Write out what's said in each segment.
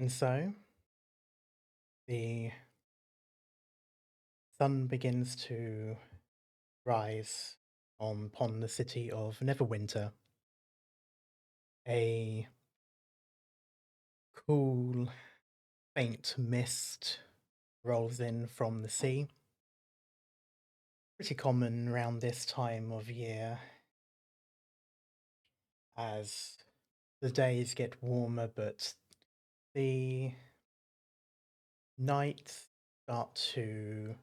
And so the sun begins to rise upon the city of Neverwinter. A cool, faint mist rolls in from the sea. Pretty common around this time of year as the days get warmer, but the nights start to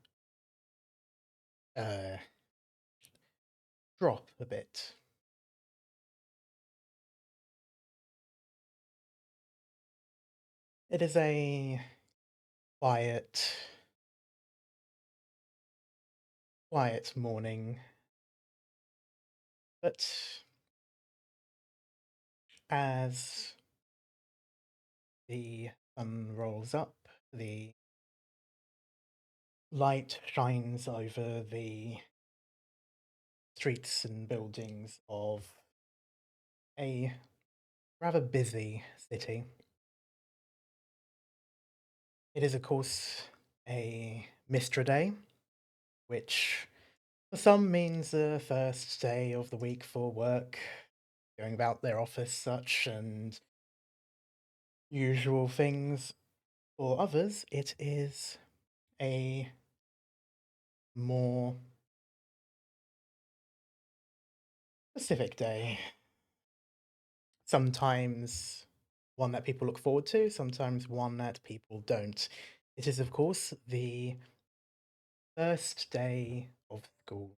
uh, drop a bit. It is a quiet, quiet morning, but as the sun rolls up, the light shines over the streets and buildings of a rather busy city. It is, of course, a Mistra Day, which for some means the first day of the week for work, going about their office, such, and usual things. For others, it is a more specific day. Sometimes one that people look forward to, sometimes one that people don't. It is, of course, the first day of school.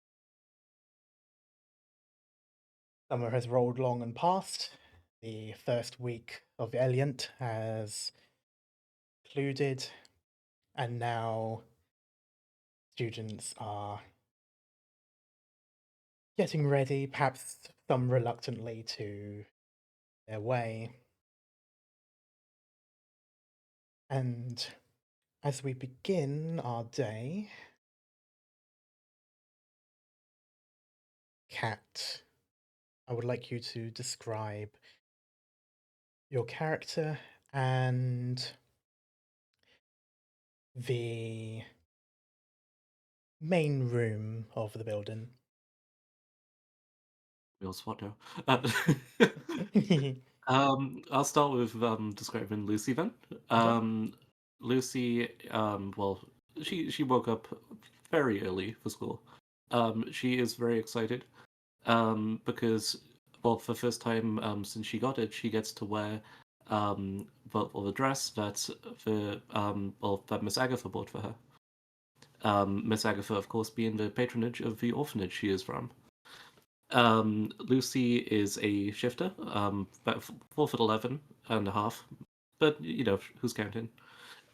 Summer has rolled long and past. The first week of Eliant has concluded, and now students are getting ready, perhaps some reluctantly, to their way. And as we begin our day, Cat, I would like you to describe your character and the main room of the building. Real spot now. I'll start with describing Lucy then. Okay. Lucy, well, she woke up very early for school. She is very excited because, well, for the first time since she got it, she gets to wear well, the dress that Miss Agatha bought for her. Miss Agatha, of course, being the patronage of the orphanage she is from. Lucy is a shifter, about 4'11" and a half, but who's counting?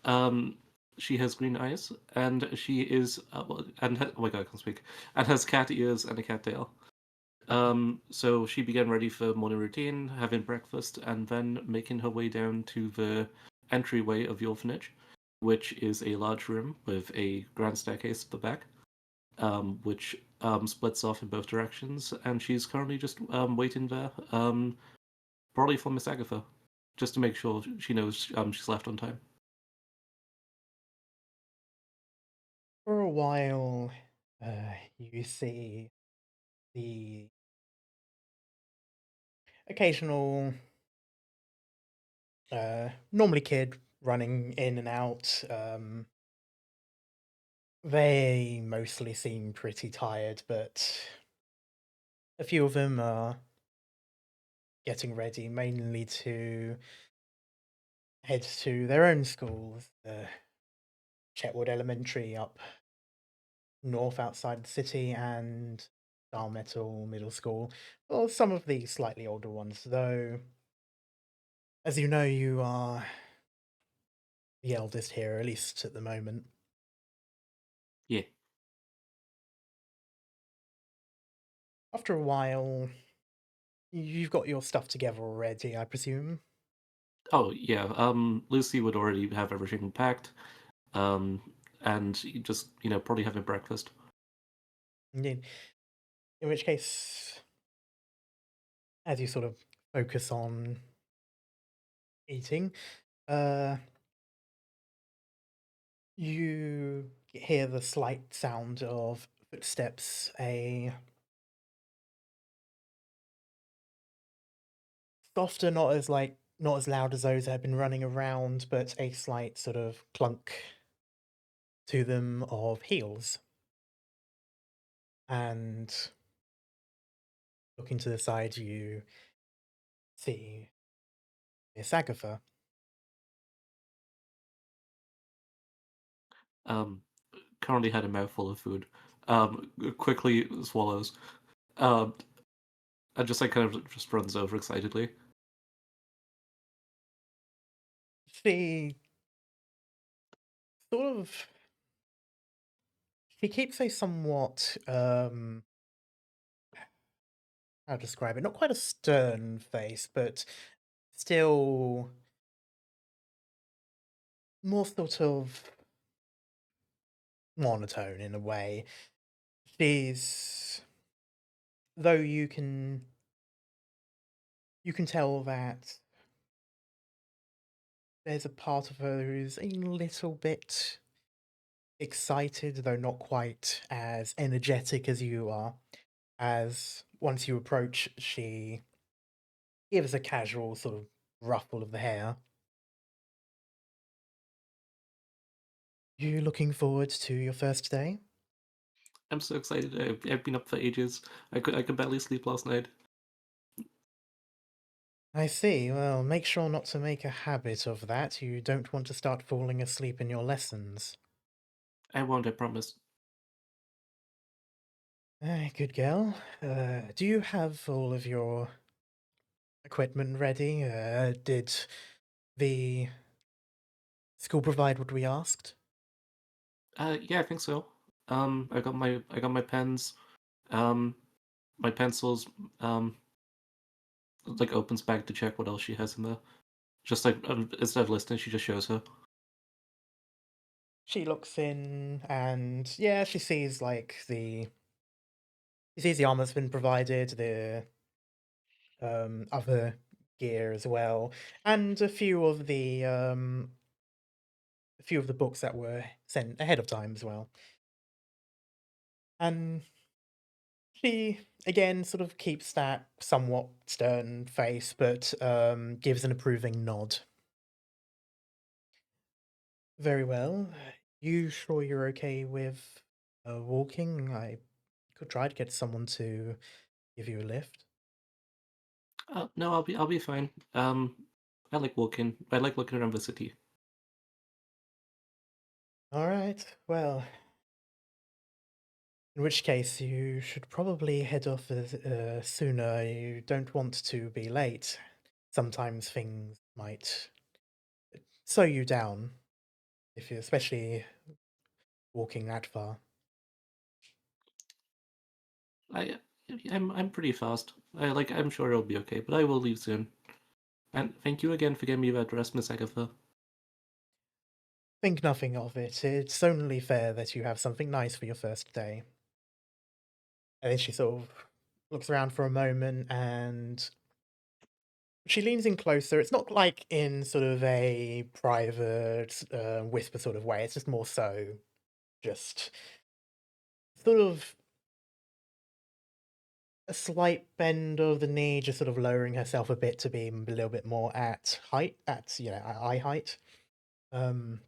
Um, she has green eyes, and she is oh my god, I can't speak, and has cat ears and a cat tail. So she began ready for morning routine, having breakfast, and then making her way down to the entryway of the orphanage, which is a large room with a grand staircase at the back, which splits off in both directions, and she's currently just waiting there, probably for Miss Agatha, just to make sure she knows she's left on time. For a while, you see the occasional, normally kid running in and out. They mostly seem pretty tired, but a few of them are getting ready mainly to head to their own schools. Chetwood Elementary up north outside the city and Star Metal Middle School. Well, some of the slightly older ones, though, as you know, you are the eldest here, at least at the moment. Yeah. After a while, you've got your stuff together already, I presume. Oh yeah. Lucy would already have everything packed, and just probably having breakfast. Indeed. In which case, as you sort of focus on eating, Uh, you hear the slight sound of footsteps, a softer, not as loud as those that have been running around, but a slight sort of clunk to them of heels. And looking to the side, you see Miss Agatha. Um, Currently had a mouthful of food. Quickly swallows. Um, and just like kind of just runs over excitedly. She sort of she keeps a somewhat how to describe it, not quite a stern face, but still more sort of monotone in a way. She's though you can tell that there's a part of her who's a little bit excited, though not quite as energetic as you are. As once you approach, she gives a casual sort of ruffle of the hair. You looking forward to your first day? I'm so excited. I've been up for ages. I could barely sleep last night. I see. Well, make sure not to make a habit of that. You don't want to start falling asleep in your lessons. I won't, I promise. Good girl. Do you have all of your equipment ready? Did the school provide what we asked? Yeah, I think so. I got my pens, um, my pencils, um, like opens bag to check what else she has in there. Just like instead of listening, she just shows her. She looks in and yeah, she sees the armor's been provided, the other gear as well, and a few of the books that were sent ahead of time as well. And she again sort of keeps that somewhat stern face, but gives an approving nod. Very well. You sure you're okay with walking? I could try to get someone to give you a lift. No, I'll be fine. I like walking. I like looking around the city. All right. Well, in which case you should probably head off sooner. You don't want to be late. Sometimes things might slow you down if you, especially walking that far. I I'm pretty fast. I'm sure it'll be okay, but I will leave soon. And thank you again for getting me that dress, Miss Agatha. Think nothing of it. It's only fair that you have something nice for your first day. And then she sort of looks around for a moment and she leans in closer. It's not like in sort of a private whisper sort of way. It's just more so just sort of a slight bend of the knee, just sort of lowering herself a bit to be a little bit more at height, at eye height. Um,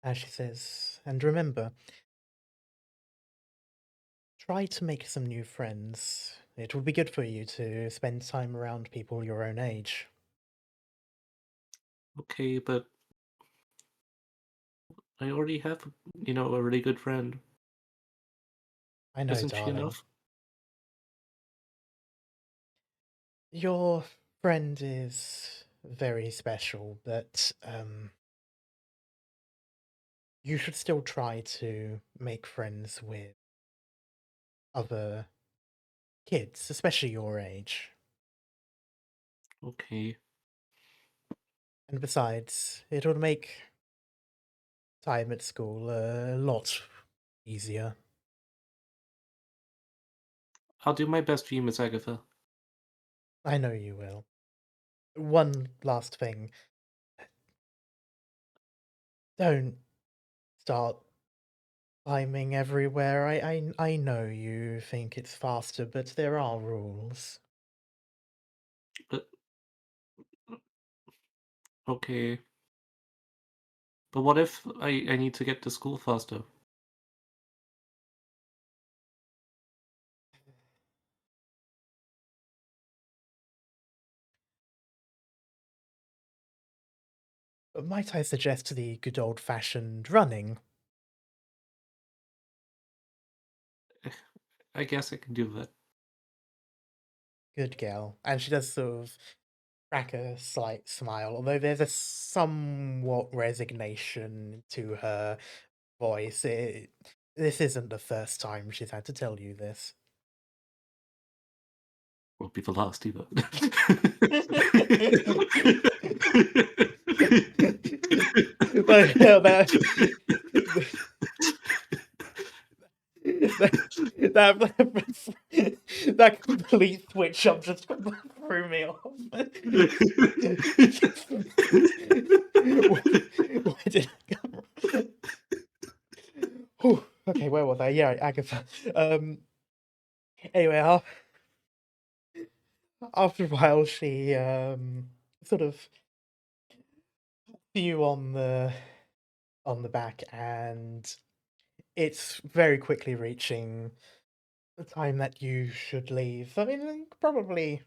as she says, and remember, try to make some new friends. It would be good for you to spend time around people your own age. Okay, but I already have, a really good friend. I know, Isn't she darling. enough? Your friend is very special, but you should still try to make friends with other kids, especially your age. Okay. And besides, it'll make time at school a lot easier. I'll do my best for you, Miss Agatha. I know you will. One last thing. Don't start climbing everywhere. I know you think it's faster, but there are rules. But okay. But what if I need to get to school faster? But might I suggest the good old-fashioned running? I guess I can do that. Good girl. And she does sort of crack a slight smile, although there's a somewhat resignation to her voice. This isn't the first time she's had to tell you this. Won't be the last either. But yeah, that complete switch up just threw me off. Why did I come? Whew, okay, where was I? Yeah, Agatha. Anyway, after a while, she sort of threw you on the back, and it's very quickly reaching the time that you should leave. I mean, probably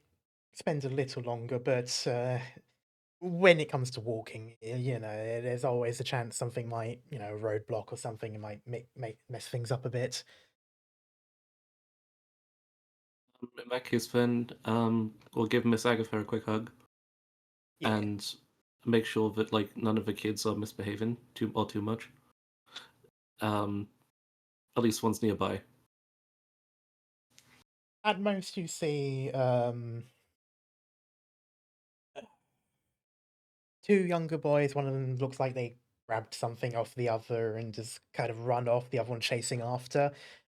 spend a little longer, but when it comes to walking, you know, there's always a chance something might, you know, roadblock or something might make mess things up a bit. In that case, then we'll give Miss Agatha a quick hug Yeah. and make sure that like none of the kids are misbehaving too much. Um, at least one's nearby. At most, you see two younger boys. One of them looks like they grabbed something off the other and just kind of run off. The other one chasing after.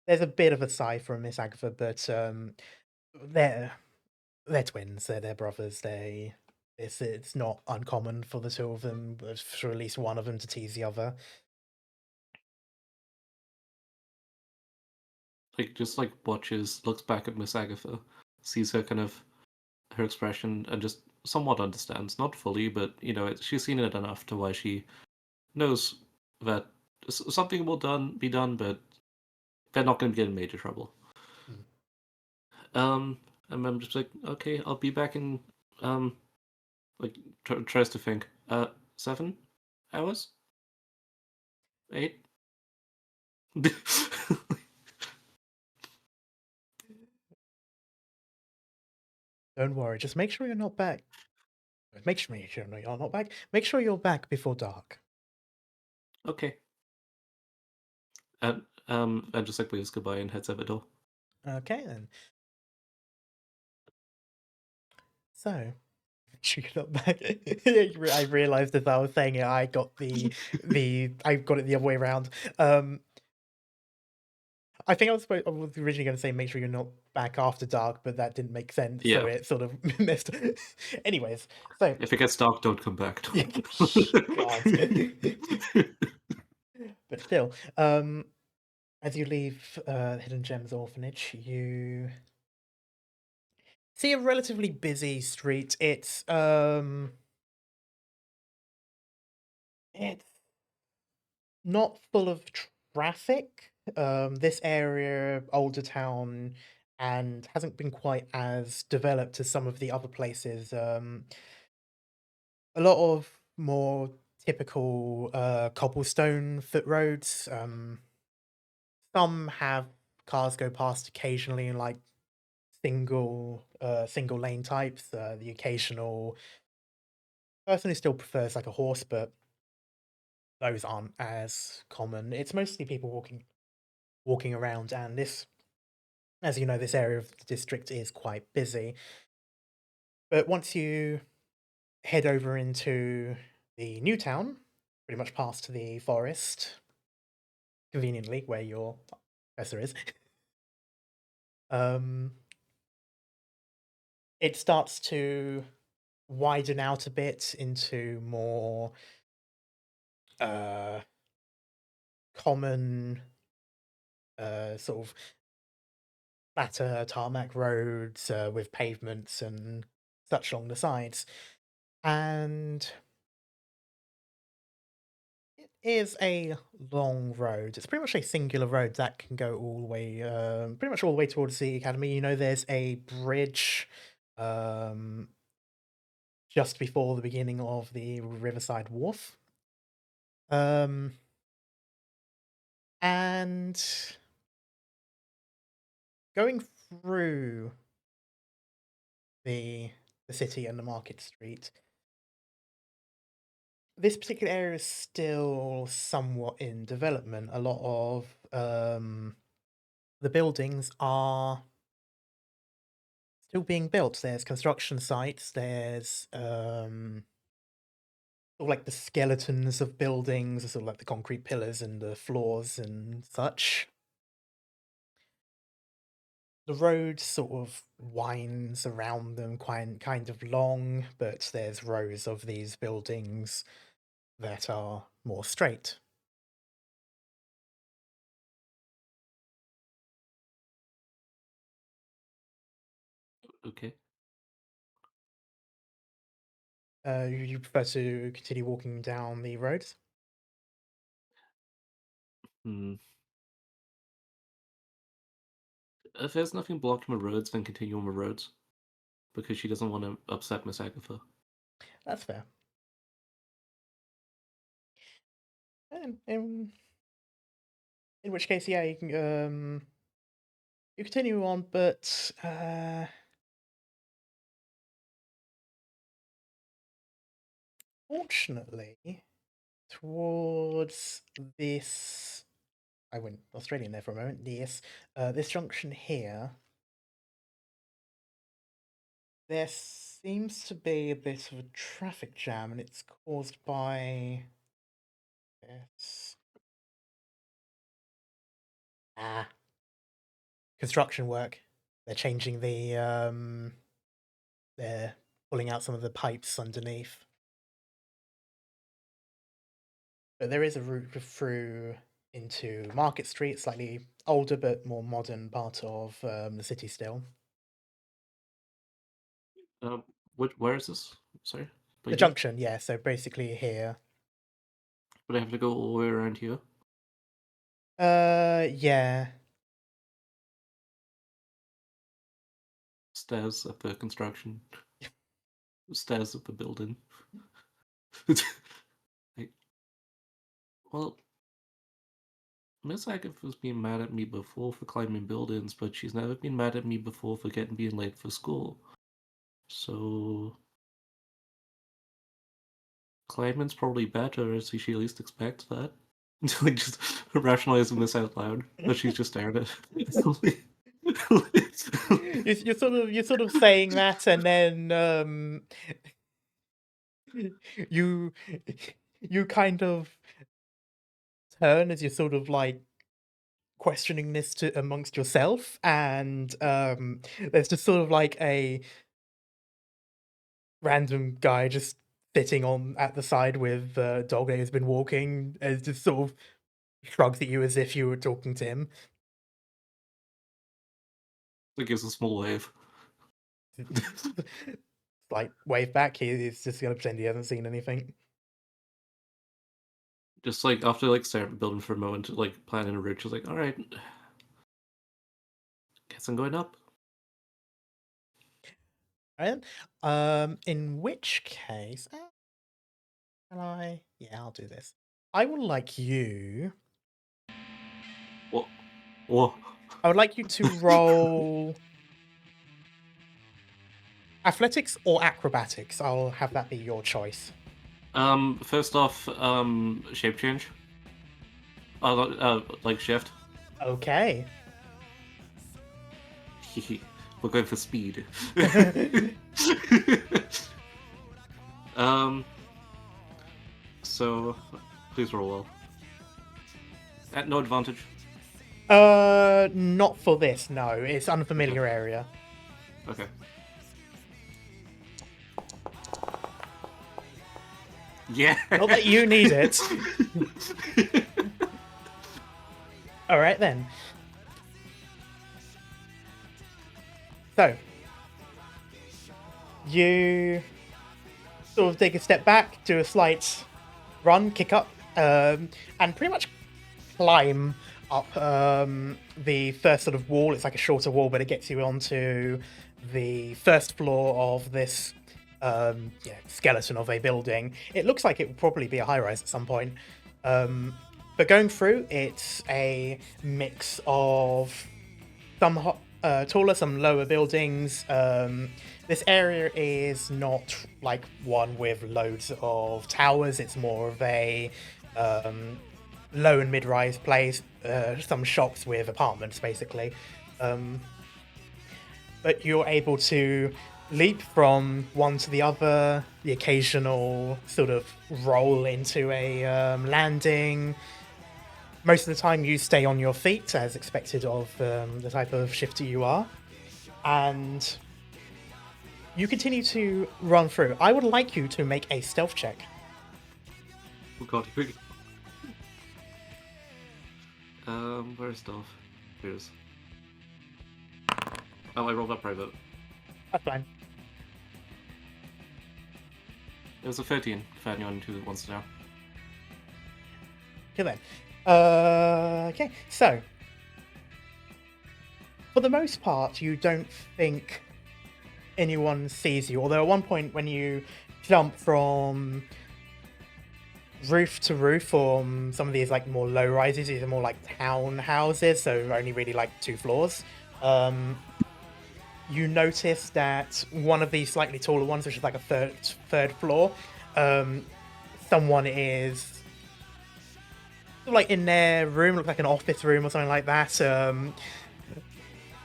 There's a bit of a sigh from Miss Agatha, but they're they're twins. They're brothers. It's not uncommon for the two of them, for at least one of them to tease the other. Like just like watches, looks back at Miss Agatha, sees her kind of her expression, and just somewhat understands, not fully, but you know, she's seen it enough to why she knows that something will be done, but they're not going to get in major trouble. Mm. And I'm just like, okay, I'll be back in like tries to think, 7 hours, 8. Don't worry. Just make sure you're not back. Make sure you're not back. Make sure you're back before dark. Okay. And just like waves goodbye and heads out the door. Okay then. So, make sure you're not back. I realized as I was saying it, I got I got it the other way around. I think I was originally going to say make sure you're not back after dark, but that didn't make sense, so Yeah. it sort of missed. Anyways, so If it gets dark, don't come back. yeah, God. But still, as you leave Hidden Gems Orphanage, you see a relatively busy street. It's not full of traffic. This area, older town, and hasn't been quite as developed as some of the other places. A lot of more typical cobblestone foot roads. Some have cars go past occasionally in like single lane types. The occasional person who still prefers like a horse, but those aren't as common. It's mostly people walking around, and this, as you know, this area of the district is quite busy. But once you head over into the new town, pretty much past the forest, conveniently where your professor is, um, it starts to widen out a bit into more common sort of flatter tarmac roads with pavements and such along the sides. And it is a long road. It's pretty much a singular road that can go all the way, pretty much all the way towards the academy. You know, there's a bridge um, just before the beginning of the Riverside Wharf. And going through the city and the market street, this particular area is still somewhat in development. A lot of the buildings are still being built. There's construction sites, there's sort of like the skeletons of buildings, sort of like the concrete pillars and the floors and such. The road sort of winds around them, quite kind of long, but there's rows of these buildings that are more straight. Okay. You prefer to continue walking down the roads? Hmm. If there's nothing blocking the roads, then continue on the roads. Because she doesn't want to upset Miss Agatha. That's fair. And in which case, yeah, you can you continue on, but fortunately, towards this, I went Australian there for a moment. This junction here, there seems to be a bit of a traffic jam, and it's caused by this construction work. They're changing they're pulling out some of the pipes underneath. But there is a route through into Market Street, slightly older but more modern part of the city still. Where is this? Sorry? The Place? junction, yeah, so basically here. Would I have to go all the way around here? Yeah. Stairs of the construction. Stairs of the building. Like, well, Miss Agatha's been mad at me before for climbing buildings, but she's never been mad at me before for being late for school. So climbing's probably better, as she at least expects that. Like just rationalizing this out loud, but she's just staring at it. You're sort of saying that, and then you you kind of turn as you're sort of like questioning this to amongst yourself, and there's just sort of like a random guy just sitting on at the side with the dog that has been walking, and just sort of shrugs at you as if you were talking to him. It gives a small wave. Like wave back, he's just gonna pretend he hasn't seen anything. Just like after like staring at the building for a moment, like planning a route, she's like, "All right, guess I'm going up." Right? In which case, can I? Yeah, I'll do this. I would like you. What? What? I would like you to roll athletics or acrobatics. I'll have that be your choice. First off, shape change. Like shift. Okay. We're going for speed. So please roll well. At no advantage. Not for this. No, it's unfamiliar area. Okay. Yeah. Not that you need it. All right then. So you sort of take a step back, do a slight run, kick up, and pretty much climb up the first sort of wall. It's like a shorter wall, but it gets you onto the first floor of this skeleton of a building. It looks like it will probably be a high-rise at some point. But going through, it's a mix of some taller, some lower buildings. This area is not like one with loads of towers. It's more of a low and mid-rise place. Some shops with apartments, basically. But you're able to leap from one to the other. The occasional sort of roll into a landing. Most of the time you stay on your feet, as expected of the type of shifter you are. And you continue to run through. I would like you to make a stealth check. Oh god, here we go. Where's stuff? Here's. Oh, I rolled that private. That's fine. It was a 13 for anyone who wants to know. Okay then. Okay, so for the most part, you don't think anyone sees you. Although at one point, when you jump from roof to roof on some of these like more low rises, these are more like town houses, so only really like 2 floors. You notice that one of these slightly taller ones, which is like a third floor, someone is like in their room, looks like an office room or something like that,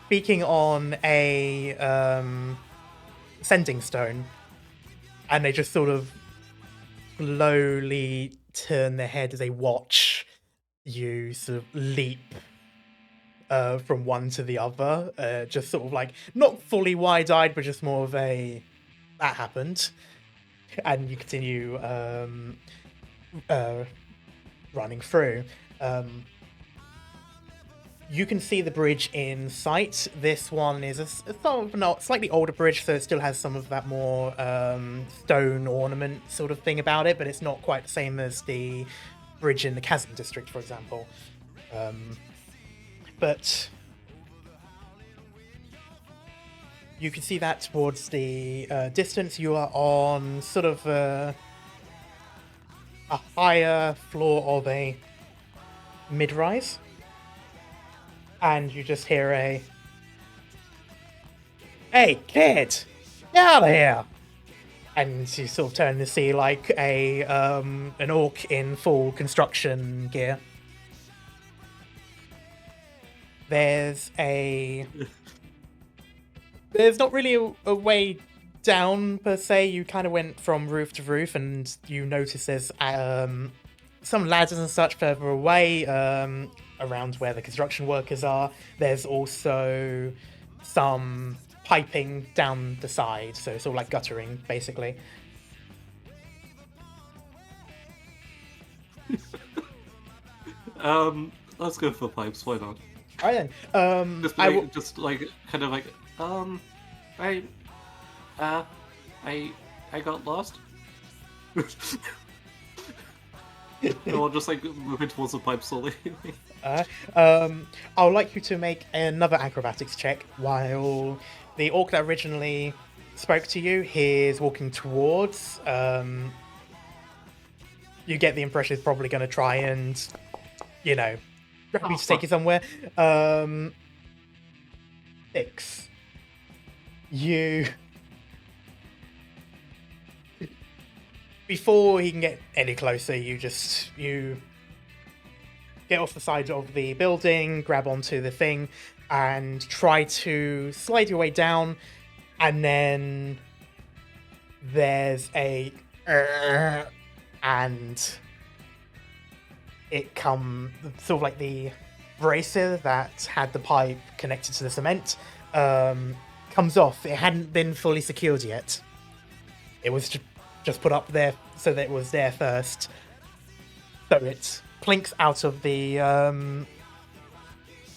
speaking on a sending stone, and they just sort of slowly turn their head as they watch you sort of leap from one to the other, just sort of like not fully wide-eyed, but just more of a that happened, and you continue running through. You can see the bridge in sight. This one is a slightly older bridge, so it still has some of that more stone ornament sort of thing about it, but it's not quite the same as the bridge in the Chasm District, for example. But you can see that towards the distance. You are on sort of a higher floor of a mid-rise, and you just hear a "Hey kid, get out of here!" And you sort of turn to see like a an orc in full construction gear. There's not really a way down per se. You kind of went from roof to roof, and you notice there's some ladders and such further away around where the construction workers are. There's also some piping down the side, so it's all like guttering, basically. Let's go for pipes. Why not? All right then. Just like kind of like I got lost. Or just like moving towards the pipe slowly. I would like you to make another acrobatics check while the orc that originally spoke to you, he's walking towards. You get the impression he's probably going to try and, grab you to take you somewhere. 6. Before he can get any closer, you get off the side of the building, grab onto the thing, and try to slide your way down, and then there's a and it sort of like the bracer that had the pipe connected to the cement comes off. It hadn't been fully secured yet. It was just put up there so that it was there first. So it plinks out of the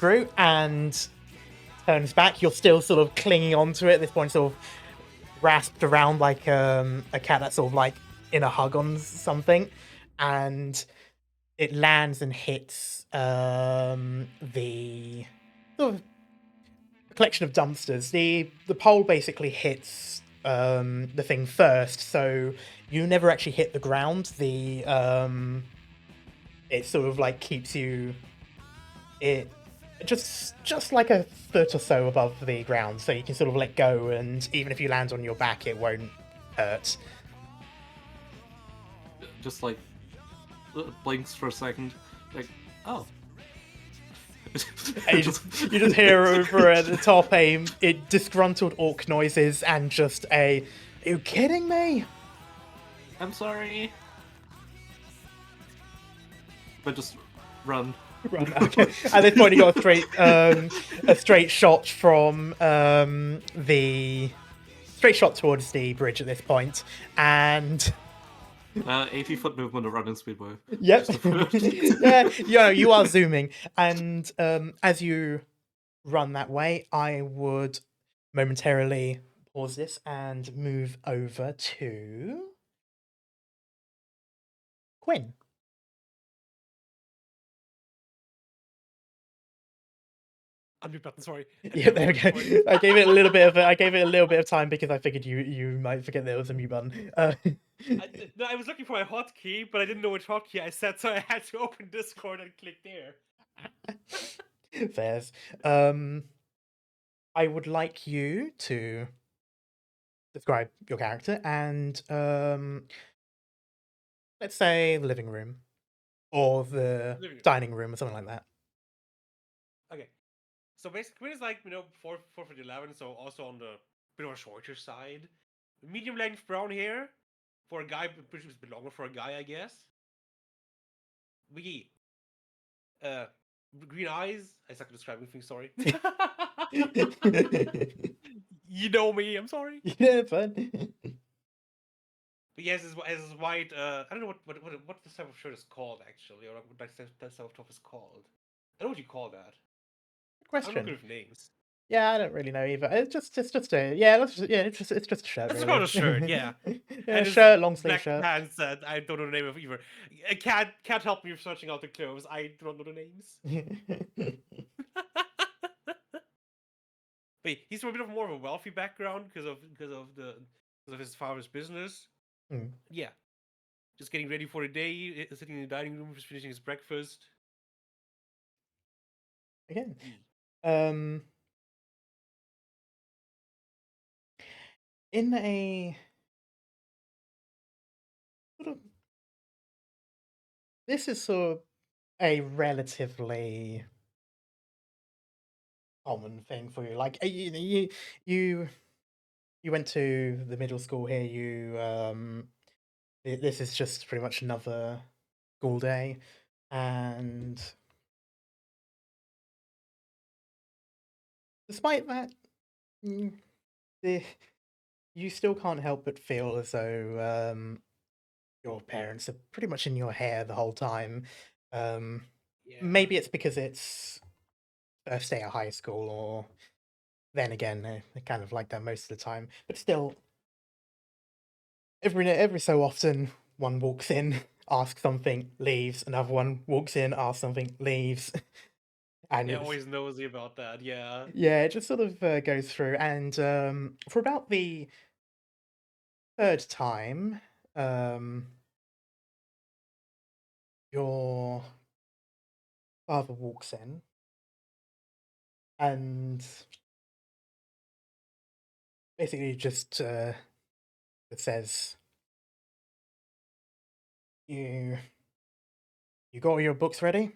corkscrew and turns back. You're still sort of clinging onto it at this point, sort of grasped around like a cat that's sort of like in a hug on something, and it lands and hits the sort of collection of dumpsters. The pole basically hits the thing first, so you never actually hit the ground. It sort of like keeps you just like a foot or so above the ground, so you can sort of let go, and even if you land on your back, it won't hurt. Just like blinks for a second, like, oh. And you just hear over at the top a disgruntled orc noises and just a, "Are you kidding me?" I'm sorry. But just run. Run. Okay. At this point, you got a straight shot from the straight shot towards the bridge at this point, and 80-foot movement of running speed wave. yep, yeah, you are zooming, and as you run that way, I would momentarily pause this and move over to Quinn. Unmute button, sorry. Yeah, there we go. I gave it a little bit of time because I figured you might forget there was a mute button. No, I was looking for my hotkey, but I didn't know which hotkey I set, so I had to open Discord and click there. Fairs. I would like you to describe your character and let's say the living room or the Living room. dining room or something like that. Okay. So basically, it's like, 4'11", so also on the bit of a shorter side. Medium length brown hair for a guy, which is a bit longer for a guy, I guess. Green eyes. I suck at describing things, sorry. You know me, I'm sorry. Yeah, fun. But yes, it's white. I don't know what this type of shirt is called actually, or what that type of top is called. I don't know what you call that. I'm not good Question. with names. Yeah, I don't really know either. It's just a it's just a shirt. It's Really. called a shirt, yeah. Yeah, And his shirt, long sleeve black shirt. pants that I don't know the name of either. Can't help me searching out the clothes. I do not know the names. But he's from a bit of more of a wealthy background because of his father's business. Mm. Yeah, just getting ready for the day, sitting in the dining room, just finishing his breakfast. Again, in a sort of, this is sort of a relatively common thing for you. Like you went to the middle school here. This is just pretty much another school day, and despite that, mm, you still can't help but feel as though your parents are pretty much in your hair the whole time. Yeah. Maybe it's because it's first day at high school, or then again, they're kind of like that most of the time. But still, every so often, one walks in, asks something, leaves. Another one walks in, asks something, leaves. And Yeah, always nosy about that. Yeah. yeah, it just sort of goes through. And for about the third time, your father walks in and basically just says, "You got all your books ready?"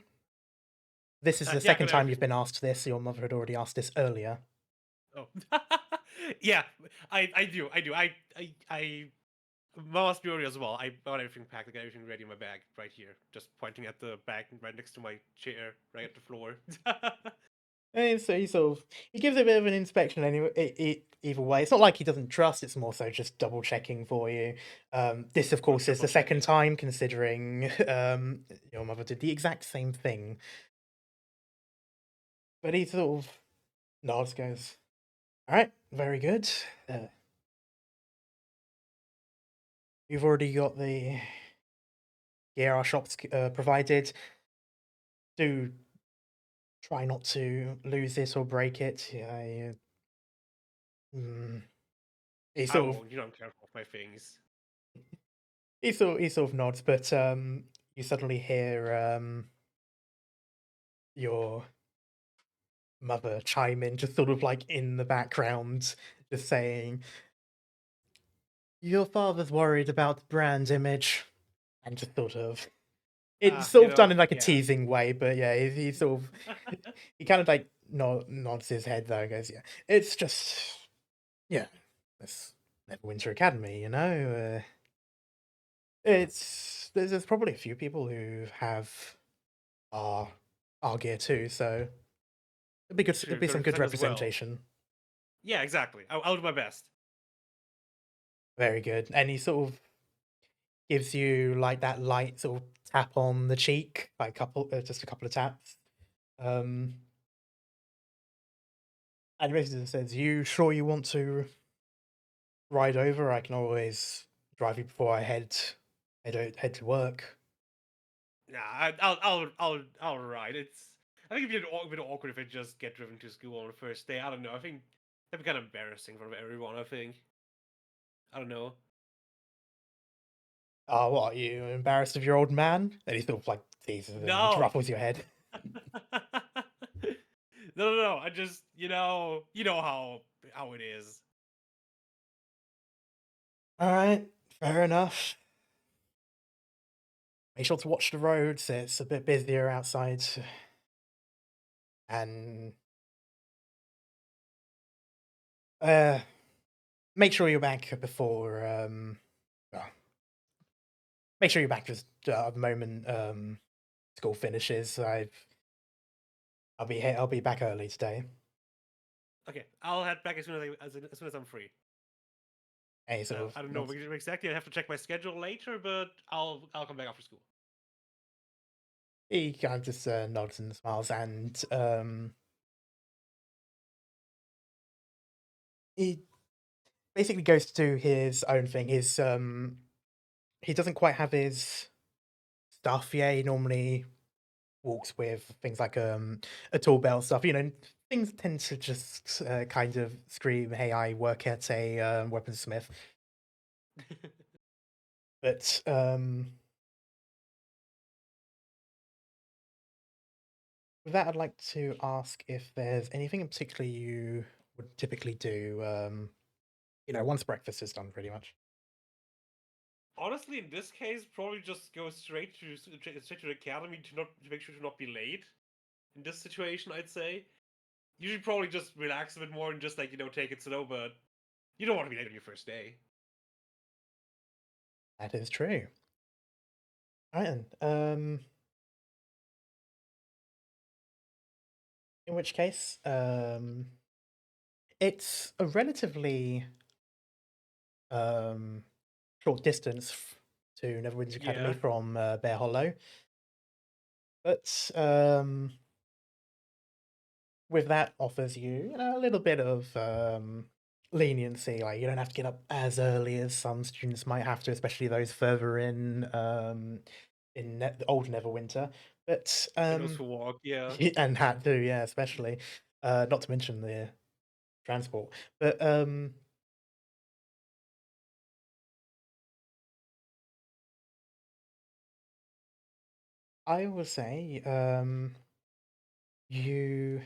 This is the Yeah, second got time everything. you've been asked this. Your mother had already asked this earlier. Oh. Yeah, I do. I must be ready as well. I got everything packed. I got everything ready in my bag right here. Just pointing at the bag right next to my chair, right at the floor. And so he gives a bit of an inspection anyway. Either way, it's not like he doesn't trust. It's more so just double checking for you. This, of course, is the second time, considering your mother did the exact same thing. But he sort of nods, goes, "All right, very good. You've already got the gear our shops provided. Do try not to lose it or break it." Yeah, he I sort of won't. I'm careful with my things. he sort of nods, but you suddenly hear your mother chime in, just sort of like in the background, just saying, "Your father's worried about the brand image," and just sort of it's sort of done in like a Yeah. teasing way, but yeah, he sort of he kind of like nods his head though, and goes, "Yeah, it's just yeah, it's Neverwinter Academy, you know. It's there's probably a few people who have our our gear too, so it'd Sure, be gotta some good represent as well. representation." Yeah, exactly. I'll do my best. Very good. And he sort of gives you like that light sort of tap on the cheek, like just a couple of taps. Um, and basically says, "You sure you want to ride over? I can always drive you before I head to work." Nah, I'll ride. I think it'd be a bit awkward if I just get driven to school on the first day. I don't know. I think that'd be kind of embarrassing in front of everyone. I think. I don't know. "Oh, what are you embarrassed of your old man?" Then he sort of like teases and No. ruffles your head. No. I just you know how it is. All right, fair enough. Make sure to watch the roads. It's a bit busier outside, and uh, make sure you're back before well, make sure you're back just the moment school finishes. I'll be back early today. Okay, I'll head back as soon as soon as I'm free. And he sort I don't of know nods. exactly. I have to check my schedule later, but I'll come back after school. He kind of just nods and smiles, and he basically goes to do his own thing. He doesn't quite have his stuff yet. He normally walks with things like a tool belt stuff. You know, things tend to just kind of scream, "Hey, I work at a weaponsmith." But with that, I'd like to ask if there's anything in particular you would typically do. You know, once breakfast is done, pretty much. Honestly, in this case, probably just go straight to the academy to make sure to not be late. In this situation, I'd say you should probably just relax a bit more and just take it slow. But you don't want to be late on your first day. That is true. All right, then. In which case, it's a relatively um short distance to Neverwinter Academy Yeah. from Bear Hollow, but with that offers you, you know, a little bit of leniency. Like you don't have to get up as early as some students might have to, especially those further in the old Neverwinter. But For those who walk, yeah. and that too, yeah, especially. Not to mention the transport, but I will say you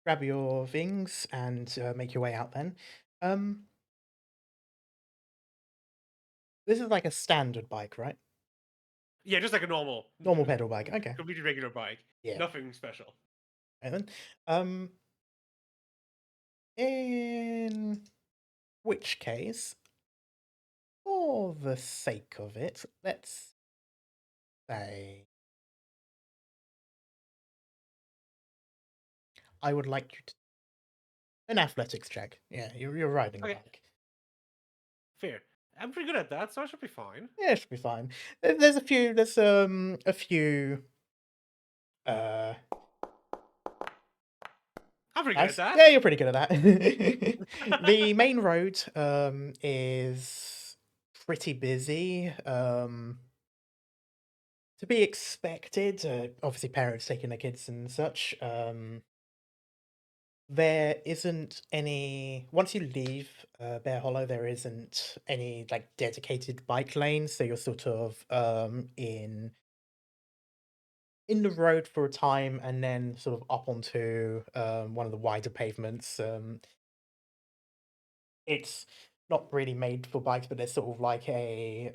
grab your things and make your way out. Then, um, this is like a standard bike, right? Yeah, just like a Normal pedal bike. Okay. completely regular bike. Yeah. Nothing special. And then, in which case, for the sake of it, let's say I would like you to an athletics check. Yeah, you're riding a Okay, bike. fair. I'm pretty good at that, so I should be fine. Yeah, it should be fine. There's a few. There's a few Uh, I'm pretty good nice. at Yeah, that. you're pretty good at that. The main road is pretty busy. To be expected. Obviously, parents taking their kids and such. There isn't any. Once you leave Bear Hollow, there isn't any like dedicated bike lanes, so you're sort of in the road for a time, and then sort of up onto one of the wider pavements. It's not really made for bikes, but there's sort of like a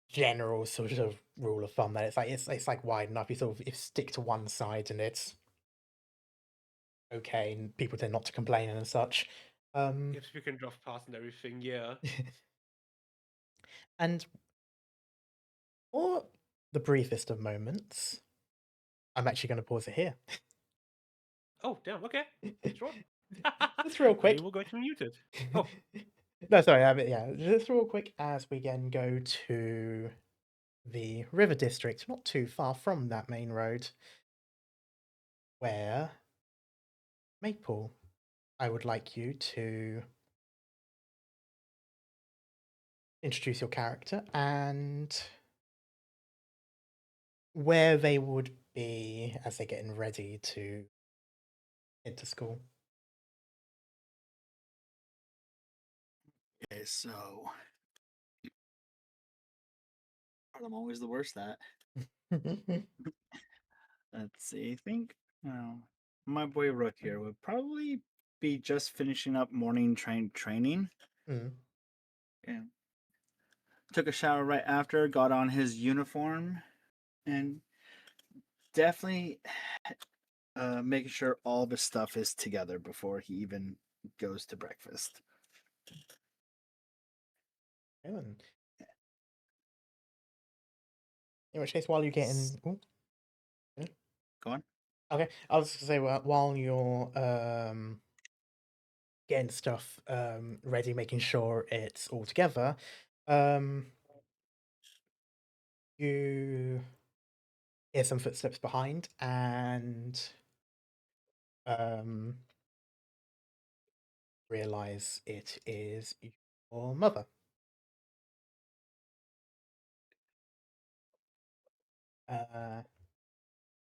general sort of rule of thumb that it's like wide enough. You sort of if stick to one side, and it's okay, and people tend not to complain and such. If you can drop past and everything, yeah. And for the briefest of moments, I'm actually going to pause it here. Oh, damn. Okay. Sure. Just real Maybe quick. we'll go to mute it. Oh, No, sorry. Yeah, just real quick as we again go to the river district, not too far from that main road, where Maple, I would like you to introduce your character and where they would be as they're getting ready to head to school. Okay, so I'm always the worst at. Let's see. I think my boy Rook here would probably be just finishing up morning training. Mm. Yeah. Took a shower right after, got on his uniform, and definitely making sure all of his stuff is together before he even goes to breakfast. And in which case, while you're getting, ooh, yeah. Go on. Okay, I was gonna say while you're getting stuff ready, making sure it's all together, um, you hear some footsteps behind, and um, realize it is your mother. Uh,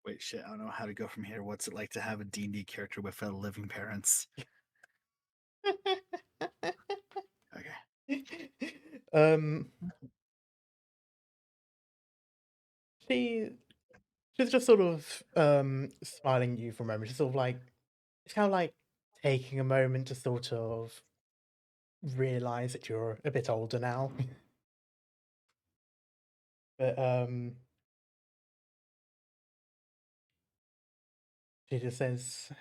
Wait, shit, I don't know how to go from here. What's it like to have a D&D character without living parents? Okay. um, she she's just sort of smiling at you for a moment. She's sort of like it's kind of like taking a moment to sort of realize that you're a bit older now. But she just says,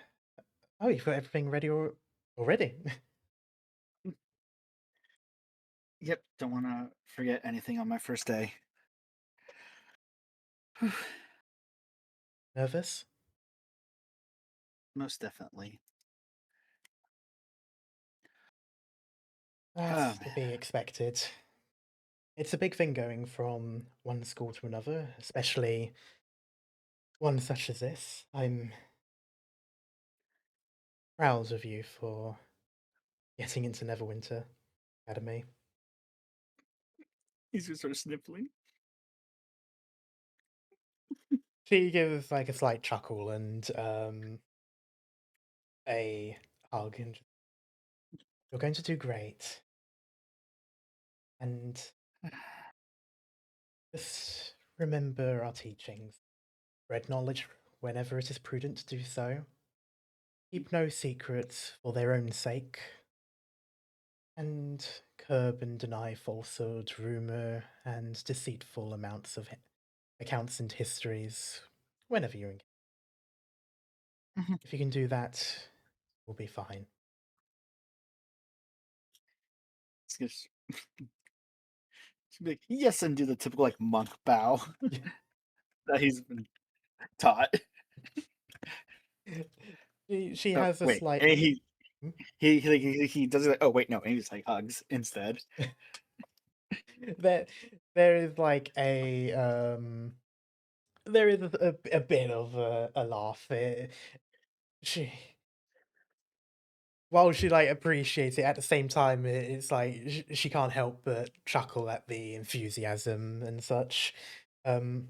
"Oh, you've got everything ready already." Yep, don't want to forget anything on my first day. Nervous? Most definitely. That's to be expected. It's a big thing going from one school to another, especially one such as this. I'm proud of you for getting into Neverwinter Academy. He's just sort of sniffling. She gives like a slight chuckle and a hug, and you're going to do great. And just remember our teachings. Spread knowledge whenever it is prudent to do so. Keep no secrets for their own sake. And curb and deny falsehood, rumour, and deceitful amounts of accounts and histories whenever you're engaged. If you can do that, we'll be fine. It's just, she'd be like, yes, and do the typical like monk bow that he's been taught. She Oh, has a wait, slight. and Hmm? he does it. Like, oh wait, no, and he just like hugs instead. There is like a there is a bit of a laugh. She while she like appreciates it, at the same time, it's like she can't help but chuckle at the enthusiasm and such. Um,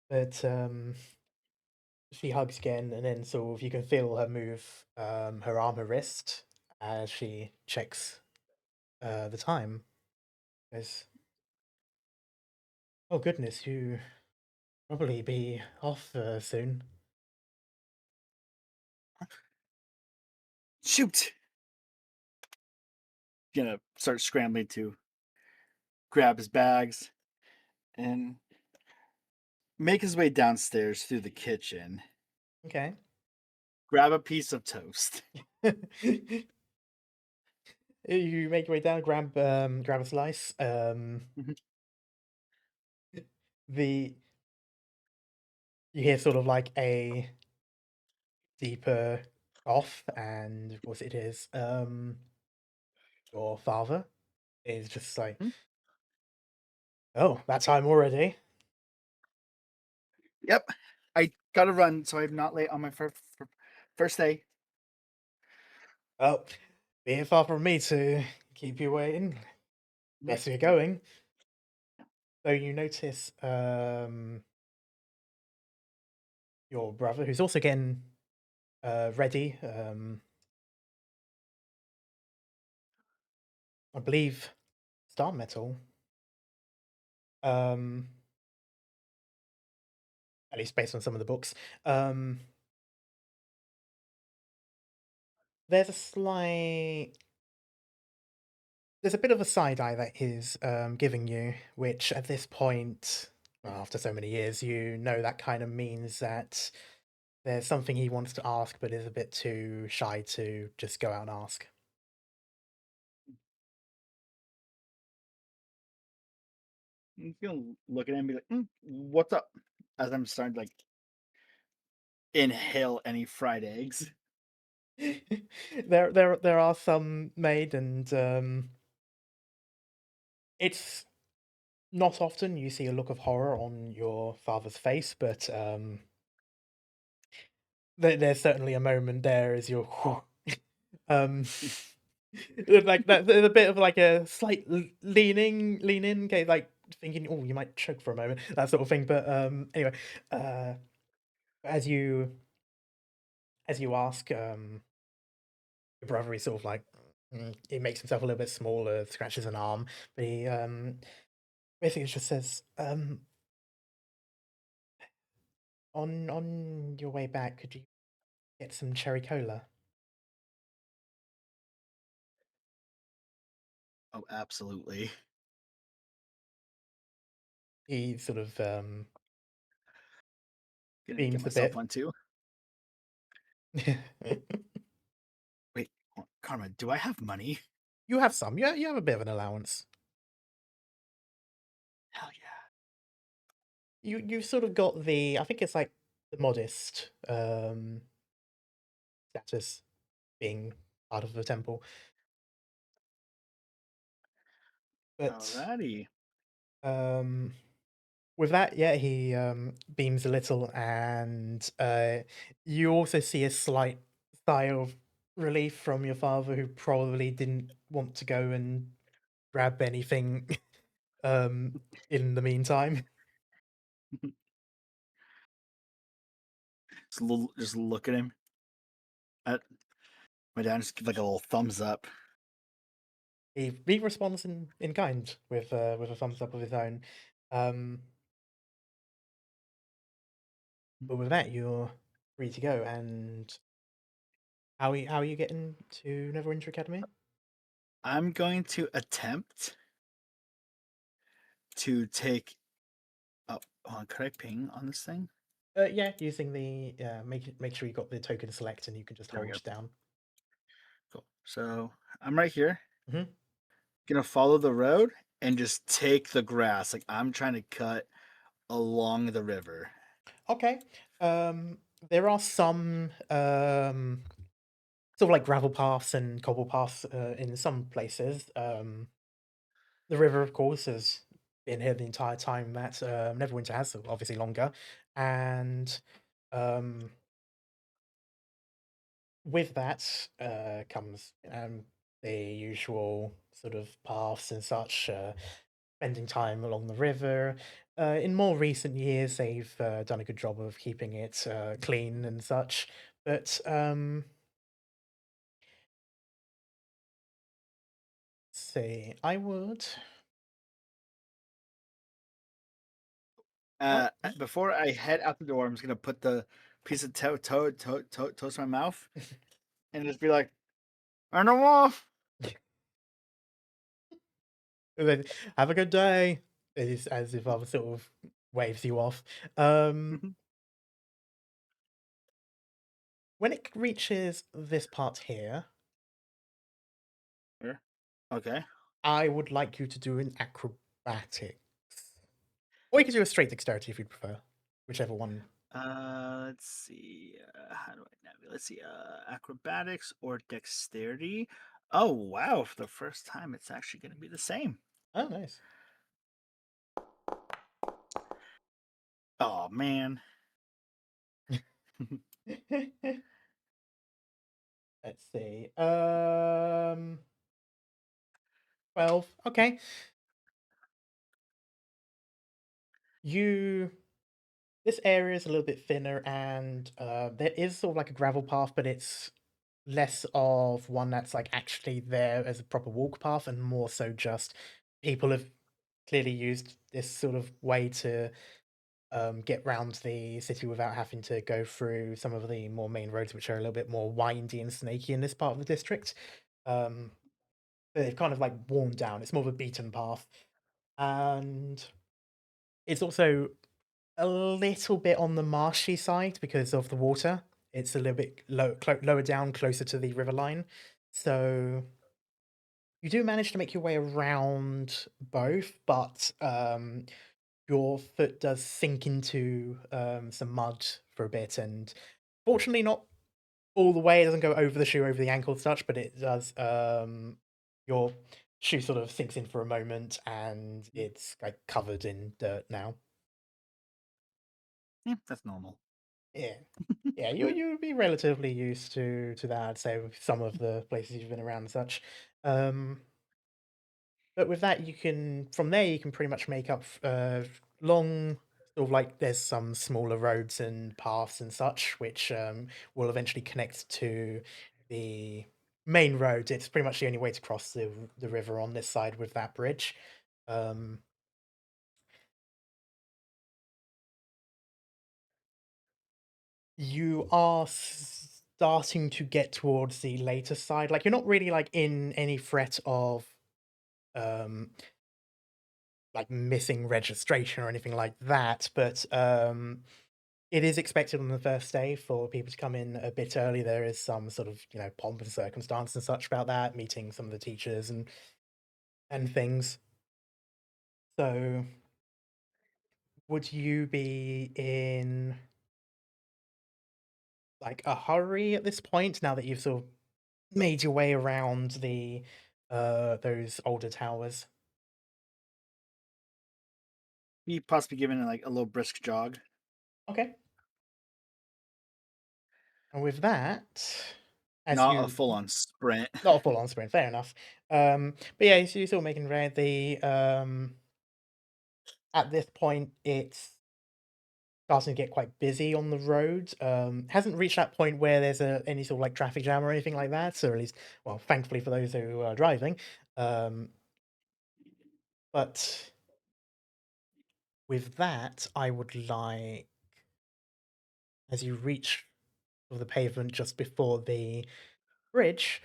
but she hugs again, and then sort of you can feel her move, her arm, her wrist, as she checks the time. Goes, oh goodness, you probably be off soon. Shoot! Gonna start scrambling to grab his bags and make his way downstairs through the kitchen. Okay. Grab a piece of toast. You make your way down, grab a slice. Mhm. The You hear sort of like a deeper cough, and what it is, your father is just like, Hmm? oh, that time already. Yep. I gotta run, so I'm not late on my first day. Oh, be it far from me to keep you waiting. Guess you're going. So you notice your brother, who's also getting ready. I believe Star Metal. Um, at least based on some of the books. Um, there's a slight there's a bit of a side eye that he's giving you, which at this point, well, after so many years, you know that kind of means that there's something he wants to ask, but is a bit too shy to just go out and ask. You can look at him and be like, "What's up?" As I'm starting to like inhale any fried eggs. There are some made, and it's not often you see a look of horror on your father's face, but there's certainly a moment there as you're um like that. There's a bit of like a slight lean in, okay, like thinking, oh, you might choke for a moment, that sort of thing. But anyway, uh, as you ask, your brother is sort of like, he makes himself a little bit smaller, scratches an arm, but he basically just says, on your way back, could you get some cherry cola? Oh, absolutely. He sort of Gonna get beams a myself bit. one too. Wait, Karma, do I have money? You have some. Yeah, you have a bit of an allowance. Hell yeah. You've sort of got the, I think it's like the modest status being part of the temple. But Alrighty. um with that, yeah, he beams a little, and you also see a slight sigh of relief from your father, who probably didn't want to go and grab anything um in the meantime. Just look at him. At my dad just give like a little thumbs up. He responds in kind with a thumbs up of his own. Um, but with that, you're free to go. And how are you getting to Neverwinter Academy? I'm going to attempt to take. Oh, hold on, could I ping on this thing? Yeah, using the make sure you got the token select, and you can just There we go. hold down. Cool. So I'm right here. Hmm. Gonna follow the road and just take the grass. Like I'm trying to cut along the river. Okay. There are some sort of like gravel paths and cobble paths in some places. The river, of course, has been here the entire time that Neverwinter has, so obviously longer. And with that comes the usual sort of paths and such, spending time along the river. In more recent years, they've done a good job of keeping it clean and such. But see, I would. Before I head out the door, I'm just gonna put the piece of toast in my mouth and just be like, "I know off." And then, have a good day. It's as if I sort of waves you off. When it reaches this part here, Okay. I would like you to do an acrobatics. Or you can do a straight dexterity if you'd prefer. Whichever one. Let's see. How do I navigate? Let's see. Acrobatics or dexterity. Oh wow! For the first time, it's actually going to be the same. Oh, nice. Oh man. Let's see. 12. Okay. This area is a little bit thinner, and there is sort of like a gravel path, but it's less of one that's like actually there as a proper walk path, and more so just people have clearly used this sort of way to get round the city without having to go through some of the more main roads, which are a little bit more windy and snaky in this part of the district. They've kind of like worn down. It's more of a beaten path, and it's also a little bit on the marshy side because of the water. It's a little bit lower down, closer to the river line. So you do manage to make your way around both, but your foot does sink into some mud for a bit, and fortunately not all the way. It doesn't go over the shoe, over the ankle and such, but it does. Your shoe sort of sinks in for a moment, and it's like covered in dirt now. Yeah, that's normal. Yeah. Yeah, you'd be relatively used to that, I'd say, with some of the places you've been around and such. But with that, from there, you can pretty much make up long, sort of like there's some smaller roads and paths and such, which will eventually connect to the main road. It's pretty much the only way to cross the river on this side with that bridge. You are starting to get towards the later side. Like, you're not really like in any threat of um like missing registration or anything like that, but it is expected on the first day for people to come in a bit early. There is some sort of, pomp and circumstance and such about that, meeting some of the teachers and things. So would you be in like a hurry at this point now that you've sort of made your way around the those older towers? Be possibly giving it like a little brisk jog. Okay. And with that, as Not a you full-on sprint. not a full-on sprint, fair enough. But yeah, so you're still making red. At this point, it's starting to get quite busy on the road. Hasn't reached that point where there's any sort of like traffic jam or anything like that, or at least, well, thankfully for those who are driving. But with that, I would like, as you reach the pavement just before the bridge,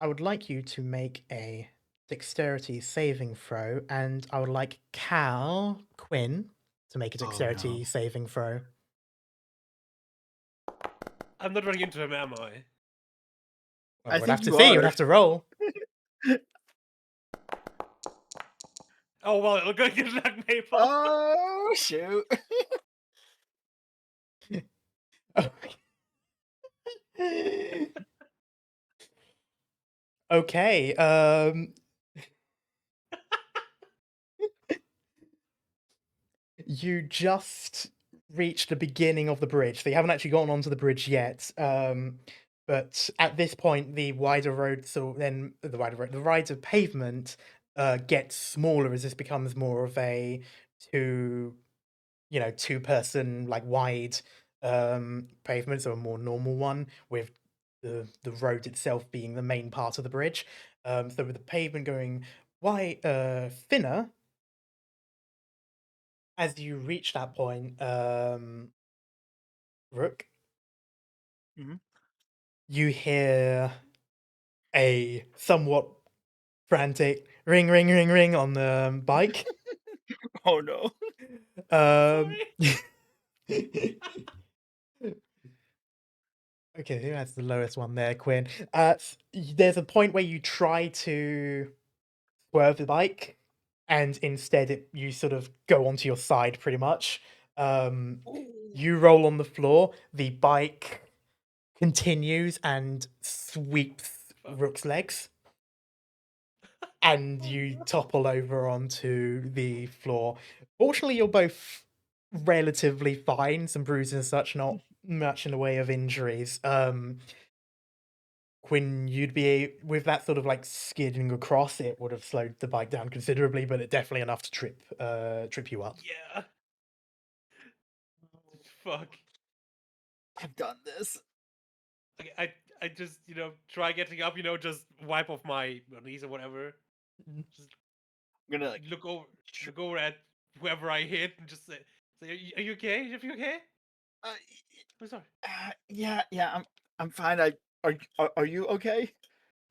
I would like you to make a dexterity saving throw, and I would like Quinn to make a Oh, dexterity no. saving throw. I'm not running into him, am I? Well, I we'd think have to you see. You'd are. have to roll. Oh well, it'll go get luck, Maple. Oh shoot! Okay. you just reached the beginning of the bridge. So you haven't actually gotten onto the bridge yet. But at this point, the wider road, the wider pavement gets smaller as this becomes more of a two-person like wide pavement, so a more normal one with the road itself being the main part of the bridge. So with the pavement going thinner, as you reach that point, Rook, Mhm. you hear a somewhat frantic ring, ring, ring, ring on the bike. Oh no. Um, Sorry. okay, who has the lowest one there, Quinn? There's a point where you try to swerve the bike, and instead you sort of go onto your side pretty much. You roll on the floor, the bike continues and sweeps Fuck. Rook's legs, and Oh, you no. topple over onto the floor. Fortunately, you're both relatively fine, some bruises and such, not much in the way of injuries. Quinn, with that sort of like skidding across, it would have slowed the bike down considerably, but it definitely enough to trip you up. Yeah. Fuck. I've done this. I just try getting up, just wipe off my knees or whatever. Just I'm gonna like look over at whoever I hit and just say, "Are you okay? Are you okay? uh, I'm sorry. yeah, I'm fine. Are you okay?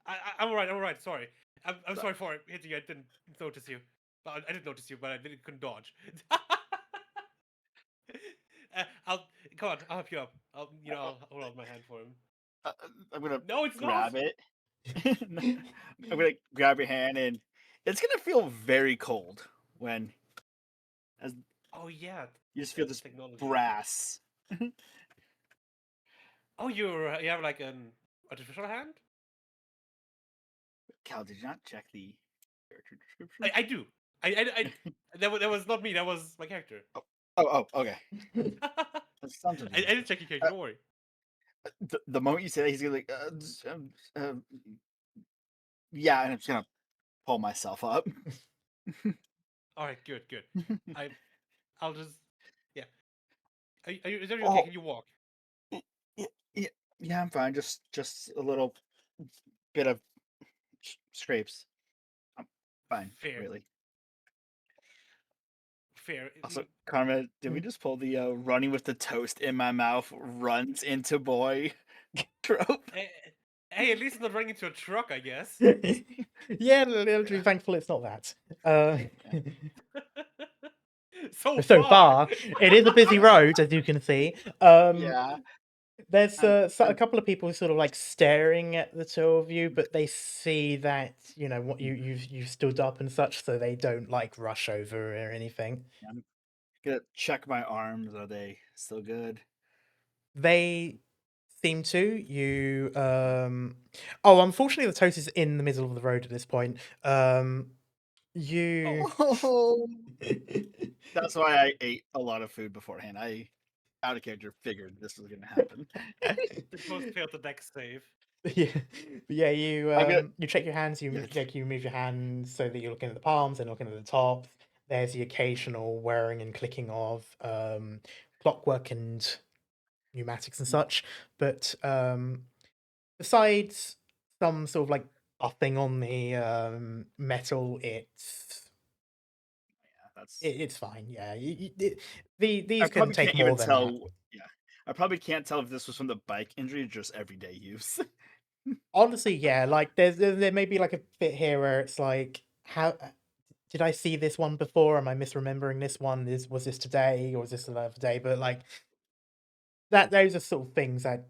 I'm alright. I'm alright. Sorry. I'm So- sorry for hitting you. I didn't notice you. Well, I did notice you, but I couldn't dodge. I'll come on. I'll help you up. I'll hold out my hand for him. Uh, I'm gonna No, it's grab not. it. I'm gonna grab your hand, and it's gonna feel very cold when as Oh yeah. you just feel This this technology. brass. Oh, you have like an artificial hand? Cal, did you not check the character description? I do. That was not me. That was my character. Oh, okay. I That's something. didn't check your character. Don't worry. The moment you say that, he's gonna like, yeah, and I'm just gonna pull myself up. All right. Good. Good. I'll just yeah. Is everything okay? Oh, Can you walk? yeah, yeah, yeah, I'm fine. Just a little bit of scrapes. I'm fine, Fair. really. Fair. Also, Karma, did we just pull the running with the toast in my mouth runs into boy trope? Hey, at least not running into a truck, I guess. Yeah, literally thankful it's not that. So So far. far, it is a busy road, as you can see. Yeah, There's I'm- a I'm- couple of people sort of like staring at the two of you, but they see that what you've stood up and such, so they don't like rush over or anything. I'm gonna check my arms. Are they still good? They seem to. Oh, unfortunately, the toast is in the middle of the road at this point. You. Oh, that's why I ate a lot of food beforehand. I, out of character, figured this was gonna happen. The toast failed the deck save. Yeah, but yeah. You I'm gonna- you check your hands. Yeah. You move your hands so that you're looking at the palms and looking at the top. There's the occasional wearing and clicking of clockwork and pneumatics and such, but besides some sort of like buffing on the metal, That's. it's fine. Yeah, I these can probably take can't more even than tell. that. Yeah, I probably can't tell if this was from the bike injury or just everyday use. Honestly, yeah, like there may be like a bit here where it's like, how did I see this one before? Am I misremembering this one? Was this today or was this another day? But like those are sort of things that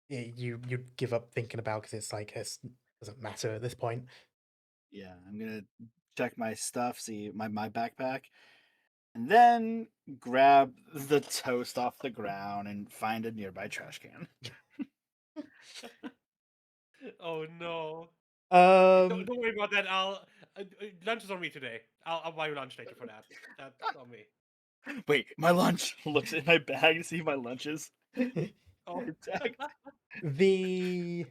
you give up thinking about because it's like it doesn't matter at this point. Yeah, I'm gonna check my stuff, see my backpack, and then grab the toast off the ground and find a nearby trash can. Oh no. Um, Don't worry about that. Lunch is on me today. I'll buy you lunch later for that. That's on me. Wait, my lunch. Looks in my bag to see my lunches. Oh, Attacked. I'm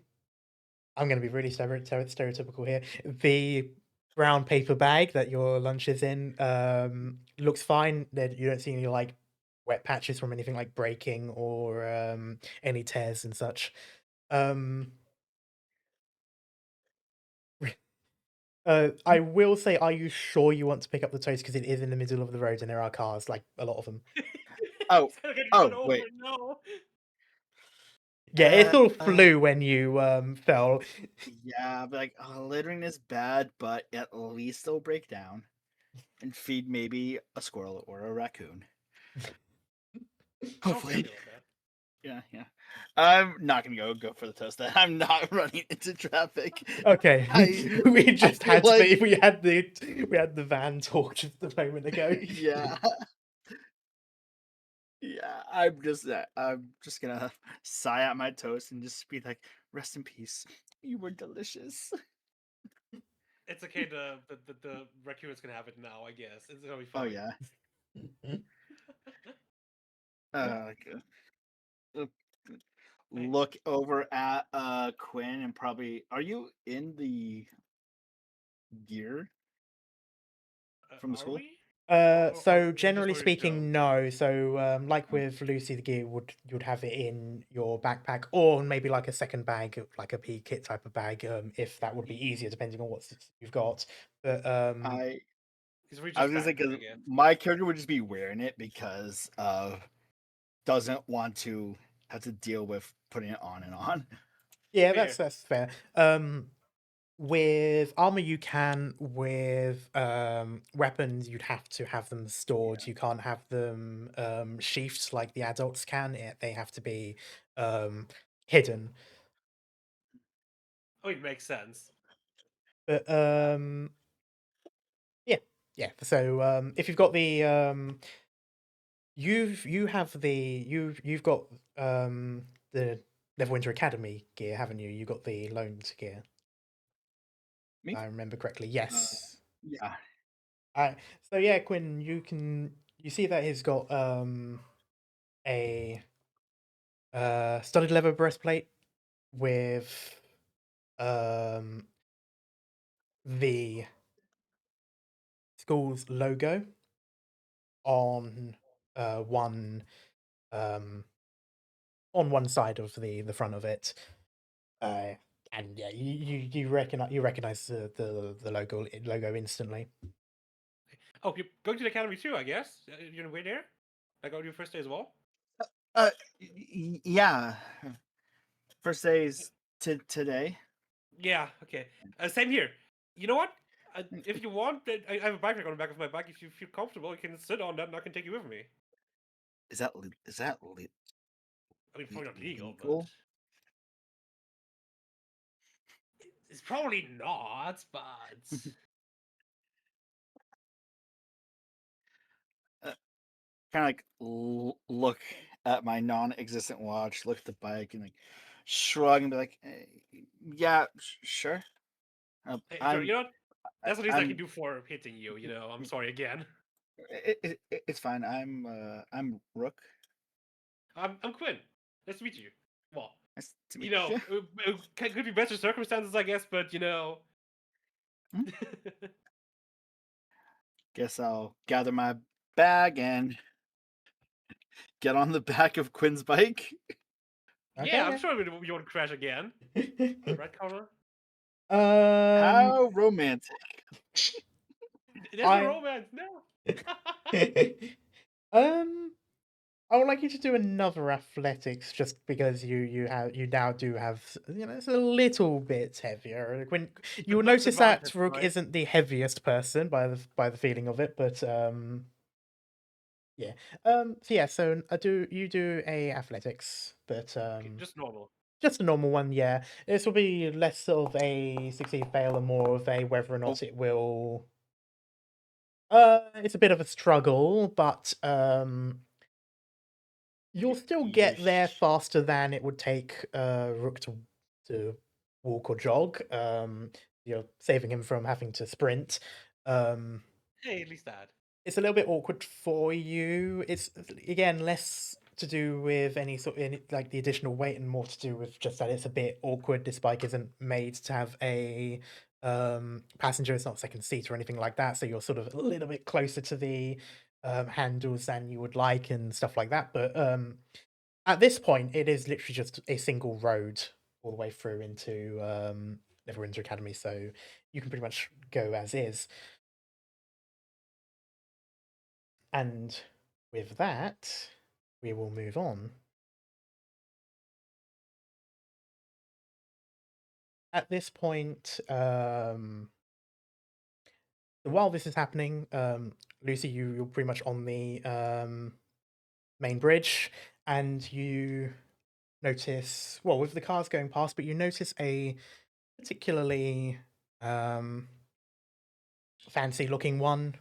going to be really stereotypical here. The brown paper bag that your lunch is in looks fine. You don't see any like wet patches from anything like breaking or any tears and such. I will say, are you sure you want to pick up the toast? Because it is in the middle of the road and there are cars, like a lot of them. Oh, It's gonna get oh, run over. wait. No. Yeah, it sort of Uh, flew when you fell. Yeah, but like littering is bad, but at least they'll break down and feed maybe a squirrel or a raccoon. I'm Hopefully. okay with that. Yeah. I'm not gonna go for the toast. Then I'm not running into traffic. Okay, we just feel had like- we had the van talk just a moment ago. Yeah. Yeah, I'm just gonna sigh out my toast and just be like, rest in peace. You were delicious. It's okay. The raccoon's gonna have it now. I guess it's gonna be Oh fine. yeah. Like, Hey. look over at Quinn and probably are you in the gear from the Are school? we? Or So is it just generally for your show? speaking, no. So like with Lucy, the gear you'd have it in your backpack or maybe like a second bag, like a PE kit type of bag, if that would be easier depending on what you've got. But I He's really I just was gonna say backpack, because I guess. my character would just be wearing it because doesn't want to have to deal with putting it on and on. yeah, Fair. that's fair. With armor you can. With weapons you'd have to have them stored. You can't have them sheathed like the adults can. They have to be hidden. Oh, it makes sense. But yeah. So if you've got the you've got the Neverwinter Academy gear, haven't you? You got the loaned gear. Me? If I remember correctly. Yes. Yeah. So yeah, Quinn, you see that he's got a studded leather breastplate with the school's logo on one on one side of the front of it. And yeah, you recognize the logo instantly. Oh, you're going to the academy too, I guess. You're gonna wait there. Like on your first day as well. Yeah. First day is today. Yeah. Okay. Same here. You know what? If you want, I have a backpack on the back of my bike. If you feel comfortable, you can sit on that, and I can take you with me. Is that I mean, probably not legal, legal? but it's probably not. But Kind of like look at my non-existent watch, look at the bike, and like shrug and be like, "Yeah, sure." hey, sure, I'm, you know what? That's the least I can I'm. do for hitting you. You know, I'm sorry again. It's fine. I'm Rook. I'm Quinn. Nice to meet you. Well, Nice to you meet know, you. could be better circumstances, I guess. But you know. Hmm? Guess I'll gather my bag and get on the back of Quinn's bike. Yeah, I'm sure you won't crash again. Right, Connor? How romantic. There's no romance, no. I would like you to do another athletics just because you now do have, it's a little bit heavier. When you will notice that Advantage, Rook right? isn't the heaviest person by the feeling of it, but yeah. So I do you do a athletics, but Okay, just normal. just a normal one, yeah. This will be less of a succeed fail and more of a whether or not it will. It's a bit of a struggle, but you'll still get there Yeesh. faster than it would take Rook to walk or jog. You're saving him from having to sprint. Hey, at least that. it's a little bit awkward for you. It's again less to do with like the additional weight and more to do with just that it's a bit awkward. This bike isn't made to have a passenger. It's not second seat or anything like that. So you're sort of a little bit closer to the handles than you would like and stuff like that. But at this point, it is literally just a single road all the way through into Neverwinter Academy. So you can pretty much go as is. And with that, we will move on. At this point, while this is happening, Lucy, you're pretty much on the main bridge, and you notice, well, with the cars going past, but you notice a particularly fancy-looking one,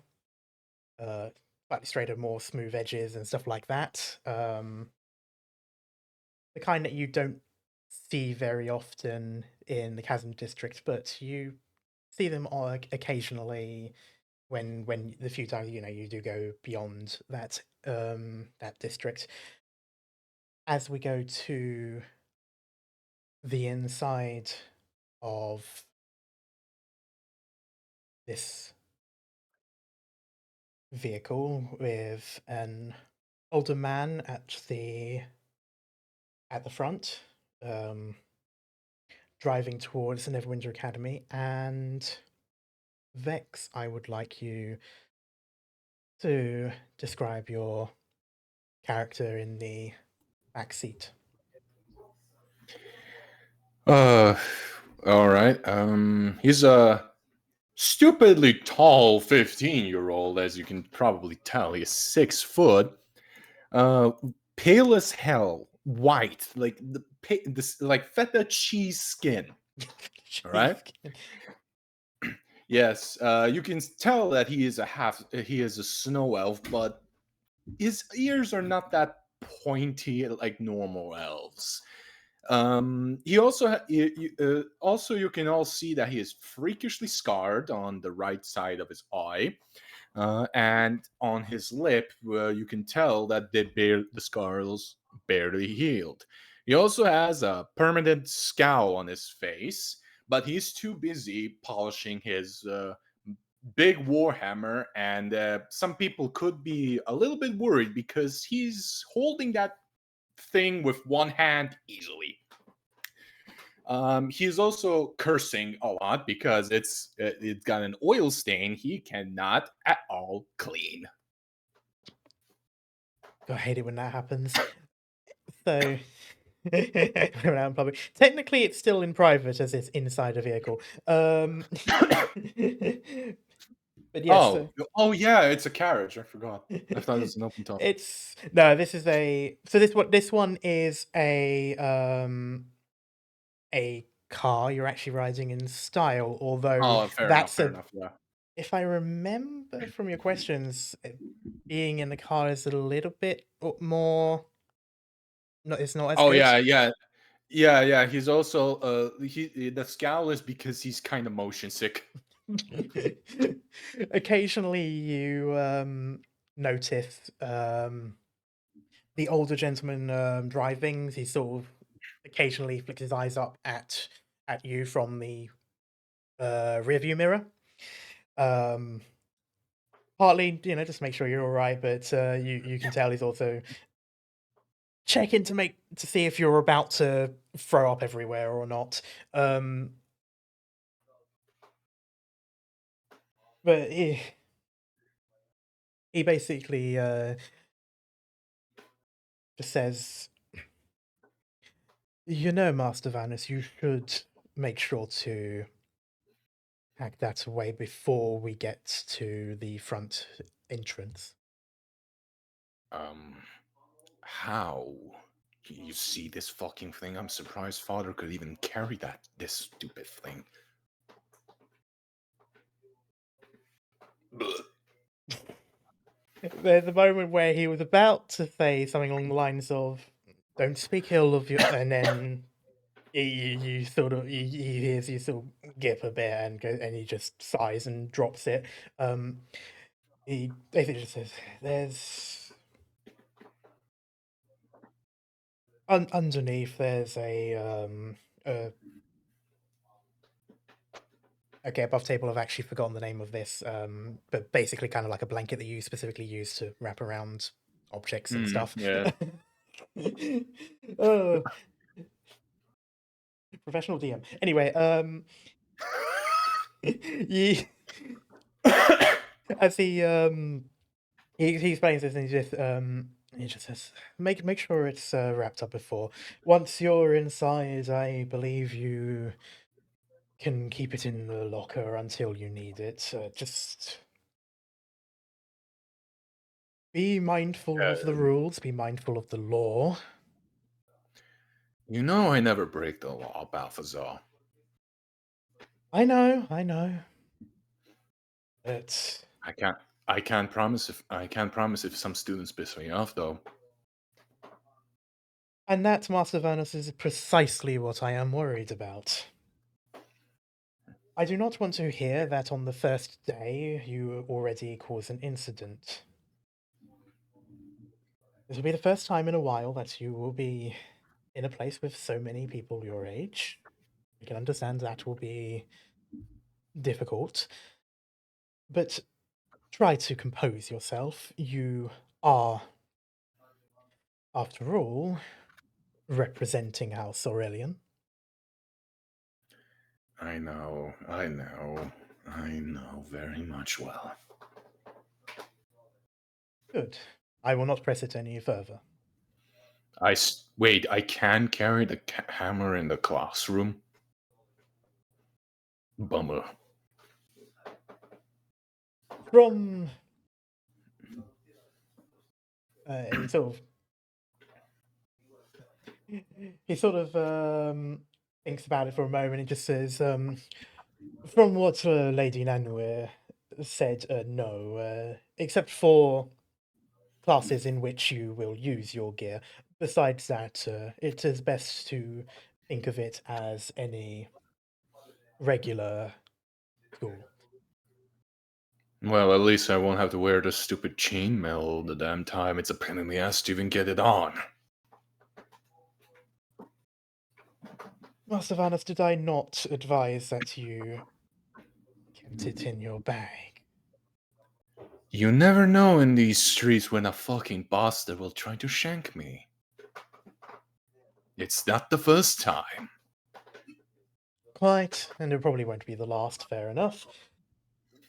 slightly straighter, more smooth edges and stuff like that. The kind that you don't see very often in the Chasm district, but you see them occasionally when the few times you do go beyond that that district. As we go to the inside of this vehicle with an older man at the front, driving towards the Neverwinter Academy, and Vex, I would like you to describe your character in the back seat. All right. He's a stupidly tall 15-year-old, as you can probably tell. He's 6 foot. Pale as hell, white, like this, like feta cheese skin. All right. Yes, you can tell that he is a snow elf, but his ears are not that pointy like normal elves. He also also you can all see that he is freakishly scarred on the right side of his eye, and on his lip, you can tell that the scars barely healed. He also has a permanent scowl on his face, but he's too busy polishing his big warhammer, and some people could be a little bit worried because he's holding that thing with one hand easily. He's also cursing a lot because it's got an oil stain he cannot at all clean. I hate it when that happens. So around in public. Technically, it's still in private as it's inside a vehicle. But yes. Oh yeah, it's a carriage. I forgot. I thought it was an open top. This one is a car you're actually riding in style, although Fair that's enough, yeah. if I remember from your questions, being in the car is a little bit more. No, it's not as good. Yeah. He's also the scowl is because he's kind of motion sick. Occasionally, you notice the older gentleman driving. He sort of occasionally flicks his eyes up at you from the rearview mirror. Partly, just make sure you're all right, but you can tell he's also checking to see if you're about to throw up everywhere or not. But he basically just says, Master Vanus, you should make sure to hack that away before we get to the front entrance. How? You see this fucking thing? I'm surprised Father could even carry this stupid thing. There's a moment where he was about to say something along the lines of, "Don't speak ill of you," and then you sort of he hears you sort of gip a bit and he just sighs and drops it. He basically just says, "There's underneath. There's a okay, above table. I've actually forgotten the name of this, but basically, kind of like a blanket that you specifically use to wrap around objects and stuff." Yeah. Oh, professional DM. Anyway, he as he explains this and he just says, make sure it's wrapped up before. Once you're inside, I believe you can keep it in the locker until you need it. Just be mindful of the rules, be mindful of the law. You know I never break the law, Balthazar. I know. But I can't promise if some students piss me off though. and that, Master Vernus, is precisely what I am worried about. I do not want to hear that on the first day you already cause an incident. This will be the first time in a while that you will be in a place with so many people your age. I can understand that will be difficult, but try to compose yourself. You are, after all, representing House Aurelian. I know very much well. Good. I will not press it any further. Wait, I can carry the hammer in the classroom? Bummer. From he sort of thinks about it for a moment and just says, from what Lady Nanwir said, no, except for classes in which you will use your gear. Besides that, it is best to think of it as any regular school. Well, at least I won't have to wear the stupid chainmail all the damn time. It's a pain in the ass to even get it on. Master Vanus, did I not advise that you kept it in your bag? You never know in these streets when a fucking bastard will try to shank me. It's not the first time. Quite, and it probably won't be the last, fair enough.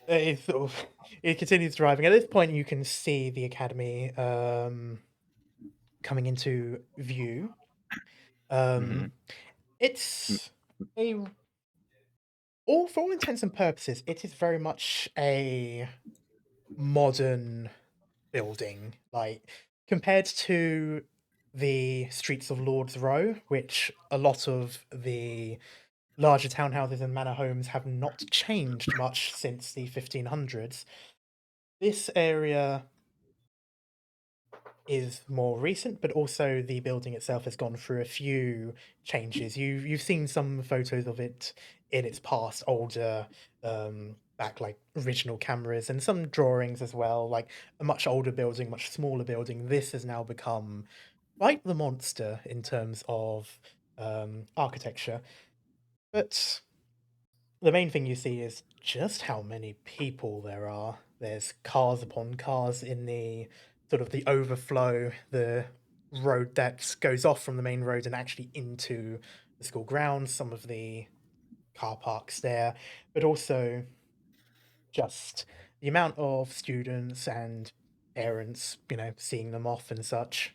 It continues driving. At this point, you can see the academy coming into view. Mhm. It's a, for all intents and purposes, it is very much a modern building. Like, compared to the streets of Lord's Row, which a lot of the larger townhouses and manor homes have not changed much since the 1500s. This area is more recent, but also the building itself has gone through a few changes. You've seen some photos of it in its past, older, back like original cameras, and some drawings as well. Like a much older building, much smaller building. This has now become quite the monster in terms of architecture. But the main thing you see is just how many people there are. There's cars upon cars in the sort of the overflow, the road that goes off from the main road and actually into the school grounds, some of the car parks there, but also just the amount of students and parents, seeing them off and such.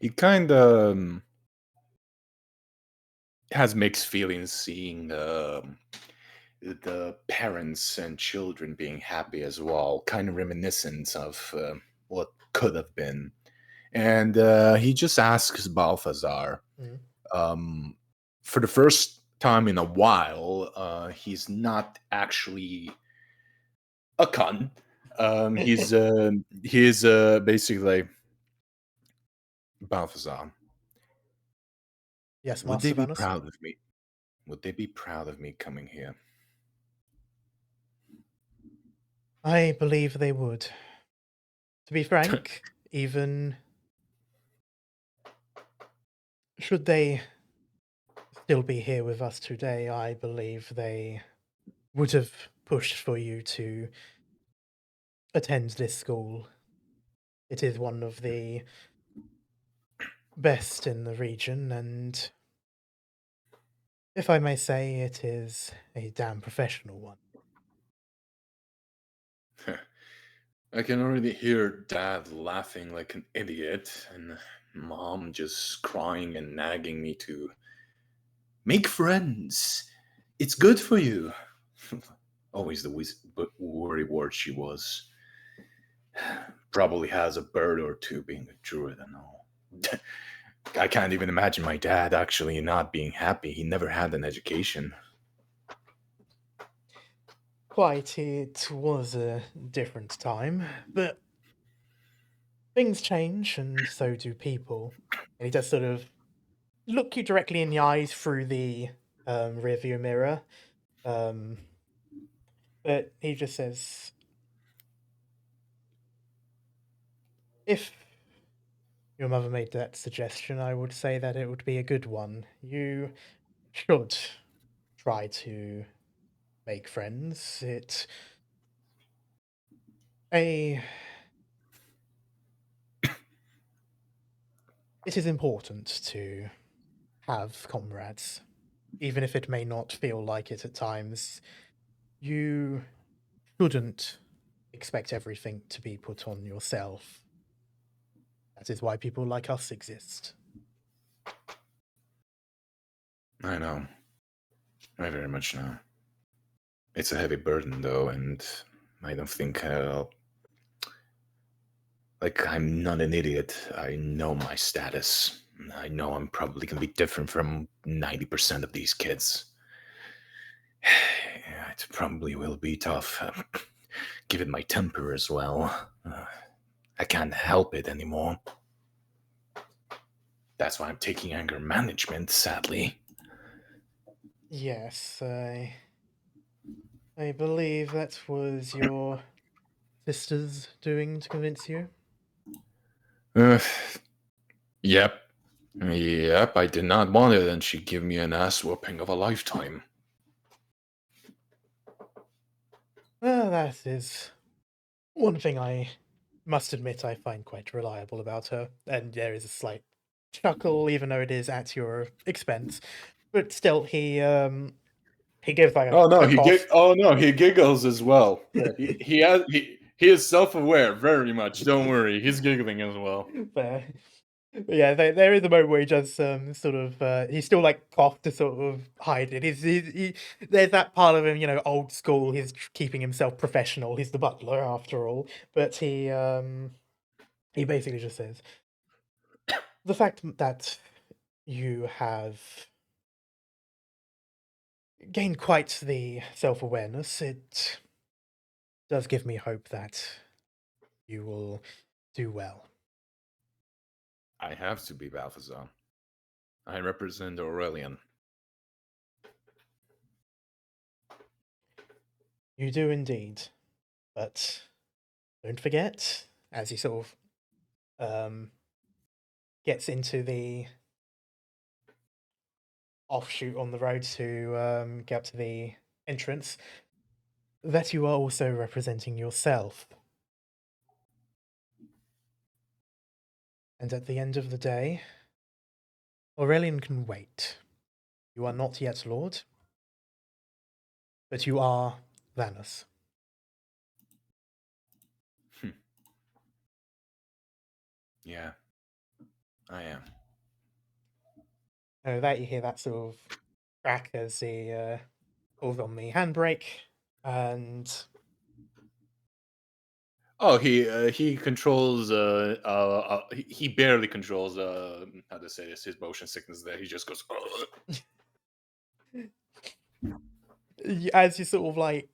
He kind of has mixed feelings seeing the parents and children being happy as well, kind of reminiscent of what could have been. And he just asks Balthazar, Mhm. for the first time in a while, he's not actually a cunt. He's basically Balthazar. Yes, Would they Master be Vanus? proud of me? Would they be proud of me coming here? I believe they would. To be frank, even should they still be here with us today, I believe they would have pushed for you to attend this school. It is one of the best in the region, and if I may say, it is a damn professional one. I can already hear Dad laughing like an idiot, and Mom just crying and nagging me to make friends. It's good for you. Always the worry word she was. Probably has a bird or two being a druid and all. I can't even imagine my dad actually not being happy. He never had an education. Quite, it was a different time, but things change, and so do people. And he does sort of look you directly in the eyes through the rearview mirror. But he just says, if your mother made that suggestion, I would say that it would be a good one. You should try to make friends. A it is important to have comrades, even if it may not feel like it at times. You shouldn't expect everything to be put on yourself. That is why people like us exist. I know. I very much know. It's a heavy burden, though, and I don't think like, I'm not an idiot. I know my status. I know I'm probably going to be different from 90% of these kids. It probably will be tough. Given my temper as well. I can't help it anymore. That's why I'm taking anger management, sadly. Yes, I believe that was your sister's doing to convince you. Uh, yep. Yep, I did not want it, and she gave me an ass whooping of a lifetime. Well, that is one thing I must admit I find quite reliable about her, and there is a slight chuckle, even though it is at your expense. But still, he gives like Oh no, a cough. he giggles as well. He is self-aware very much. Don't worry, he's giggling as well. But yeah, there is a moment where he just sort of he's still like cough to sort of hide it. There's that part of him, old school. He's keeping himself professional. He's the butler after all. But he basically just says, the fact that you have gained quite the self-awareness, it does give me hope that you will do well. I have to be Balthazar. I represent Aurelian. You do indeed. But don't forget, as he sort of gets into the offshoot on the road to get up to the entrance, that you are also representing yourself. And at the end of the day, Aurelian can wait. You are not yet Lord, but you are Vanus. Yeah, I am. That you hear that sort of crack as he pulls on the handbrake, and Oh, he controls. He barely controls. How to say this? His motion sickness. There, he just goes. as you sort of like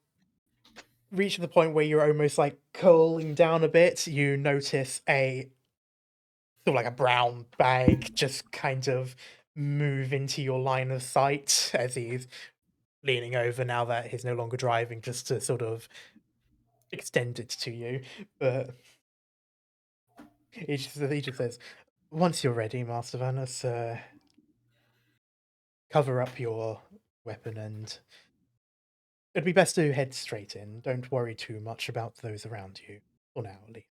reach the point where you're almost like cooling down a bit, you notice a sort of like a brown bag just kind of move into your line of sight as he's leaning over now that he's no longer driving, just to sort of extend it to you, but he just says, "Once you're ready, Master Vanus, cover up your weapon, and it'd be best to head straight in. Don't worry too much about those around you, for now at least."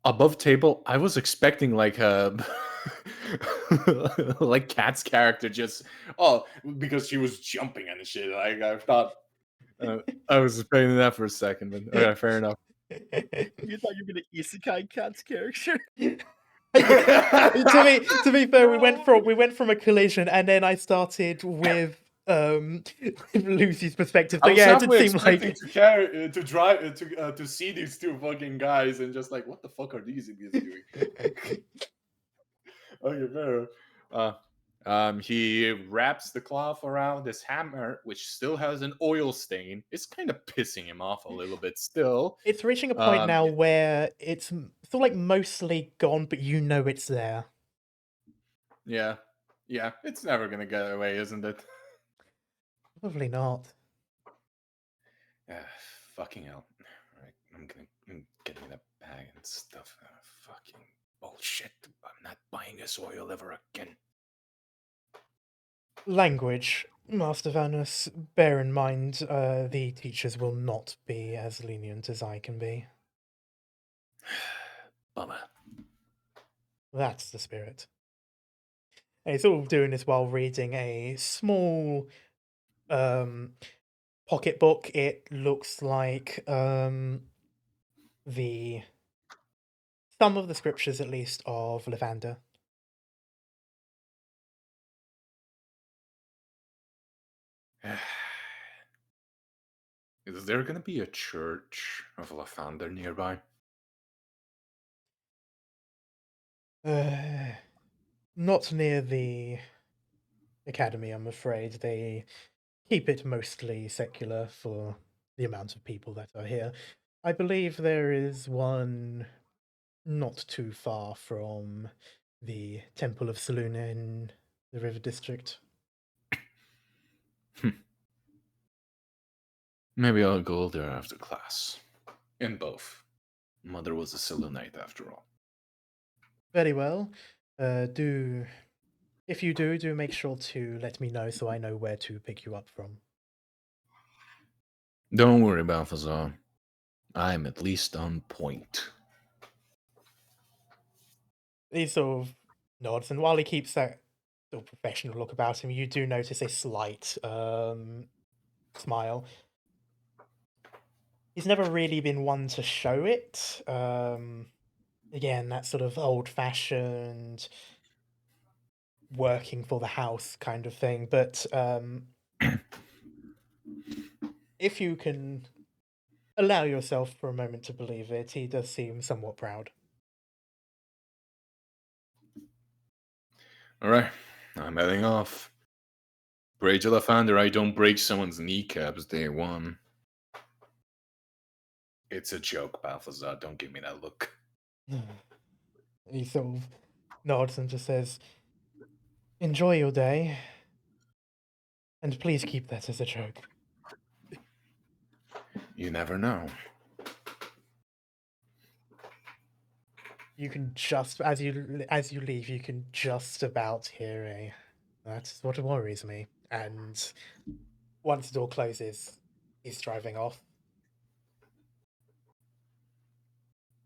Above table, I was expecting like a like Kat's character just because she was jumping and shit. Like I thought I was expecting that for a second, but okay, fair enough. You thought you were gonna isekai Cat's character? To be fair, we went from a collision, and then I started with Lucy's perspective. So I was yeah, it did halfway seem expecting like to carry to drive to see these two fucking guys and just like, what the fuck are these idiots doing? Okay, fair enough. He wraps the cloth around his hammer, which still has an oil stain. It's kind of pissing him off a little bit still. it's reaching a point now Yeah. where it's sort of like mostly gone, but you know it's there. Yeah, it's never gonna get away, isn't it? Probably not. Fucking hell. Alright, I'm getting that bag and stuff. Fucking bullshit. I'm not buying this oil ever again. Language, Master Vanus. Bear in mind, the teachers will not be as lenient as I can be. Bummer. That's the spirit. And he's all doing this while reading a small pocketbook. It looks like the some of the scriptures, at least, of Lavanda. Is there gonna be a church of Lathander nearby? Not near the academy, I'm afraid. They keep it mostly secular for the amount of people that are here. I believe there is one not too far from the Temple of Saluna in the River District. Maybe I'll go there after class. In both. Mother was a Selunite after all. Very well. If you do make sure to let me know so I know where to pick you up from. Don't worry, Balthazar. I'm at least on point. He sort of nods, and while he keeps that sort of professional look about him, you do notice a slight smile. He's never really been one to show it. Again, that sort of old-fashioned working for the house kind of thing. But if you can allow yourself for a moment to believe it, he does seem somewhat proud. Alright, I'm heading off. Pray to Lathander I don't break someone's kneecaps day one. It's a joke, Balthazar. Don't give me that look. He sort of nods and just says, "Enjoy your day, and please keep that as a joke." You never know. You can just, as you leave, you can just about hear a, "That's what worries me." And once the door closes, he's driving off.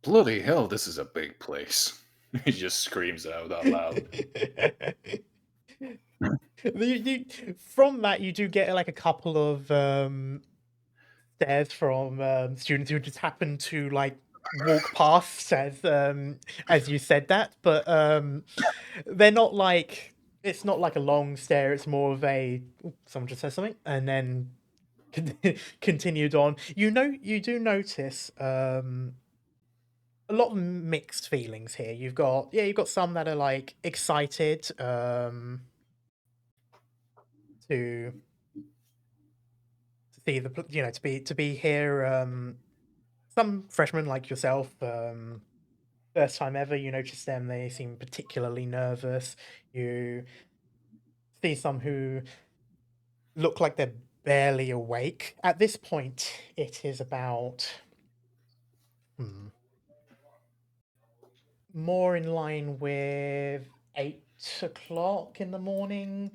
Bloody hell, this is a big place. He just screams out loud. From that, you do get like a couple of stares from students who just happen to like walk past as you said that, but they're not like, it's not like a long stare. It's more of a, "Ooh, someone just said something," and then continued on. You do notice a lot of mixed feelings here. You've got some that are like excited to see the to be here. Some freshmen like yourself, first time ever, you notice them. They seem particularly nervous. You see some who look like they're barely awake. At this point, it is about more in line with 8 o'clock in the morning.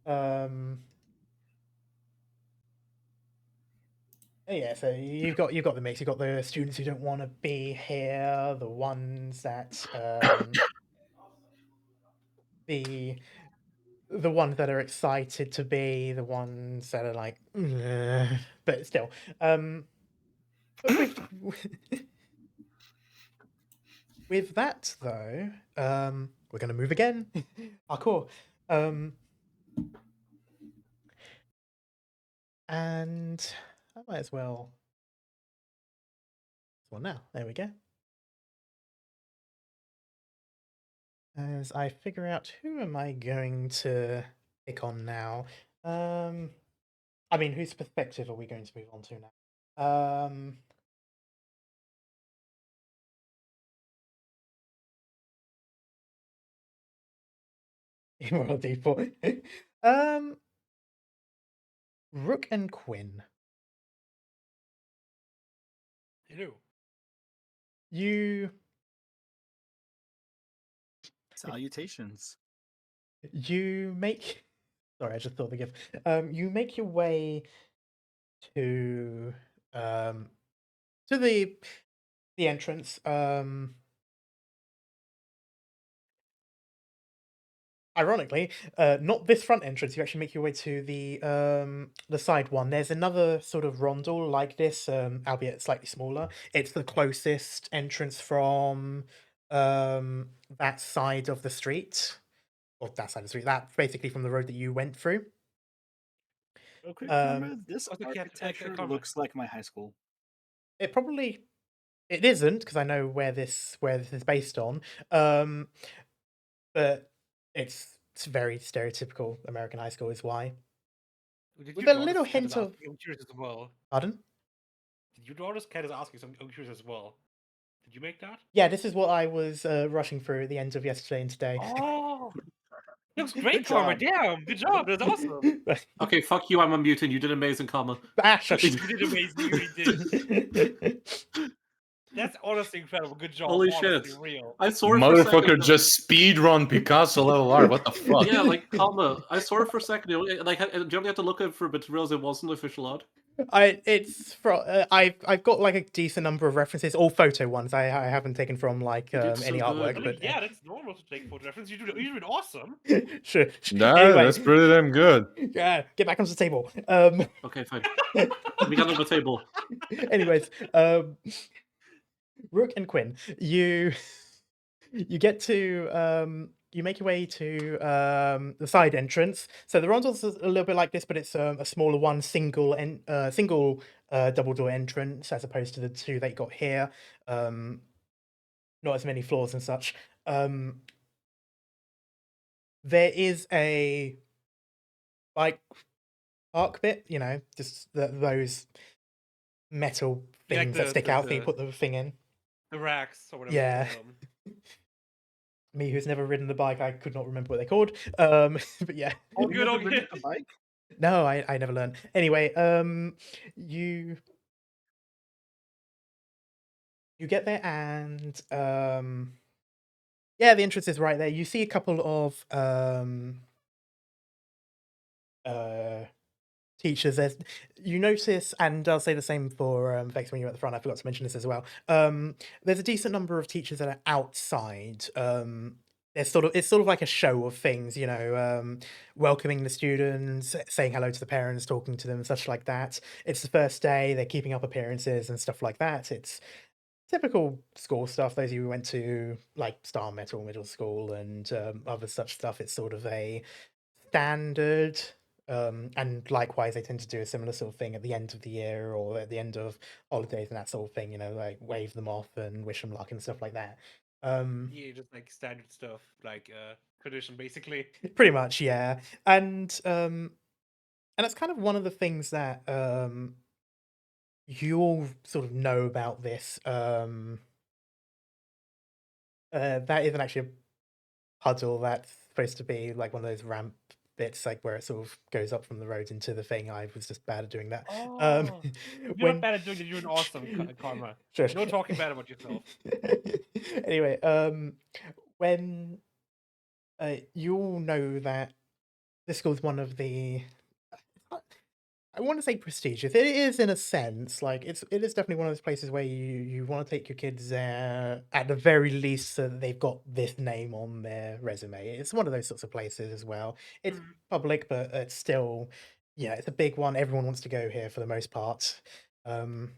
Yeah, so you've got the mix. You've got the students who don't want to be here, the ones that the ones that are excited to be, the ones that are like, "Ugh," but still. But with that though, we're gonna move again. Parkour. And I might as well. Well, now there we go. As I figure out who am I going to pick on now. I mean, whose perspective are we going to move on to now? Immoral default. Rook and Quinn. Hello. You Salutations. make. Sorry, I just thought of the gift. You make your way to the entrance. Ironically, not this front entrance. You actually make your way to the side one. There's another sort of rondel like this, albeit slightly smaller. It's the closest entrance from that side of the street, or that side of the street. That basically from the road that you went through. Okay, Um, Karma, this Okay, yeah, architecture Karma. looks like my high school. It isn't because I know where this is based on. But it's very stereotypical American high school is why. Did With you a draw little this cat hint as of asking? I'm curious as well. pardon? Did you draw this cat as asking? So I'm curious as well. Did you make that? Yeah, this is what I was rushing through at the end of yesterday and today. Oh, looks great, Good Karma. job. Damn, good job. That's awesome. Okay, fuck you. I'm a mutant. You did amazing, comma. Shush. You did amazing. You really did. That's honestly incredible. Good job. Holy honestly, shit. real. I saw it for a Motherfucker second. just speedrun Picasso level art. What the fuck? Yeah, like, comma. I saw it for a second. Like, do you only have to look at it for a bit to realize it wasn't official art? It's from I've got like a decent number of references, all photo ones. I haven't taken from like You did so any good. artwork, I mean, but yeah, that's normal to take photo reference. You did awesome. sure. Nah, Anyway, that's pretty damn good. yeah, get back onto the table. Okay, fine. We got on the table. Anyways, Rook and Quinn, you get to you make your way to the side entrance. So the rondel's a little bit like this, but it's a smaller one, single double door entrance as opposed to the two that you got here. Not as many floors and such. There is a bike park bit, just those metal Yeah, like things that stick out, so you put the thing in. The racks or whatever. Yeah. You call them. Me, who's never ridden the bike, I could not remember what they're called. But yeah. Oh, You good. never Oh, ridden yeah. the bike? No, I never learned. Anyway, you get there and yeah, the entrance is right there. You see a couple of teachers. You notice, and I'll say the same for Vex when you're at the front. I forgot to mention this as well. There's a decent number of teachers that are outside. It's sort of like a show of things, welcoming the students, saying hello to the parents, talking to them, and such like that. It's the first day; they're keeping up appearances and stuff like that. It's typical school stuff. Those of you who went to like Star Metal Middle School and other such stuff, it's sort of a standard. And likewise, they tend to do a similar sort of thing at the end of the year or at the end of holidays and that sort of thing. Like wave them off and wish them luck and stuff like that. Yeah, just like standard stuff, like tradition, basically. Pretty much, yeah. And that's kind of one of the things that you all sort of know about this. That isn't actually a puddle. That's supposed to be like one of those ramp bits like where it sort of goes up from the road into the thing. I was just bad at doing that. Oh, you're not bad at doing it. You're an awesome, Karma. Shush. No talking bad about yourself. Anyway, when you all know that this school's one of the, I want to say prestigious. It is in a sense, like it is definitely one of those places where you want to take your kids there at the very least so that they've got this name on their resume. It's one of those sorts of places as well. It's Mhm. public, but it's still, yeah, it's a big one. Everyone wants to go here for the most part. And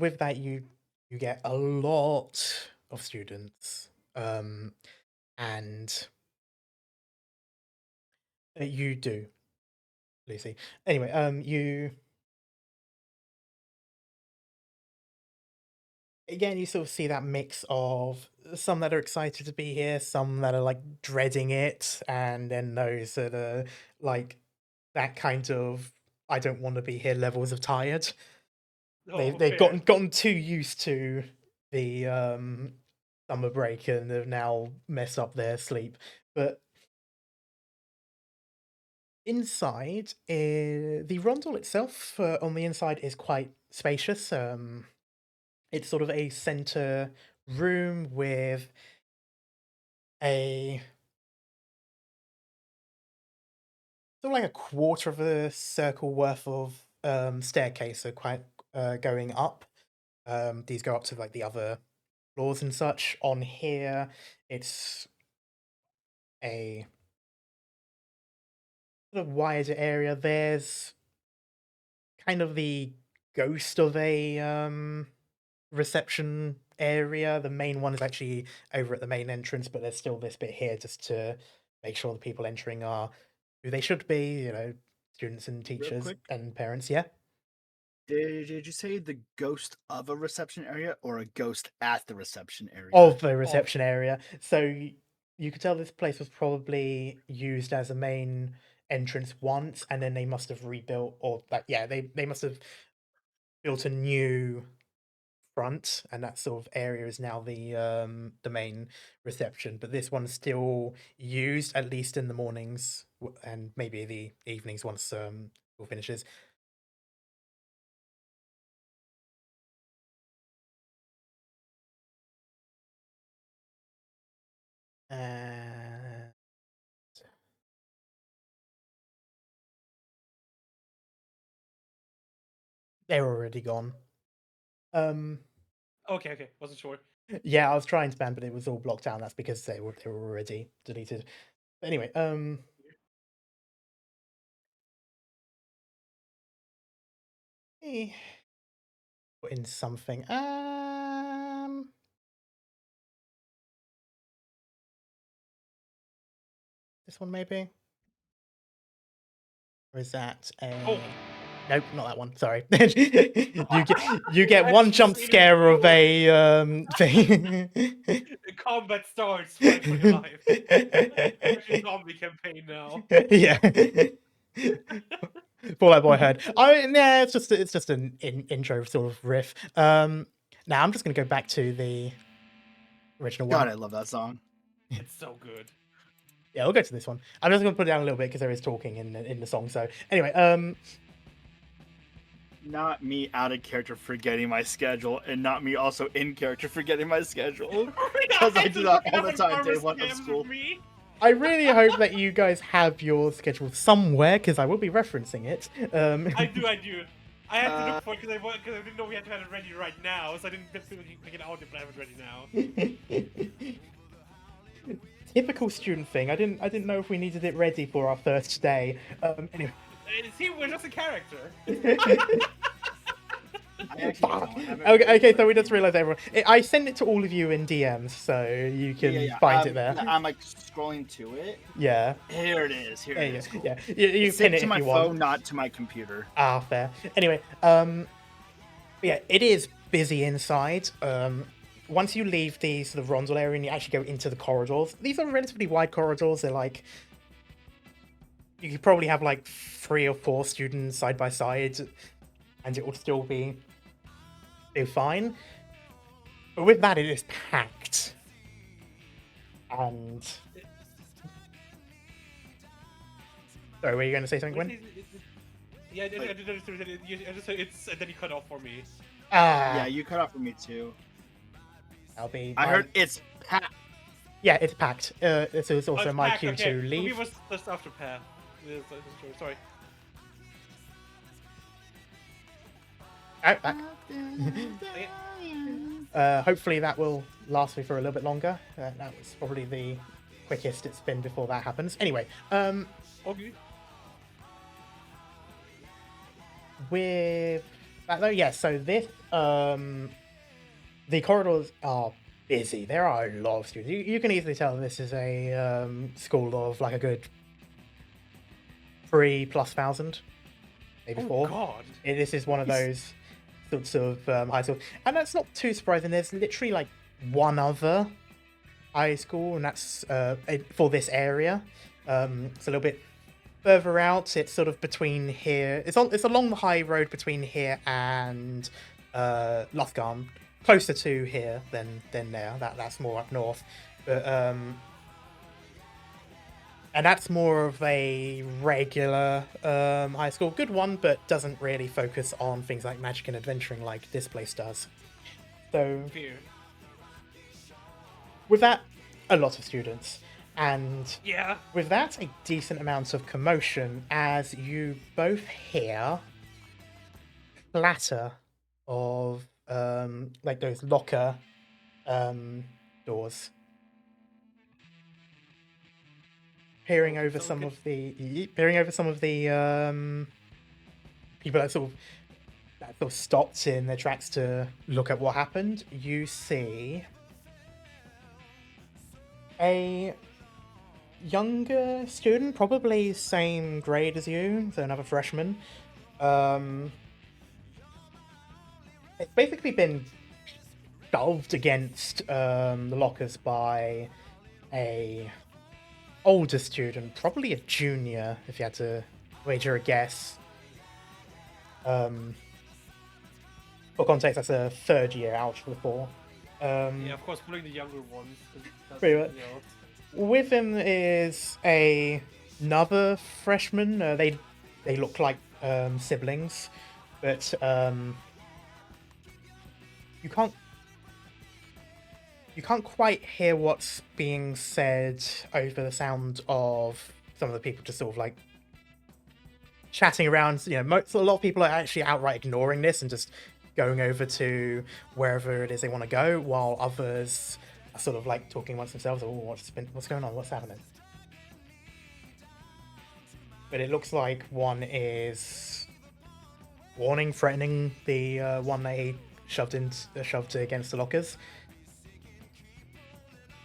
with that, you get a lot of students, and you do, Lucy. Anyway, you again, you sort of see that mix of some that are excited to be here, some that are like dreading it, and then those that are like that kind of I don't want to be here levels of tired. Oh, They've fair. gotten too used to the summer break and have now messed up their sleep. But inside, the rondel itself on the inside is quite spacious. It's sort of a center room with a sort of like a quarter of a circle worth of staircase, so quite going up. These go up to like the other floors and such. On here, it's a sort of wider area. There's kind of the ghost of a reception area. The main one is actually over at the main entrance, but there's still this bit here just to make sure the people entering are who they should be, you know, students and teachers quick. and parents. Yeah. Did you say the ghost of a reception area or a ghost at the reception area? Of the reception area. So you could tell this place was probably used as a main entrance once, and then they must have rebuilt, or that yeah, they must have built a new front, and that sort of area is now the main reception. But this one's still used at least in the mornings and maybe the evenings once school finishes. And they're already gone. Okay, wasn't sure. Yeah, I was trying to ban, but it was all blocked down. That's because they were already deleted. But anyway, put in something. This one maybe, or is that a? Oh. Nope, not that one. Sorry. you get I one just jump seen it scare of too. a thing. The combat starts. Fight for your life. Actually, zombie campaign now. Yeah. For that boy heard. Yeah, it's just an intro sort of riff. Now I'm just gonna go back to the original one. God, I love that song. It's so good. Yeah, we'll go to this one. I'm just gonna put it down a little bit because there is talking in the song. So anyway, Not me out of character forgetting my schedule, and not me also in character forgetting my schedule. Because I do that all the time, day one of school. I really hope that you guys have your schedule somewhere because I will be referencing it. I do. I had to look for it because I didn't know we had to have it ready right now, so I didn't get it out if I have it ready now. Typical student thing. I didn't know if we needed it ready for our first day. Anyway. See, we're just a character. Fuck. Okay, so we just realized everyone. I sent it to all of you in DMs, so you can find it there. I'm like scrolling to it. Yeah. Here it is. Here it is. Cool. Yeah, you pin it to if my you phone, want. not to my computer. Ah, fair. Anyway, yeah, it is busy inside. Once you leave the sort of rondel area and you actually go into the corridors, these are relatively wide corridors. They're like, you could probably have like 3 or 4 students side by side, and it will still be fine. But with that, it is packed. And Sorry, were you going to say something, What Gwen? is it? Yeah, I didn't understand it. I just it's and then you cut off for me. Yeah, you cut off for me too. That'll be. I heard it's packed. Yeah, it's packed. This is also it's my packed, cue okay. to For me, leave. it was just after path. Sorry. Back. Hopefully that will last me for a little bit longer. That was probably the quickest it's been before that happens. Anyway, Okay. with that though, yeah. So this, the corridors are busy. There are a lot of students. You can easily tell this is a school of like a good 3,000+, maybe 4. God. This is one of those sorts of high schools, and that's not too surprising. There's literally like one other high school, and that's for this area. It's a little bit further out. It's sort of between here. It's along the high road between here and Lothgarn, closer to here than there. That's more up north, but and that's more of a regular high school. Good one, but doesn't really focus on things like magic and adventuring like this place does. So Fear. with that, a lot of students. And Yeah. with that, a decent amount of commotion as you both hear clatter of like those locker doors. Peering over some of the people that sort of stopped in their tracks to look at what happened, you see a younger student, probably same grade as you, so another freshman. It's basically been shoved against the lockers by a older student, probably a junior, if you had to wager a guess. For context, that's a third year out before. Yeah, of course, pulling the younger ones. 'Cause that's, Pretty much. you know, With him is another freshman. They look like siblings, but you can't quite hear what's being said over the sound of some of the people just sort of like chatting around. You know, a lot of people are actually outright ignoring this and just going over to wherever it is they want to go, while others are sort of like talking amongst themselves. Oh, what's going on? What's happening? But it looks like one is warning, threatening the one that he shoved against the lockers,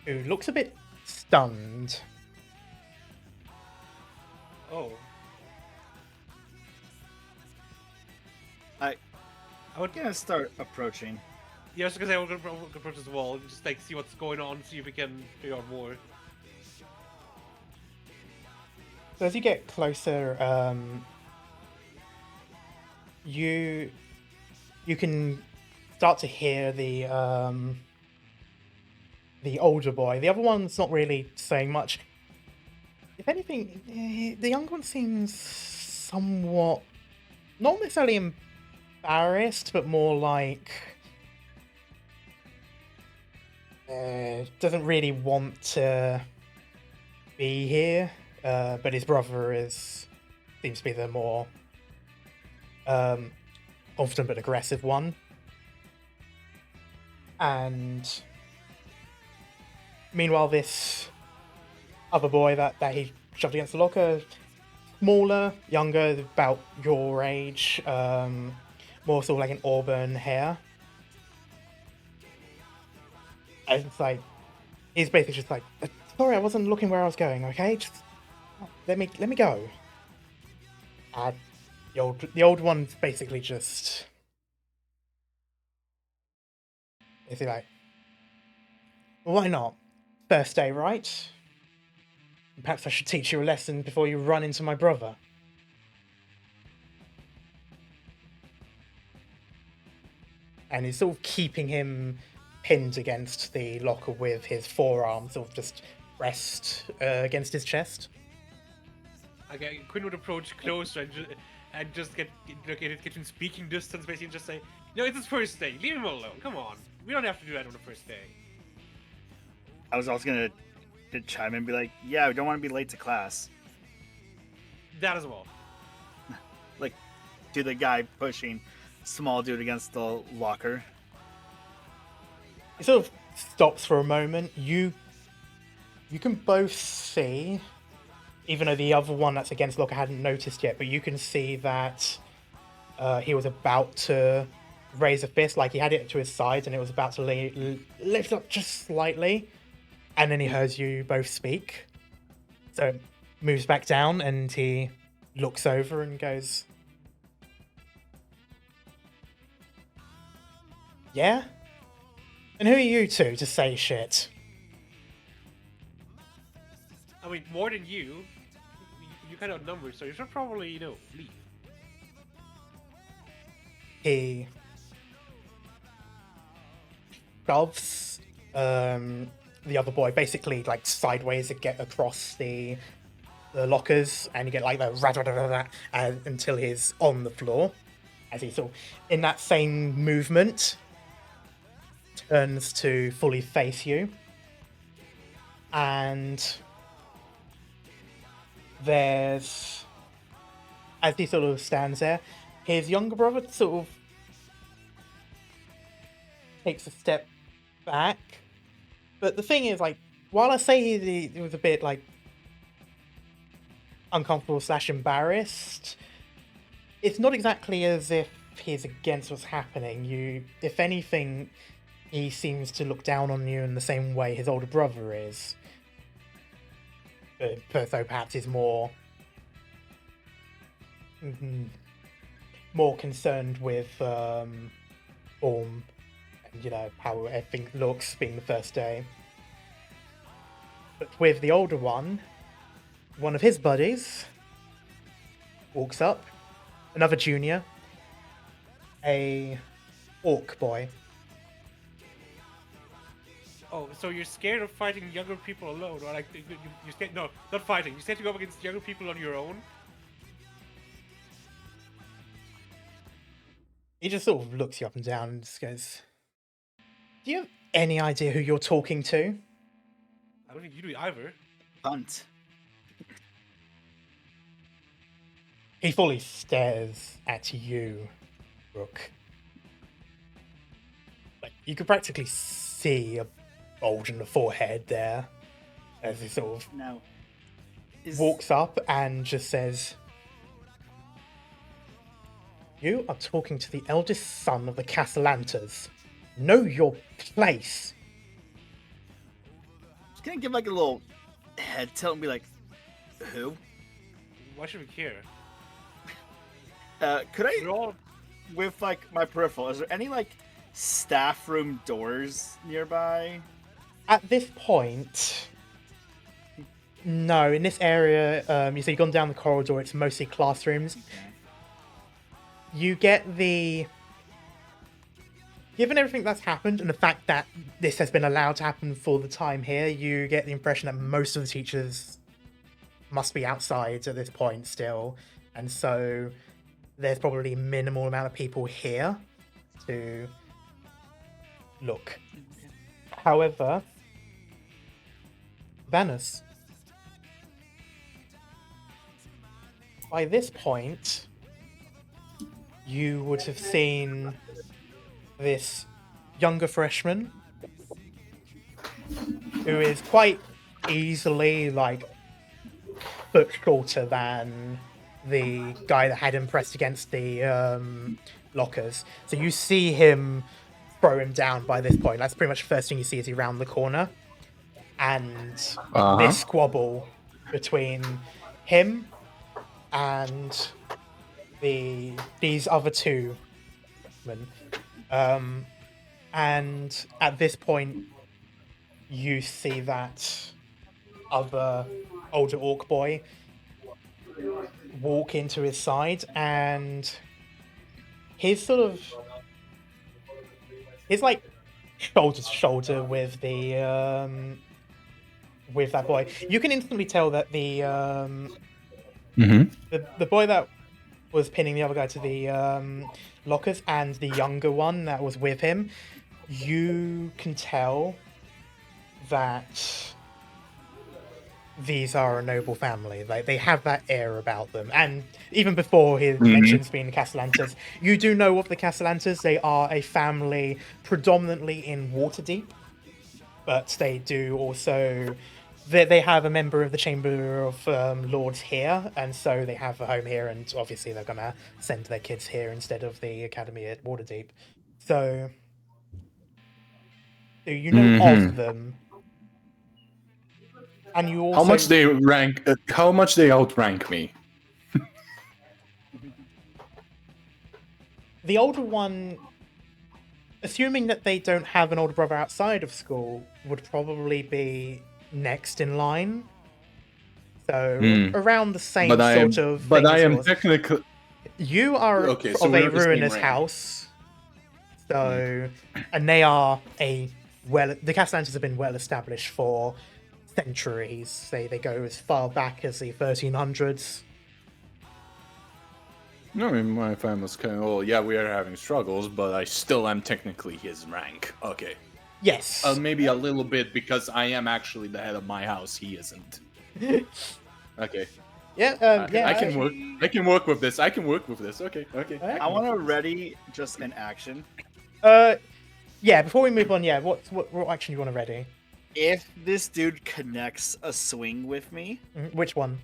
who looks a bit stunned. Oh. I'm gonna start approaching. Yeah, I was gonna say we're gonna approach this wall and just like see what's going on, see if we can figure out more. So as you get closer, you can start to hear the older boy. The other one's not really saying much. If anything, the younger one seems somewhat not necessarily embarrassed, but more like doesn't really want to be here. But his brother seems to be the more confident but aggressive one. And meanwhile, this other boy that he shoved against the locker, smaller, younger, about your age, more sort of like an auburn hair. And it's like, he's basically just like, sorry, I wasn't looking where I was going, okay? Just let me go. And the old one's basically just, is he like, well, why not? First day, right? Perhaps I should teach you a lesson before you run into my brother. And he's sort of keeping him pinned against the locker with his forearm sort of just pressed against his chest. Okay, Quinn would approach closer and just get in speaking distance, basically, and just say, "No, it's his first day. Leave him alone. Come on. We don't have to do that on the first day." I was also gonna chime in and be like, yeah, we don't want to be late to class. That as well. Like, to the guy pushing small dude against the locker. It sort of stops for a moment. You can both see, even though the other one that's against the locker hadn't noticed yet, but you can see that he was about to raise a fist, like he had it to his side and it was about to lift up just slightly, and then he hears you both speak. So it moves back down and he looks over and goes, "Yeah? And who are you two to say shit?" I mean, more than you kind of outnumbered, so you should probably, leave. He shoves the other boy basically like sideways to get across the lockers, and you get like the until he's on the floor, as he sort of, in that same movement, turns to fully face you, and there's, as he sort of stands there, his younger brother sort of takes a step back. But the thing is, like, while I say he was a bit, like, uncomfortable / embarrassed, it's not exactly as if he's against what's happening. If anything, he seems to look down on you in the same way his older brother is. But though perhaps is more concerned with form and how everything looks being the first day. But with the older one of his buddies walks up, another junior, a orc boy. Oh, so you're scared of fighting younger people alone, or like you scared? No, not fighting. You scared to go up against younger people on your own. He just sort of looks you up and down and just goes, "Do you have any idea who you're talking to?" I don't think you do either. Hunt. He fully stares at you, Rook. Like, you could practically see a bulge in the forehead there, as he sort of Now, walks up and just says, "You are talking to the eldest son of the Castellantas. Know your place." just gonna give like a little head tilt and be like, who? Why should we care? Could I, We're all. with like my peripheral, is there any like staff room doors nearby? At this point, no. In this area, you've gone down the corridor. It's mostly classrooms. You get given everything that's happened and the fact that this has been allowed to happen for the time here, you get the impression that most of the teachers must be outside at this point still, and so there's probably a minimal amount of people here to look. However, Vanus, by this point, you would have seen this younger freshman who is quite easily like foot shorter than the guy that had him pressed against the lockers. So you see him throw him down by this point. That's pretty much the first thing you see as he round the corner. And this squabble between him and these other two men. And at this point, you see that other older orc boy walk into his side, and he's like shoulder to shoulder with with that boy. You can instantly tell that the The boy that was pinning the other guy to the lockers and the younger one that was with him, you can tell that these are a noble family. Like, they have that air about them. And even before he mentions being the Castellantas, you do know of the Castellantas. They are a family predominantly in Waterdeep, but they do also... They have a member of the Chamber of Lords here, and so they have a home here, and obviously they're going to send their kids here instead of the academy at Waterdeep. So you know of them. And you also... How much they outrank me? The older one, assuming that they don't have an older brother outside of school, would probably be next in line. So around the same But I am yours. technically... You are Okay, of so a we're the same ruinous rank. house. So and they are the Castellantas have been well established for centuries. They go as far back as the 1300s. No, I mean, my family's kind of... Oh, yeah, we are having struggles, but I still am technically his rank. Okay. Yes. Maybe a little bit, because I am actually the head of my house. He isn't. Okay. Yeah, I can work with this. Okay. I want to ready just an action. Yeah, before we move on, what action do you want to ready? If this dude connects a swing with me, Which one?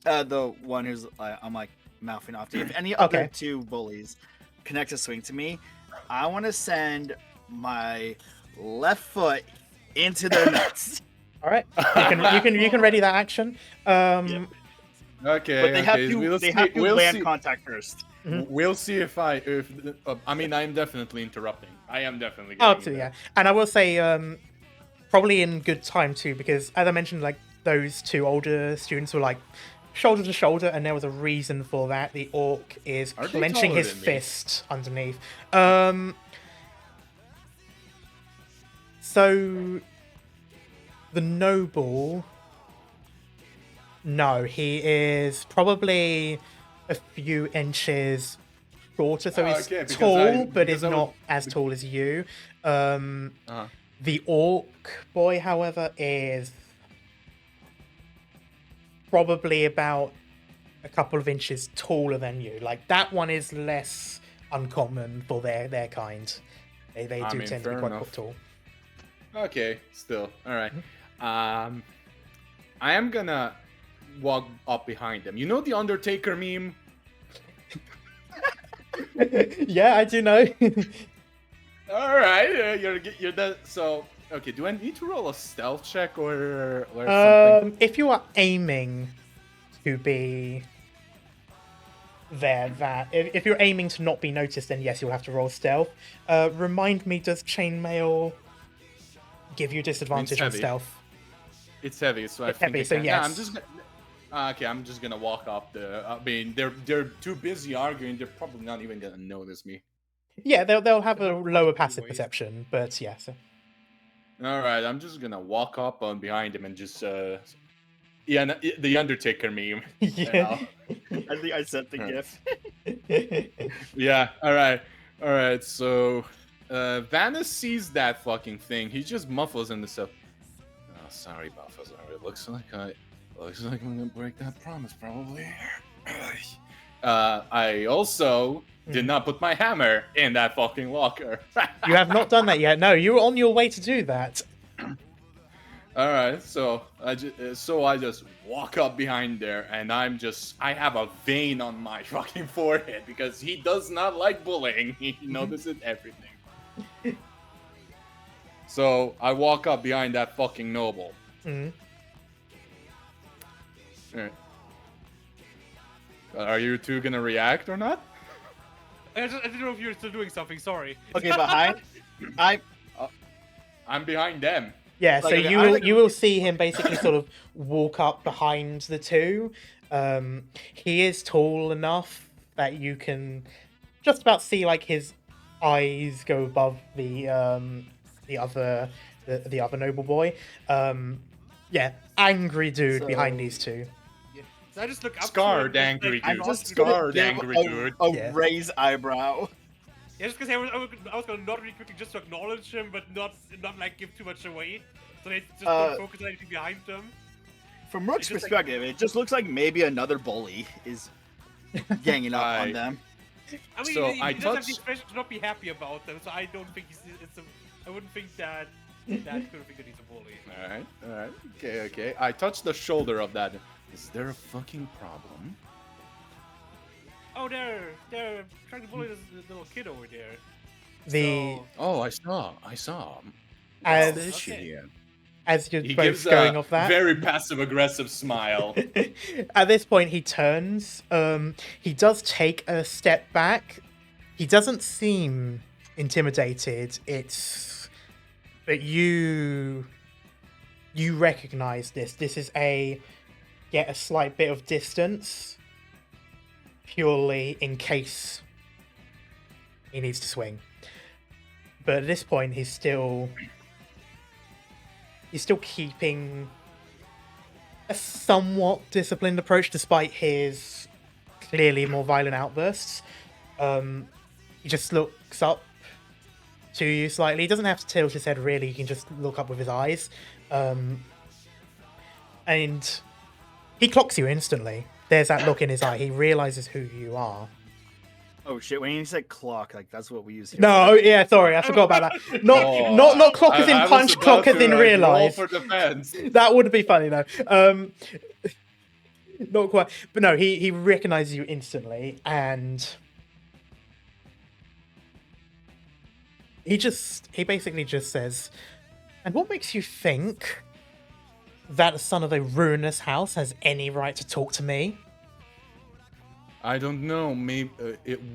the one who's I'm like mouthing off to you. If any other two bullies connect a swing to me, I want to send my left foot into their nuts. All right, you can ready that action. Okay. But they have to land contact first. We'll see if I mean, I'm definitely interrupting. I am definitely. Yeah, and I will say, probably in good time too, because as I mentioned, like those two older students were like shoulder to shoulder, and there was a reason for that. The orc is Are they clenching taller his than me? fist underneath. So the noble, no, he is probably a few inches shorter, so he's tall, but is not as tall as you. The orc boy, however, is probably about a couple of inches taller than you. Like, that one is less uncommon for their kind. They do tend to be quite tall. Okay, still. Alright. I am gonna walk up behind them. You know the Undertaker meme? Yeah, I do know. Alright, you're the... So, okay, do I need to roll a stealth check or something? If you are aiming to be there, if you're aiming to not be noticed, then yes, you'll have to roll stealth. Remind me, does chainmail give you disadvantage on heavy. stealth? It's heavy, so I It's think heavy, I so can. yes. Nah, I'm just gonna walk up the... I mean, they're too busy arguing. They're probably not even gonna notice me. Yeah, they'll have a lower passive perception, but yeah. So. All right, I'm just gonna walk up on behind him and just the Undertaker meme. Yeah. I think I sent the gif. Yeah. All right. So, Vanna sees that fucking thing. He just muffles in the stuff. Oh, sorry, Balthazar. It looks like I'm gonna break that promise, probably. I also did not put my hammer in that fucking locker. You have not done that yet. No, you were on your way to do that. All right, so I just walk up behind there, and I have a vein on my fucking forehead because he does not like bullying. He notices everything. So I walk up behind that fucking noble. All right. Are you two gonna react or not? I didn't know if you were still doing something. Sorry. Okay, behind. I'm behind them. Yeah, so Like, you will see him basically sort of walk up behind the two. He is tall enough that you can just about see like his eyes go above the other noble boy. Yeah, angry dude behind these two. So I just look up Scarred to him. and, angry like, dude. nod just to gonna Scarred give angry dude. a Yeah. raised eyebrow. Yeah, just because I was gonna nod really quickly just to acknowledge him, but not like give too much away, so they just don't focus on anything behind them. From Rook's It's just like- perspective, it just looks like maybe another bully is ganging up on them. I mean, So he I does have touch- the expression to not be happy about them, so I don't think I wouldn't think that could think that he's a bully. Alright. Okay. I touch the shoulder of that. Is there a fucking problem? Oh, they're trying to bully this little kid over there. The So, Oh, I saw. As- What's this shit Okay. here? as you're He both gives going a off that, very passive-aggressive smile. at this point he turns. He does take a step back. He doesn't seem intimidated. But you recognize this. This is a slight bit of distance, purely in case he needs to swing. But at this point, he's still keeping a somewhat disciplined approach, despite his clearly more violent outbursts. He just looks up to you slightly. He doesn't have to tilt his head really. He can just look up with his eyes, and he clocks you instantly. There's that look in his eye. He realizes who you are. Oh shit! When you said clock, like that's what we use here. No, yeah, sorry, I forgot about that. Not clock as in I was punch, about clock as to, in roll realize. for defense. That would be funny though. Not quite, but no, he recognizes you instantly, and he basically just says, "And what makes you think that the son of a ruinous house has any right to talk to me?" I don't know. Maybe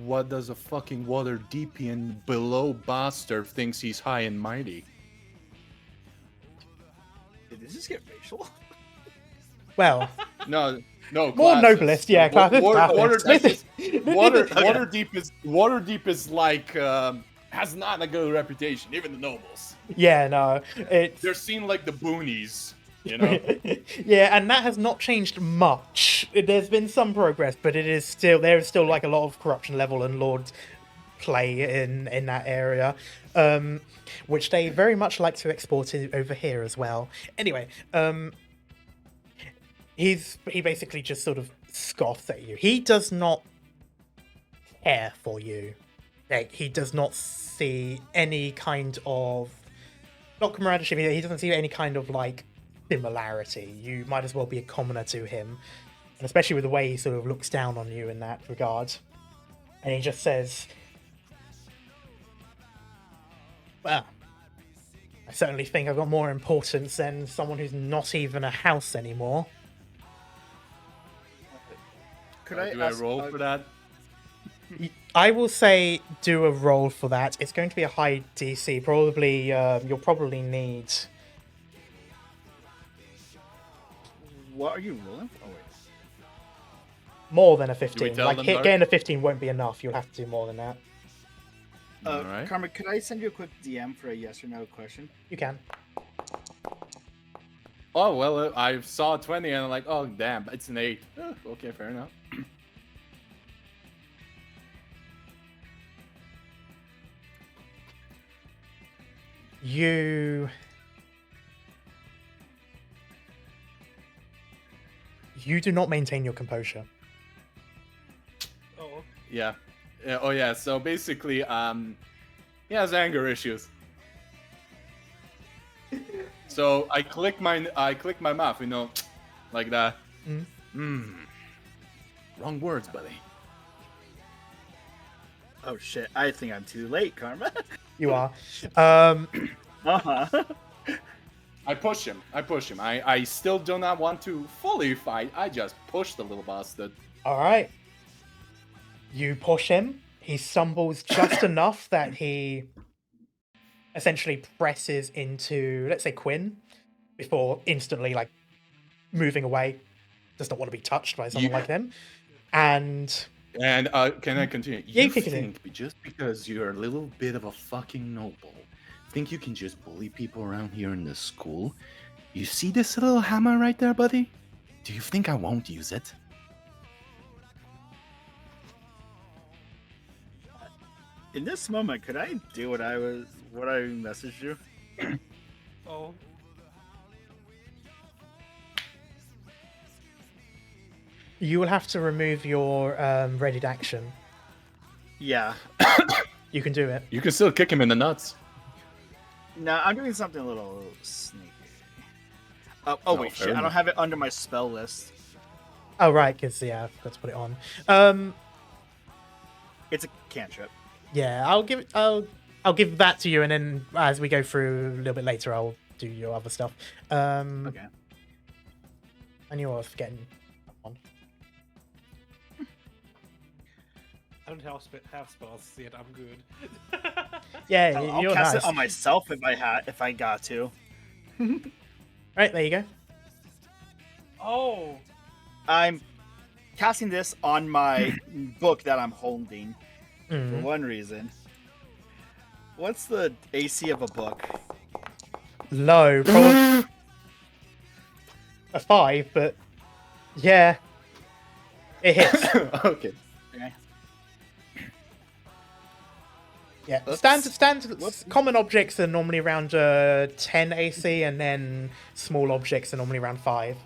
what does a fucking water deep and below bastard thinks he's high and mighty? Did this just get racial? Well, No. more classes. noblest, yeah, classes. Water deep is like has not a good reputation. Even the nobles, yeah, no, it's they're seen like the boonies. You know. yeah, and that has not changed much. There's been some progress, but there is still like a lot of corruption level and lord play in that area, which they very much like to export over here as well. Anyway, he basically just sort of scoffs at you. He does not care for you. Like, he does not see any kind of not comradeship. He doesn't see any kind of like similarity. You might as well be a commoner to him, and especially with the way he sort of looks down on you in that regard. And he just says, "Well, I certainly think I've got more importance than someone who's not even a house anymore." Could Do I roll for that? I will say do a roll for that. It's going to be a high DC. Probably, you'll probably need. What are you rolling? Oh wait. More than a we 15. tell Like, them, Dark? getting a 15 won't be enough. You'll have to do more than that. All right. Karma, could I send you a quick DM for a yes or no question? You can. Oh well, I saw 20 and I'm like, oh damn, it's an 8. Okay, fair enough. You do not maintain your composure. Oh, Yeah. Oh yeah. So basically, he has anger issues. So I click my mouth, you know, like that. Wrong words, buddy. Oh shit! I think I'm too late, Karma. You are. Uh-huh. I push him. I still do not want to fully fight. I just push the little bastard. All right. You push him. He stumbles just enough that he essentially presses into, let's say, Quinn, before instantly like moving away. Does not want to be touched by someone Yeah. like him. And Can I continue? Yeah, You you can continue. think just because you're a little bit of a fucking noble, think you can just bully people around here in this school? You see this little hammer right there, buddy? Do you think I won't use it? In this moment, could I do what I messaged you? Oh. You will have to remove your readied action. Yeah. You can do it. You can still kick him in the nuts. No, I'm doing something a little sneaky. Oh No, wait, fair shit! I don't enough. have it under my spell list. Oh right, because yeah, I forgot to put it on. It's a cantrip. Yeah, I'll give that to you, and then as we go through a little bit later, I'll do your other stuff. Okay. And you're forgetting that one. I don't have spells yet. I'm good. Yeah, I'll you're cast nice. it on myself if I got to. Right, there you go. Oh. I'm casting this on my book that I'm holding for Mm. one reason. What's the AC of a book? Low, probably a 5, but yeah, it hits. Okay. Okay. Yeah, Whoops. standard. Whoops. Common objects are normally around 10 AC, and then small objects are normally around 5.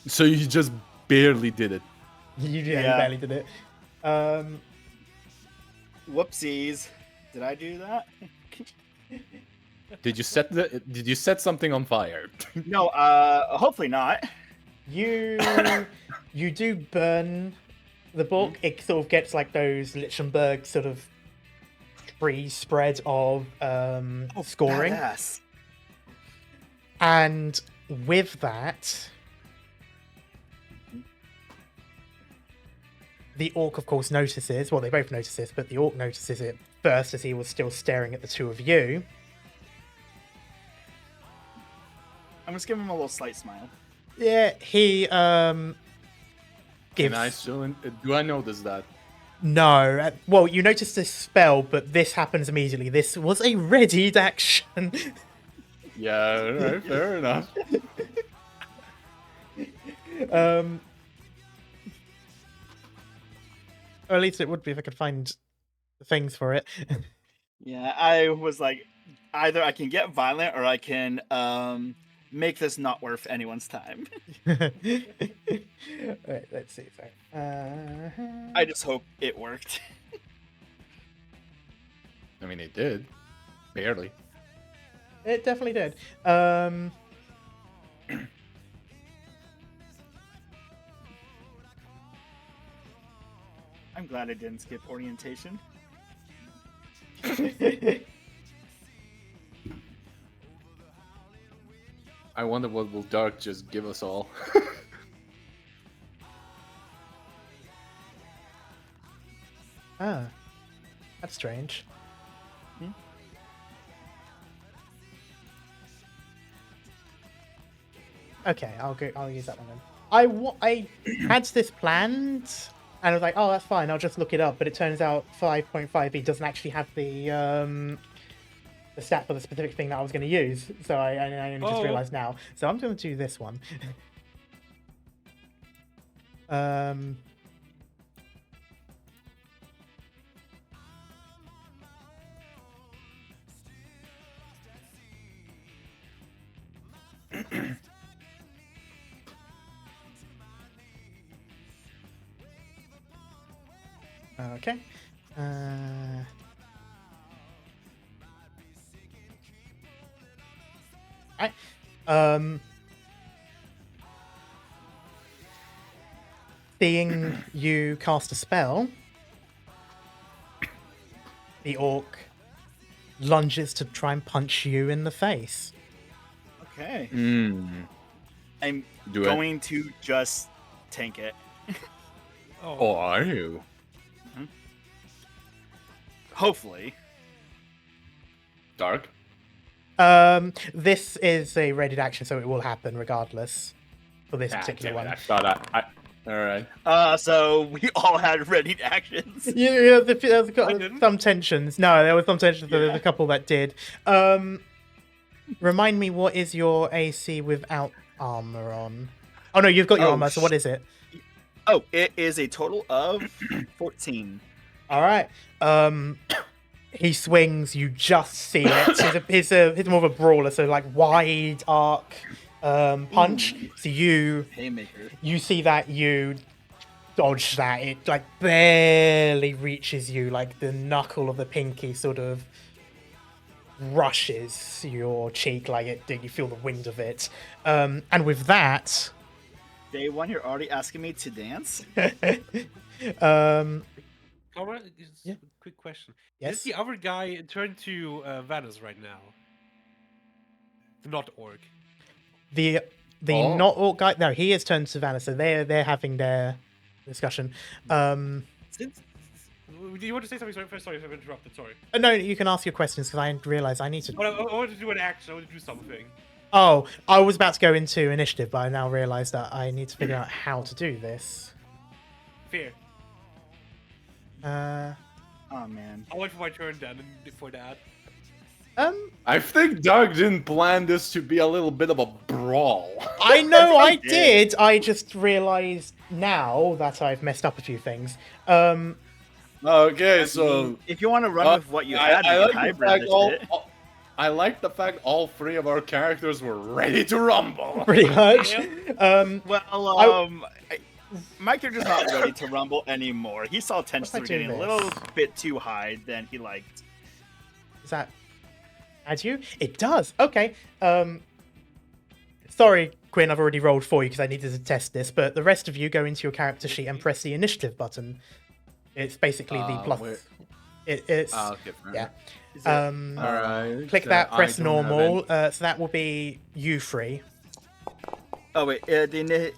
So you just barely did it. You Yeah. barely did it. Whoopsies. Did I do that? Did you set something on fire? No, hopefully not. You do burn the book. It sort of gets like those Lichtenberg sort of free spread of scoring, Badass. and with that, the orc, of course, notices. Well, they both notice this, but the orc notices it first as he was still staring at the two of you. I'm just giving him a little slight smile. Yeah, he gives. And I still do I notice that? No. Well, you notice this spell, but this happens immediately. This was a readied action. Yeah, right, fair enough. Or at least it would be if I could find things for it. Yeah, I was like, either I can get violent or I can make this not worth anyone's time. Right, let's see. Sorry. I just hope it worked. I mean, it did. Barely. It definitely did. I'm glad I didn't skip orientation. I wonder what will Dark just give us all. Ah, that's strange. Okay, I'll use that one then. I had this planned, and I was like, oh, that's fine. I'll just look it up. But it turns out 5.5e doesn't actually have the stat for the specific thing that I was going to use. So I only just Oh. realized now. So I'm going to do this one. Okay. Right. Seeing you cast a spell, the orc lunges to try and punch you in the face. Okay. I'm Do it. going to just tank it. Oh, are you? Hopefully. Dark? This is a readied action, so it will happen regardless for this Ah, particular damn it, one. I thought Alright. So we all had ready actions. Yeah, there was I didn't. some tensions. No, there was some tensions. There was Yeah. a couple that did. Remind me, what is your AC without armor on? Oh no, you've got your Oh, armor. So what is it? Oh, it is a total of 14. All right. He swings. You just see it. He's more of a brawler, so like wide arc punch. So Haymaker. you see that, you dodge that. It like barely reaches you. Like the knuckle of the pinky sort of rushes your cheek. Like you feel the wind of it. And with that, Day one, you're already asking me to dance? Conrad, Yeah. quick question. Yes. Is the other guy turned to Vanus right now? The not orc. The Oh. not orc guy. No, he has turned to Savannah, so they're having their discussion. Since do you want to say something? Sorry if I've interrupted. Sorry. No, you can ask your questions because I realize I need to. But I wanted to do an action. I wanted to do something. Oh, I was about to go into initiative, but I now realize that I need to figure out how to do this. Fair. Oh man. I'll wait for my turn then and for that. I think Doug didn't plan this to be a little bit of a brawl. I know I did. did. I just realized now that I've messed up a few things. Okay, so If you want to run with what you had, I you like can the hybrid fact it. I like the fact all three of our characters were ready to rumble. Pretty much. Well, my character's not ready to rumble anymore. He saw tensions What were if I do getting a this? little bit too high than he liked. Does that add you? It does. Okay. Sorry, Quinn, I've already rolled for you because I needed to test this, but the rest of you go into your character sheet and press the initiative button. It's basically the plus. wait. It's Okay, fair yeah. Is it- All right. Click that, press normal. So that will be you three. Oh wait, the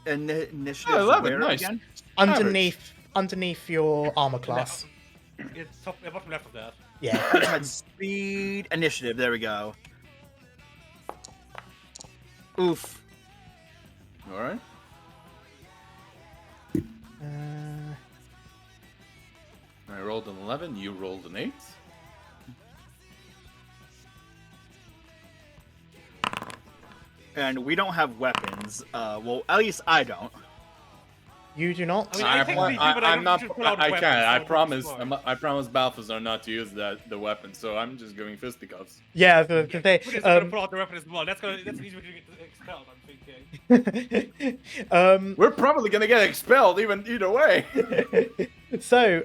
initiative. Oh, 11, where nice. again? Underneath your armor class. It's top, bottom left of that. Yeah. I just had speed initiative. There we go. Oof. All right. I rolled an 11. You rolled an 8. And we don't have weapons. Well, at least I don't. You do not. I mean, I technically do, but I I'm don't not. usually pull out I weapons, can't. so I it's promise. smart. I promise Balthazar not to use the weapon. So I'm just going fisticuffs. Yeah, We're just gonna pull out the weapon as well. That's an easy way to get expelled, I'm thinking. We're probably gonna get expelled either way. So,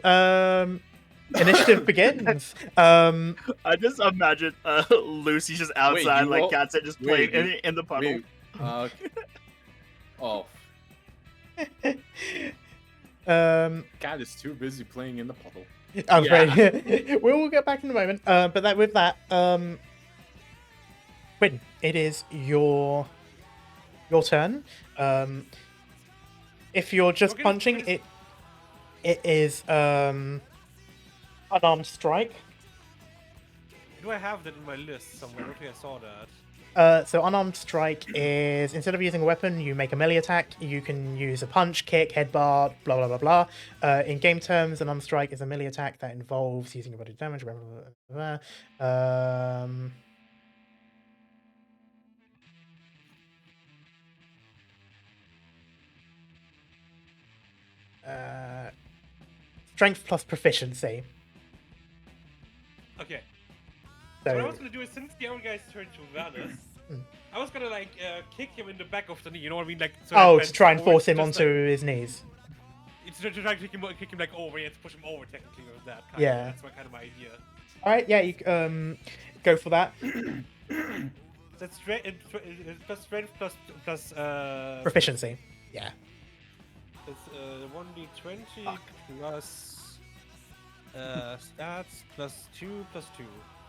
initiative begins. I just imagine Lucy just outside, you like roll- Cat said, just wait, playing in the puddle. Wait, oh, Cat is too busy playing in the puddle. I'm Yeah. afraid we will get back in a moment. But with that, Quinn, it is your turn. If you're just Okay, punching, please. it is unarmed strike. Do I have that in my list somewhere? I don't think I saw that. So unarmed strike is, instead of using a weapon, you make a melee attack. You can use a punch, kick, headbutt, blah blah blah blah. In game terms, unarmed strike is a melee attack that involves using your body damage. Blah, blah, blah, blah. Strength plus proficiency. Okay. So what I So was gonna do is, since the other guy's turned to Vanus, Hmm. I was gonna like kick him in the back of the knee. You know what I mean? Like. So oh, that to when try and forward, force him just, onto like, his knees. it's to try to kick him like over. You have to push him over technically with that. Yeah. That's my kind of my idea. All right, yeah, you go for that. That's plus strength plus Proficiency. Yeah. It's 1d20 plus stats plus 2 plus 2.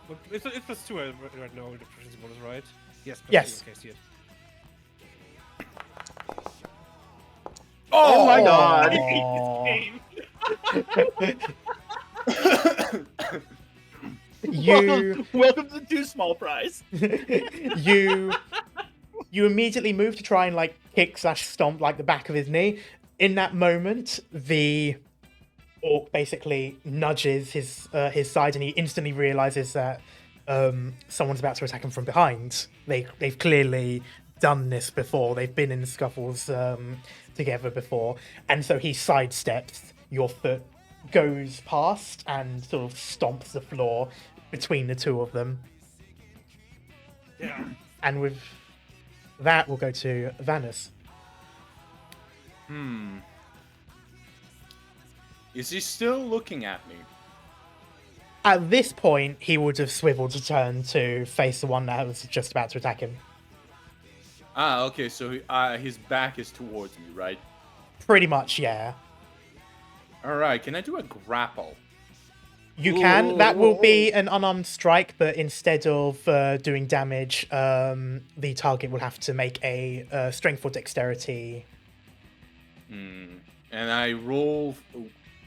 But it's plus 2 right now with the proficiency bonus, right? Yes. Plus Yes. 2. Okay, I see it. Oh my god! Aw. You Welcome to Too Small Prize. you immediately move to try and like kick / stomp like the back of his knee. In that moment, the orc basically nudges his side, and he instantly realizes that someone's about to attack him from behind. They've clearly done this before. They've been in scuffles together before, and so he sidesteps. Your foot goes past and sort of stomps the floor between the two of them. Yeah. And with that, we'll go to Vanus. Is he still looking at me? At this point, he would have swiveled to turn to face the one that was just about to attack him. Ah, okay, so his back is towards me, right? Pretty much, yeah. Alright, can I do a grapple? You can. That will be an unarmed strike, but instead of doing damage, the target will have to make a strength or dexterity. And I roll...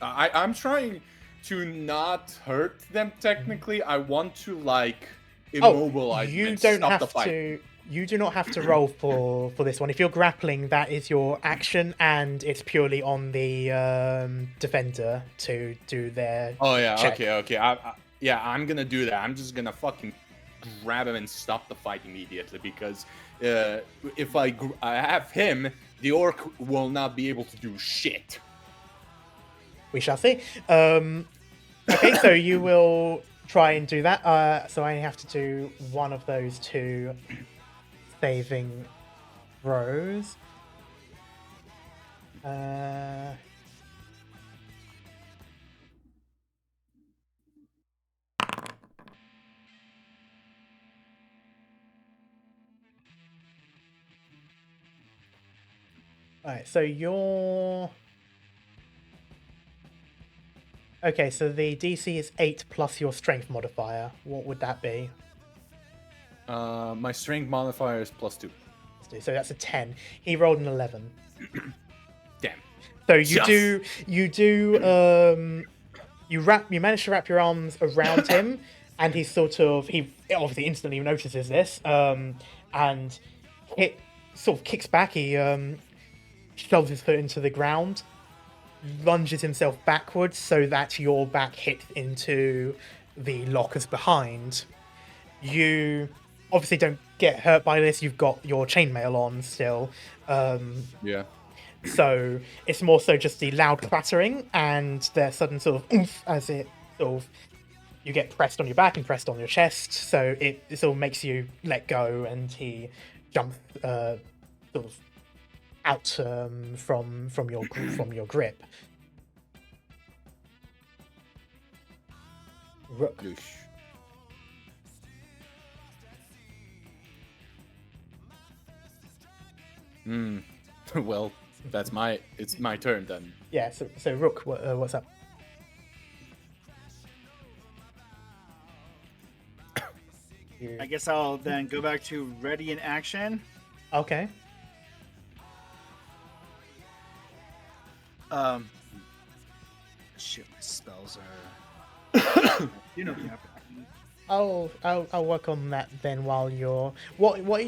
I'm trying to not hurt them, technically. I want to, like, immobilize them you and don't stop the have fight. to. You do not have to roll for this one. If you're grappling, that is your action, and it's purely on the defender to do their. Oh, yeah, check. okay. I'm gonna do that. I'm just gonna fucking grab him and stop the fight immediately, because if I have him, the orc will not be able to do shit. We shall see. Okay, so you will try and do that. So I have to do one of those two saving throws. Alright, so you're... Okay, so the DC is 8 plus your strength modifier. What would that be? My strength modifier is +2. So that's a 10. He rolled an 11. Damn. So Yes. you manage to wrap your arms around him, and he obviously instantly notices this, and sort of kicks back. He shoves his foot into the ground, lunges himself backwards so that your back hits into the lockers behind. You obviously don't get hurt by this. You've got your chainmail on still. Yeah. So it's more so just the loud clattering and the sudden sort of oomph as it sort of you get pressed on your back and pressed on your chest. So it sort of makes you let go, and he jumps sort of out from your grip. Rook. Well, it's my turn then. Yeah. So Rook, what's up? I guess I'll then go back to ready in action. Okay. Shit, my spells are. You know, I'll work on that then while you're. What's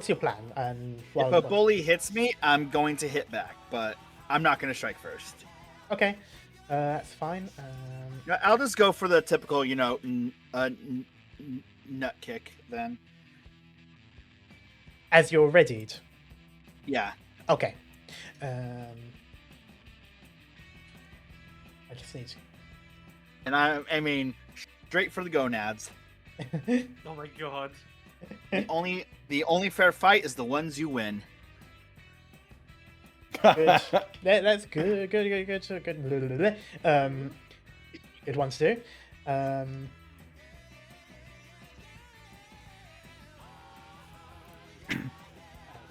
your plan? And if a bully hits me, I'm going to hit back, but I'm not going to strike first. Okay, that's fine. I'll just go for the typical, nut kick then. As you're readied. Yeah. Okay. I just need to. And I mean, straight for the gonads. Oh my god. The only fair fight is the ones you win. Good. That's good. Good. Good one to do.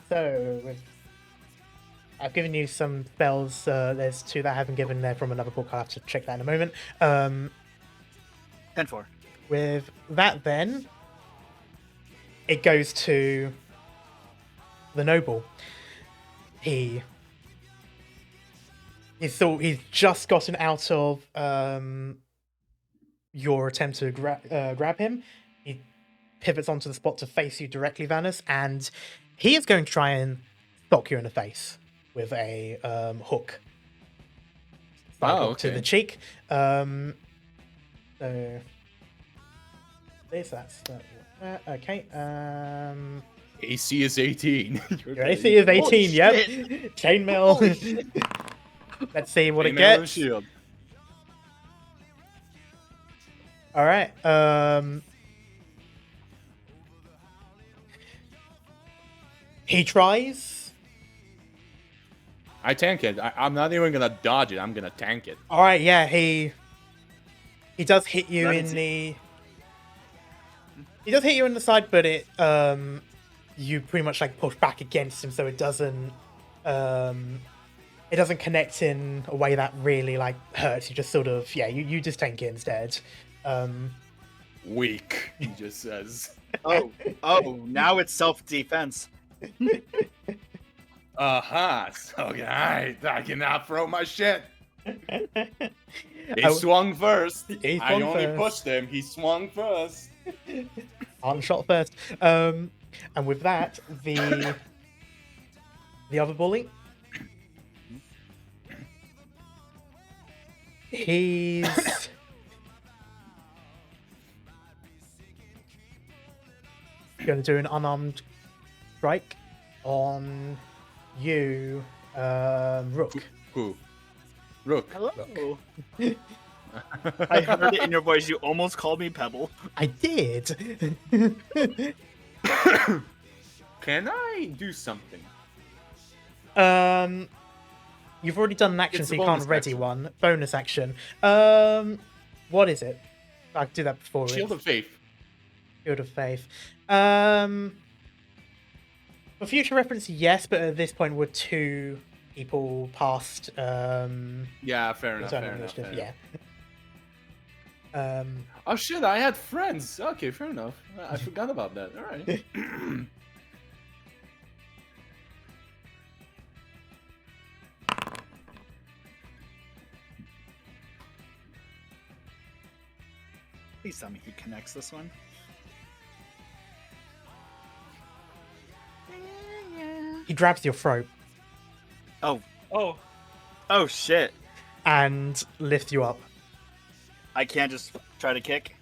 So I've given you some spells. There's two that I haven't given there from another book. I'll have to check that in a moment. 10-4. With that, then it goes to the noble. He's just gotten out of your attempt to grab him. He pivots onto the spot to face you directly, Vanus, and he is going to try and sock you in the face with a hook. Hook to the cheek. So that's okay. AC is 18. Your AC is 18. Yep. Shit. Chainmail. Holy shit. Let's see what it Chainmail and gets. shield. All right. He tries. I tank it. I'm not even gonna dodge it. I'm gonna tank it. All right. Yeah. He does hit you That in is- the. He does hit you in the side, but it you pretty much like push back against him, so it doesn't connect in a way that really like hurts. You just sort of you just tank it instead. Weak, he just says. Oh, now it's self-defense. So I cannot throw my shit. He Oh, swung first. he I swung only first. pushed him. He swung first. Arden shot first. And with that, the other bully, he's going to do an unarmed strike on you, Rook. Who? Rook. Hello. I heard it in your voice. You almost called me Pebble. I did. Can I do something? You've already done an action, It's so a you can't bonus ready action. one. Bonus action. What is it? I can do that before. Shield of Faith. Shield of Faith. For future reference, yes, but at this point we're 2 people past. Yeah, fair enough. Return Fair of enough. Initiative, fair yeah. enough. Oh shit! I had friends. Okay, fair enough. I forgot about that. All right. Please tell me he connects this one. He grabs your throat Oh, Oh shit! and lifts you up. I can't just try to kick.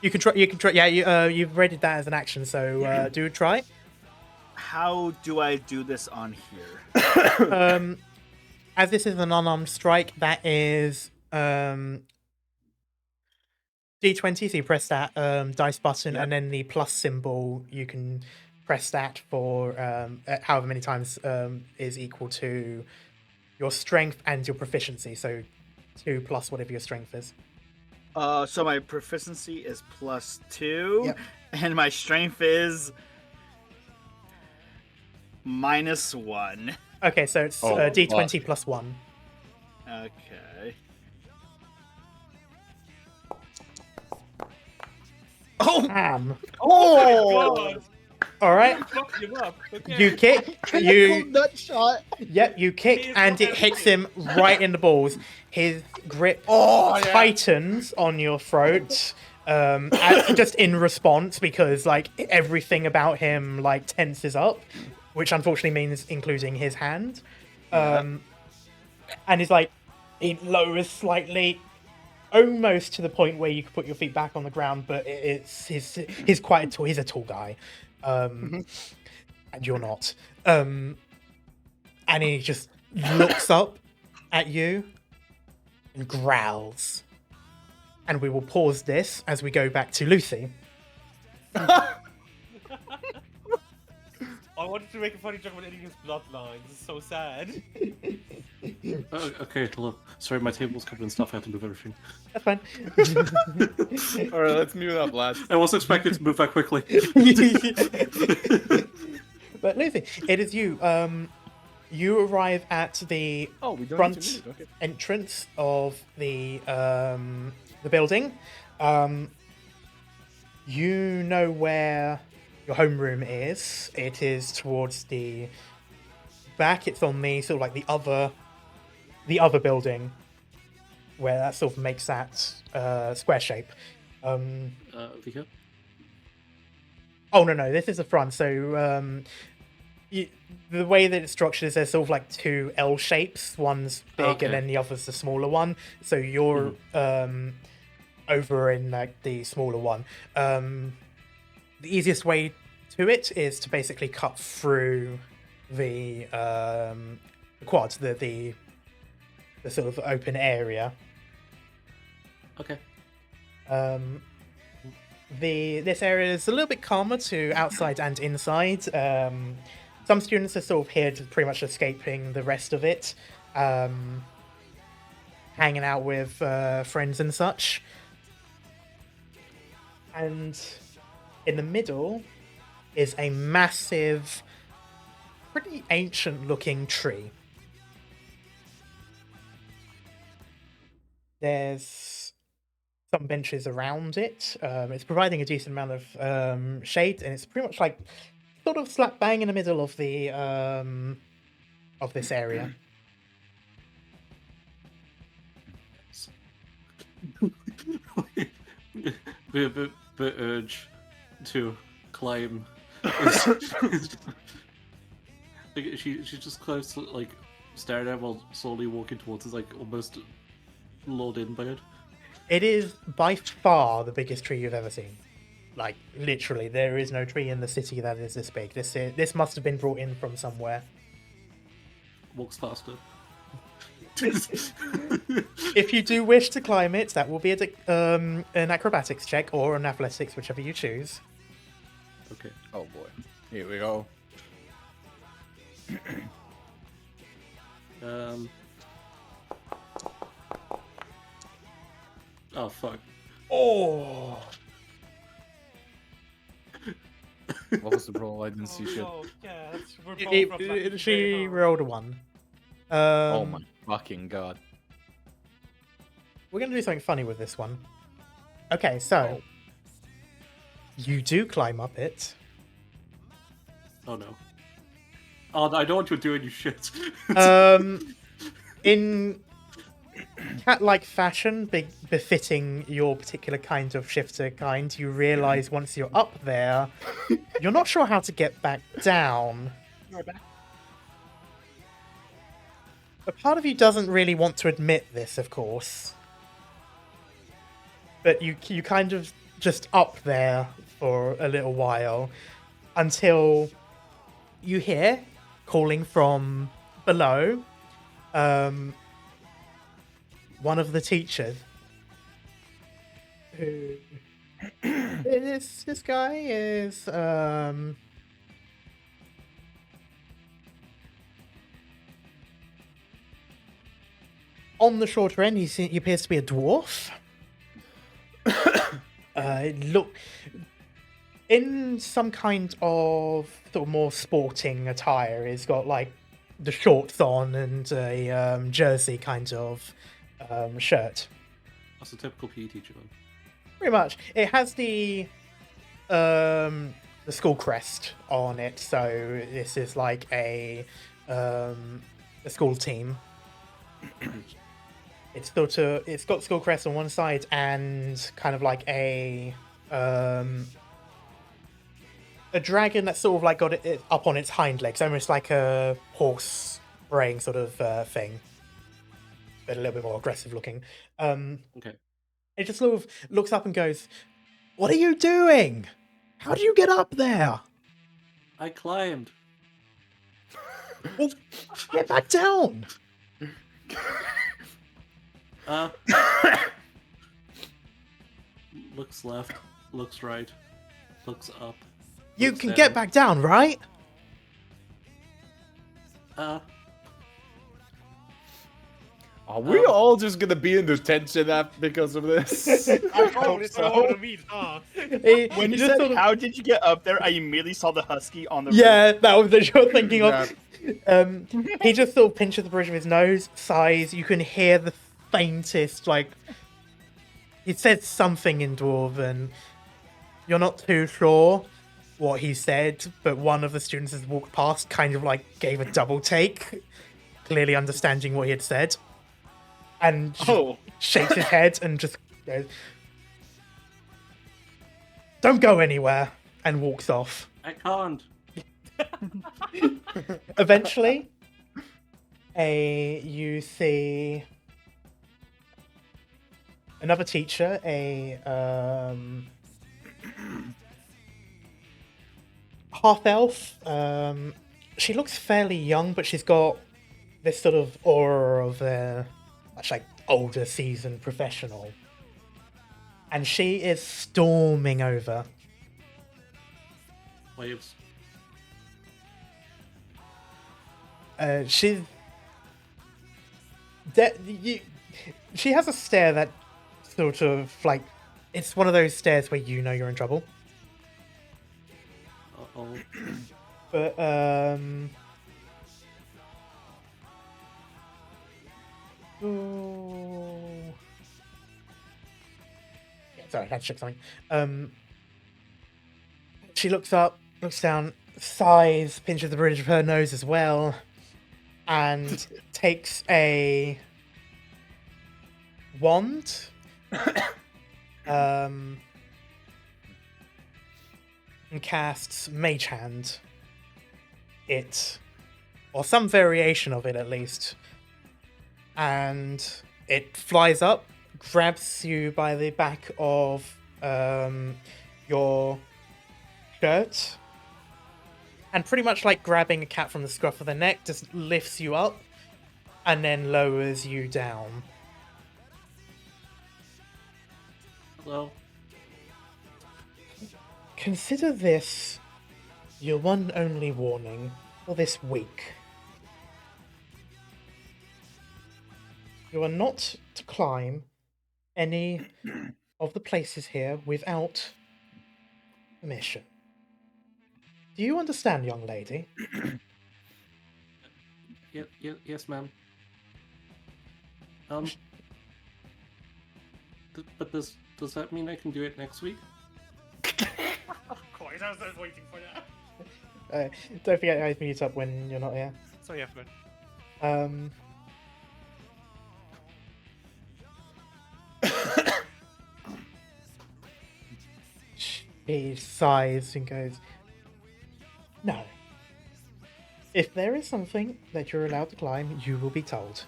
You can try. You can try. Yeah, you've rated that as an action, so do a try. How do I do this on here? As this is an unarmed strike, that is D20. So you press that dice button, Yep. and then the plus symbol. You can press that for however many times is equal to your strength and your proficiency. So 2 plus whatever your strength is. So my proficiency is +2, Yep. and my strength is -1. Okay, so it's Oh, D20 plus 1. Okay. Oh! Damn. Oh! God! All right. Fuck him up. Okay. You kick. You. nut shot. Yep, you kick He is and not it hits him right in the balls. His grip Oh, yeah. tightens on your throat, just in response because like everything about him like tenses up, which unfortunately means including his hand. And he's like, he lowers slightly, almost to the point where you could put your feet back on the ground, but he's quite a tall. He's a tall guy, and you're not. And he just looks up at you and growls. And we will pause this as we go back to Lucy. I wanted to make a funny joke about ending his bloodline. This is so sad. Okay, hello. Sorry, my table's covered in stuff. I have to move everything. That's fine. All right, let's mute up, lads. I wasn't expecting to move that quickly. But Lucy, it is you. You arrive at the Oh, we don't front need to mute. Okay. entrance of the building. You know where your homeroom is. It is towards the back. It's on the sort of like the other building, where that sort of makes that square shape. Vika? Oh no, this is the front. So the way that it's structured is there's sort of like 2 L shapes. One's big Okay. and then the other's the smaller one. So you're over in like the smaller one. The easiest way to it is to basically cut through the quad, the sort of open area. Okay. This area is a little bit calmer to outside and inside. Some students are sort of here to pretty much escaping the rest of it, hanging out with friends and such. And in the middle is a massive, pretty ancient-looking tree. There's some benches around it. It's providing a decent amount of shade, and it's pretty much like sort of slap bang in the middle of the of this area. The urge to climb. Like, she's just close to, like, staring at while slowly walking towards us, like almost lured in by it. It is by far the biggest tree you've ever seen. Like, literally, there is no tree in the city that is this big. This must have been brought in from somewhere. Walks faster. If you do wish to climb it, that will be an acrobatics check or an athletics, whichever you choose. Okay. Oh boy. Here we go. Oh fuck. Oh! What was the roll? I didn't see shit. no. Yeah, we're both reflecting very She hard. rolled a 1. Oh my fucking god. We're going to do something funny with this one. Okay, so... You do climb up it. Oh no. Oh, I know what you're doing, you shit. In cat-like fashion, befitting your particular kind of shifter kind, you realise once you're up there, you're not sure how to get back down. A part of you doesn't really want to admit this, of course. But you kind of just up there for a little while until you hear calling from below. One of the teachers, who this guy is on the shorter end. He appears to be a dwarf. Look, in some kind of sort of more sporting attire. He's got like the shorts on and a jersey kind of shirt. That's a typical PE teacher then. Pretty much. It has the school crest on it, so this is like a school team. It's got school crest on one side and kind of like a dragon that's sort of like got it up on its hind legs, almost like a horse braying sort of thing, but a little bit more aggressive looking. Okay. It just sort of looks up and goes, "What are you doing? How did you get up there? I climbed. Well, get back down." Looks left, looks right, looks up. You looks can down. get back down, right? Are we all just gonna be in detention because of this? I Oh, hope it's so. all to meet, huh? When you just said, sort of- "How did you get up there?" I immediately saw the husky on the Yeah, that was what you're thinking Yeah. of. He just sort of pinches the bridge of his nose, sighs. You can hear the faintest, like, it said something in Dwarven. You're not too sure what he said, but one of the students has walked past, kind of like gave a double take, clearly understanding what he had said, and just Oh, shakes his head and just goes, "Don't go anywhere," and walks off. I can't. Eventually, you see another teacher, a half elf. She looks fairly young, but she's got this sort of aura of a much like older, seasoned professional. and she is storming over. Waves. She has a stare that sort of like, it's one of those stares where you know you're in trouble. Uh-oh. But ooh. Yeah, sorry, I had to check something. She looks up, looks down, sighs, pinches the bridge of her nose as well, and takes a wand. And casts Mage Hand. It, or some variation of it at least. And it flies up, grabs you by the back of your shirt, and pretty much like grabbing a cat from the scruff of the neck, just lifts you up and then lowers you down. Hello. Consider this your one only warning for this week. You are not to climb any of the places here without permission. Do you understand, young lady? Yes, ma'am. But does that mean I can do it next week? Of course, I was just waiting for that. Don't forget I mute up when you're not here. So yeah, man. He sighs and goes, "No. If there is something that you're allowed to climb, you will be told.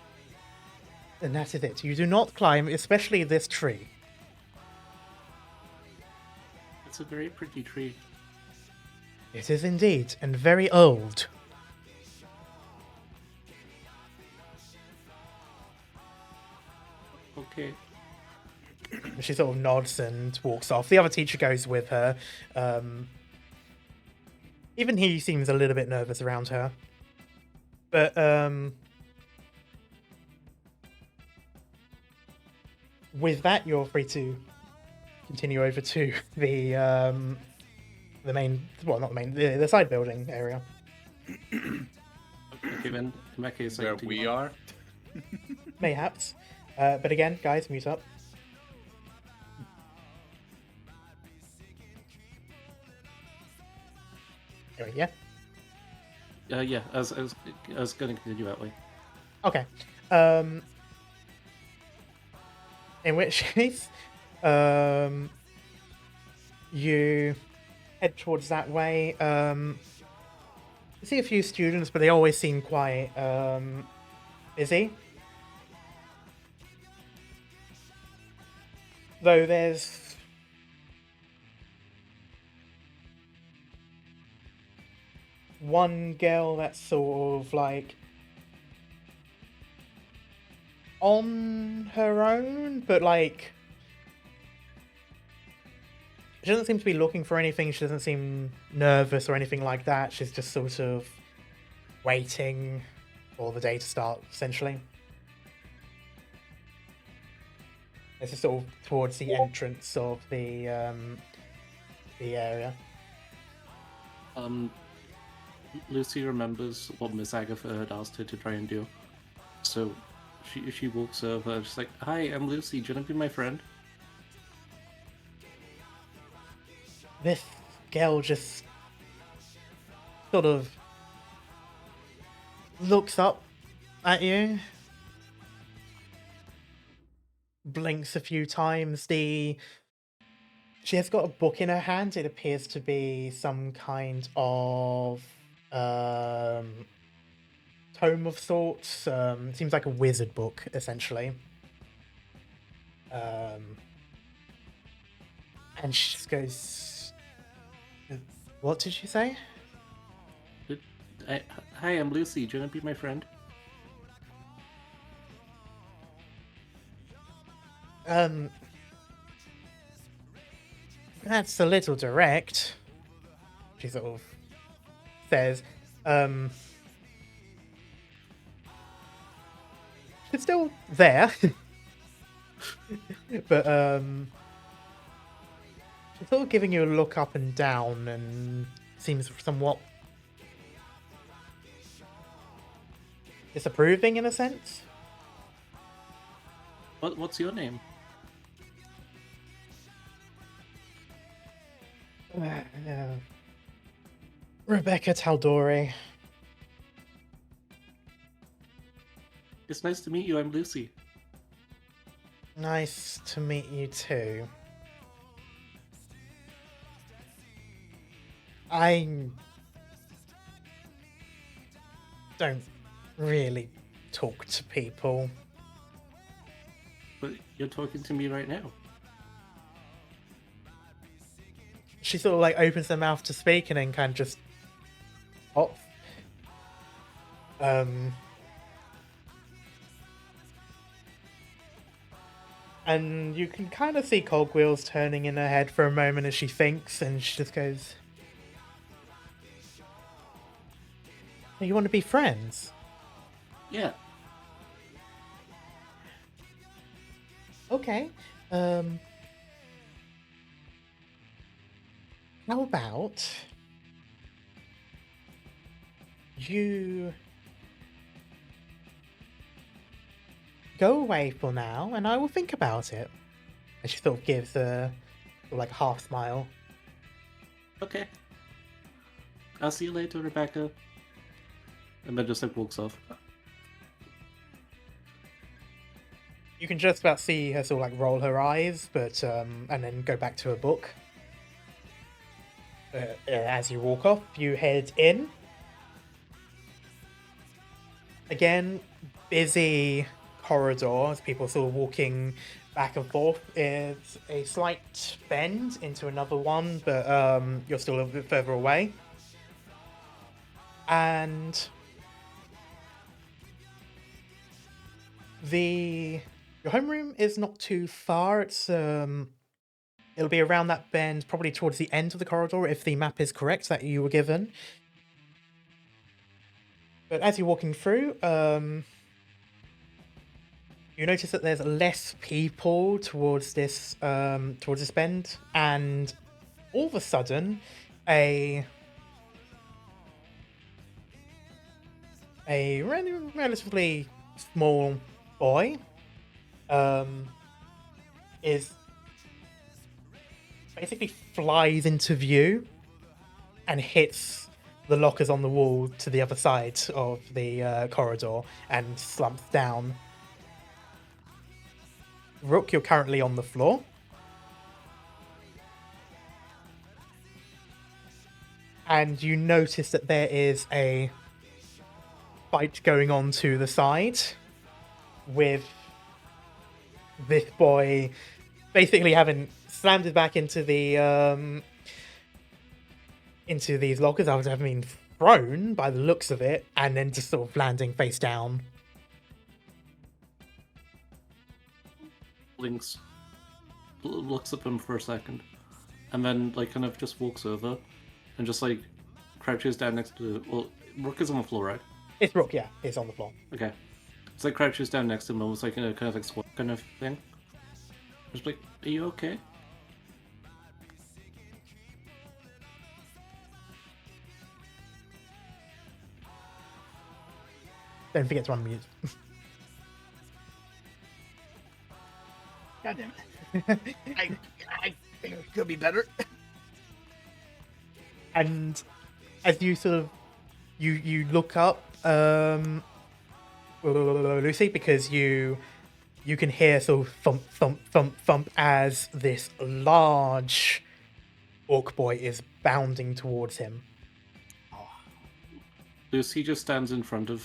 And that is it. You do not climb, especially this tree." It's a very pretty tree. It is indeed, and very old. Okay. She sort of nods and walks off. The other teacher goes with her. Even he seems a little bit nervous around her. But with that, you're free to continue over to the main, well, not the main, the side building area. Okay, then in that case, I Where continue we on. are. Mayhaps. But again, guys, mute up. Anyway, yeah. Yeah, I was going to continue that way. Okay. In which case, you head towards that way. You see a few students, but they always seem quite busy. Though there's one girl that's sort of like on her own, but like she doesn't seem to be looking for anything. She doesn't seem nervous or anything like that. She's just sort of waiting for the day to start, essentially. This is sort of towards the entrance of the area. Lucy remembers what Miss Agatha had asked her to try and do. So she walks over, she's like, "Hi, I'm Lucy. Do you want to be my friend?" This girl just sort of looks up at you, blinks a few times. She has got a book in her hand. It appears to be some kind of tome of sorts. Seems like a wizard book, essentially. And she just goes, "What did she say?" Hi, I'm Lucy. Do you want to be my friend? That's a little direct, she sort of says. She's still there, but she's sort of giving you a look up and down and seems somewhat disapproving in a sense. What's your name? Rebecca Taldori. It's nice to meet you. I'm Lucy. Nice to meet you too. I don't really talk to people. But you're talking to me right now. She sort of like opens her mouth to speak and then kind of just off. And you can kind of see cogwheels turning in her head for a moment as she thinks, and she just goes, "You want to be friends?" Yeah. Okay. How about you go away for now, and I will think about it. And she sort of gives a like half smile. Okay. I'll see you later, Rebecca. And then just like walks off. You can just about see her sort of like roll her eyes, but and then go back to her book. As you walk off, you head in. Again, busy corridors, people sort of walking back and forth. It's a slight bend into another one, but you're still a little bit further away. And your homeroom is not too far. It's it'll be around that bend, probably towards the end of the corridor, if the map is correct that you were given. But as you're walking through, you notice that there's less people towards this bend, and all of a sudden, a relatively small boy is basically flies into view and hits the lockers on the wall to the other side of the corridor and slumps down. Rook, you're currently on the floor. And you notice that there is a fight going on to the side with this boy basically having slammed it back into the into these lockers after having been thrown by the looks of it, and then just sort of landing face down. Lynx looks at him for a second, and then like kind of just walks over and just like crouches down next to. Well, Rook is on the floor, right? It's Rook, yeah, it's on the floor. Okay. It's like crouches down next to him, almost like in a kind of like squat kind of thing. Just like, are you okay? Don't forget to unmute. God damn it. I think it could be better. And as you sort of you look up, Lucy, because you can hear sort of thump thump thump thump as this large orc boy is bounding towards him. Lucy just stands in front of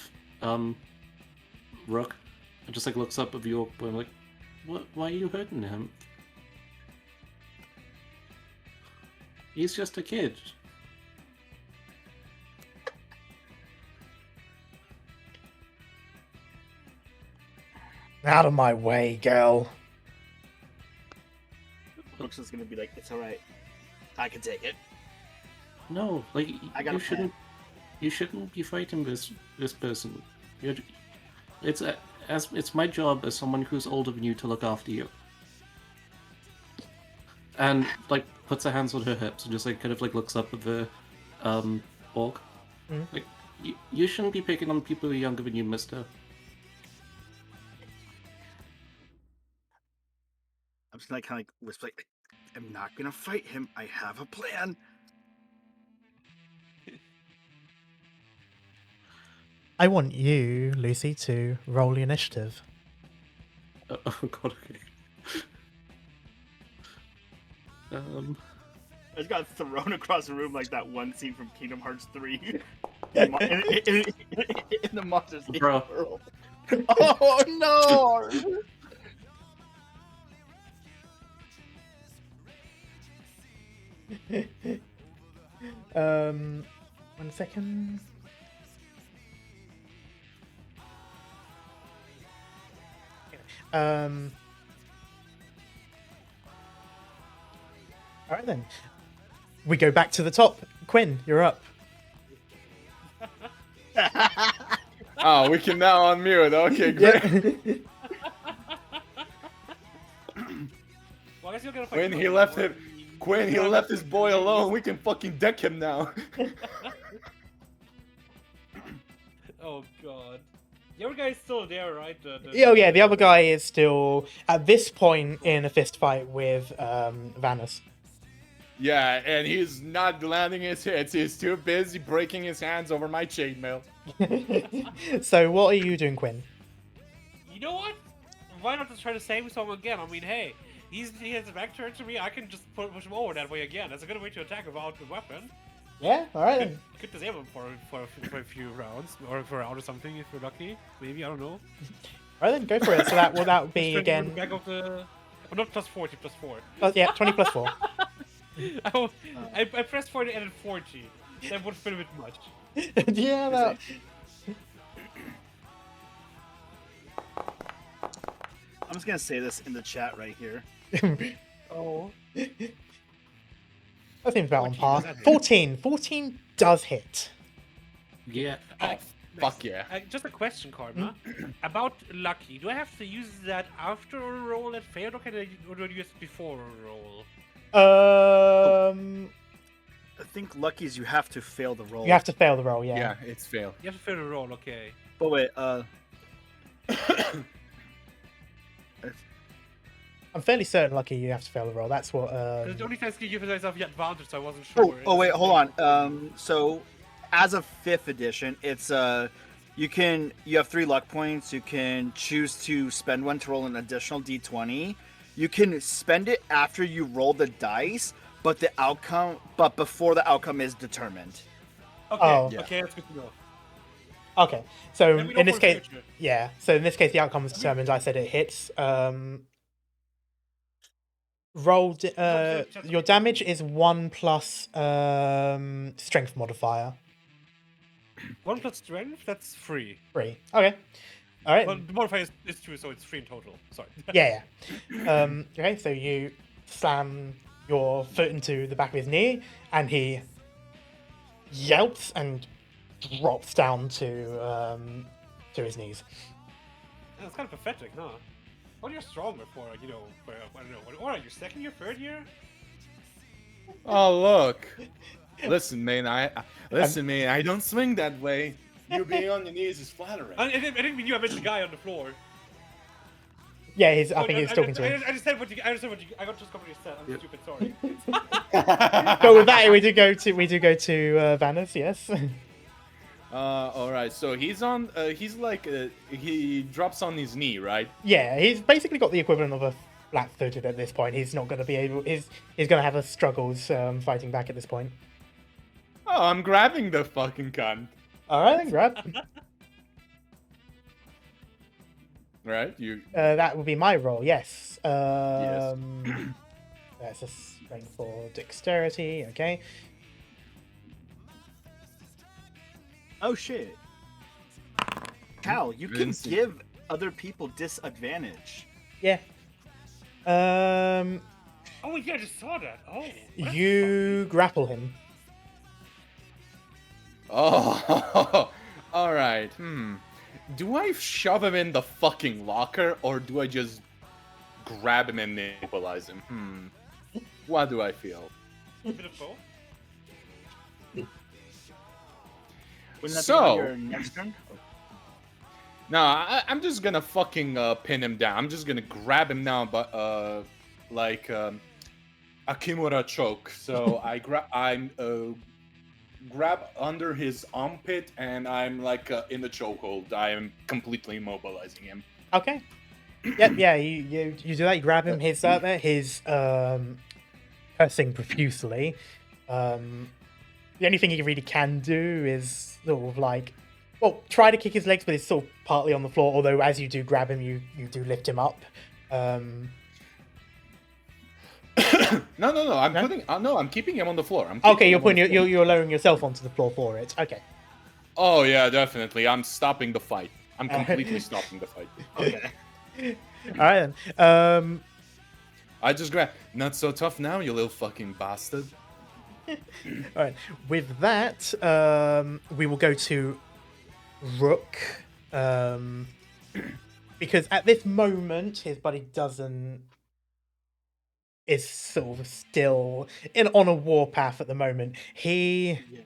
Rook and just like looks up at the orc boy and like, what? Why are you hurting him? He's just a kid. Out of my way, girl. Brooks is gonna be like, it's alright. I can take it. No, like I got a plan. you shouldn't be fighting this person. It's my job as someone who's older than you to look after you. And like puts her hands on her hips and just like kind of like looks up at the orc. Mm. Like you shouldn't be picking on people who are younger than you, mister. I'm just like kind of like whisper, like, I'm not gonna fight him. I have a plan. I want you, Lucy, to roll the initiative. Oh god, okay. I just got thrown across the room like that one scene from Kingdom Hearts 3. in the Monsters Inc. Bro. world. Oh no! One second. All right then. We go back to the top. Quinn, you're up. Oh, we can now unmute. Okay, great. Well, I guess you're gonna fight Quinn, Quinn, he left or- him. Quinn, he left his boy alone. We can fucking deck him now. Oh god. The other guy's still there, right? Oh yeah, the other guy is still at this point in a fist fight with Vanus. Yeah, and he's not landing his hits. He's too busy breaking his hands over my chainmail. So what are you doing, Quinn? You know what? Why not just try to save some again? I mean, hey, he has his back turned to me. I can just push him over that way again. That's a good way to attack without the weapon. Yeah, all right then. Could disable him for a few rounds or for a round or something if you're lucky. Maybe, I don't know. All right then, go for it. So that will be Just trying to again. put back of the. Oh, not plus 40, plus 4. Yeah, 20 plus 4. I pressed 40 and then 40. That would have been a bit much. Yeah, that. I'm just gonna say this in the chat right here. Oh. That seems about on 14, par. does that hit? 14. 14 does hit. Yeah. Oh, fuck yeah. Just a question, Karma. About lucky, do I have to use that after a roll that failed, or do I use it before a roll? I think luckies you have to fail the roll. You have to fail the roll, yeah. Yeah, it's fail. You have to fail the roll, okay. But wait, I'm fairly certain lucky you have to fail the roll. That's what. 'Cause the only time I give myself the advantage, so I wasn't sure. oh wait, hold on. So as of 5th edition, it's you have 3 luck points. You can choose to spend one to roll an additional d20. You can spend it after you roll the dice, but before the outcome is determined. Okay, Oh. Yeah. okay, that's good to know. Okay, so Then we know in this for the case, future. yeah. So in this case, the outcome is determined. I said it hits. Roll. Your damage is 1 plus strength modifier. 1 plus strength, that's 3. 3. Okay. All right. Well, the modifier is 2, so it's 3 in total. Sorry. Yeah. Okay, so you slam your foot into the back of his knee, and he yelps and drops down to his knees. That's kind of pathetic, huh? What are you stronger for, I don't know, what are you, 2nd year, 3rd year? Oh look. Listen, man. I don't swing that way. You being on your knees is flattering. I didn't mean you, I meant the guy on the floor. Yeah, I think he's talking to him. I understand what you, I got just completely said, I'm Yep. stupid, sorry. But with that, we do go to Vanus. Yes. All right. So he's on. He's like. He drops on his knee, right? Yeah, he's basically got the equivalent of a flat-footed at this point. He's not going to be able. He's going to have a struggles fighting back at this point. Oh, I'm grabbing the fucking cunt. All right, then grab. Right? You. That would be my roll. Yes. Yes. That's a strength for dexterity. Okay. Oh shit. Cal, you can Vincent. give other people disadvantage. Yeah. Oh yeah, I just saw that. Oh. what a You grapple him. Oh, all right. Do I shove him in the fucking locker, or do I just grab him and immobilize him? What do I feel? fuck- bit of both. Wouldn't that So- be on your next turn? No, I'm just gonna fucking pin him down. I'm just gonna grab him now, but like a Kimura choke. So I'm grab under his armpit, and I'm like in the chokehold. I am completely immobilizing him. Okay. Yeah. You do that. You grab him. He's out there. He's cursing profusely. The only thing he really can do is sort of like, well, try to kick his legs, but he's still partly on the floor. Although as you do grab him, you do lift him up. No. I'm No? putting. No, I'm keeping him on the floor. Okay, you're lowering yourself onto the floor for it. Okay. Oh yeah, definitely. I'm stopping the fight. I'm completely stopping the fight. Okay. All right then. I just grab. Not so tough now, you little fucking bastard. All right. With that, we will go to Rook, because at this moment his buddy is sort of still on a warpath at the moment. He Yeah.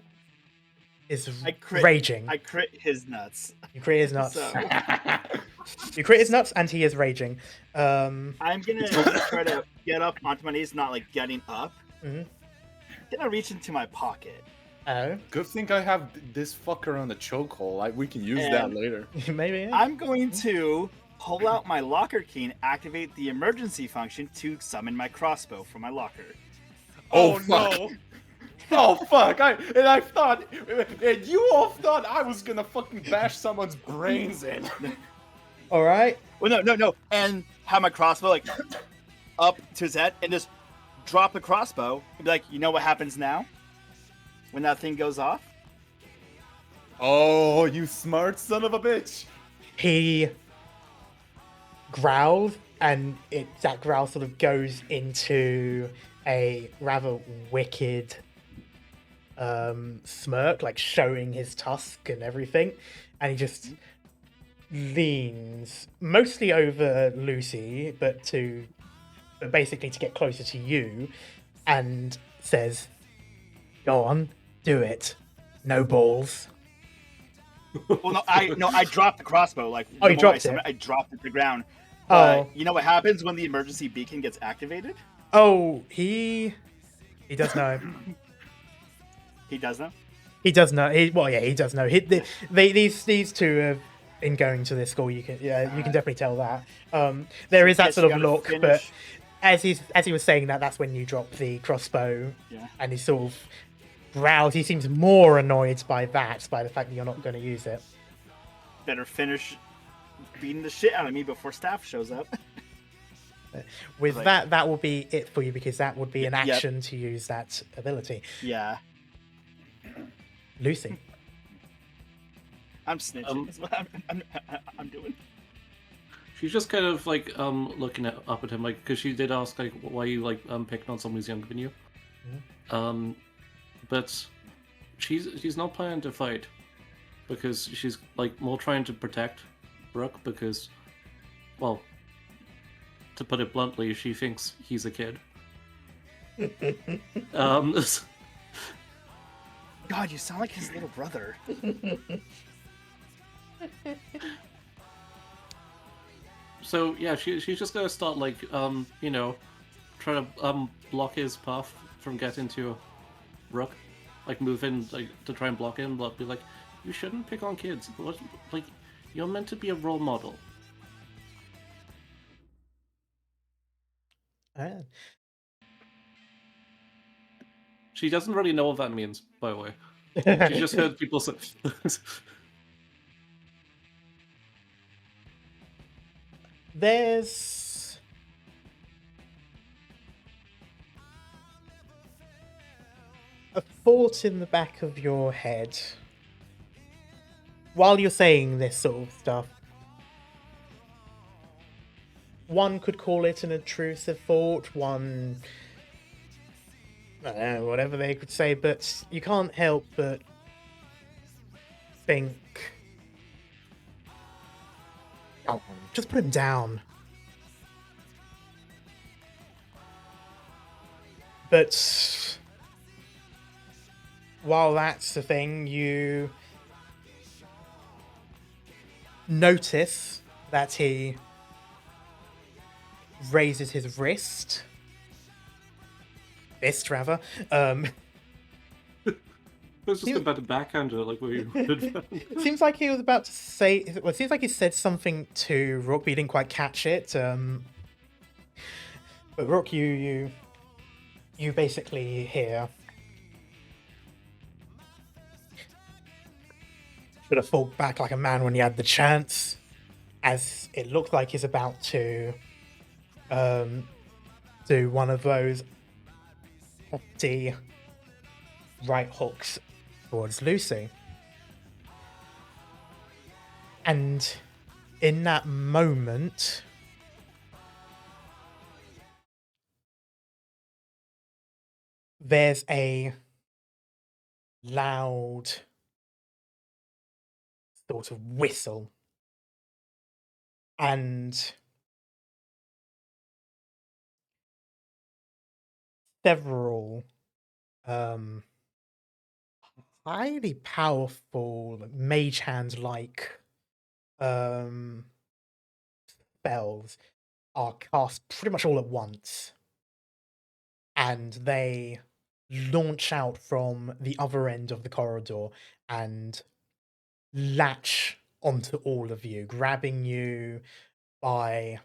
is I raging. I crit his nuts. You crit his nuts. So You crit his nuts, and he is raging. I'm gonna try to get up onto my knees, not like getting up. Mhm. Gonna reach into my pocket. Oh, Good thing I have this fucker on the chokehold. We can use that And- later. maybe. Yeah. I'm going to pull out my locker key and activate the emergency function to summon my crossbow from my locker. Oh, Oh, fuck. no. Oh fuck! I thought, and you all thought I was gonna fucking bash someone's brains in. All right. Well, no, and have my crossbow like up to his head and just drop the crossbow and be like, you know what happens now? When that thing goes off? Oh, you smart son of a bitch! He growls, and that growl sort of goes into a rather wicked smirk, like showing his tusk and everything, and he just leans mostly over Lucy, but basically to get closer to you, and says, "Go on, do it. No balls." Well, no, I dropped the crossbow. Like, Oh, the you moment dropped I summoned it. I dropped it to the ground. But Oh. you know what happens when the emergency beacon gets activated? Oh, he does know. He does know. He does know. He does know. These two have in going to this school. You can definitely tell that. There is that Yes, sort you of gotta look, finish- but as he was saying that, that's when you drop the crossbow, Yeah. and he sort of growls. He seems more annoyed by the fact that you're not going to use it. Better finish beating the shit out of me before staff shows up. With Like- that will be it for you, because that would be an Yep. action to use that ability. Yeah. Lucy. I'm snitching. That's what I'm doing. She's just kind of like looking up at him, like, because she did ask like why you like picking on someone who's younger than you. But she's not planning to fight, because she's like more trying to protect Brooke, because, well, to put it bluntly, she thinks he's a kid. God, you sound like his little brother. So yeah, she's just gonna start like trying to block his path from getting to Rook, like move in like to try and block him, but be like, you shouldn't pick on kids. Like, you're meant to be a role model. Ah. She doesn't really know what that means, by the way. She just heard people say. There's a thought in the back of your head while you're saying this sort of stuff. One could call it an intrusive thought, one I don't know, whatever they could say, but you can't help but think, oh, just put him down. But while that's the thing, you notice that he raises his fist rather. It's just about a backhander, like where you would. It seems like he was about to say. Well, it seems like he said something to Rook, but he didn't quite catch it. But Rook, you basically hear. Should have fought back like a man when he had the chance, as it looked like he's about to do one of those hefty right hooks towards Lucy. And in that moment, there's a loud sort of whistle, and several highly powerful mage hand like spells are cast pretty much all at once, and they launch out from the other end of the corridor and latch onto all of you, grabbing you by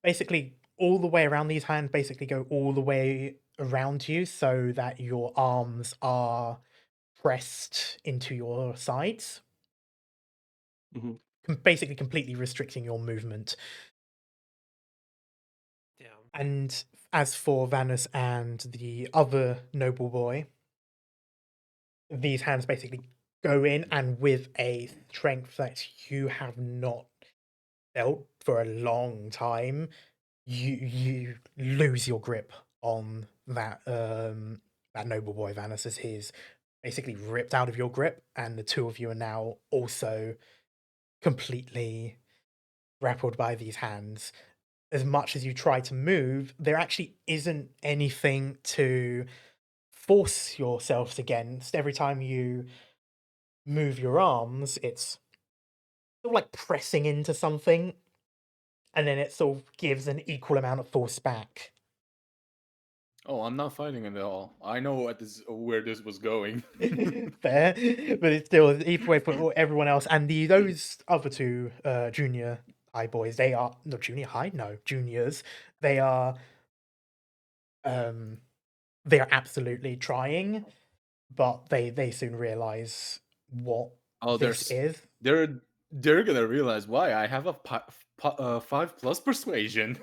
basically all the way around. These hands basically go all the way around you so that your arms are pressed into your sides, Mhm. basically completely restricting your movement. Yeah. And as for Vanus and the other noble boy, these hands basically go in, and with a strength that you have not felt for a long time, you lose your grip on that that noble boy Vanus, as he's basically ripped out of your grip, and the two of you are now also completely grappled by these hands. As much as you try to move, there actually isn't anything to force yourselves against. Every time you move your arms, it's sort of like pressing into something, and then it sort of gives an equal amount of force back. Oh, I'm not fighting it at all. I know where this was going. Fair, but it's still equal way for everyone else. And those other two junior high boys, they are not junior high, no juniors. They are absolutely trying, but they soon realize what Oh, this is. they're gonna realize why I have a 5+ persuasion.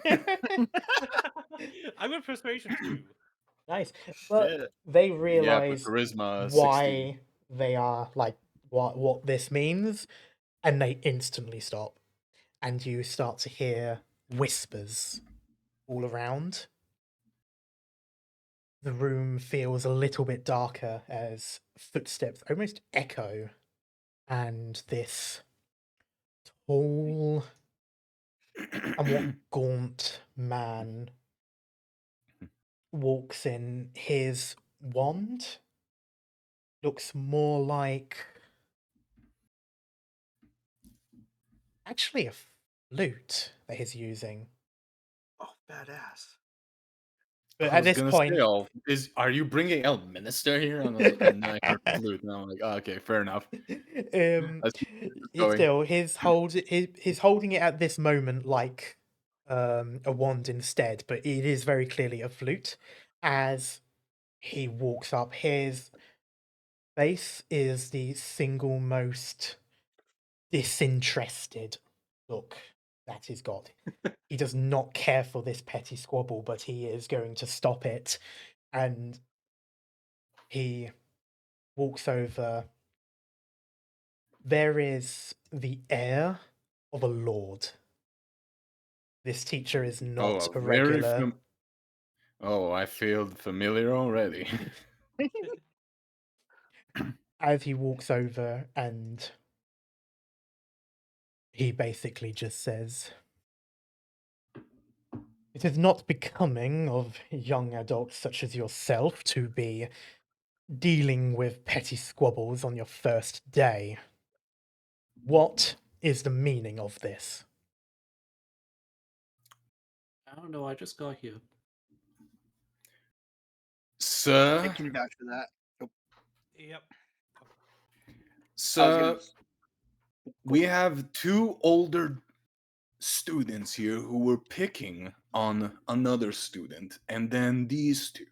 I'm with persuasion too. Nice, but Shit. they Yeah, but realize charisma 60. why they are like what this means, and they instantly stop, and you start to hear whispers all around. The room feels a little bit darker as footsteps almost echo, and this tall somewhat gaunt man walks in. His wand looks more like actually a flute that he's using. Oh, badass. But I at was this gonna point, say, are you bringing El Minister here? And I heard flute, and I'm like, oh, okay, fair enough. Let's keep this it's going. still he's holding it at this moment like a wand instead, but it is very clearly a flute. As he walks up, his face is the single most disinterested look that he's got. He does not care for this petty squabble, but he is going to stop it. And he walks over. There is the air of a lord. This teacher is not Oh, a regular. Oh, I feel familiar already. As he walks over and he basically just says, "It is not becoming of young adults such as yourself to be dealing with petty squabbles on your first day. What is the meaning of this?" I don't know. I just got here. I Sir, can vouch for that. Yep. I was sir, gonna. we have two older students here who were picking on another student, and then these two.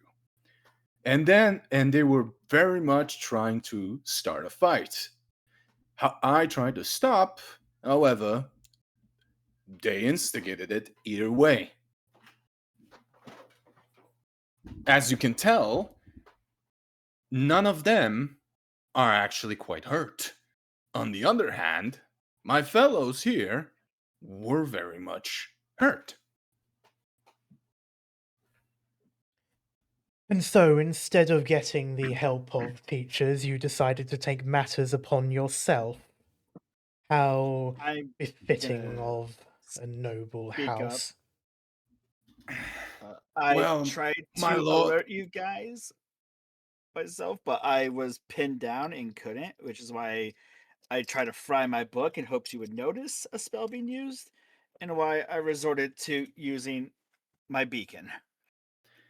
And they were very much trying to start a fight. I tried to stop, however, they instigated it either way. As you can tell, none of them are actually quite hurt. On the other hand, my fellows here were very much hurt. And so, instead of getting the help of teachers, you decided to take matters upon yourself. How I'm befitting gonna of a noble speak up. house. I Well, tried my to lord. alert you guys myself, but I was pinned down and couldn't, which is why I tried to fry my book in hopes you would notice a spell being used, and why I resorted to using my beacon.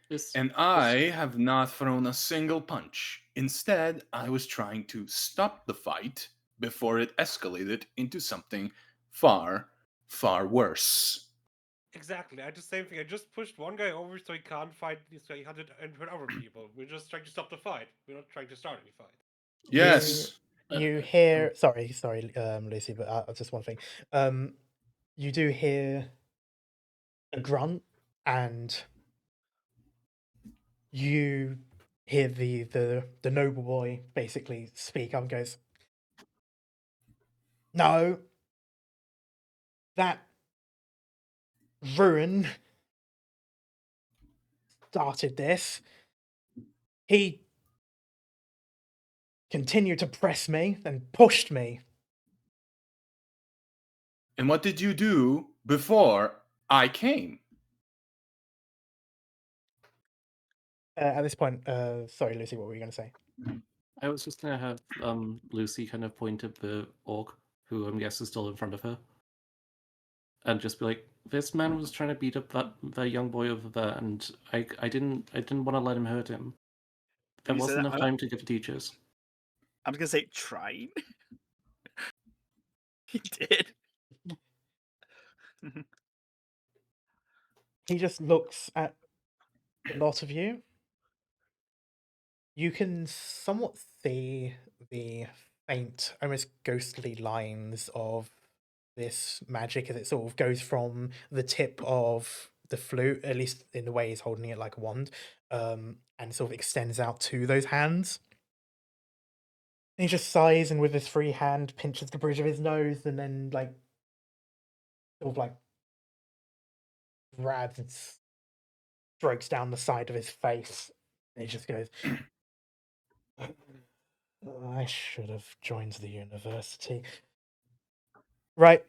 This And I have not thrown a single punch. Instead, I was trying to stop the fight before it escalated into something far, far worse. Exactly. I did the same thing. I just pushed one guy over so he can't fight, so he hunted and hurt other people. We're just trying to stop the fight. We're not trying to start any fight. Yes. You hear, sorry, Lucy, but just one thing. You do hear a grunt, and you hear the noble boy basically speak up and goes, "No, that ruin started this. He continued to press me and pushed me. And what did you do before I came? At this point, sorry, Lucy, what were you going to say? I was just gonna have Lucy kind of point at the orc, who I'm guessing is still in front of her, and just be like, "This man was trying to beat up that young boy over there, and I didn't want to let him hurt him. There You said wasn't that? enough time to give the teachers." I was gonna say trying. He did. He just looks at a lot of you. You can somewhat see the faint, almost ghostly lines of this magic as it sort of goes from the tip of the flute, at least in the way he's holding it like a wand, and sort of extends out to those hands. And he just sighs and with his free hand pinches the bridge of his nose and then like sort of like grabs and strokes down the side of his face. And he just goes, "I should have joined the university." Right.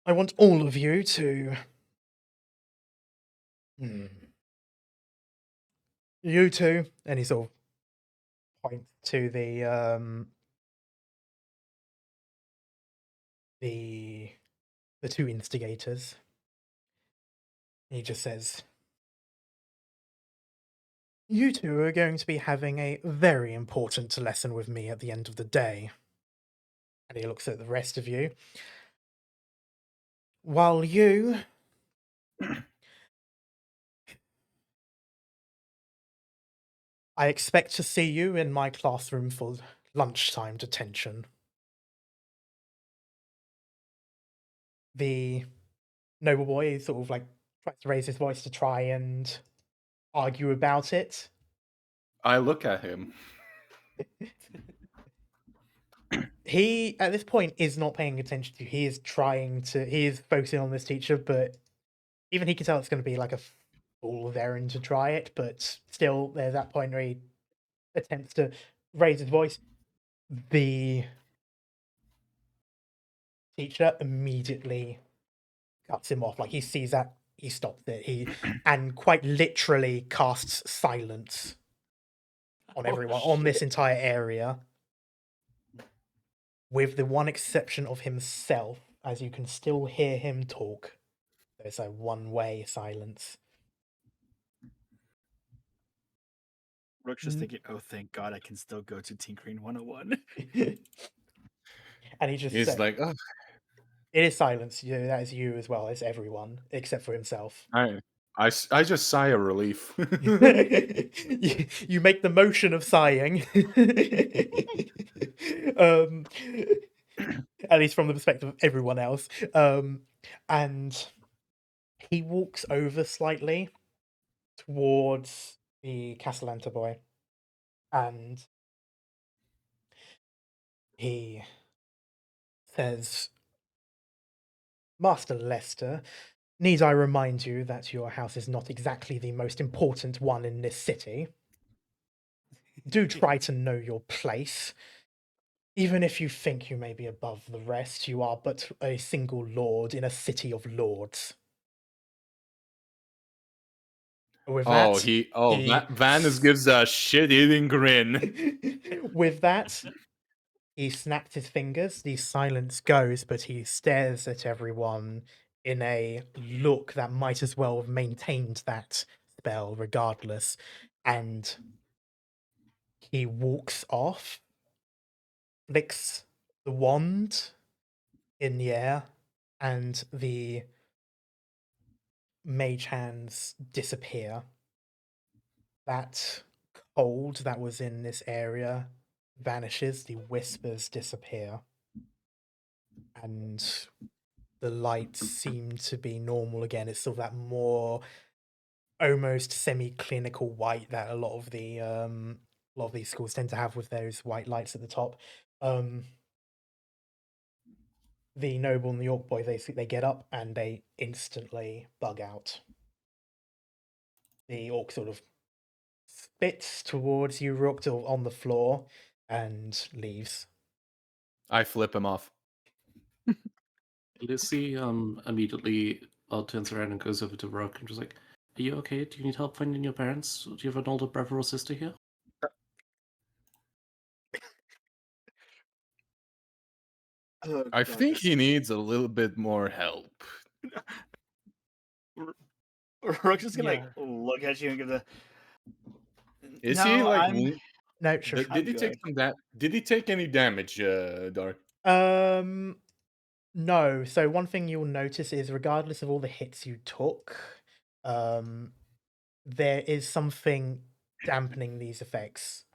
I want all of you to. You two, and he sort of points to the two instigators. He just says, "You two are going to be having a very important lesson with me at the end of the day." And he looks at the rest of you. While you I expect to see you in my classroom for lunchtime detention. The noble boy sort of like tries to raise his voice to try and argue about it. I look at him. He, at this point, is not paying attention to you. He is focusing on this teacher, but even he can tell it's going to be like a fool of errand to try it, but still, there's that point where he attempts to raise his voice. The teacher immediately cuts him off. Like he sees that, he stops it. And quite literally casts silence on everyone on this entire area, with the one exception of himself, as you can still hear him talk. There's a one-way silence. Rook's just thinking, oh, thank God I can still go to Tinkering 101. And he just He's said, like, oh, it is silence. That is you as well as everyone, except for himself. I just sigh a relief. You make the motion of sighing. At least from the perspective of everyone else. And he walks over slightly towards the Castellanta boy, and he says, Master Lester, need I remind you that your house is not exactly the most important one in this city? Do try to know your place. Even if you think you may be above the rest, you are but a single lord in a city of lords. With that, Vanus gives a shit-eating grin. with that, he snapped his fingers. The silence goes, but he stares at everyone in a look that might as well have maintained that spell regardless. And he walks off, flicks the wand in the air, and the mage hands disappear. That cold that was in this area vanishes, the whispers disappear, and the lights seem to be normal again. It's still that more almost semi-clinical white that a lot of these schools tend to have with those white lights at the top. The noble and the orc boy, they get up and they instantly bug out. The orc sort of spits towards you, Rook, on the floor, and leaves. I flip him off. Lucy immediately turns around and goes over to Rook and just like, "Are you okay? Do you need help finding your parents? Do you have an older brother or sister here?" Oh, I God, think he needs a little bit more help. Rook's just gonna Yeah. look at you and give the. Is No, he like? No, sure. Did he take some Did he take any damage, Dark? No. So one thing you'll notice is, regardless of all the hits you took, there is something dampening these effects.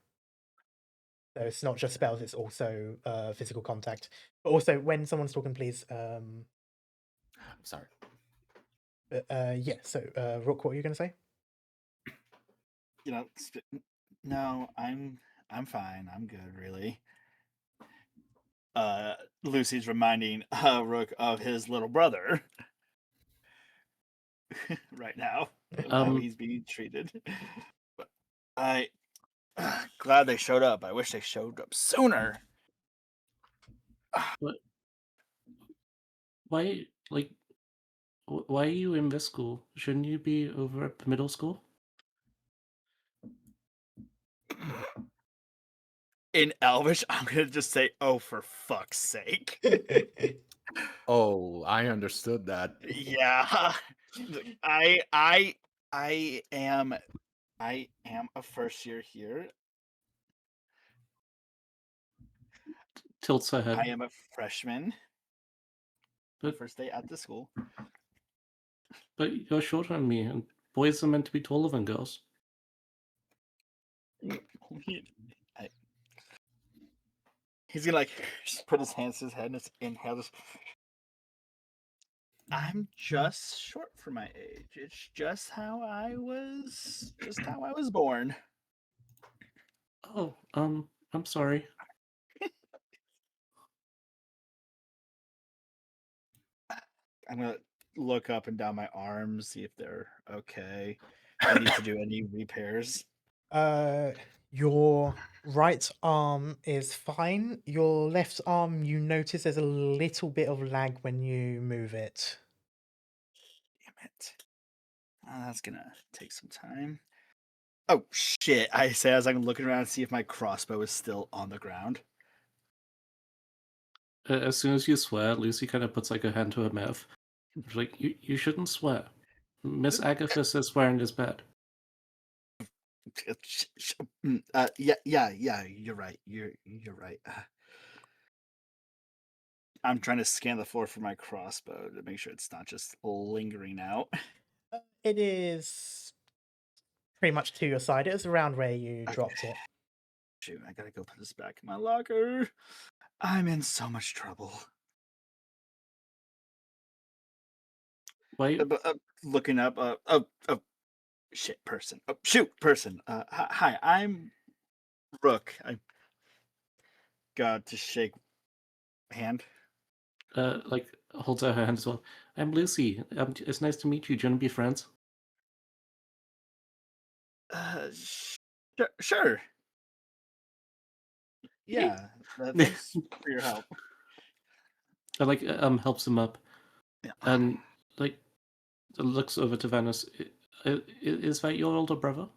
So it's not just spells; it's also physical contact. But also, when someone's talking, please. Sorry. Yeah. So, Rook, what were you going to say? You know, no, I'm fine. I'm good, really. Lucy's reminding Rook of his little brother right now, how he's being treated. But glad they showed up. I wish they showed up sooner. What? Why, like, why are you in this school? Shouldn't you be over at the middle school? In Elvish, I'm gonna just say, "Oh, for fuck's sake!" Oh, I understood that. Yeah, I am a first year here. Tilts her head. I am a freshman. But First day at the school. you're shorter than me, and boys are meant to be taller than girls. He's gonna like put his hands to his head and just inhale. Just, I'm just short for my age. It's just how I was born. Oh, I'm sorry. I'm gonna look up and down my arms, see if they're okay. I need to do any repairs. Your right arm is fine. Your left arm, you notice there's a little bit of lag when you move it. Damn it. That's gonna take some time. Oh shit! I say as I'm looking around to see if my crossbow is still on the ground. As soon as you swear, Lucy kind of puts like her hand to her mouth. She's like, you shouldn't swear. Miss Agatha says swearing is bad. Yeah. You're right. You're right. I'm trying to scan the floor for my crossbow to make sure it's not just lingering out. It is pretty much to your side. It was around where you dropped it. Shoot, I gotta go put this back in my locker. I'm in so much trouble. Why? Looking up. Shit, person. Oh, shoot, person. Hi, I'm Rook. I got to shake hand. Like holds out her hand as well. I'm Lucy. It's nice to meet you. Do you want to be friends? Sure. Yeah. Thanks for your help. I like helps him up, Yeah. and like looks over to Venice. Is that your older brother?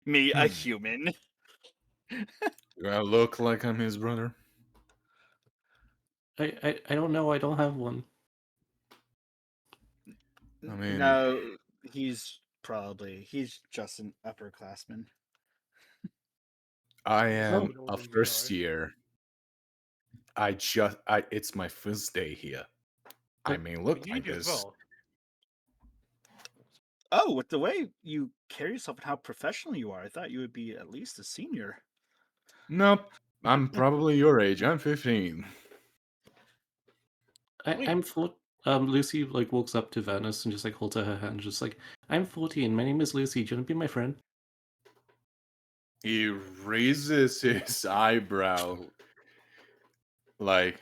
Me, a human. Do I look like I'm his brother? I don't know. I don't have one. I mean, No, he's just an upperclassman. I am No, a you first are. year. It's my first day here. I may look You like do as this. well. Oh, with the way you carry yourself and how professional you are, I thought you would be at least a senior. Nope, I'm probably your age. I'm 15. I'm Lucy like walks up to Venice and just like holds out her hand, just like, I'm 14. My name is Lucy. Do you want to be my friend? He raises his eyebrow, like,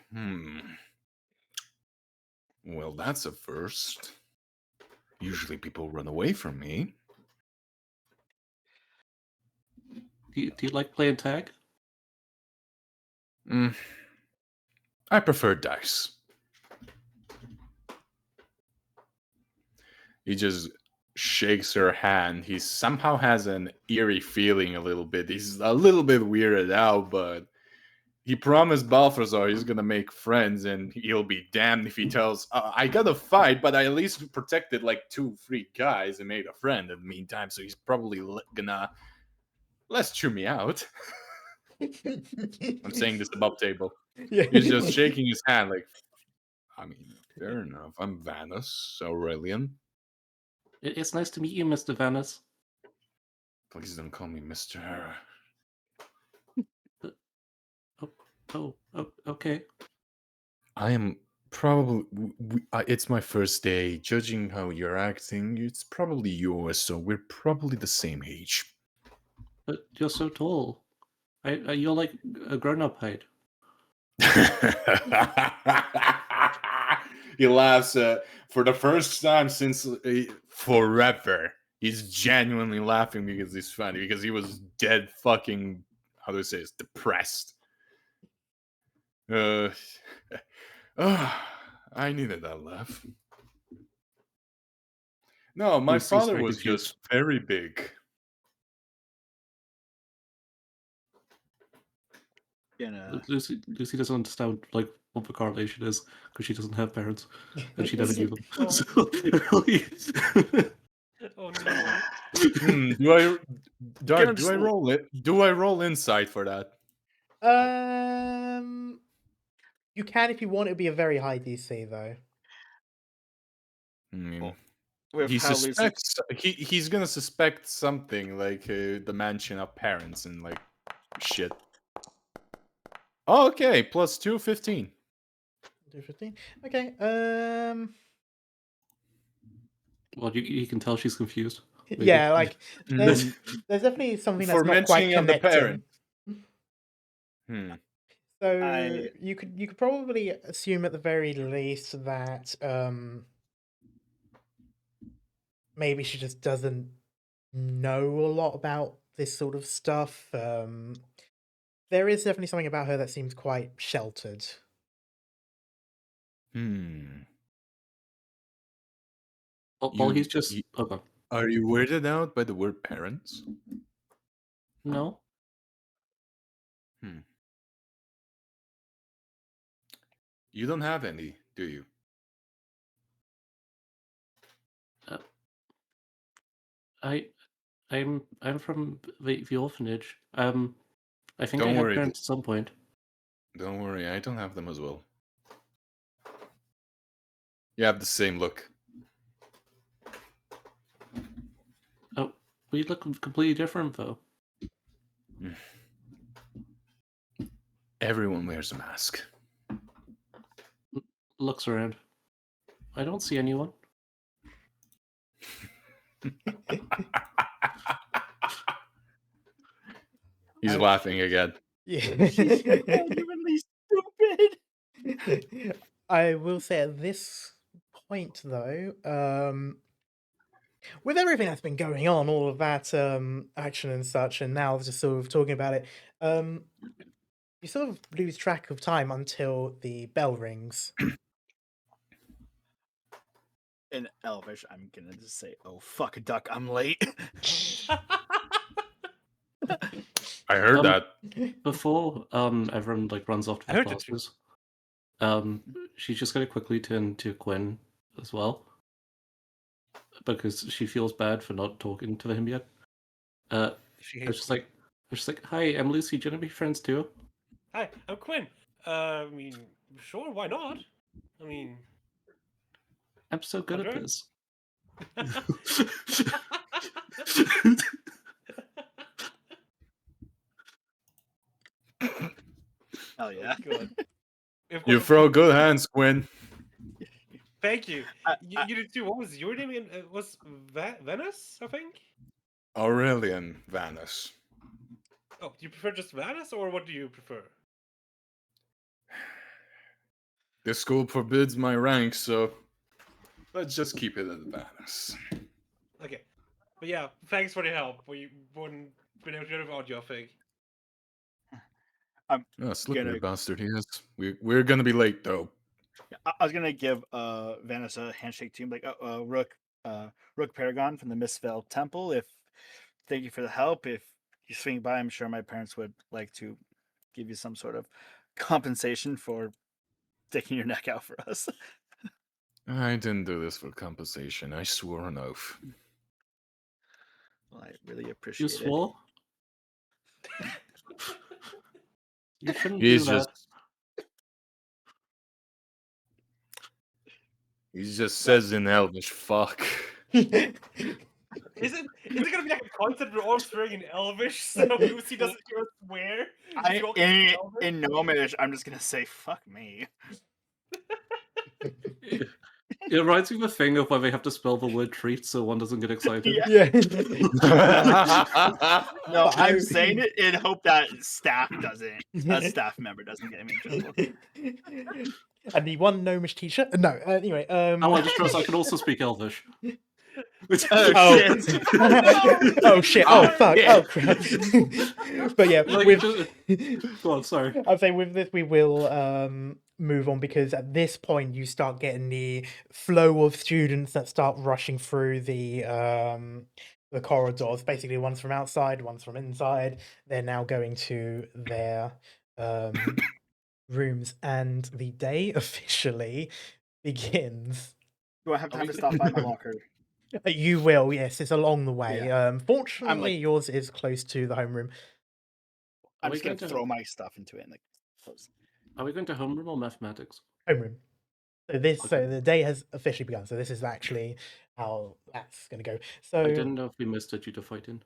well, that's a first. Usually people run away from me. Do you like playing tag? I prefer dice. He just shakes her hand. He somehow has an eerie feeling a little bit. He's a little bit weirded out, but he promised Balthazar he's gonna make friends, and he'll be damned if he tells, I gotta fight, but I at least protected like 2-3 guys and made a friend in the meantime, so he's probably gonna let's chew me out. I'm saying this above table. Yeah. He's just shaking his hand like, I mean, fair enough. I'm Vanus Aurelian. It's nice to meet you, Mr. Venice. Please don't call me Mr. Okay. I am probably. It's my first day. Judging how you're acting, it's probably yours, so we're probably the same age. But you're so tall. You're like a grown-up height. He laughs for the first time since forever. He's genuinely laughing because he's funny, because he was dead fucking, how do I say this, depressed. I needed that laugh. No, my Lucy's father very was confused. just very big. Lucy doesn't understand like what the correlation is because she doesn't have parents and she never knew them. Oh. So, Oh no. Do I roll it? Do I roll insight for that? You can if you want. It would be a very high DC though. I mean, With he how Lucy- suspects he's gonna suspect something like the mansion of parents and like shit. Oh, okay, plus 2, 15. 15. Okay. well, you can tell she's confused. Maybe. Yeah, like there's definitely something that's For not quite mentioning of the connecting. parent. So you could probably assume at the very least that maybe she just doesn't know a lot about this sort of stuff. There is definitely something about her that seems quite sheltered. Hmm. Well, he's just you- okay. Are you weirded out by the word parents? No, Hmm. You don't have any, do you? I'm from the orphanage. I think I Don't had worry. parents at some point. Don't worry, I don't have them as well. You have the same look. Oh, we look completely different though. Everyone wears a mask. Looks around. I don't see anyone. He's I- laughing again. Yeah. Genuinely stupid. I will say at this point though, with everything that's been going on, all of that action and such, and now just sort of talking about it, you sort of lose track of time until the bell rings. In Elvish, I'm gonna just say, "Oh fuck, duck, I'm late." I heard Um, that. Before everyone like runs off to I the heard it too. classes, she's just gonna quickly turn to Quinn as well. Because she feels bad for not talking to him yet. She It's hates just me. like hi, I'm Lucy, do you wanna be friends too? Hi, I'm Quinn. I mean, sure, why not? I mean, I'm so good at Andre? this. Hell yeah. Good. You throw good hands, Quinn. Thank you. I- You did too. What was your name? It was Venice, I think. Aurelian Vanis. Oh, do you prefer just Venice, or what do you prefer? The school forbids my rank, so let's just keep it at Vanis. Okay, but yeah, thanks for the help. We wouldn't been able to do it without your thing. I'm Oh, slippery gonna. bastard he is. We're gonna be late though. I was gonna give Venice a handshake too, like Rook Paragon from the Mistvale Temple. Thank you for the help. If you swing by, I'm sure my parents would like to give you some sort of compensation for sticking your neck out for us. I didn't do this for compensation. I swore an oath. Well, I really You appreciate it. swore? You shouldn't He's do that. He just says in Elvish, fuck. Is it gonna be like a concept we're all swearing in Elvish, so Lucy doesn't hear us swear? She all speaks Elvish? In Gnomish, I'm just gonna say fuck me. It reminds me of a thing of where they have to spell the word treat so one doesn't get excited. Yeah. Yeah. No, But I'm saying it in hope that a staff member doesn't get me in trouble. And the one gnomish teacher. No, anyway. Oh, I just realized I can also speak Elvish. Oh, shit. Oh shit! Oh fuck! Yeah. Oh crap! But yeah, Like, go on, sorry. I'd say with this we will move on, because at this point you start getting the flow of students that start rushing through the corridors. Basically, one's from outside, one's from inside. They're now going to their rooms, and the day officially begins. Do I have time to stop by my locker? You will, yes. It's along the way. Yeah. Fortunately, yours is close to the homeroom. I'm we just gonna going to- throw my stuff into it and like close. Are we going to homeroom or mathematics? Homeroom. So Okay. the day has officially begun. So this is actually how that's going to go. So I didn't know if we missed it due to fighting.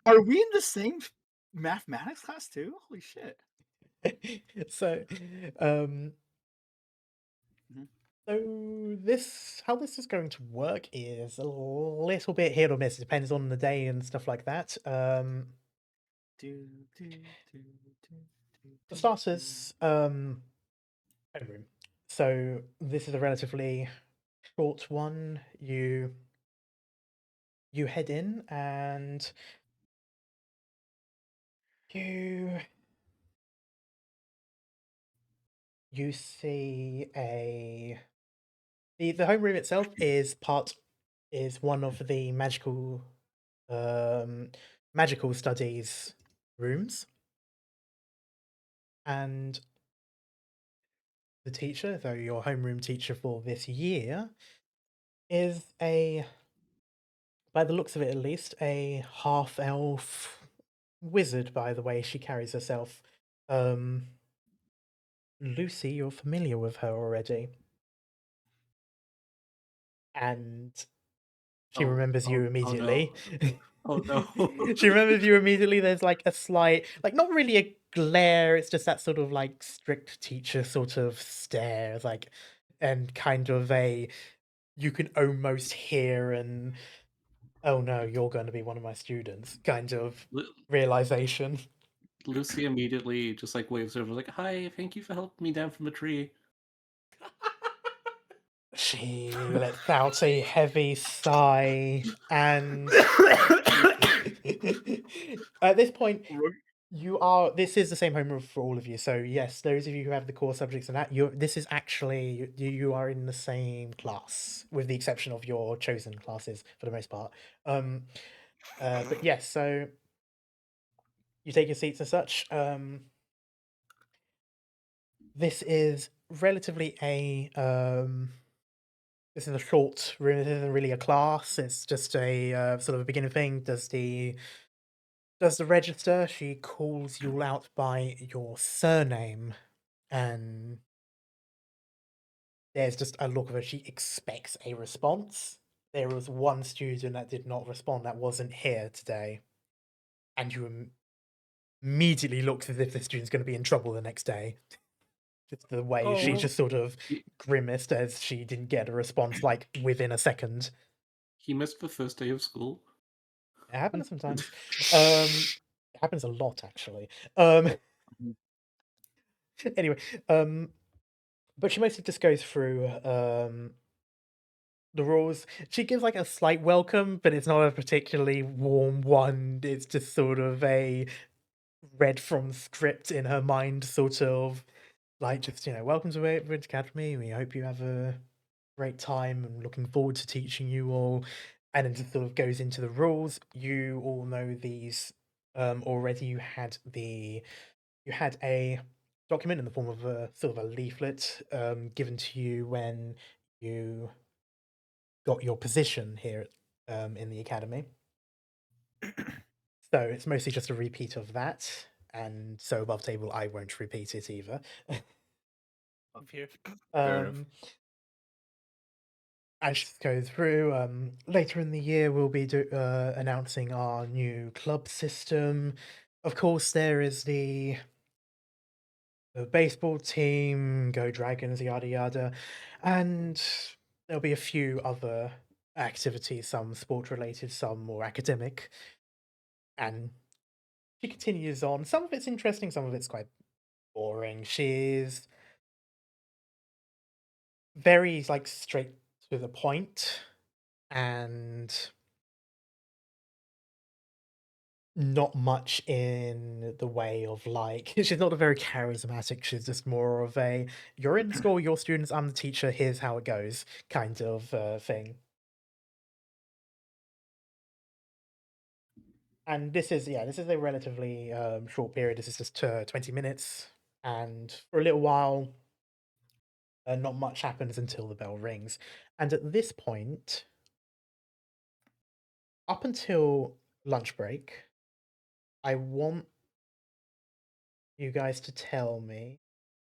Are we in the same mathematics class too? Holy shit! so Mhm. so how this is going to work is a little bit hit or miss. It depends on the day and stuff like that. Do, do, do, do, For do, starters, homeroom. So this is a relatively short one. You head in and you see the homeroom itself is one of the magical studies rooms, and the teacher, though your homeroom teacher for this year, is by the looks of it at least, a half elf wizard. By the way she carries herself. Lucy, you're familiar with her already, and she remembers you immediately. Oh no. She remembers you immediately. There's like a slight, like not really a glare, it's just that sort of like strict teacher sort of stare, like, and kind of you can almost hear an, oh no, you're going to be one of my students kind of realization. Lucy immediately just like waves over, like, "Hi, thank you for helping me down from a tree." She lets out a heavy sigh, and at this point, this is the same homeroom for all of you. So yes, those of you who have the core subjects and that, this is actually, you are in the same class, with the exception of your chosen classes for the most part. But yes, so you take your seats and such. This is relatively this is a short room. This isn't really a class. It's just a sort of a beginning thing. Does the register? She calls you out by your surname, and there's just a look of her. She expects a response. There was one student that did not respond, that wasn't here today, and you immediately looks as if the student's going to be in trouble the next day. Just the way she Oh. just sort of grimaced as she didn't get a response like within a second. He missed the first day of school. It happens sometimes. It happens a lot, actually. Anyway, but she mostly just goes through the rules. She gives like a slight welcome, but it's not a particularly warm one. It's just sort of a read from script in her mind, sort of like, just, welcome to Neverwinter Academy. We hope you have a great time and looking forward to teaching you all. And then just sort of goes into the rules. You all know these already. You had a document in the form of a sort of a leaflet given to you when you got your position here in the academy. So it's mostly just a repeat of that, and so above table I won't repeat it either. I'm here. Fair enough. I just go through. Later in the year, we'll be announcing our new club system. Of course, there is the baseball team, Go Dragons, yada yada, and there'll be a few other activities, some sport related, some more academic. And she continues on. Some of it's interesting, some of it's quite boring. She's very like straight to the point, and not much in the way of like, she's not a very charismatic, she's just more of a, you're in school, you're students, I'm the teacher, here's how it goes kind of thing. And this is a relatively short period. This is just 20 minutes, and for a little while not much happens until the bell rings. And at this point, up until lunch break, I want you guys to tell me.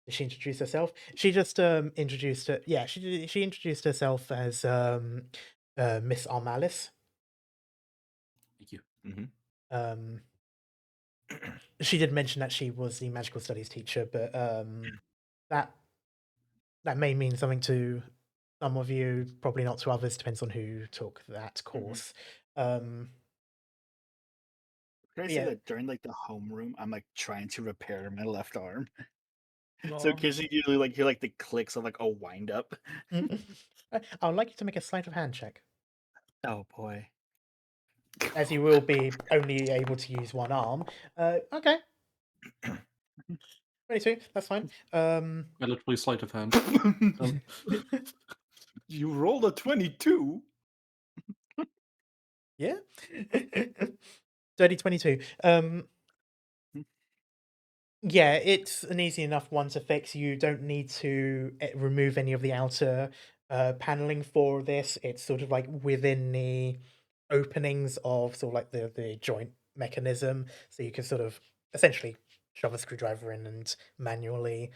Did she introduce herself? She just introduced her. Yeah, she introduced herself as Miss Armalis. Thank you. Um, she did mention that she was the magical studies teacher, but that may mean something to some of you, probably not to others. Depends on who took that course. Can I say Yeah. that during like the homeroom, I'm like trying to repair my left arm. So Aw. occasionally you like hear like the clicks of like a wind up. I would like you to make a sleight of hand check, Oh boy. as you will be only able to use one arm. Okay. 22, that's fine. I literally sleight of hand. You rolled a 22. Yeah. Dirty 22. Yeah, it's an easy enough one to fix. You don't need to remove any of the outer paneling for this. It's sort of like within the openings of sort of like the joint mechanism. So you can sort of essentially shove a screwdriver in and manually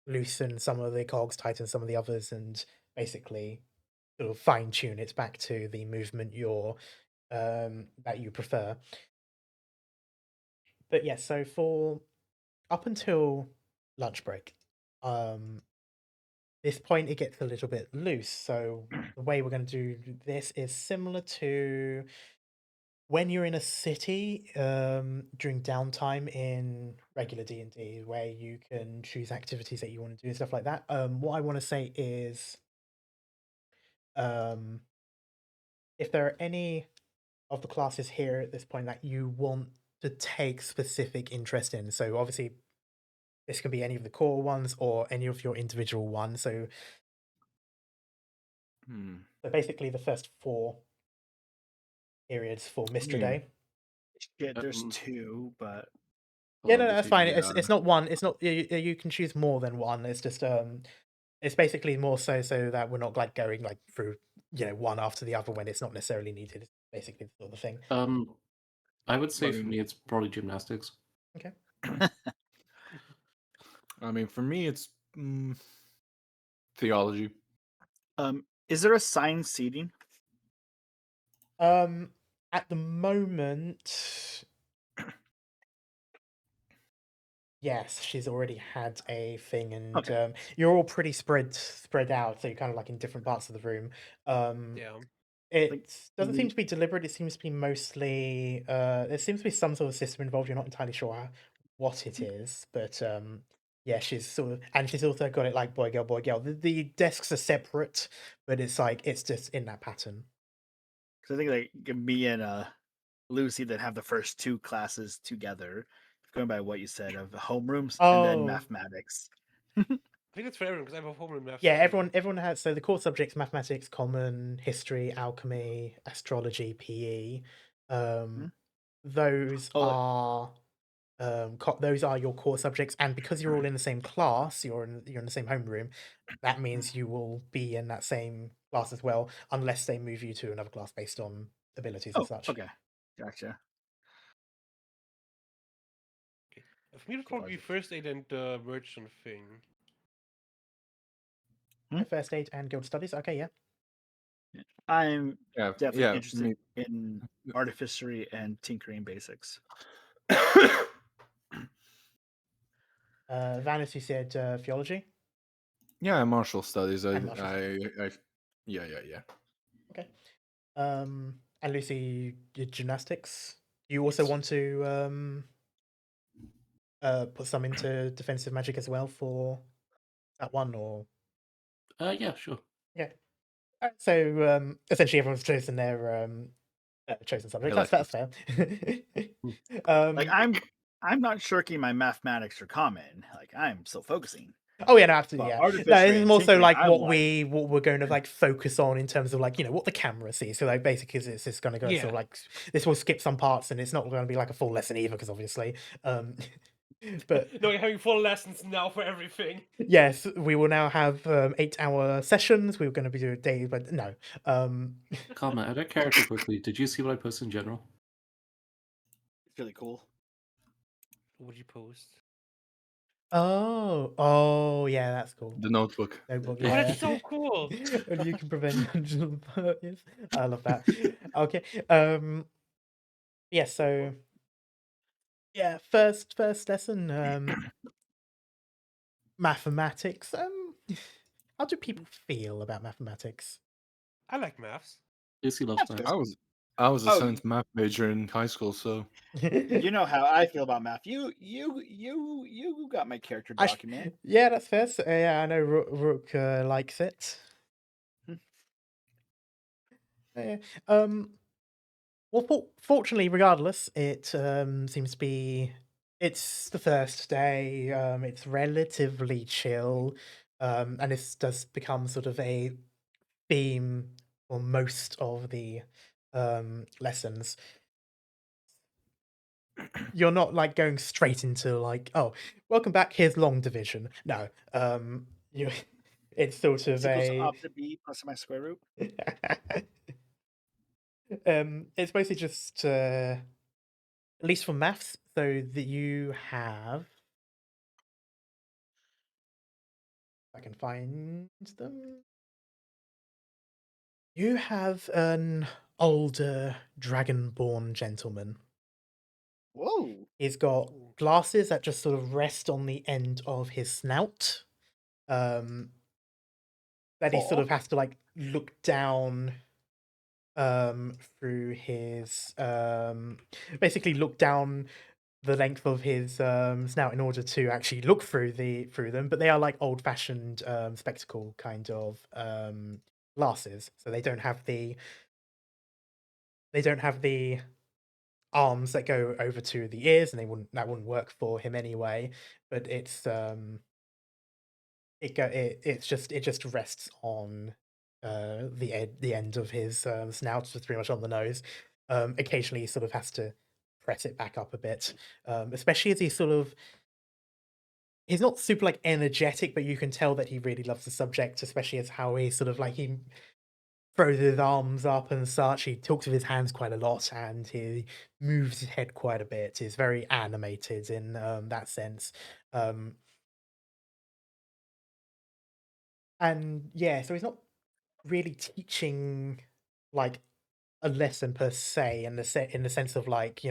loosen some of the cogs, tighten some of the others, and basically sort of fine tune it back to the movement that you prefer. But yes, so for up until lunch break, this point it gets a little bit loose. So the way we're going to do this is similar to when you're in a city during downtime in regular D&D, where you can choose activities that you want to do and stuff like that. What I want to say is, if there are any of the classes here at this point that you want to take specific interest in, so obviously this can be any of the core ones or any of your individual ones. So basically the first 4 periods for Mr. Day. Yeah, there's Um, 2, but Yeah, Oh, no, the that's two- fine. yeah. It's not one. It's not you can choose more than one. It's just it's basically more so that we're not like going like through one after the other when it's not necessarily needed. It's basically the sort of thing. I would say I for mean- me it's probably gymnastics. Okay. I mean, for me, it's theology. Is there assigned seating? At the moment, yes, she's already had a thing, and Okay. you're all pretty spread out, so you're kind of like in different parts of the room. Yeah. It doesn't seem the- to be deliberate. It seems to be mostly there seems to be some sort of system involved. You're not entirely sure what it is, but yeah, she's sort of, and she's also got it like boy girl boy girl. The desks are separate, but it's like it's just in that pattern. Because I think like me and Lucy that have the first 2 classes together, going by what you said of homerooms and then Oh, mathematics. I think it's for everyone because I have a homeroom maths. yeah, too. everyone has, so the core subjects: mathematics, common, history, alchemy, astrology, PE. Mhm. Those Oh, are those are your core subjects, and because you're all in the same class, you're in the same homeroom. That means you will be in that same class as well, unless they move you to another class based on abilities and such. okay. Gotcha. For me, it would probably be first aid and merchant thing. First aid and guild studies. Okay, yeah. I'm Yeah, definitely yeah. interested in artificery and tinkering basics. Vanity said theology. Yeah, martial studies. And martial Yeah. Okay. And Lucy, your gymnastics. Do you also want to put some into defensive magic as well for that one, or? Yeah, sure. Yeah. So essentially, everyone's chosen their chosen subject. That's fair. Like I'm not shirking my mathematics or common. Like I'm still focusing. Oh yeah, no, absolutely, But yeah. artificery No, it's and more so tinkering, like I'm what like, we're going to like focus on in terms of like what the camera sees. So like basically, it's just going to go sort Yeah. of like this will skip some parts, and it's not going to be like a full lesson either, because obviously, but No, you're having full lessons now for everything. yes, we will now have 8-hour sessions. We're going to be doing days, but no. Comma, add a character quickly. Did you see what I posted in general? it's really cool. What did you post? Oh, yeah, that's cool. The notebook. Notebook, Oh, yeah. that's so cool. And you can prevent yes, I love that. Okay. Yeah, so yeah, first lesson, mathematics. How do people feel about mathematics? I like maths. Lucy loves That's maths. good. I was I was a Oh, science math major in high school, so you know how I feel about math. You got my character document. Yeah, that's fair. So, yeah, I know Rook likes it. Hmm. Yeah. Well, fortunately, regardless, it seems to be. It's the first day. It's relatively chill, and this does become sort of a theme for most of the lessons. You're not like going straight into like, oh, welcome back. Here's long division. No, you. It's sort of C equals a. up to b plus my square root. It's mostly just at least for maths, so that you have. I can find them. You have an older dragonborn gentleman. Whoa. He's got glasses that just sort of rest on the end of his snout. That he sort Aw. of has to like look down through his basically look down the length of his snout in order to actually look through them, but they are like old-fashioned spectacle kind of glasses, so they don't have the arms that go over to the ears, and that wouldn't work for him anyway. But it just rests on the end of his snout, just pretty much on the nose. Occasionally, he sort of has to press it back up a bit, especially as he's not super like energetic, but you can tell that he really loves the subject, especially as how he sort of like he throws his arms up and such. He talks with his hands quite a lot, and he moves his head quite a bit. He's very animated in that sense. And yeah, so he's not really teaching like a lesson per se in the sense of like,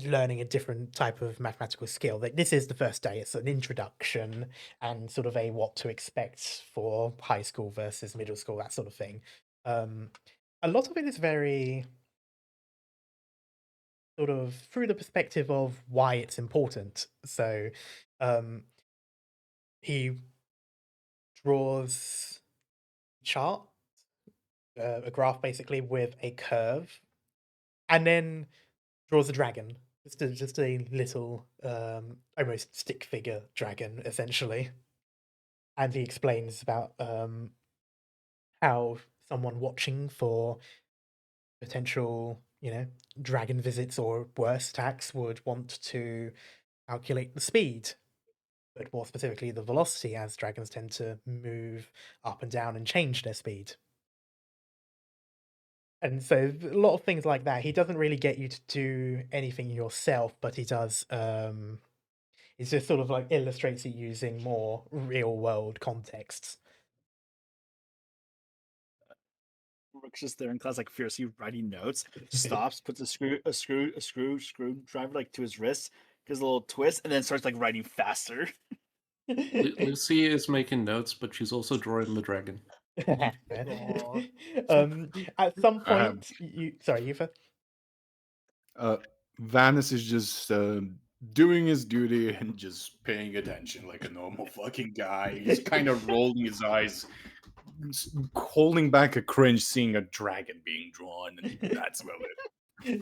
learning a different type of mathematical skill. Like this is the first day, it's an introduction and sort of a what to expect for high school versus middle school, that sort of thing. A lot of it is very sort of through the perspective of why it's important. So he draws a chart, a graph basically with a curve, and then draws a dragon. Just a little, almost stick figure dragon, essentially. And he explains about how someone watching for potential, dragon visits or worse attacks would want to calculate the speed, but more specifically the velocity, as dragons tend to move up and down and change their speed. And so a lot of things like that. He doesn't really get you to do anything yourself, but he does. It just sort of like illustrates it using more real world contexts. Rook's just there in class, like fiercely writing notes. Stops, puts a screwdriver like to his wrist, gives a little twist, and then starts like writing faster. Lucy is making notes, but she's also drawing the dragon. Aw. At some I have point, sorry, you first. Vanis is just doing his duty and just paying attention like a normal fucking guy. He's kind of rolling his eyes, holding back a cringe seeing a dragon being drawn, and that's about it.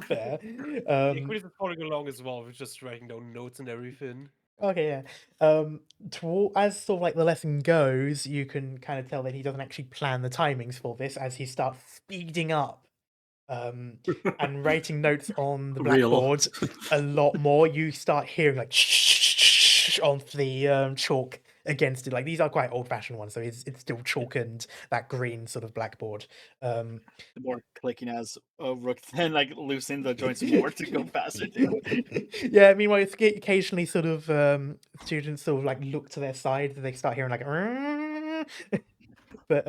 Fair. Quinn is following along as well, with just writing down notes and everything. Okay, yeah. As sort of like the lesson goes, you can kind of tell that he doesn't actually plan the timings for this as he starts speeding up and writing notes on the Real. blackboard a lot more. You start hearing like on the chalk against it. Like these are quite old-fashioned ones, so it's still chalk and that green sort of blackboard. The more clicking as Rook then like loosening the joints more to go faster too. Yeah, meanwhile, it's occasionally sort of students sort of like look to their side, they start hearing like but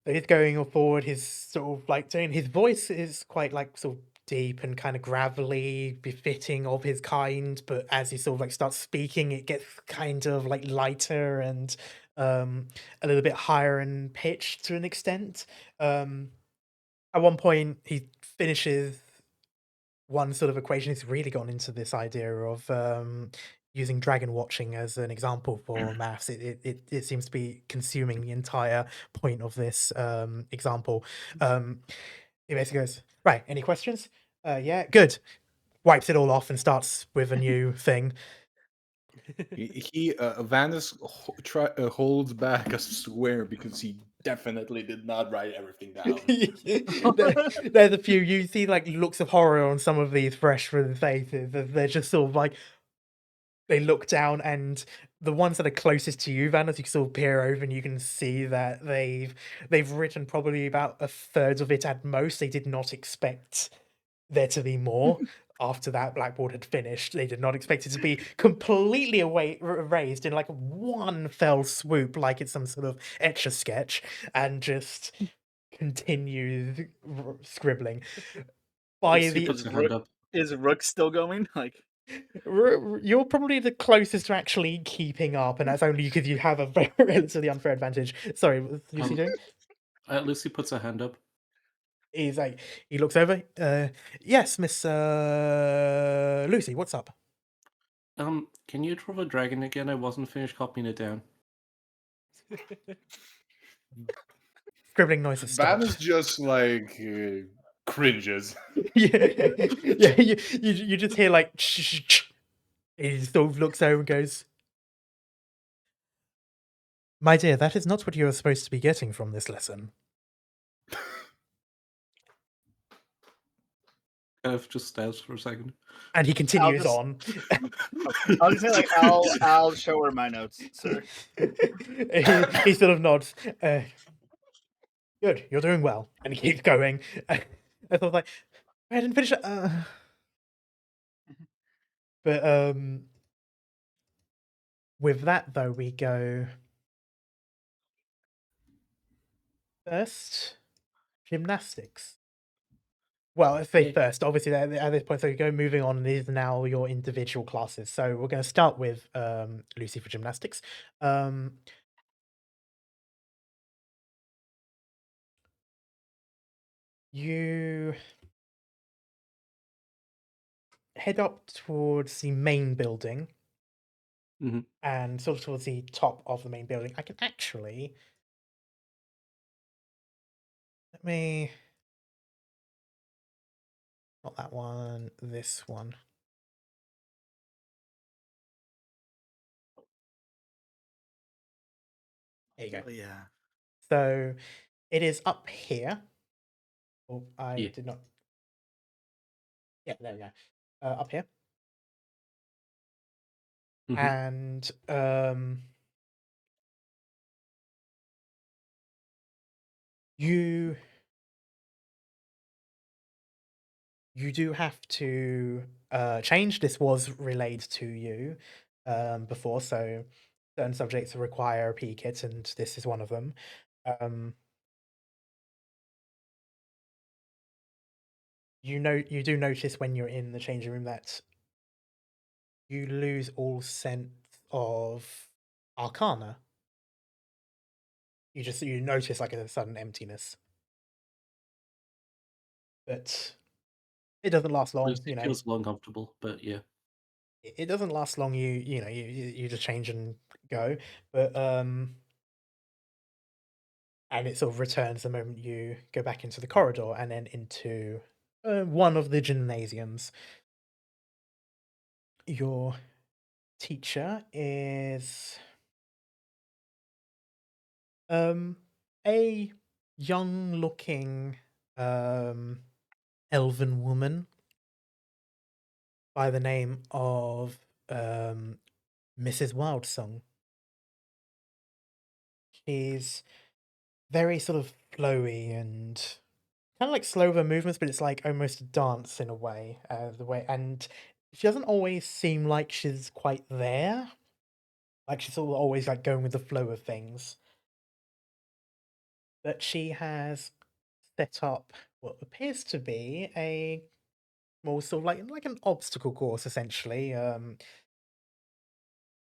he's going forward, his sort of like doing his voice is quite like sort of deep and kind of gravelly, befitting of his kind, but as he sort of like starts speaking, it gets kind of like lighter and a little bit higher in pitch to an extent. At one point, he finishes one sort of equation. He's really gone into this idea of using dragon watching as an example for maths. It seems to be consuming the entire point of this example. He basically goes, right, any questions? Yeah, good. Wipes it all off and starts with a new thing. Vanis holds back a swear because he definitely did not write everything down. There's a few, you see like looks of horror on some of these Freshmen faces. They're just sort of like, they look down, and the ones that are closest to you, Vanis, you can sort of peer over and you can see that they've written probably about a third of it at most. They did not expect there to be more. After that blackboard had finished, they did not expect it to be completely erased in like one fell swoop, like it's some sort of etch-a-sketch, and just continue scribbling. By Lucy the puts her hand up. Is Rook still going? Like, you're probably the closest to actually keeping up, and that's only because you have a very relatively unfair advantage. Sorry, what was Lucy doing? Lucy puts her hand up. He's like, he looks over. Yes, Miss Lucy, what's up? Can you draw a dragon again? I wasn't finished copying it down. Scribbling noises stop. Vanis just like cringes. Yeah, yeah. You just hear like, he sort of looks over and goes, "My dear, that is not what you are supposed to be getting from this lesson." Just stares for a second. And he continues just- on. I'll just say like, I'll show her my notes, sir. he sort of nods. Good, you're doing well, and he keeps going. I thought like, I didn't finish it. But with that though, we go first gymnastics. Well, if they first, obviously at this point, so you go moving on. These are now your individual classes. So we're going to start with Lucy for gymnastics. You head up towards the main building, and sort of towards the top of the main building. I can actually not that one, this one. There you go. Oh, yeah. So it is up here. Oh, I did not. Yeah, there we go. Up here. And you do have to change. This was relayed to you before, so certain subjects require a P kit, and this is one of them. You do notice when you're in the changing room that you lose all sense of arcana. You notice like a sudden emptiness, but it doesn't last long. It feels uncomfortable, but yeah. It doesn't last long. You just change and go, but and it sort of returns the moment you go back into the corridor and then into one of the gymnasiums. Your teacher is a young-looking elven woman by the name of Mrs. Wildsong. She's very sort of flowy and kind of like slower movements, but it's like almost a dance in a way. And she doesn't always seem like she's quite there. Like she's sort of always like going with the flow of things. But she has set up what appears to be a more sort of like an obstacle course, essentially.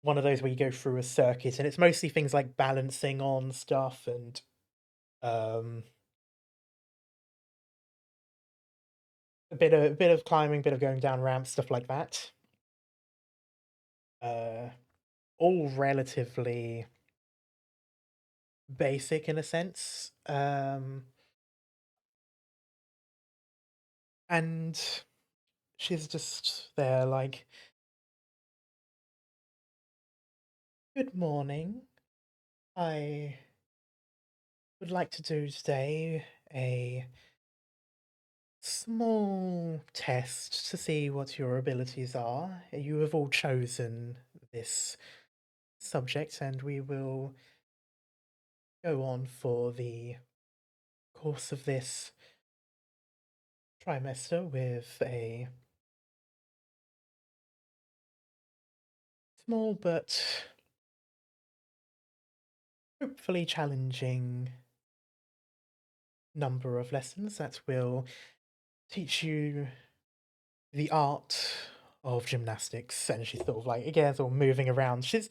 one of those where you go through a circuit, and it's mostly things like balancing on stuff and a bit of climbing, bit of going down ramps, stuff like that. All relatively basic in a sense. And she's just there like, "Good morning. I would like to do today a small test to see what your abilities are. You have all chosen this subject, and we will go on for the course of this trimester with a small but hopefully challenging number of lessons that will teach you the art of gymnastics." And she's sort of like, again, sort of moving around. She's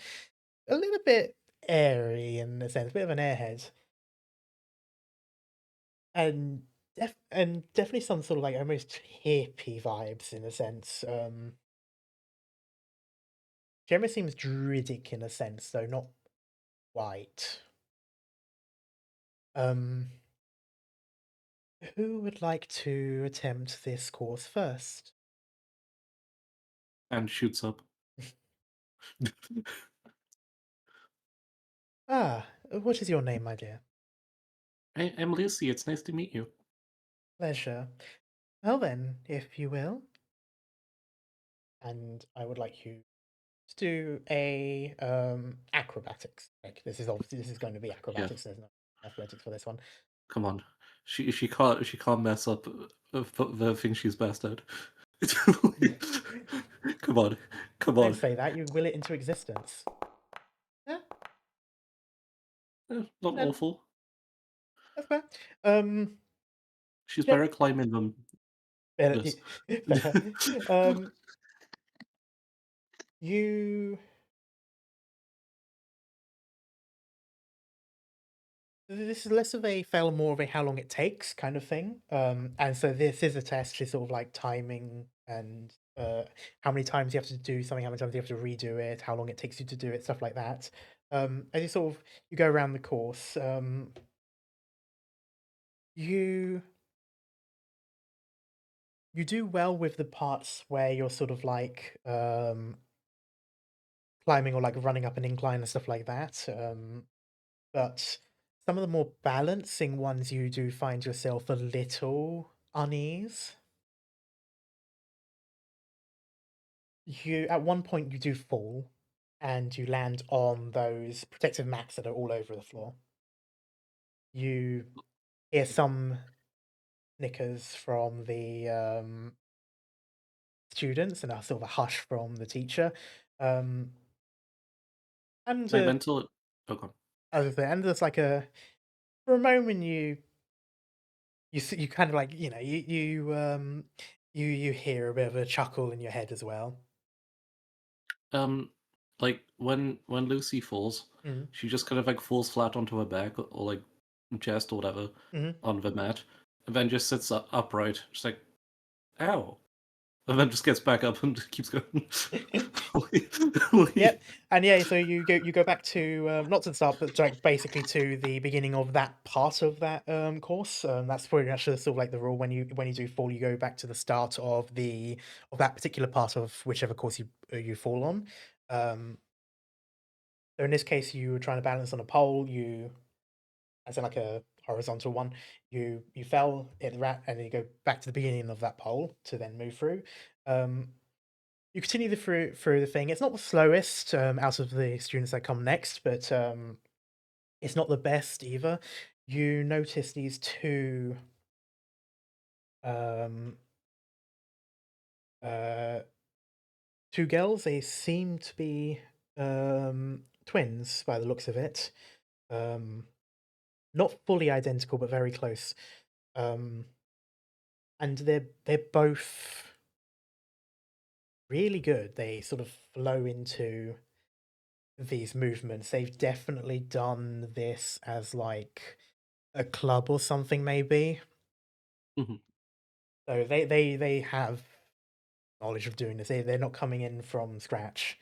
a little bit airy in a sense, a bit of an airhead. And definitely some sort of like almost hippie vibes in a sense. She almost seems druidic in a sense, though not quite. Who would like to attempt this course first? And shoots up. What is your name, my dear? I'm Lucy. It's nice to meet you. Pleasure. Well then, if you will. And I would like you to do a acrobatics. Like this is going to be acrobatics. There's no athletics for this one. Come on, she can't mess up the thing she's best at. Come on, come Don't on. say that. You will it into existence. Yeah, Not then awful. that's fair. She's Yeah, better at climbing than fair. this. Fair. You. This is less of a fail, more of a how long it takes kind of thing. And so this is a test, just sort of like timing and how many times you have to do something, how many times you have to redo it, how long it takes you to do it, stuff like that. As you sort of you go around the course, you do well with the parts where you're sort of like climbing or like running up an incline and stuff like that. But some of the more balancing ones, you do find yourself a little unease. You at one point you do fall, and you land on those protective mats that are all over the floor. You hear some snickers from the students and a sort of a hush from the teacher. And My mental. Oh, God. as I say, and there's like for a moment you kind of like you hear a bit of a chuckle in your head as well. Like when Lucy falls, Mhm. she just kind of like falls flat onto her back or like chest or whatever Mhm. on the mat, and then just sits upright, just like, ow, and then just gets back up and keeps going. Yep, and yeah, so you go back to not to the start, but like basically to the beginning of that part of that course. That's pretty much sort of like the rule. When you do fall, you go back to the start of that particular part of whichever course you fall on. So in this case, you were trying to balance on a pole. As in like a horizontal one, you fell, hit the rat, and then you go back to the beginning of that pole to then move through. You continue through the thing. It's not the slowest out of the students that come next, but it's not the best either. You notice these um, uh, two girls. They seem to be twins by the looks of it. Not fully identical, but very close. Um, and they're both really good. They sort of flow into these movements. They've definitely done this as like a club or something, maybe. Mhm. So they have knowledge of doing this. They're not coming in from scratch.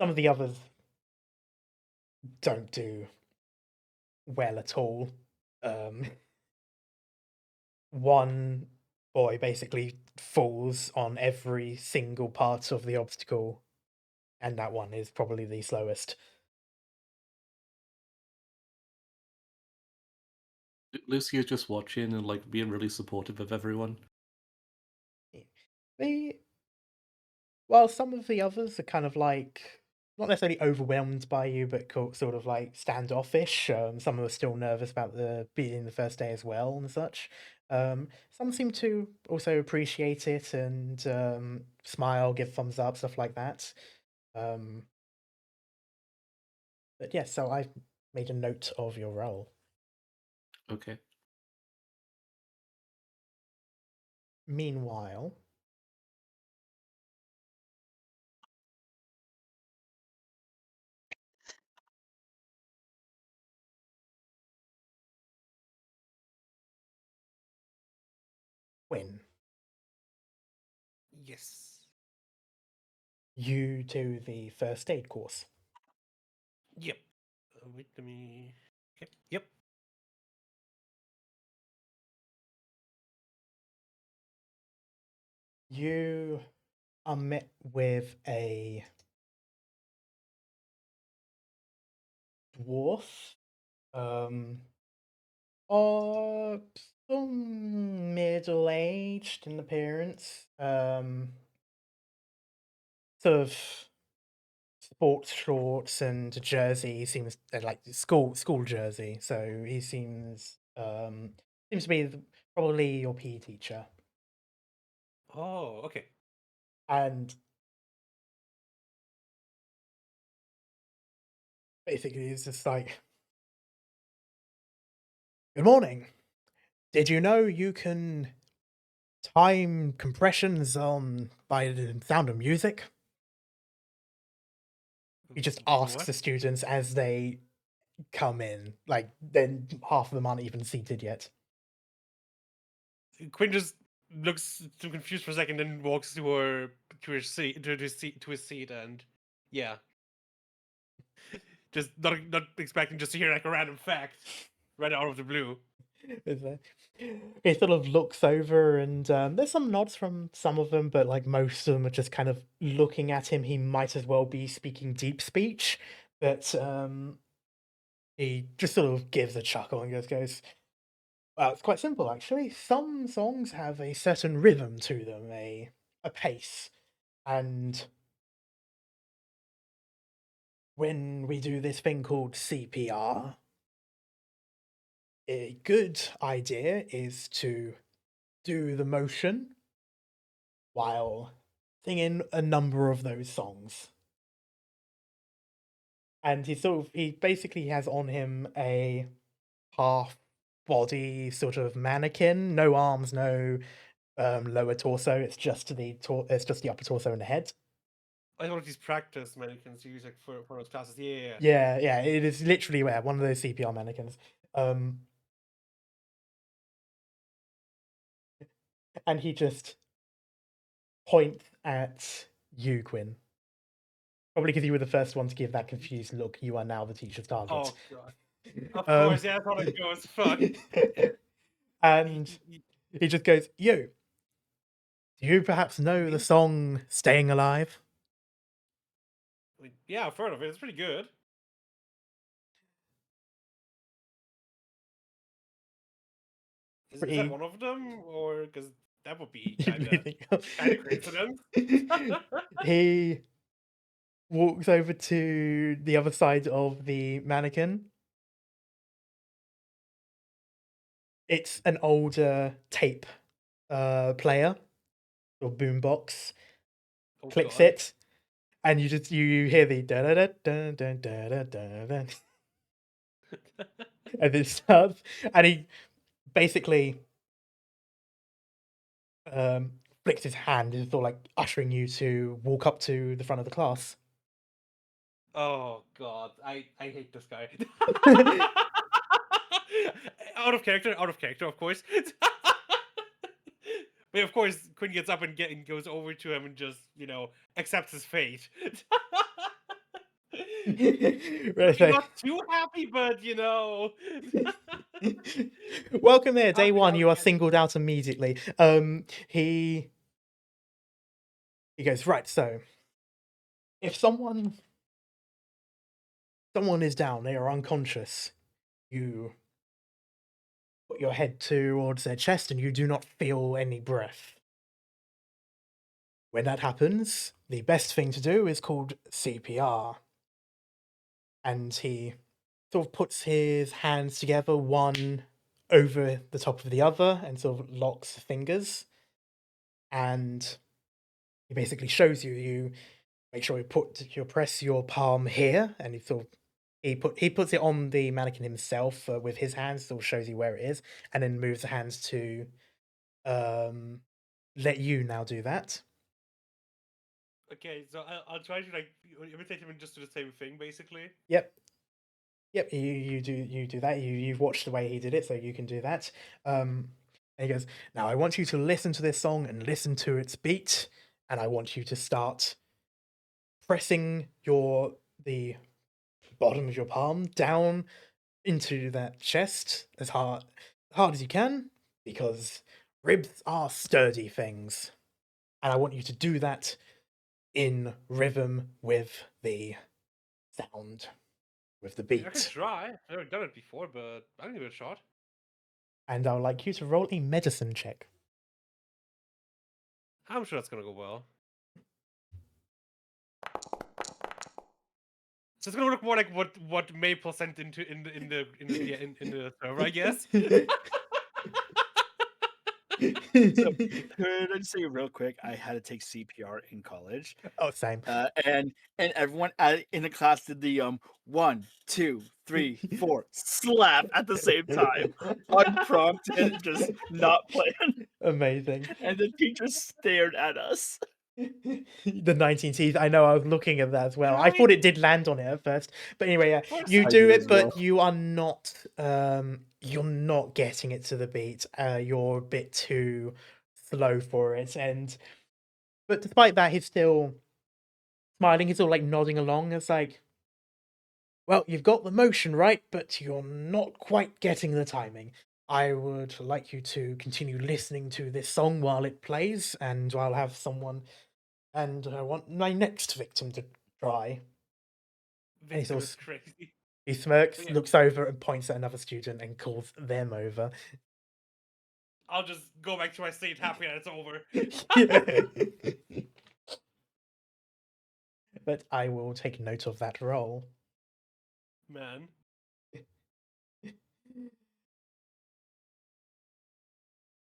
Some of the others don't do well at all. One boy basically falls on every single part of the obstacle, and that one is probably the slowest. Lucy is just watching and like being really supportive of everyone. Well, some of the others are kind of like not necessarily overwhelmed by you, but sort of like standoffish. Some are still nervous about being the first day as well and such. Some seem to also appreciate it and smile, give thumbs up, stuff like that. But yeah, so I've made a note of your role. Okay. Meanwhile, Quinn, Yes. you do the first aid course. Yep. Wait, let me. Okay. Yep. You are met with a dwarf, or some middle-aged in appearance, sort of sports shorts and a jersey. He seems like school jersey, so he seems to be probably your PE teacher, Oh, okay. and basically he's just like, "Good morning. Did you know you can time compressions on by the sound of music?" He just asks What? the students as they come in. Like, then half of them aren't even seated yet. Quinn just looks too confused for a second, then walks to his seat, and yeah, just not expecting just to hear like a random fact right out of the blue. He sort of looks over, and there's some nods from some of them, but like most of them are just kind of looking at him. He might as well be speaking deep speech, but he just sort of gives a chuckle and goes, "Well, it's quite simple actually. Some songs have a certain rhythm to them, a pace, and when we do this thing called CPR, a good idea is to do the motion while singing a number of those songs." And he basically has on him a half body sort of mannequin, no arms, no lower torso. It's just it's just the upper torso and the head. I thought these practice mannequins you use like for those classes. Yeah. Yeah, it is literally one of those CPR mannequins. And he just points at you, Quinn. Probably because you were the first one to give that confused look. You are now the teacher's target. Oh god. Of Um, course, yeah, that's how it goes. Fuck. And he just goes, "You, do you perhaps know the song Staying Alive?" Yeah, I've heard of it. It's pretty good. Is that one of them, or because that would be kind of coincidence? He walks over to the other side of the mannequin. It's an older tape player or boombox. Oh, Clicks God. it, and you hear the da da da da da da da da, and it starts, and he basically flicks his hand, is sort of like ushering you to walk up to the front of the class. Oh god, I hate this guy. Out of character, of course. But of course, Quinn gets up and goes over to him and just, accepts his fate. Right, so- Not too happy, but Welcome there, day Happy one. You are outcast. singled out immediately. He goes, right, so if someone is down, they are unconscious, you put your head towards their chest and you do not feel any breath. When that happens, the best thing to do is called CPR. And he sort of puts his hands together, one over the top of the other, and sort of locks fingers. And he basically shows you make sure you press your palm here, and he puts it on the mannequin himself with his hands, sort of shows you where it is, and then moves the hands to let you now do that. Okay, so I'll try to imitate him and just do the same thing, basically. Yep. You do that. You've watched the way he did it, so you can do that. And he goes, now I want you to listen to this song and listen to its beat, and I want you to start pressing the bottom of your palm down into that chest as hard as you can, because ribs are sturdy things. And I want you to do that in rhythm with the sound, with the I can beat. try. I've never done it before, but I'll give it a shot. And I would like you to roll a medicine check. I'm sure that's gonna go well. So it's gonna look more like what Maple sent in the server, I guess. So could I just say real quick, I had to take CPR in college, Oh, same. and everyone in the class did the 1, 2, 3, 4 slap at the same time, unprompted, just not planned, Amazing. and the teacher stared at us. The 19 teeth. I know, I was looking at that as well. I thought it did land on it at first. But anyway, yeah, course you I do did it, as but well. you are not you're not getting it to the beat. You're a bit too slow for it. But despite that, he's still smiling, he's all like nodding along. It's like, well, you've got the motion right, but you're not quite getting the timing. I would like you to continue listening to this song while it plays, and I'll have someone. And I want my next victim to try. And Victim is crazy. he smirks, Yeah. looks over, and points at another student and calls them over. I'll just go back to my seat, happy that it's over. But I will take note of that roll. Man.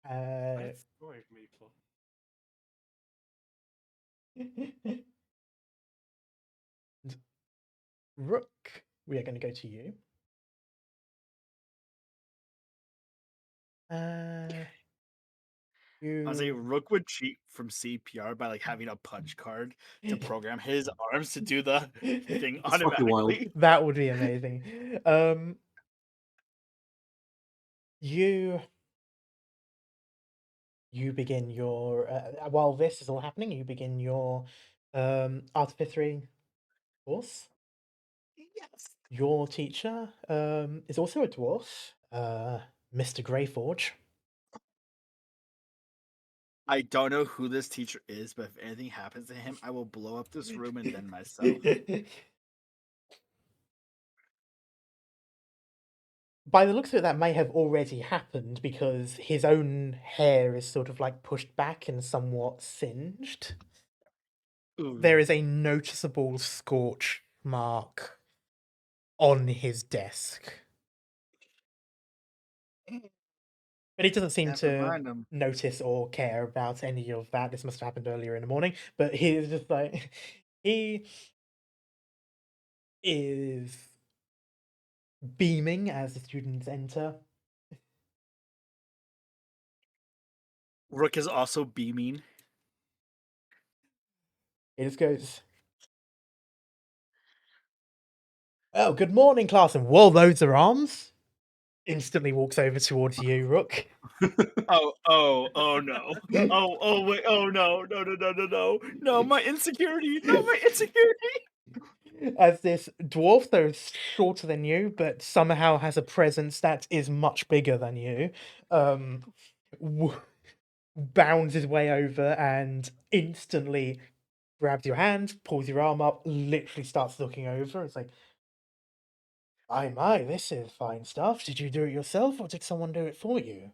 That's story, Maple. Rook, we are going to go to you. I was like, Rook would cheat from CPR by like having a punch card to program his arms to do the thing That's fucking wild. automatically. That would be amazing. You begin your while this is all happening, you begin your artificery course. Yes. Your teacher is also a dwarf, Mr. Greyforge. I don't know who this teacher is, but if anything happens to him, I will blow up this room and then myself. By the looks of it, that may have already happened because his own hair is sort of like pushed back and somewhat singed. There is a noticeable scorch mark on his desk. But he doesn't seem Never to mind him. notice or care about any of that. This must have happened earlier in the morning. But he's just like, he is beaming as the students enter. Rook is also beaming. He just goes, "Oh, good morning, class." And whoa, those are arms. Instantly walks over towards you, Rook. Oh no. Oh wait, oh no, my insecurity, no, my insecurity. As this dwarf, though is shorter than you, but somehow has a presence that is much bigger than you, bounds his way over and instantly grabs your hand, pulls your arm up, literally starts looking over. It's like, my, this is fine stuff. Did you do it yourself or did someone do it for you?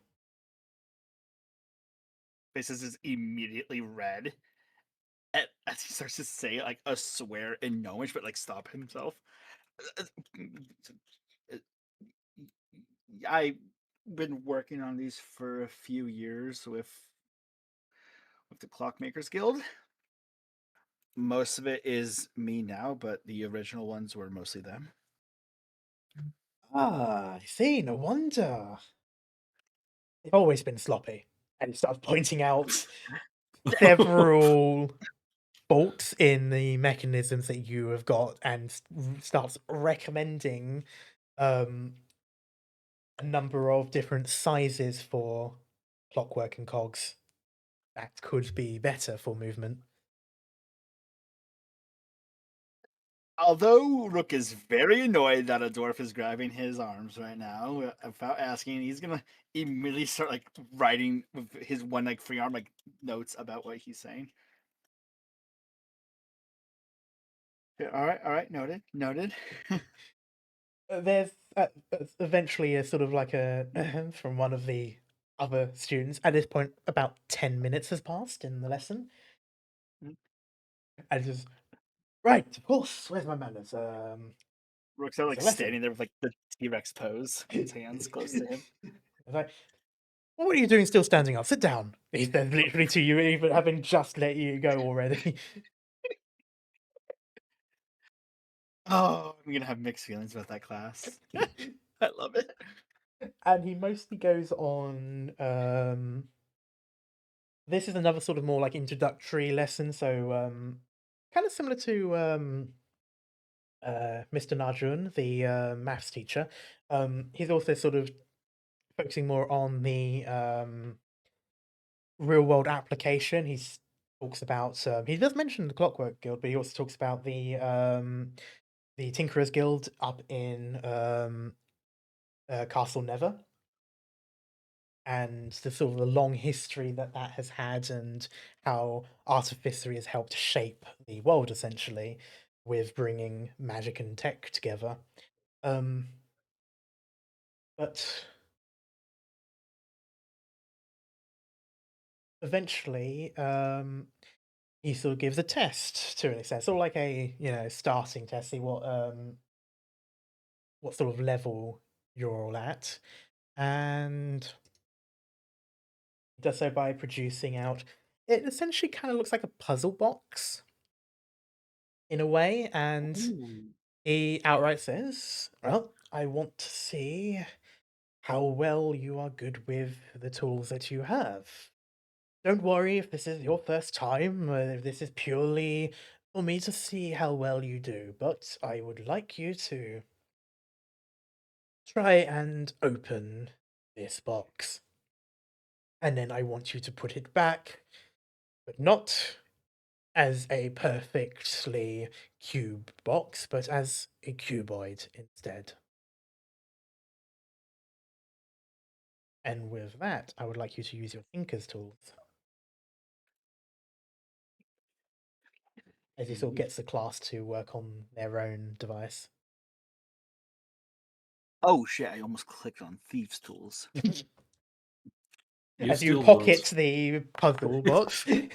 Faces is immediately red as he starts to say like a swear in Gnomish, but like stop himself. I've been working on these for a few years with the Clockmakers Guild. Most of it is me now, but the original ones were mostly them. Ah, I see, no wonder. They've always been sloppy. And he starts pointing out several faults in the mechanisms that you have got and starts recommending a number of different sizes for clockwork and cogs that could be better for movement. Although Rook is very annoyed that a dwarf is grabbing his arms right now without asking, he's gonna immediately start like writing with his one like free arm like notes about what he's saying. Yeah, all right, noted. There's eventually a sort of like a from one of the other students. At this point, about 10 minutes has passed in the lesson. Mm. And just, right, of course, where's my manners? Rook's like it's a lesson. standing there with like the T-Rex pose, his hands close to him. It's like, what are you doing still standing up? Sit down. He says literally to you, even having just let you go already. Oh, I'm gonna have mixed feelings about that class. I love it. And he mostly goes on this is another sort of more like introductory lesson, so kind of similar to Mr. Narjun, the maths teacher. He's also sort of focusing more on the real world application. He talks about he does mention the Clockwork Guild, but he also talks about the Tinkerers Guild up in Castle Never, and the sort of the long history that that has had, and how artificery has helped shape the world essentially, with bringing magic and tech together. But eventually, he sort of gives a test to an extent, sort of like a starting test, see what sort of level you're all at, and he does so by producing out. It essentially kind of looks like a puzzle box in a way, and Ooh. he outright says, "Well, I want to see how well you are good with the tools that you have. Don't worry if this is your first time, if this is purely for me to see how well you do, but I would like you to try and open this box. And then I want you to put it back, but not as a perfectly cube box, but as a cuboid instead. And with that, I would like you to use your thinker's tools." As he sort of gets the class to work on their own device. Oh shit! I almost clicked on Thieves' Tools. You As you steal pocket words. the puzzle box. I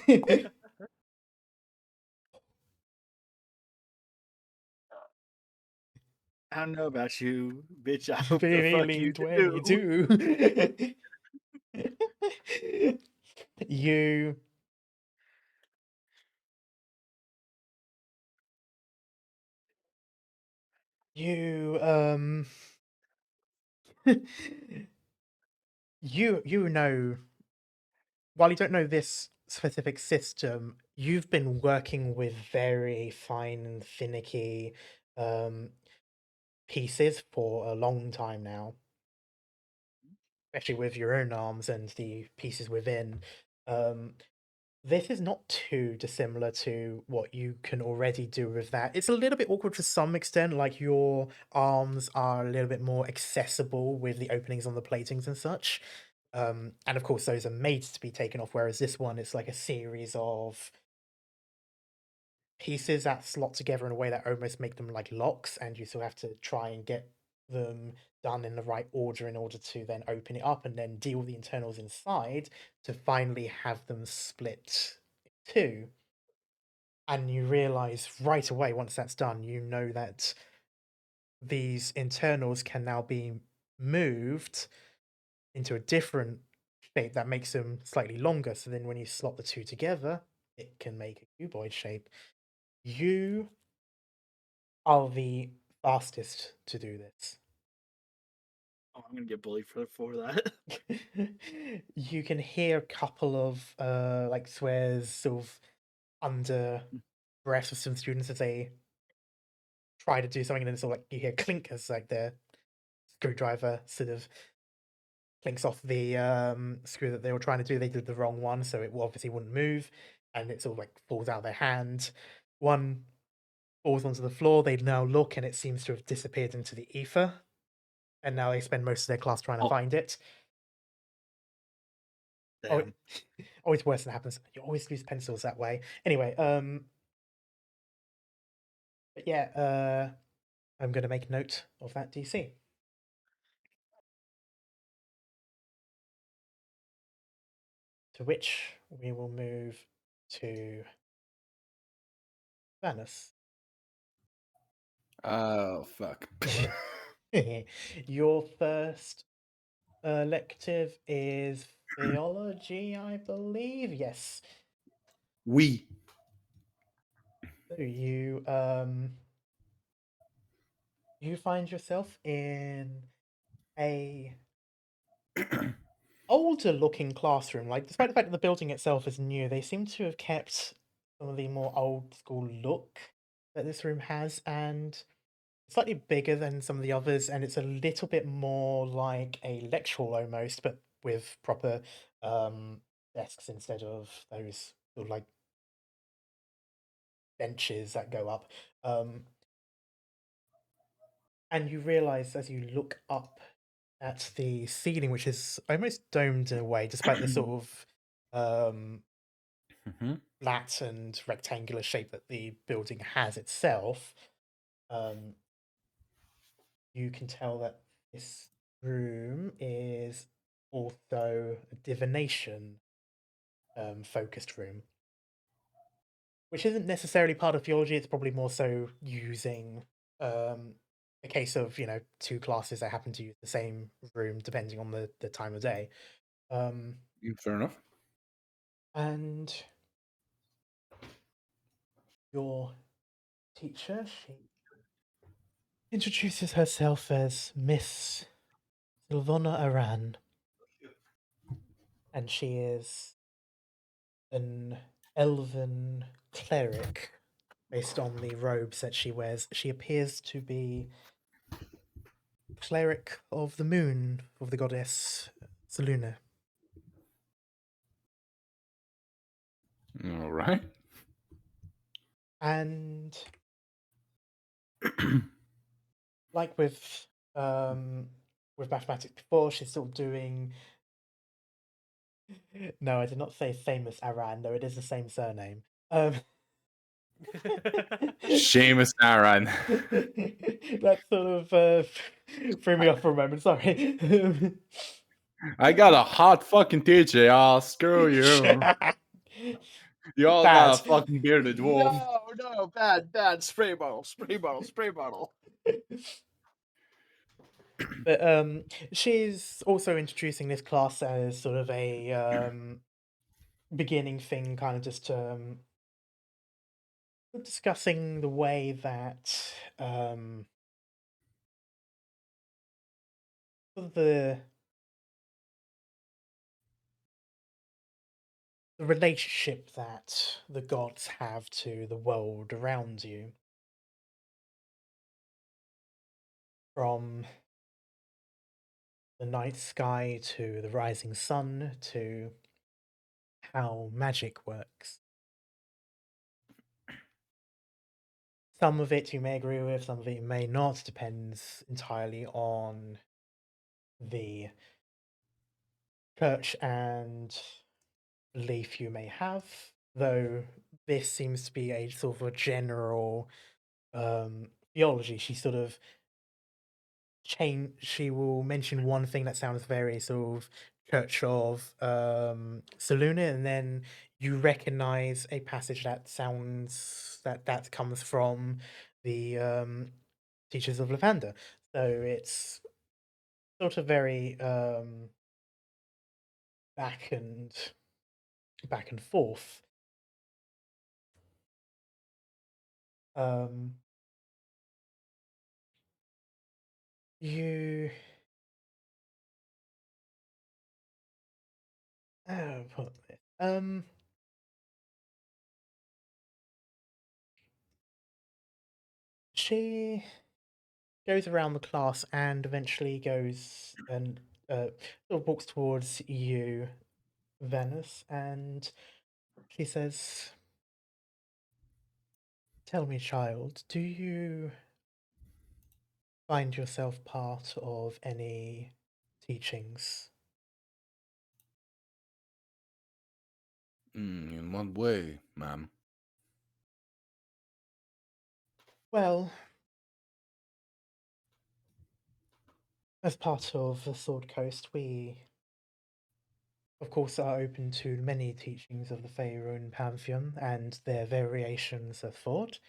don't know about you, bitch. I hope the fuck you Feeling do. 22. you you you know, while you don't know this specific system, you've been working with very fine and finicky pieces for a long time now, especially with your own arms and the pieces within. This is not too dissimilar to what you can already do with that. It's a little bit awkward to some extent, like your arms are a little bit more accessible with the openings on the platings and such. And of course, those are made to be taken off, whereas this one, it's like a series of pieces that slot together in a way that almost make them like locks, and you still have to try and get them done in the right order in order to then open it up and then deal with the internals inside to finally have them split in two. And you realize right away, once that's done, you know that these internals can now be moved into a different shape that makes them slightly longer. So then when you slot the two together, it can make a cuboid shape. You are the fastest to do this. Oh, I'm gonna get bullied for that. You can hear a couple of like swears sort of under breath of some students as they try to do something, and then sort of like you hear clink as like their screwdriver sort of clinks off the screw that they were trying to do. They did the wrong one, so it obviously wouldn't move, and it sort of like falls out of their hand. One falls onto the floor. They now look, and it seems to have disappeared into the ether. And now they spend most of their class trying to Oh. find it. Oh, Damn. always worse than happens. You always lose pencils that way. Anyway, but yeah, I'm gonna make note of that DC. To which we will move to Vanus. Oh fuck. Your first elective is theology, I believe. Yes. We. So you find yourself in a older looking classroom. Like, despite the fact that the building itself is new, they seem to have kept some of the more old school look that this room has, and slightly bigger than some of the others, and it's a little bit more like a lecture hall almost, but with proper desks instead of those sort of like benches that go up. And you realize as you look up at the ceiling, which is almost domed in a way, despite the sort of Mhm. flat and rectangular shape that the building has itself, you can tell that this room is also a divination focused room, which isn't necessarily part of theology. It's probably more so using a case of, you know, two classes that happen to use the same room depending on the time of day. Fair enough. And your teacher, she introduces herself as Miss Silvana Aran, and she is an elven cleric based on the robes that she wears. She appears to be cleric of the moon, of the goddess Seluna. All right. And like with mathematics before, she's sort of doing. No, I did not say famous Aran, though it is the same surname. Seamus Aran. That sort of threw me off for a moment. Sorry. I got a hot fucking teacher, y'all. Screw you. You all got a Bad. fucking bearded wolf. No, bad. Spray bottle. But she's also introducing this class as sort of a beginning thing, kind of just discussing the way that sort of the the relationship that the gods have to the world around you. From the night sky to the rising sun to how magic works. Some of it you may agree with, some of it you may not. Depends entirely on the church and belief you may have, though this seems to be a sort of a general theology. She sort of she will mention one thing that sounds very sort of Church of Saluna, and then you recognize a passage that sounds that comes from the Teachers of Lavender. So it's sort of very back and forth. You put this. She goes around the class and eventually goes and sort of walks towards you, Venice, and she says, "Tell me, child, do you find yourself part of any teachings?" In what way, ma'am? Well, as part of the Sword Coast, we, of course, are open to many teachings of the Faerun Pantheon and their variations of thought.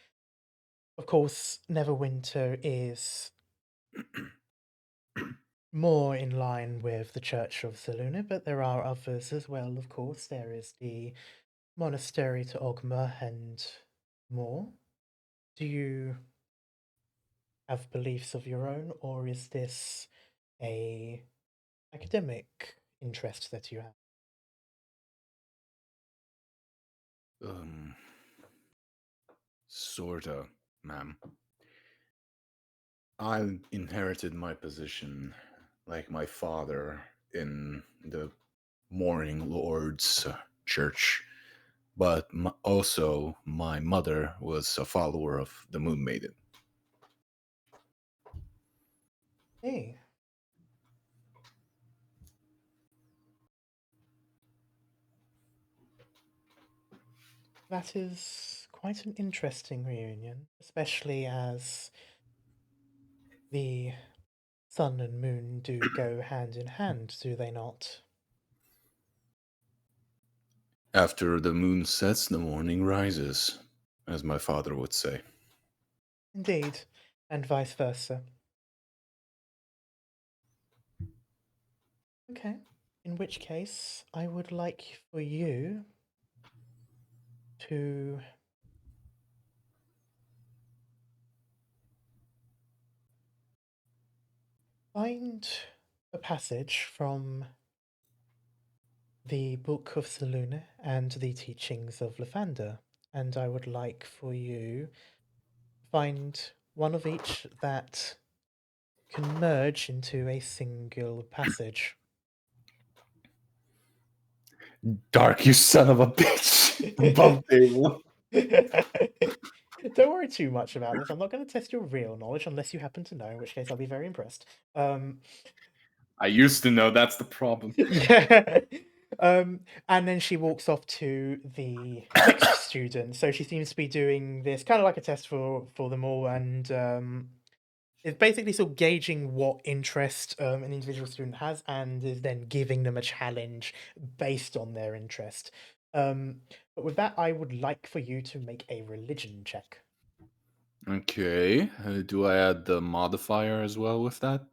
Of course, Neverwinter is more in line with the Church of Saluna, but there are others as well, of course. There is the Monastery to Ogma and more. Do you have beliefs of your own, or is this a academic interest that you have? Sorta, ma'am. I inherited my position like my father in the Morning Lord's church, but also my mother was a follower of the Moon Maiden. Hey. That is quite an interesting reunion, especially as the sun and moon do go hand in hand, do they not? After the moon sets, the morning rises, as my father would say. Indeed, and vice versa. Okay, in which case, I would like for you to find a passage from the Book of Saluna and the Teachings of Lathander, and I would like for you to find one of each that can merge into a single passage. Dark, you son of a bitch! Above table. Don't worry too much about this. I'm not going to test your real knowledge unless you happen to know, in which case I'll be very impressed. I used to know, that's the problem. Yeah. And then she walks off to the next student. So she seems to be doing this kind of like a test for them all, and it's basically sort of gauging what interest an individual student has, and is then giving them a challenge based on their interest. But with that, I would like for you to make a religion check. Okay, do I add the modifier as well with that?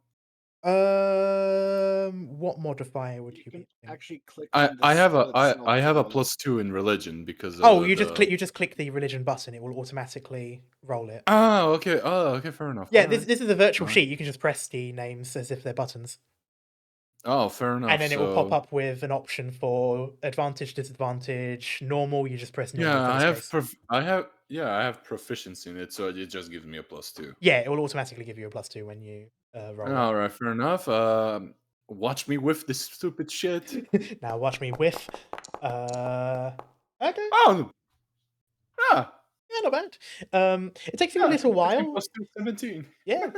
What modifier would You you can be doing? actually click I, on the I have a skill itself. I have a on- +2 in religion because of Oh, you just click the religion button. It will automatically roll it. Oh, okay. Oh, okay. Fair enough. Yeah, Alright. this is a virtual Alright. sheet. You can just press the names as if they're buttons. Oh, fair enough. And then it will pop So up with an option for advantage, disadvantage, normal. You just press normal yeah, for I this have case. I have proficiency in it, so it just gives me a +2. Yeah, it will automatically give you a +2 when you roll All right, fair enough. Watch me with this stupid shit. it. Now watch me whiff. Okay, Oh, yeah, yeah, not bad. It takes you a yeah. little Gives me while. +2, 17. Yeah,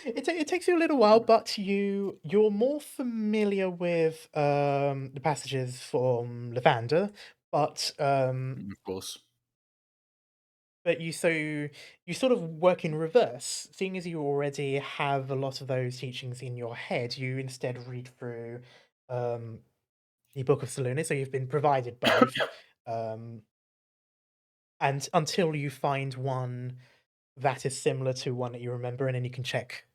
it takes you a little while, but you're more familiar with the passages from Lavender, but Of course. you sort of work in reverse. Seeing as you already have a lot of those teachings in your head, you instead read through the Book of Selûne, so you've been provided both. And until you find one that is similar to one that you remember, and then you can check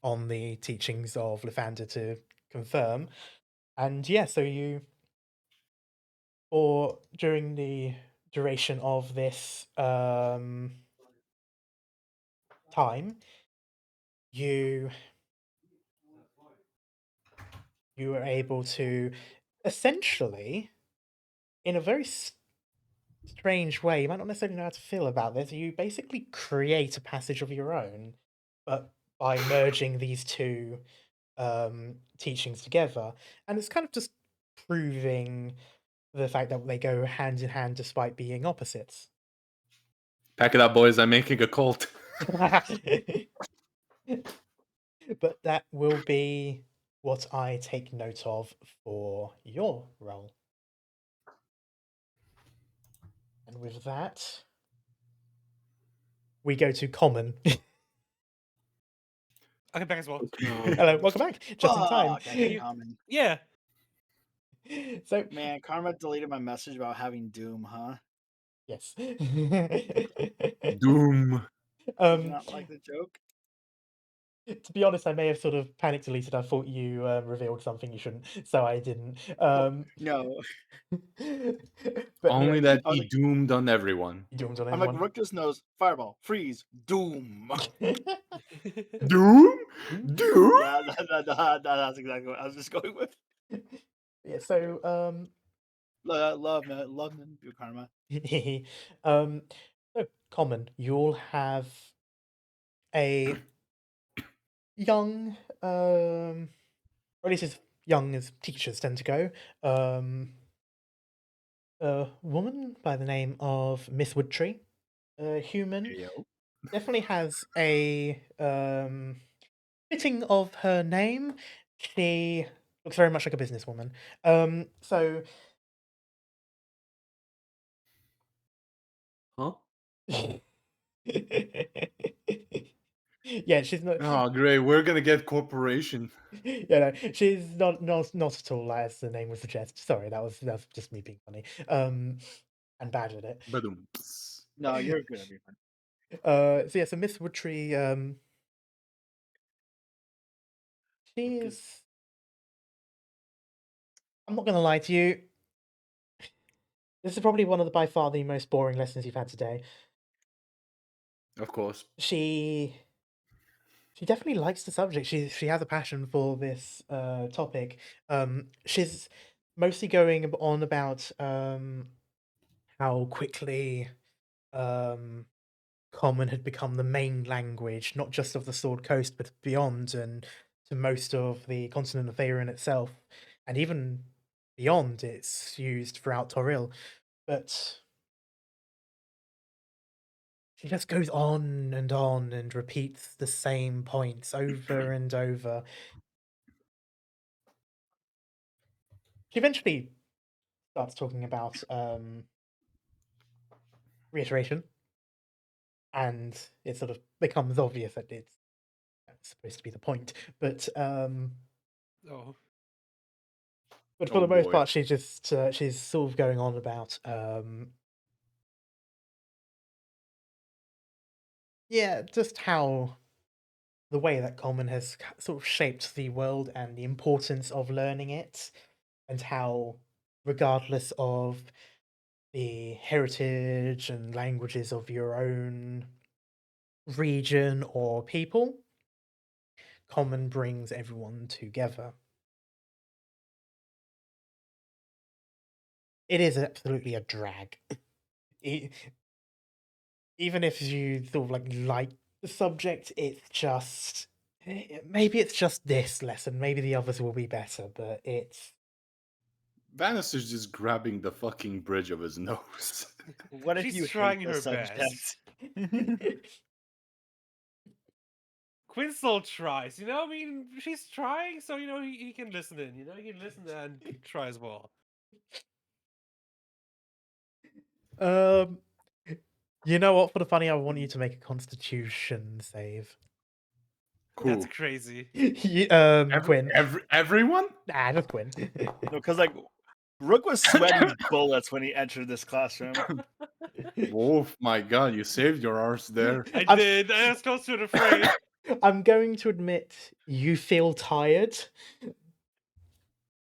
on the teachings of Lathander to confirm. And yeah, so or during the duration of this time, you are able to essentially, in a very strange way, you might not necessarily know how to feel about this, you basically create a passage of your own, but by merging these two teachings together. And it's kind of just proving the fact that they go hand in hand despite being opposites. Pack it up, boys. I'm making a cult. But that will be what I take note of for your role. And with that, we go to common. Okay, back as well. Hello, welcome back. Just in time. Fuck, I hate common. Yeah. So, Man, Karma deleted my message about having Doom, huh? yes. Doom. Did you um, not like the joke? to be honest, I may have sort of panic deleted. I thought you revealed something you shouldn't, so I didn't. No. But Only no, that I was he like, doomed on everyone. you doomed on I'm like, everyone. Rookus knows Fireball, Freeze, Doom. Doom? Doom? Yeah, that's exactly what I was just going with. Yeah, so Love, man. Love you, Karma. so common, you'll have a young, or at least as young as teachers tend to go, a woman by the name of Miss Woodtree, a human, definitely has a fitting of her name. She looks very much like a businesswoman. So Huh? yeah, she's not. Oh, great. We're gonna get corporation. Yeah, no, she's not at all as the name would suggest. Sorry, that's just me being funny. And bad at it. Ba-doom. No, you're good, everyone. So yeah, so Miss Woodtree, she's. I'm not gonna lie to you. This is probably one of the by far the most boring lessons you've had today. Of course. She definitely likes the subject. She has a passion for this topic. She's mostly going on about how quickly Common had become the main language, not just of the Sword Coast, but beyond, and to most of the continent of Faerun itself, and even beyond. It's used throughout Toril, but she just goes on and repeats the same points over and over. She eventually starts talking about reiteration, and it sort of becomes obvious that it's supposed to be the point. But Oh. for Oh, the most boy. part, she's sort of going on about yeah, just how the way that Common has sort of shaped the world and the importance of learning it, and how, regardless of the heritage and languages of your own region or people, Common brings everyone together. it is absolutely a drag. E- Even if you sort of like the subject, it's just maybe it's just this lesson. Maybe the others will be better, but it's Bannister's just grabbing the fucking bridge of his nose. What if She's you hate trying the her subject? best. Quinn still tries, you know. I mean, she's trying, so you know he can listen in. You know, he can listen and try as well. You know what? For the funny, I want you to make a Constitution save. That's Cool. crazy. Quinn. Everyone? Nah, just Quinn. No, because like Rook was sweating bullets when he entered this classroom. Oh my god, you saved your arse there. I did. I was close to it, afraid. I'm going to admit you feel tired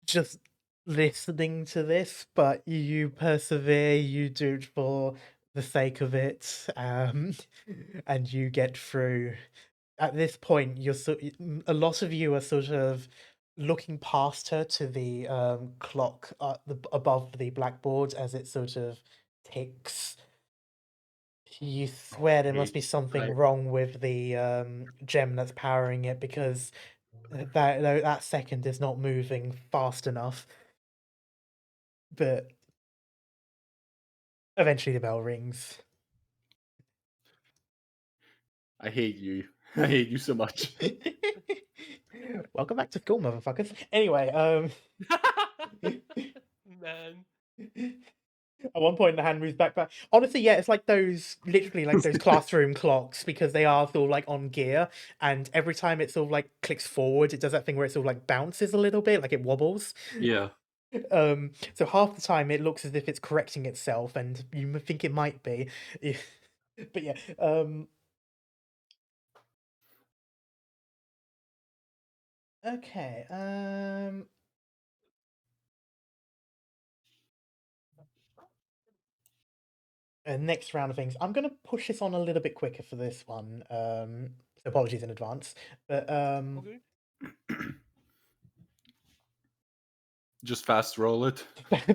just listening to this, but you persevere, you do it for the sake of it, and you get through. At this point, a lot of you are sort of looking past her to the clock above the blackboard as it sort of ticks. You swear there must be something wrong with the gem that's powering it, because that second is not moving fast enough. But eventually the bell rings. I hate you. I hate you so much. Welcome back to school, motherfuckers. Anyway, Man. at one point the hand moves back. Honestly, yeah, it's like those, literally like those classroom clocks, because they are sort of like on gear, and every time it sort of like clicks forward, it does that thing where it sort of like bounces a little bit, like it wobbles. Yeah. So half the time it looks as if it's correcting itself, and you think it might be. But yeah, okay, next round of things. I'm gonna push this on a little bit quicker for this one. So apologies in advance. But Okay. Just fast roll it.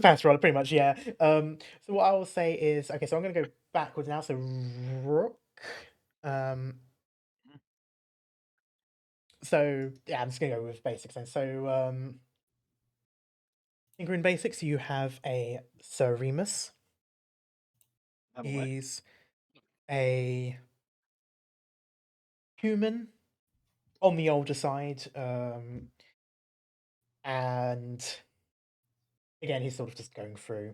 fast roller, pretty much, yeah. So what I will say is, okay, so I'm gonna go backwards now. So rook. So yeah, I'm just gonna go with basics then. So in basics, you have a Sir Remus. Have a what? He's a human on the older side, and again, he's sort of just going through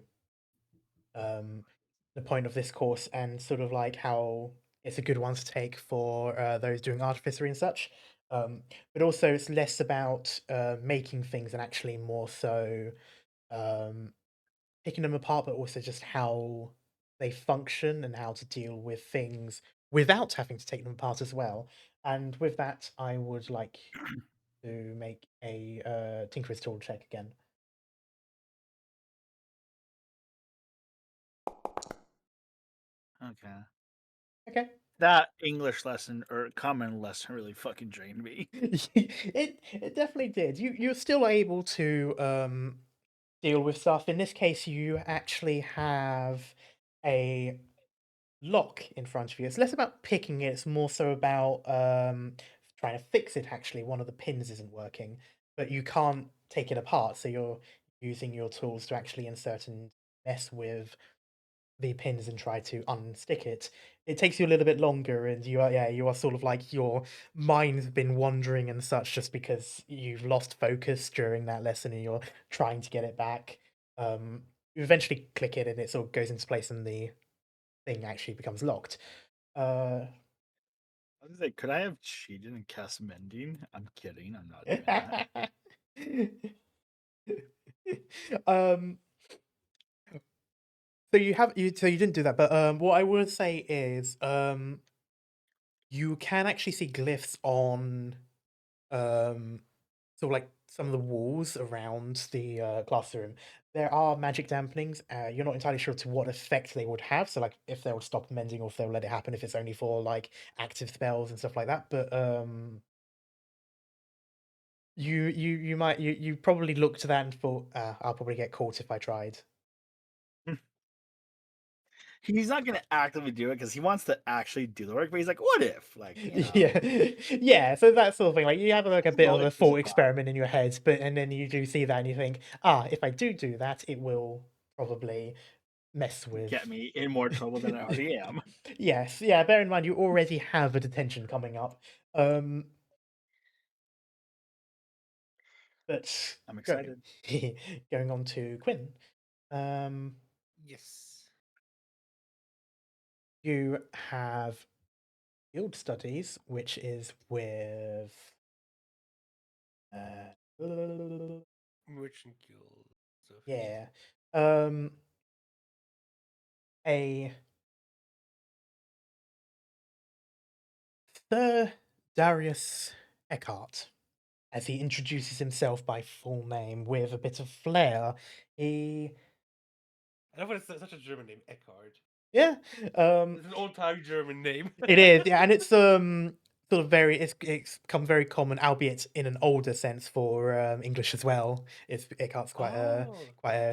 the point of this course and sort of like how it's a good one to take for those doing artificery and such. But also, it's less about making things and actually more so picking them apart, but also just how they function and how to deal with things without having to take them apart as well. And with that, I would like to make a Tinker's Tool check again. Okay. Okay. That English lesson or common lesson really fucking drained me. It definitely did. You're still able to deal with stuff. In this case, you actually have a lock in front of you. It's less about picking it, it's more so about trying to fix it. Actually, one of the pins isn't working, but you can't take it apart, so you're using your tools to actually insert and mess with the pins and try to unstick it. It takes you a little bit longer, and you are sort of like your mind's been wandering and such, just because you've lost focus during that lesson and you're trying to get it back. You eventually click it and it sort of goes into place and the thing actually becomes locked. I was like, could I have cheated and cast mending? I'm kidding. I'm not doing that. So you didn't do that, but what I would say is you can actually see glyphs on sort of like some of the walls around the classroom. There are magic dampenings. You're not entirely sure to what effect they would have. So like if they would stop mending or if they'll let it happen if it's only for like active spells and stuff like that. But you probably looked to that and thought, I'll probably get caught if I tried. He's not gonna actively do it because he wants to actually do the work, but he's like, what if? Like, you know, yeah. So that sort of thing. Like you have like a bit of a knowledge is thought a experiment in your head, and then you do see that, and you think, if I do that, it will probably mess with. get me in more trouble than I already am. Yes, yeah. Bear in mind, you already have a detention coming up. But I'm excited. going on to Quinn. Yes. You have guild studies, which is with Merchant Guild. So yeah, a Sir Darius Eckhart, as he introduces himself by full name with a bit of flair. He I love it's such a German name, Eckhart. yeah, It's an old-time German name. it is, yeah, and it's sort of it's become very common, albeit in an older sense for English as well. Eckhart's quite a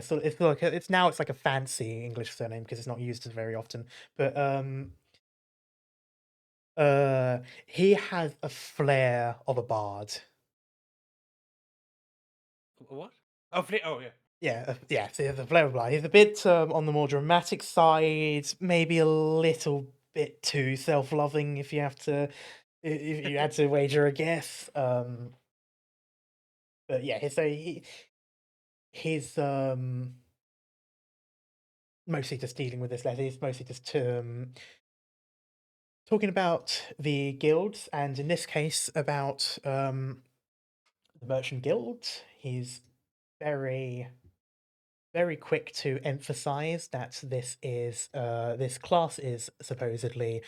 sort of, it's like a fancy English surname because it's not used very often. But he has a flair of a bard. What? Oh yeah. Yeah, so the flair of a bard. He's a bit on the more dramatic side, maybe a little bit too self-loving if you have to. If you had to wager a guess, but yeah, so he's mostly just dealing with this letter. He's mostly just talking about the guilds, and in this case, about the Merchant Guild. He's very, very quick to emphasize that this class is supposedly,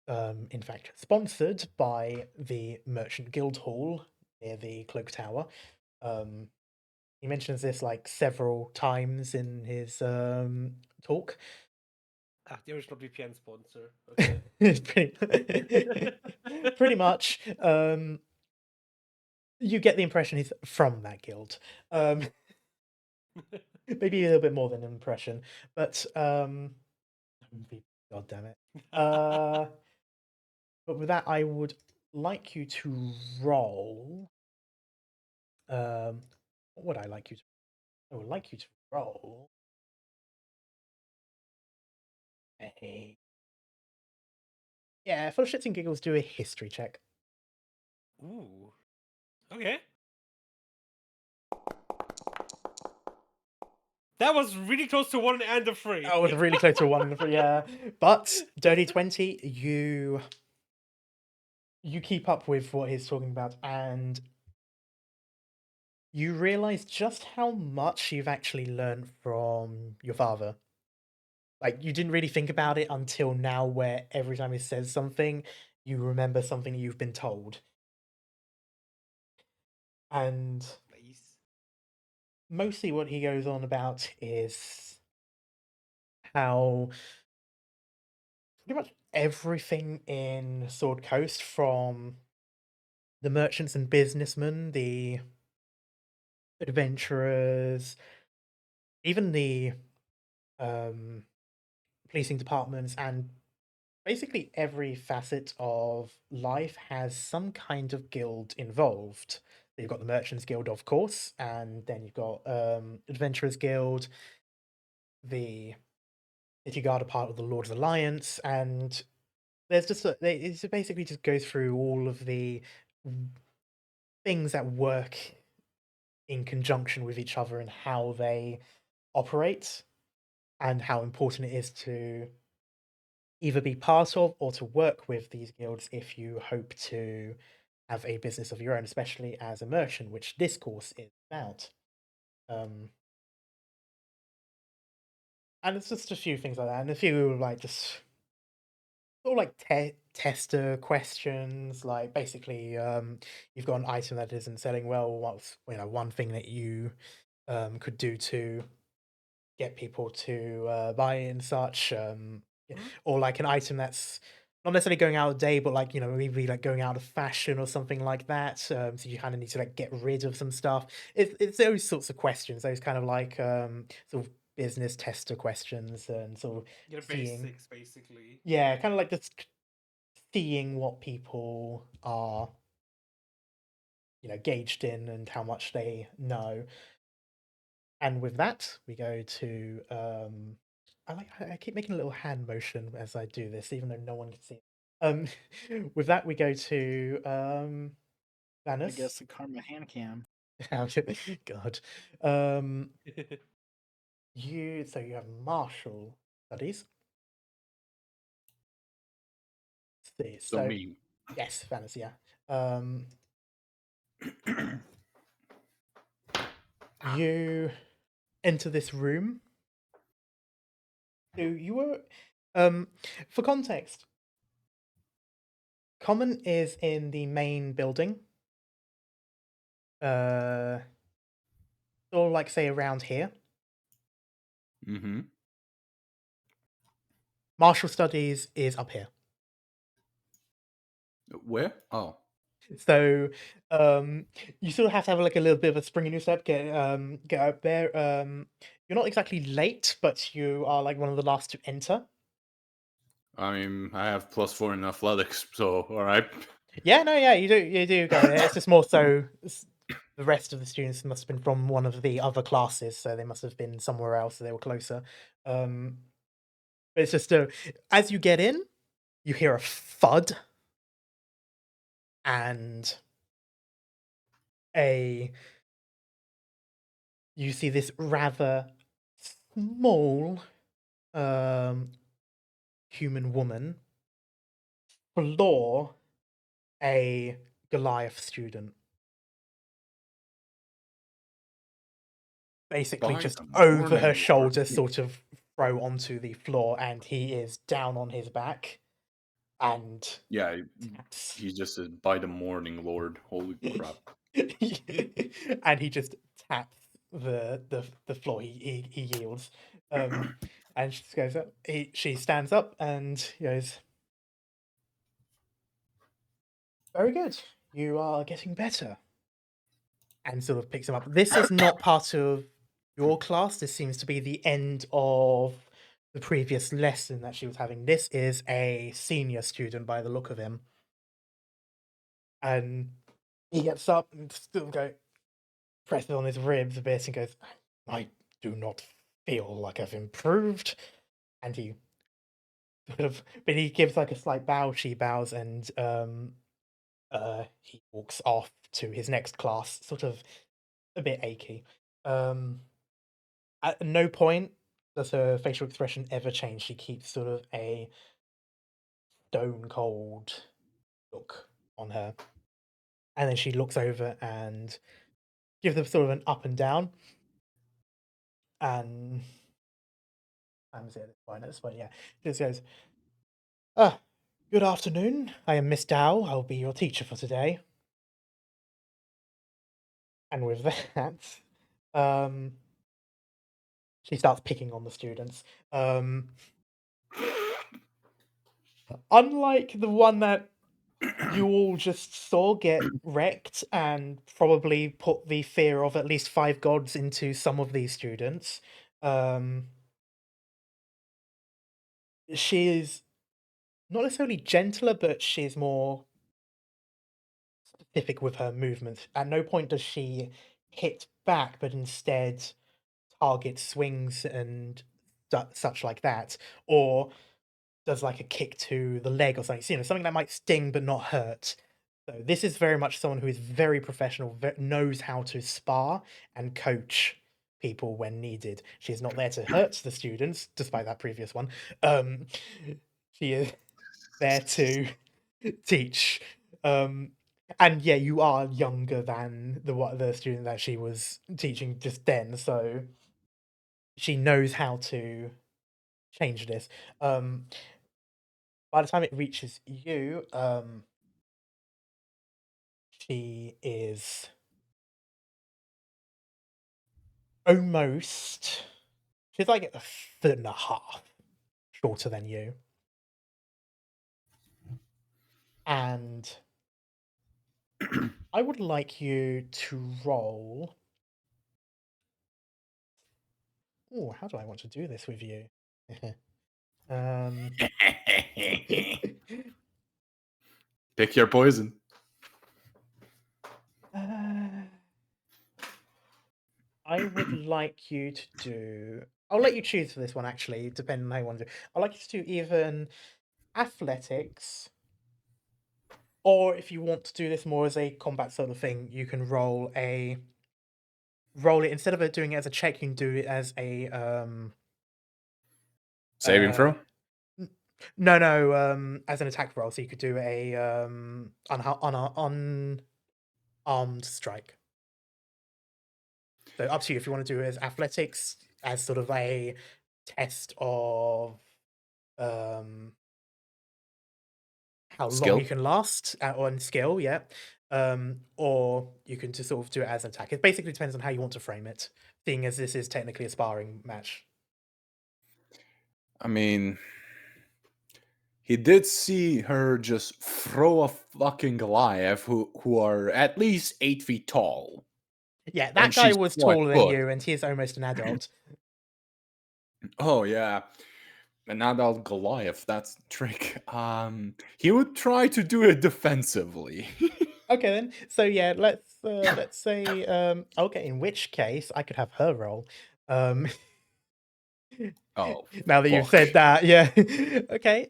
in fact, sponsored by the Merchant Guild Hall near the Cloak Tower. He mentions this like several times in his talk. The original VPN sponsor. Okay. Pretty much. You get the impression he's from that guild. Maybe a little bit more than an impression, but God damn it. But with that, I would like you to roll. What would I like you to? I would like you to roll for shits and giggles, do a history check. Ooh. Okay. That was really close to 1 and a 3. Oh, it was really close to a 1 and a 3, yeah. But dirty 20, you keep up with what he's talking about, and you realize just how much you've actually learned from your father. Like, you didn't really think about it until now, where every time he says something, you remember something you've been told. And Nice. mostly what he goes on about is how pretty much everything in Sword Coast, from the merchants and businessmen, the adventurers, even the policing departments, and basically every facet of life has some kind of guild involved. You've got the Merchants Guild, of course, and then you've got Adventurers Guild, the City Guard are part of the Lord's Alliance, and there's just it basically just goes through all of the things that work in conjunction with each other and how they operate, and how important it is to either be part of or to work with these guilds if you hope to have a business of your own, especially as a merchant, which this course is about. And it's just a few things like that, and a few like just sort of like tester questions. Like basically, you've got an item that isn't selling well. What's one thing that you could do to get people to buy and such, or like an item that's not necessarily going out of date, but like maybe like going out of fashion or something like that. So you kind of need to like get rid of some stuff. It's those sorts of questions, those kind of like sort of business tester questions and sort of The seeing, basics, basically. yeah, kind of like just seeing what people are, gauged in and how much they know. And with that, we go to I keep making a little hand motion as I do this, even though no one can see. With that, we go to I Vanis. guess the karma hand cam. God. You have martial studies. See, So me. yes, Vanis, yeah. You enter this room. So you were, for context, Common is in the main building. Sort of like, say, around here. Mm-hmm. Martial Studies is up here. Where? Oh. So, you sort of have to have like a little bit of a spring in your step, get up there. You're not exactly late, but you are like one of the last to enter. I mean, I have +4 in athletics, so all right. Yeah, no, yeah, you do go there. It's just more so the rest of the students must have been from one of the other classes, so they must have been somewhere else, so they were closer. But it's just as you get in, you hear a thud, and you see this rather small human woman floor a Goliath student. Basically, By just the over her morning, shoulder, Lord. sort of throw onto the floor, and he is down on his back and Yeah, taps. he just said, by the morning, Lord. Holy crap. And he just taps the floor. He yields, and she just goes up. She stands up and goes, "Very good. You are getting better." And sort of picks him up. This is not part of your class. This seems to be the end of the previous lesson that she was having. This is a senior student by the look of him. And he gets up and still presses on his ribs a bit and goes, "I do not feel like I've improved." And he but he gives like a slight bow. She bows, and he walks off to his next class, sort of a bit achy. At no point does her facial expression ever change. She keeps sort of a stone cold look on her, and then she looks over and gives them sort of an up and down. And I'm at this point, yeah. She just goes, "Ah, good afternoon. I am Miss Dow. I'll be your teacher for today." And with that, she starts picking on the students. Unlike the one that you all just saw get wrecked and probably put the fear of at least 5 gods into some of these students, she is not necessarily gentler, but she's more specific with her movements. At no point does she hit back, but instead target swings and such like that, or does like a kick to the leg or something. So, something that might sting but not hurt. So this is very much someone who is very professional, knows how to spar and coach people when needed. She is not there to hurt the students, despite that previous one. She is there to teach. And yeah, you are younger than the student that she was teaching just then, so she knows how to change this. By the time it reaches you, she is almost. She's like 1.5 feet shorter than you. And I would like you to roll. Oh, how do I want to do this with you? um, Pick your poison. I would like you to do. I'll let you choose for this one, actually, depending on how you want to do. I'd like you to do even athletics, or if you want to do this more as a combat sort of thing, you can roll it instead of doing it as a check. You can do it as a Saving throw. No, as an attack roll. So you could do a unarmed strike. So up to you if you want to do it as athletics, as sort of a test of how long Skill? you can last on skill, yeah. Or you can just sort of do it as an attack. It basically depends on how you want to frame it, seeing as this is technically a sparring match. I mean, he did see her just throw a fucking Goliath who are at least 8 feet tall. Yeah, And that guy she's was 4 taller than foot. you, and he is almost an adult. Oh yeah. An adult Goliath, that's the trick. He would try to do it defensively. Okay then. So yeah, let's say okay, in which case I could have her roll. Oh, Now that you've fuck. said that, yeah. Okay.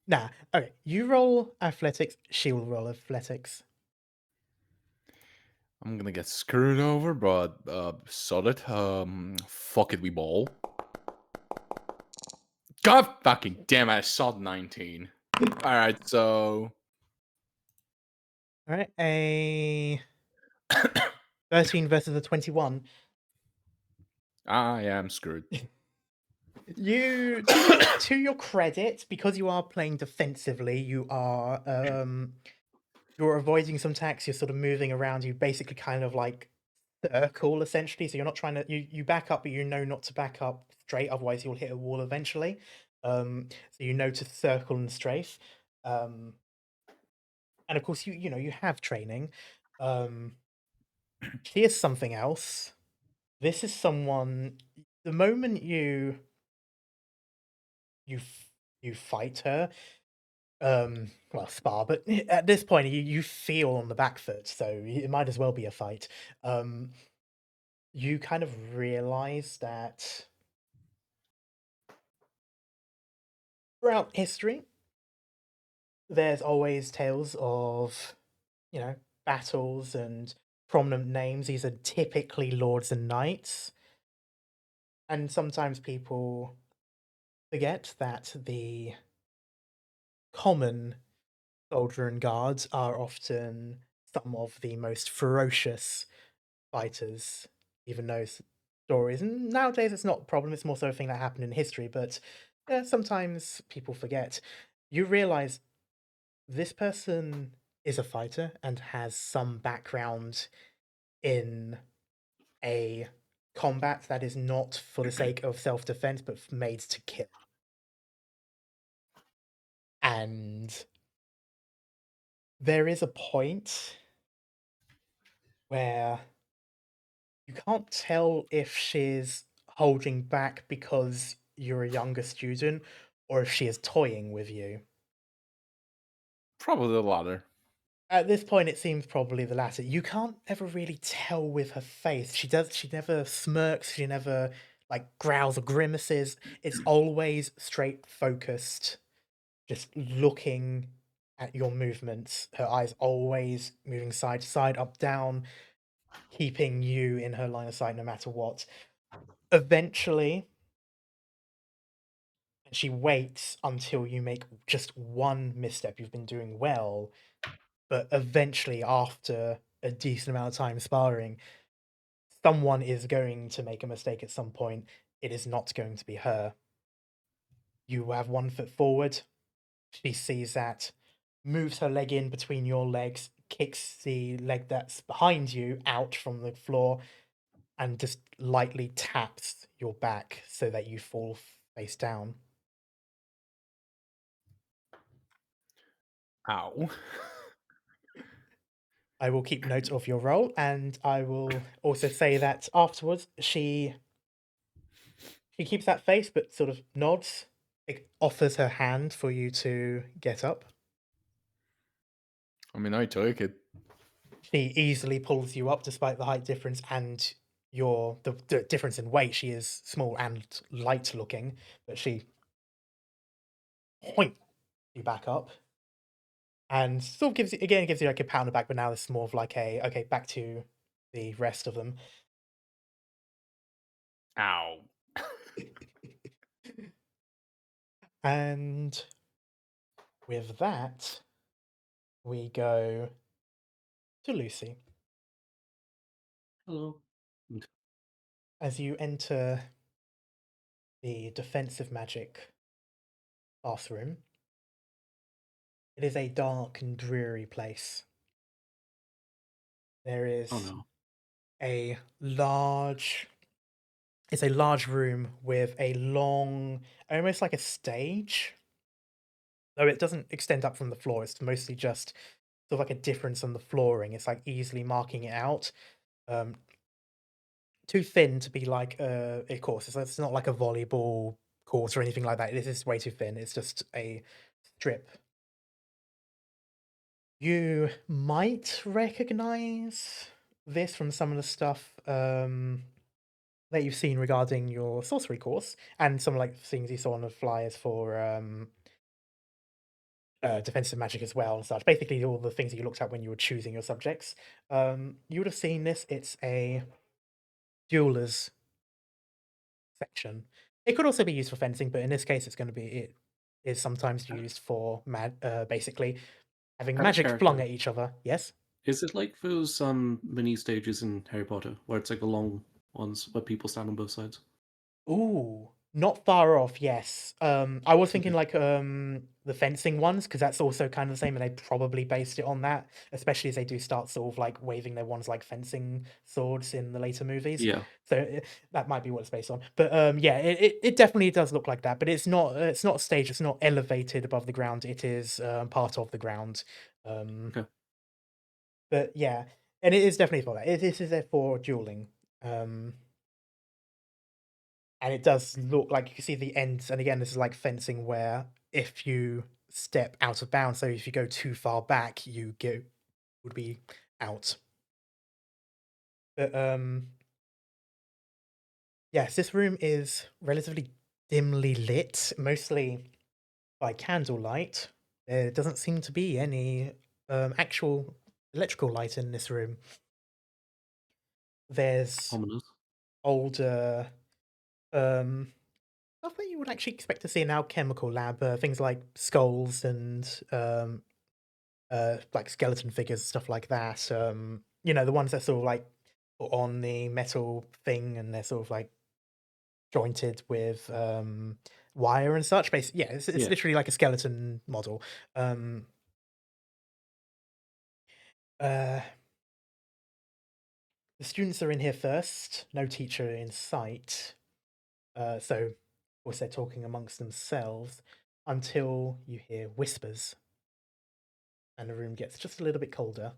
Nah. Okay. You roll athletics, she will roll athletics. I'm gonna get screwed over, but solid. Fuck it, we ball. God fucking damn it, I saw 19. Alright, so Alright, a 13 versus a 21. yeah, I'm screwed. You to your credit, because you are playing defensively, you're avoiding some attacks, you're sort of moving around, you basically kind of like circle essentially, so you're not trying to you back up, but you know not to back up straight, otherwise you'll hit a wall eventually. So you know to circle and strafe. And of course you know you have training. Here's something else. This is someone, the moment you you fight her, well, spar, but at this point you feel on the back foot, so it might as well be a fight. You kind of realize that throughout history there's always tales of, you know, battles and prominent names. These are typically lords and knights, and sometimes people forget that the common soldier and guards are often some of the most ferocious fighters, even those stories. And nowadays it's not a problem, it's more so a thing that happened in history, but yeah, sometimes people forget. You realize this person is a fighter and has some background in a combat that is not for the sake of self-defense, but made to kill. And there is a point where you can't tell if she's holding back because you're a younger student or if she is toying with you. Probably the latter. At this point, it seems probably the latter. You can't ever really tell with her face. She never smirks, she never like growls or grimaces. It's always straight focused, just looking at your movements. Her eyes always moving side to side, up, down, keeping you in her line of sight no matter what. Eventually, she waits until you make just one misstep. You've been doing well, but eventually, after a decent amount of time sparring, someone is going to make a mistake at some point. It is not going to be her. You have one foot forward. She sees that, moves her leg in between your legs, kicks the leg that's behind you out from the floor, and just lightly taps your back so that you fall face down. Ow. I will keep note of your role, and I will also say that afterwards she keeps that face, but sort of nods, offers her hand for you to get up. I mean, I took it. She easily pulls you up despite the height difference and the difference in weight. She is small and light looking, but she points you back up and sort of gives you like a pat on the back, but now it's more of like a okay, back to the rest of them. Ow. And with that, we go to Lucy. Hello. As you enter the defensive magic bathroom, it is a dark and dreary place. There is Oh no. a large it's a large room with a long, almost like a stage, though it doesn't extend up from the floor. It's mostly just sort of like a difference on the flooring. It's like easily marking it out. Too thin to be like a course. It's not like a volleyball court or anything like that. This is way too thin. It's just a strip. You might recognize this from some of the stuff that you've seen regarding your sorcery course and some like things you saw on the flyers for defensive magic as well and such. Basically, all the things that you looked at when you were choosing your subjects. You would have seen this. It's a duelers section. It could also be used for fencing, but in this case, it is sometimes used for basically having magic flung Character. at each other. Yes. Is it like those mini stages in Harry Potter where it's like the long ones where people stand on both sides? Ooh, not far off, yes. I was thinking Okay. like the fencing ones, because that's also kind of the same, and they probably based it on that, especially as they do start sort of like waving their wands like fencing swords in the later movies. Yeah. So that might be what it's based on. But yeah, it definitely does look like that, but it's not staged, it's not elevated above the ground, it is part of the ground. Okay. But yeah, and it is definitely for that. This is there for dueling. And it does look like you can see the ends, and again, this is like fencing where if you step out of bounds, so if you go too far back, would be out. But yes, this room is relatively dimly lit, mostly by candlelight. There doesn't seem to be any actual electrical light in this room. There's Ominous. older stuff that you would actually expect to see in our chemical lab, things like skulls and like skeleton figures, stuff like that. The ones that sort of like put on the metal thing and they're sort of like jointed with wire and such. Basically, yeah, it's Yeah. literally like a skeleton model. The students are in here first. No teacher in sight. So, of course, they're talking amongst themselves until you hear whispers, and the room gets just a little bit colder.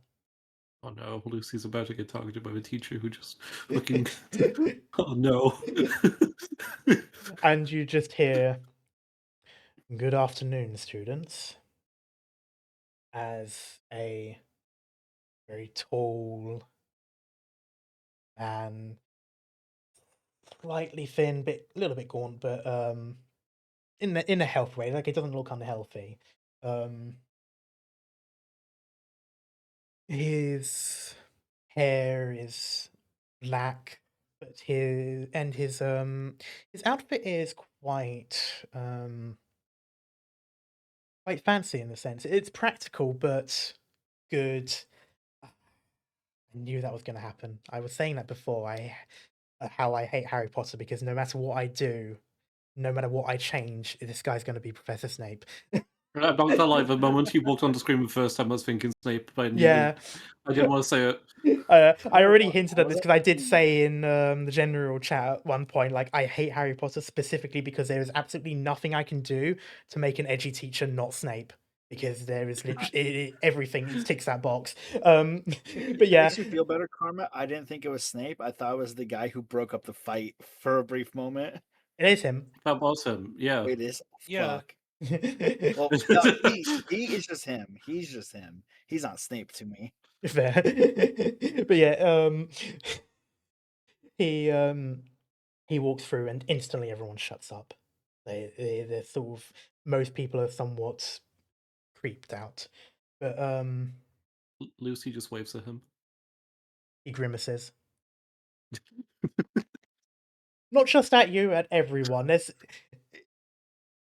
Oh no, Lucy's about to get targeted by the teacher who just fucking. Oh no. And you just hear, "Good afternoon, students," as a very tall and slightly thin, little bit gaunt, but in a health way, like it doesn't look unhealthy. His hair is black, but his outfit is quite fancy in the sense. It's practical, but good. I knew that was going to happen. I was saying that before. How I hate Harry Potter because no matter what I do, no matter what I change, this guy's going to be Professor Snape. I'm not gonna lie, the moment you walked on the screen the first time I was thinking Snape, but Yeah. I didn't want to say it. I already hinted at this because I did say in the general chat at one point, like, I hate Harry Potter specifically because there is absolutely nothing I can do to make an edgy teacher not Snape. because there is literally everything ticks that box. It But yeah, makes you feel better, Karma. I didn't think it was Snape. I thought it was the guy who broke up the fight for a brief moment. it is him. That was him. Yeah. It is Yeah. fuck. Well, no, he is just him. He's just him. He's not Snape to me. Fair. But yeah, he walks through and instantly everyone shuts up. They're sort of, most people are somewhat creeped out. But Lucy just waves at him. he grimaces. Not just at you, at everyone.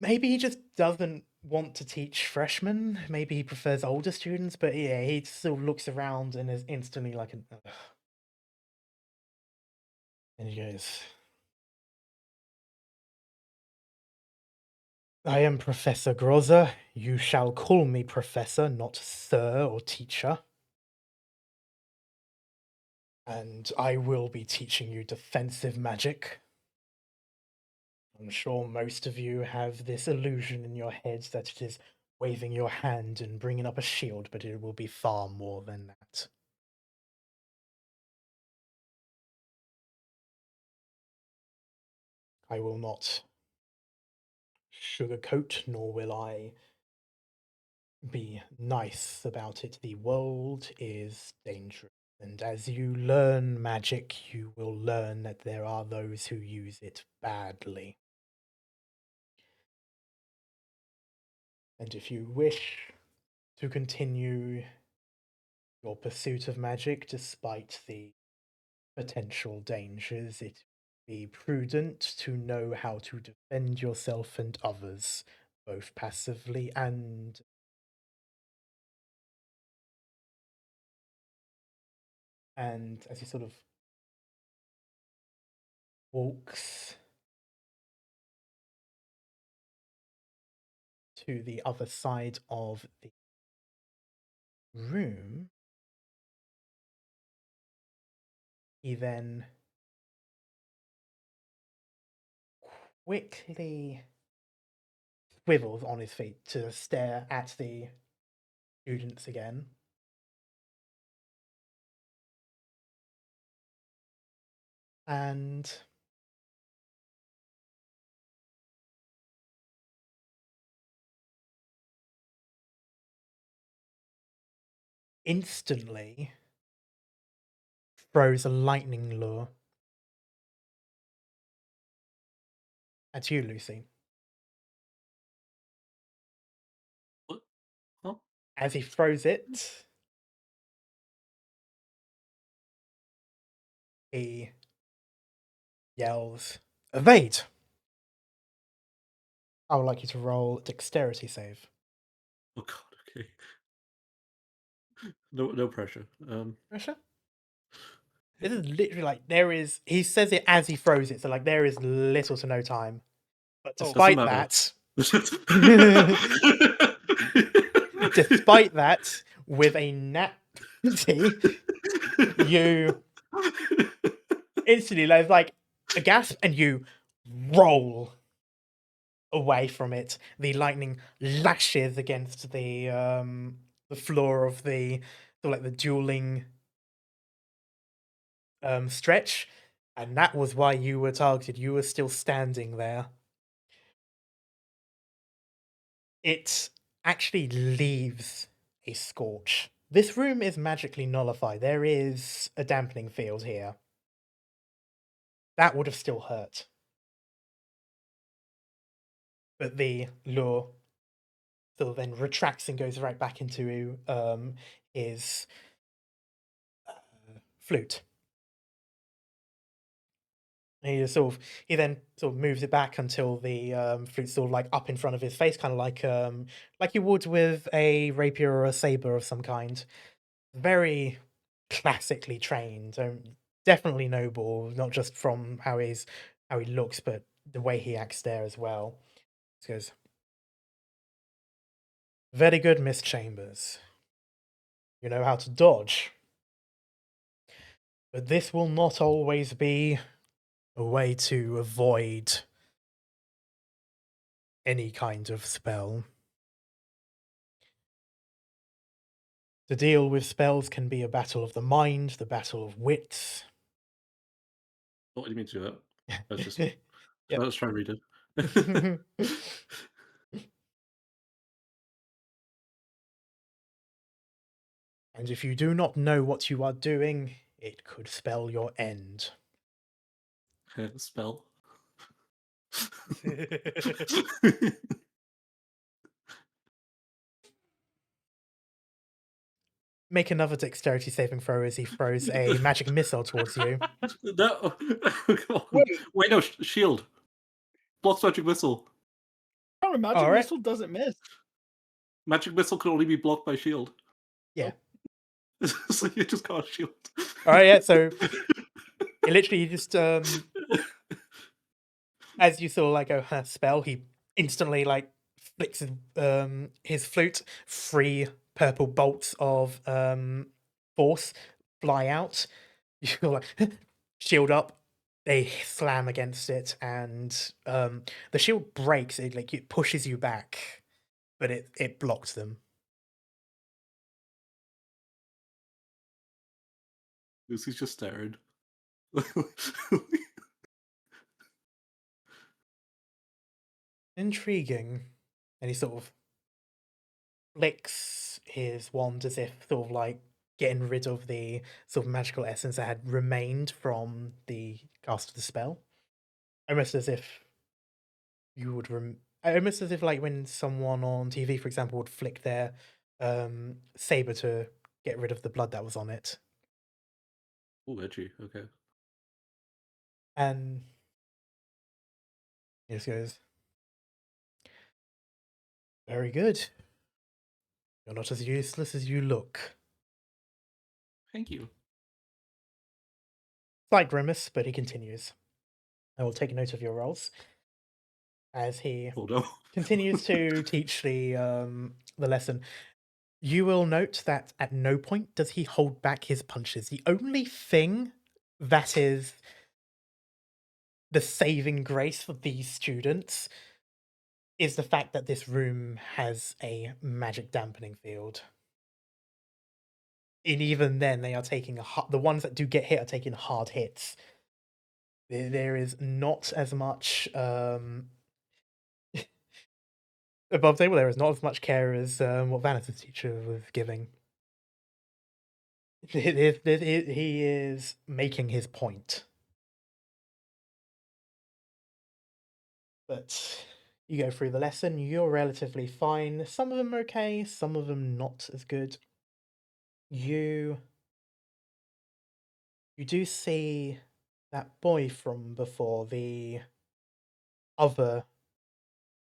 Maybe he just doesn't want to teach freshmen. Maybe he prefers older students, but yeah, he still looks around and is instantly like an ugh. And he goes, I am Professor Grozza. You shall call me Professor, not Sir or Teacher. And I will be teaching you defensive magic. I'm sure most of you have this illusion in your heads that it is waving your hand and bringing up a shield, but it will be far more than that. I will not sugarcoat, nor will I be nice about it. The world is dangerous, and as you learn magic, you will learn that there are those who use it badly. And if you wish to continue your pursuit of magic despite the potential dangers, it would be prudent to know how to defend yourself and others, both passively and as he sort of walks to the other side of the room, he then quickly swivels on his feet to stare at the students again. And instantly throws a lightning lure at you, Lucy. What? Huh? As he throws it, he yells, "Evade!" I would like you to roll dexterity save. Oh god. Okay. No pressure. Pressure? This is literally like he says it as he throws it, so like there is little to no time. But Oh. despite Doesn't that, matter. despite that, with a nat 20, you instantly there's like a gasp and you roll away from it. The lightning lashes against the floor of the like the dueling stretch, and that was why you were targeted. You were still standing there. It actually leaves a scorch. This room is magically nullified. There is a dampening field here. That would have still hurt. But the lure still then retracts and goes right back into his flute. And he then sort of moves it back until the flute's sort of like up in front of his face, kind of like you would with a rapier or a saber of some kind. Very classically trained, definitely noble, not just from how he looks, but the way he acts there as well. He goes, "Very good, Miss Chambers. You know how to dodge. But this will not always be a way to avoid any kind of spell. To deal with spells can be a battle of the mind, the battle of wits. What do you mean to do that? I was just Yep. I was trying to read it. And if you do not know what you are doing, it could spell your end. Spell. Make another dexterity saving throw as he throws a magic missile towards you. No. Come on. Wait. Wait, no, shield. Blocks magic missile. Counter magic All right. missile doesn't miss. Magic missile can only be blocked by shield. Yeah. So you just can't shield. All right, yeah, so it literally just as you saw like a spell, he instantly like flicks his flute. 3 purple bolts of force fly out. You feel like shield up. They slam against it, and the shield breaks. It pushes you back, but it blocks them. Lucy's just staring. Intriguing. And he sort of flicks his wand as if sort of like getting rid of the sort of magical essence that had remained from the cast of the spell. Almost as if you would almost as if like when someone on TV, for example, would flick their saber to get rid of the blood that was on it. Oh, edgy. Okay. And he just goes, "Very good. You're not as useless as you look." Thank you. Slight grimace, but he continues. I will take note of your rolls as he Oh no. continues to teach the lesson. You will note that at no point does he hold back his punches. The only thing that is the saving grace for these students is the fact that this room has a magic dampening field. And even then, they are taking the ones that do get hit are taking hard hits. There is not as much above table. There is not as much care as what Vanessa's teacher was giving. He is making his point. But you go through the lesson, you're relatively fine. Some of them are okay, some of them not as good. You do see that boy from before, the other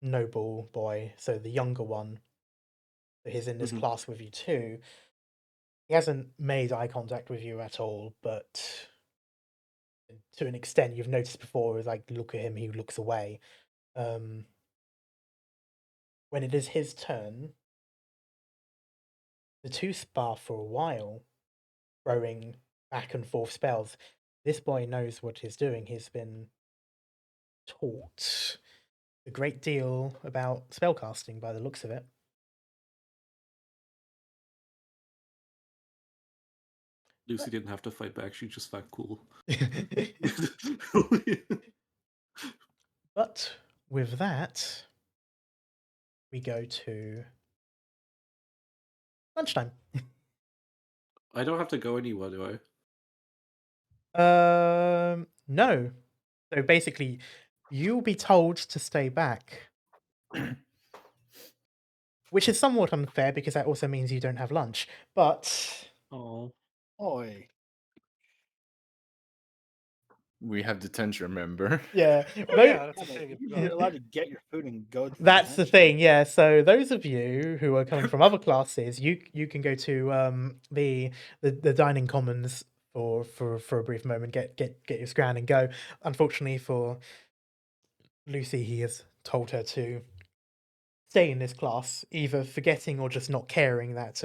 noble boy, so the younger one, that is in this Mhm. class with you too. He hasn't made eye contact with you at all, but to an extent you've noticed before, is like, look at him, he looks away. When it is his turn, the two spar for a while, throwing back and forth spells. This boy knows what he's doing. He's been taught a great deal about spellcasting by the looks of it. Lucy didn't have to fight back. She just felt cool. But with that, we go to lunchtime. I don't have to go anywhere, do I? No. So basically, you'll be told to stay back, which is somewhat unfair because that also means you don't have lunch. But Oh. Oi. We have detention, remember? yeah, Oh tho- yeah, that's the Yeah, thing. you're allowed to get your food and go. To that's the detention. thing. Yeah. So those of you who are coming from other classes, you can go to the dining commons for a brief moment, get your scran and go. Unfortunately for Lucy, he has told her to stay in this class, either forgetting or just not caring that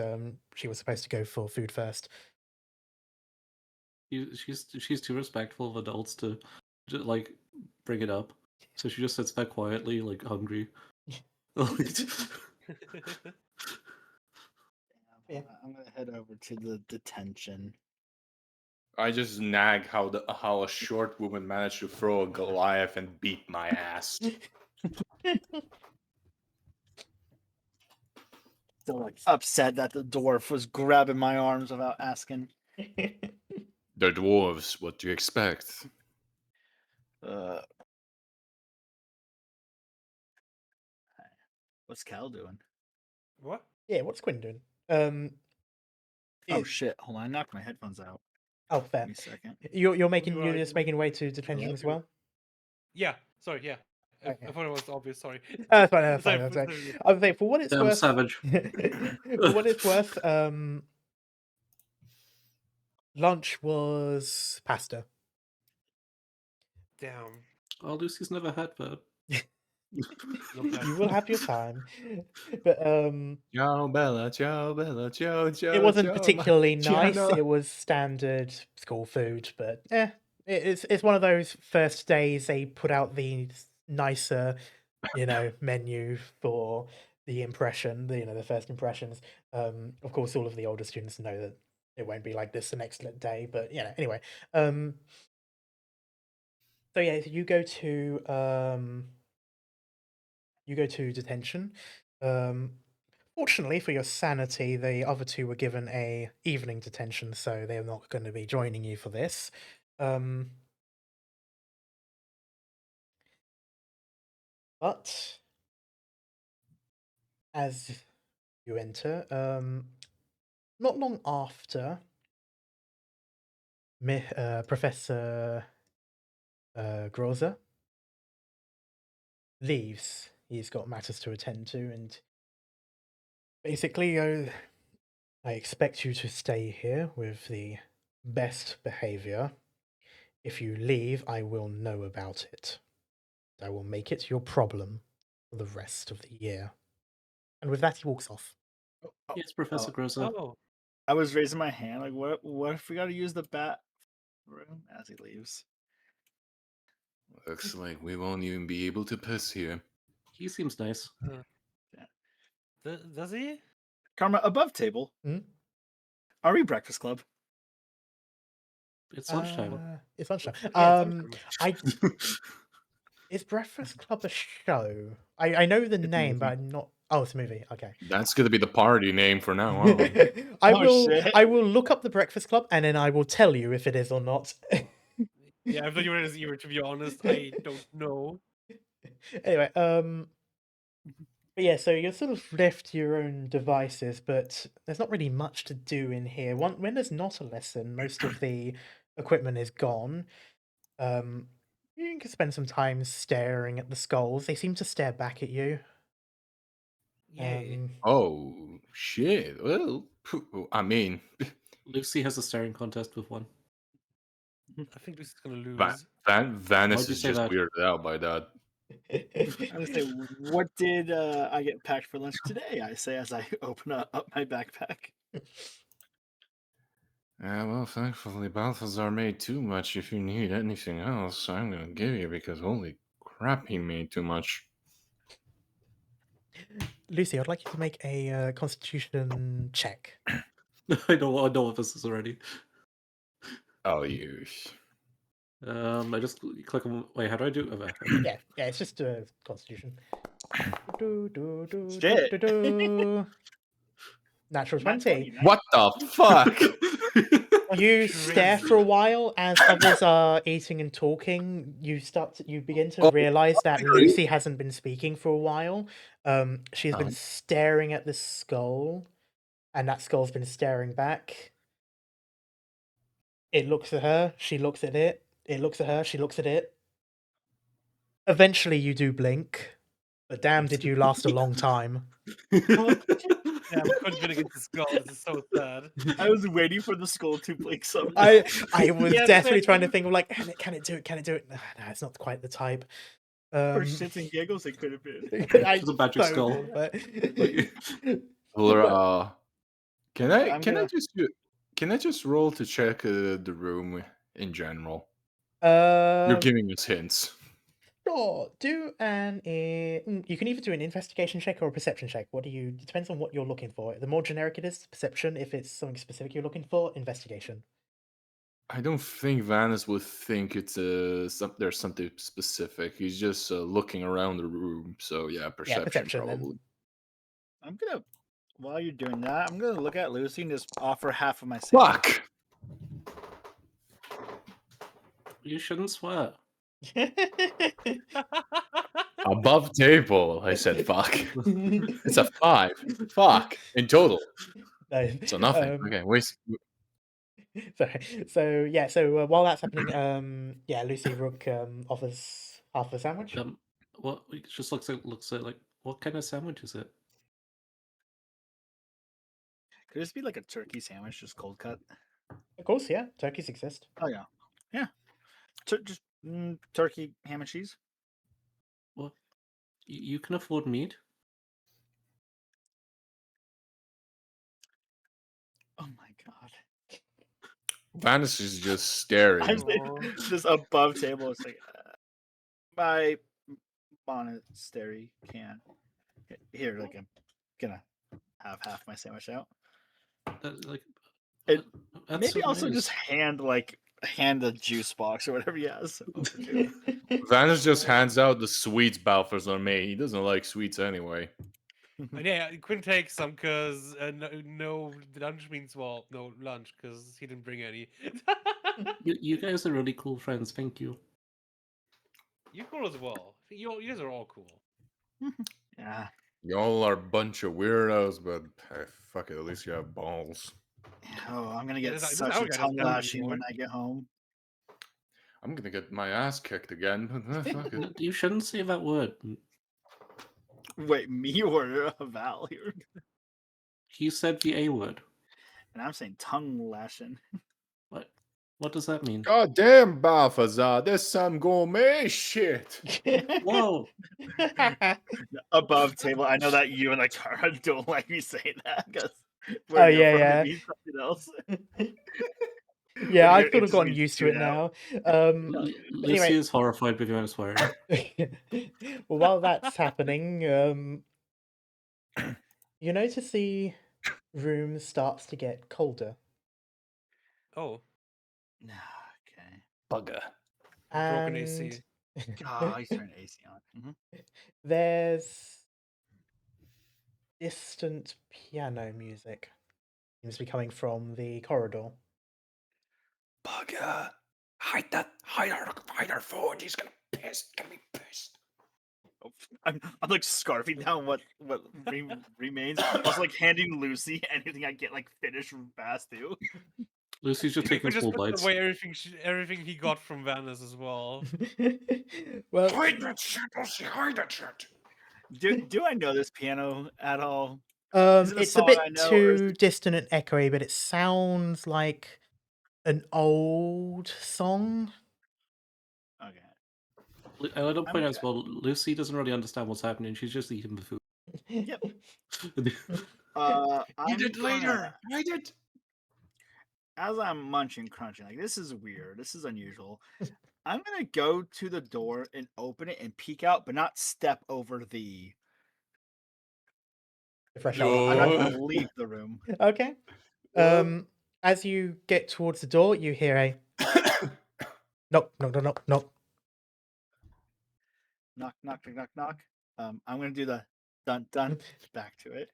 she was supposed to go for food first. She's too respectful of adults to like bring it up. So she just sits back quietly, like hungry. Like, Yeah. I'm gonna head over to the detention. I just nag how a short woman managed to throw a Goliath and beat my ass. Still like upset that the dwarf was grabbing my arms without asking. They're dwarves. What do you expect? What's Cal doing? What? Yeah, what's Quinn doing? Oh is- shit! Hold on, I knocked my headphones out. Oh, Give fair. me a second. You're You're just right. making way to detention Hello? as well. Yeah. Sorry. Yeah. Okay. I thought it was obvious. Sorry. That's fine. That's Sorry, fine. That's for- fine. sorry. I was saying, for what it's Damn worth, savage. for what it's worth, lunch was pasta. Damn. Oh, Lucy's never had that. You will have your time, but Ciao Bella, ciao Bella, ciao ciao. it wasn't ciao, particularly nice. Marciano. It was standard school food, but it's one of those first days they put out the nicer, menu for the impression, the first impressions. Of course, all of the older students know that it won't be like this the next day, but anyway. So yeah, you go to detention. Fortunately for your sanity, the other two were given a evening detention, so they're not going to be joining you for this. But as you enter, not long after, Professor Groza leaves. He's got matters to attend to, and basically, I expect you to stay here with the best behavior. If you leave, I will know about it. I will make it your problem for the rest of the year. And with that, he walks off. Yes, Professor Groza. Oh. I was raising my hand. Like, what if we got to use the bathroom as he leaves? Looks like we won't even be able to piss here. He seems nice. Does he? Karma, above table. Hmm? Are we Breakfast Club? It's lunchtime. It's lunchtime. Yeah, it's Is Breakfast Club a show? I know the name, but I'm not. Oh, it's a movie. Okay. That's gonna be the party name for now on. Shit. I will look up the Breakfast Club and then I will tell you if it is or not. Yeah, I thought you were his ear. To be honest, I don't know. Anyway, but yeah, so you're sort of left to your own devices, but there's not really much to do in here. When there's not a lesson, most of the equipment is gone. You can spend some time staring at the skulls. They seem to stare back at you. Yay. Oh shit! Well, I mean, Lucy has a staring contest with one. I think Lucy's gonna lose. Vanis Why'd you is say just that? weirded out by that. I was gonna say, what did I get packed for lunch today? I say as I open up my backpack. Yeah, well, thankfully Balthazar made too much. If you need anything else, I'm gonna give you because holy crap, he made too much. Lucy, I'd like you to make a Constitution check. I know of this already. Oh, you. I just click on. Wait, how do I do? Okay. Yeah, it's just a Constitution. Shit. Natural Nat 20. 20, What the fuck? You stare for a while as others are eating and talking. You begin to realize that Lucy hasn't been speaking for a while. She's been staring at this skull, and that skull's been staring back. It looks at her, she looks at it. It looks at her, she looks at it. Eventually, you do blink, but damn, did you last a long time. Yeah, I'm confident against the skull. This is so sad. I was waiting for the skull to blink somehow. I was Yeah, definitely same. trying to think of like, can it do it? Can it do it? No, it's not quite the type. For shits and giggles, it could have been. It's a magic don't skull. know, but- Well, can I gonna- just roll to check the room in general? Uh, You're giving us hints. Sure. Do you can either do an investigation check or a perception check. It depends on what you're looking for. The more generic it is, perception. If it's something specific you're looking for, investigation. I don't think Vanis would think it's there's something specific. He's just looking around the room. So yeah, perception, perception then. probably. I'm gonna, while you're doing that, I'm gonna look at Lucy and just offer half of my sandwich. Fuck! You shouldn't swear. Above table, I said fuck. It's a 5. Fuck. In total. No. So nothing. Okay, wait. So while that's happening, Lucy Rook offers half a sandwich. What? It just looks like what kind of sandwich is it? Could this be like a turkey sandwich, just cold cut? Of course, yeah, turkeys exist. Oh yeah, yeah. Just turkey, ham and cheese. What? You can afford meat? Oh my god. Vanis is just staring. I'm just above table. It's like my monastery can. Here, like I'm gonna have half my sandwich out. Maybe so also nice. just hand the juice box or whatever he has. Vanis just hands out the sweets Balthazar made. He doesn't like sweets anyway. And yeah, Quinn takes some because no lunch means no lunch because he didn't bring any. You guys are really cool friends. Thank you. You're cool as well. You guys are all cool. Yeah. Y'all are a bunch of weirdos, but fuck it, at least you have balls. Oh, I'm gonna Yeah, get this such our a guy tongue doesn't have lashing when anymore. I get home. I'm gonna get my ass kicked again. Fuck it. You shouldn't say that word. Wait, me or Val here? He said the A word. And I'm saying tongue lashing. What? What does that mean? God damn, Balthazar, this some gourmet shit. Whoa! Above table. I know that you and Cara don't like me saying that because Oh, yeah. It means something else. Yeah, But I've here, sort it of just gotten means used to tune it out. now. Lucy Anyway, is horrified with you swearing. well, while that's happening, you notice the room starts to get colder. Oh, Okay. Bugger. broken And AC. Oh, he's turning AC on. there's distant piano music. Seems to be coming from the corridor. Bugger. Hide our phone. He's gonna be pissed. I'm like scarfing down what remains. Also like handing Lucy anything I get like finished fast too. Lucy's just We taking just full put bites. away everything he got from Vanis as well. Well, Hide that shit, Lucy. Hide that shit. Do I know this piano at all? Is it a it's a song bit I know, or is too it... distant and echoey, but it sounds like an old song. Okay. I want to point out as well, Lucy doesn't really understand what's happening. She's just eating the food. Yep. Eat it later. Hide it. As I'm munching, crunching, like this is weird. This is unusual. I'm gonna go to the door and open it and peek out, but not step over the threshold. I'm not gonna leave the room. Okay. As you get towards the door, you hear a knock, knock, knock, knock, knock. Knock, knock, knock, knock, knock. I'm gonna do the dun dun back to it.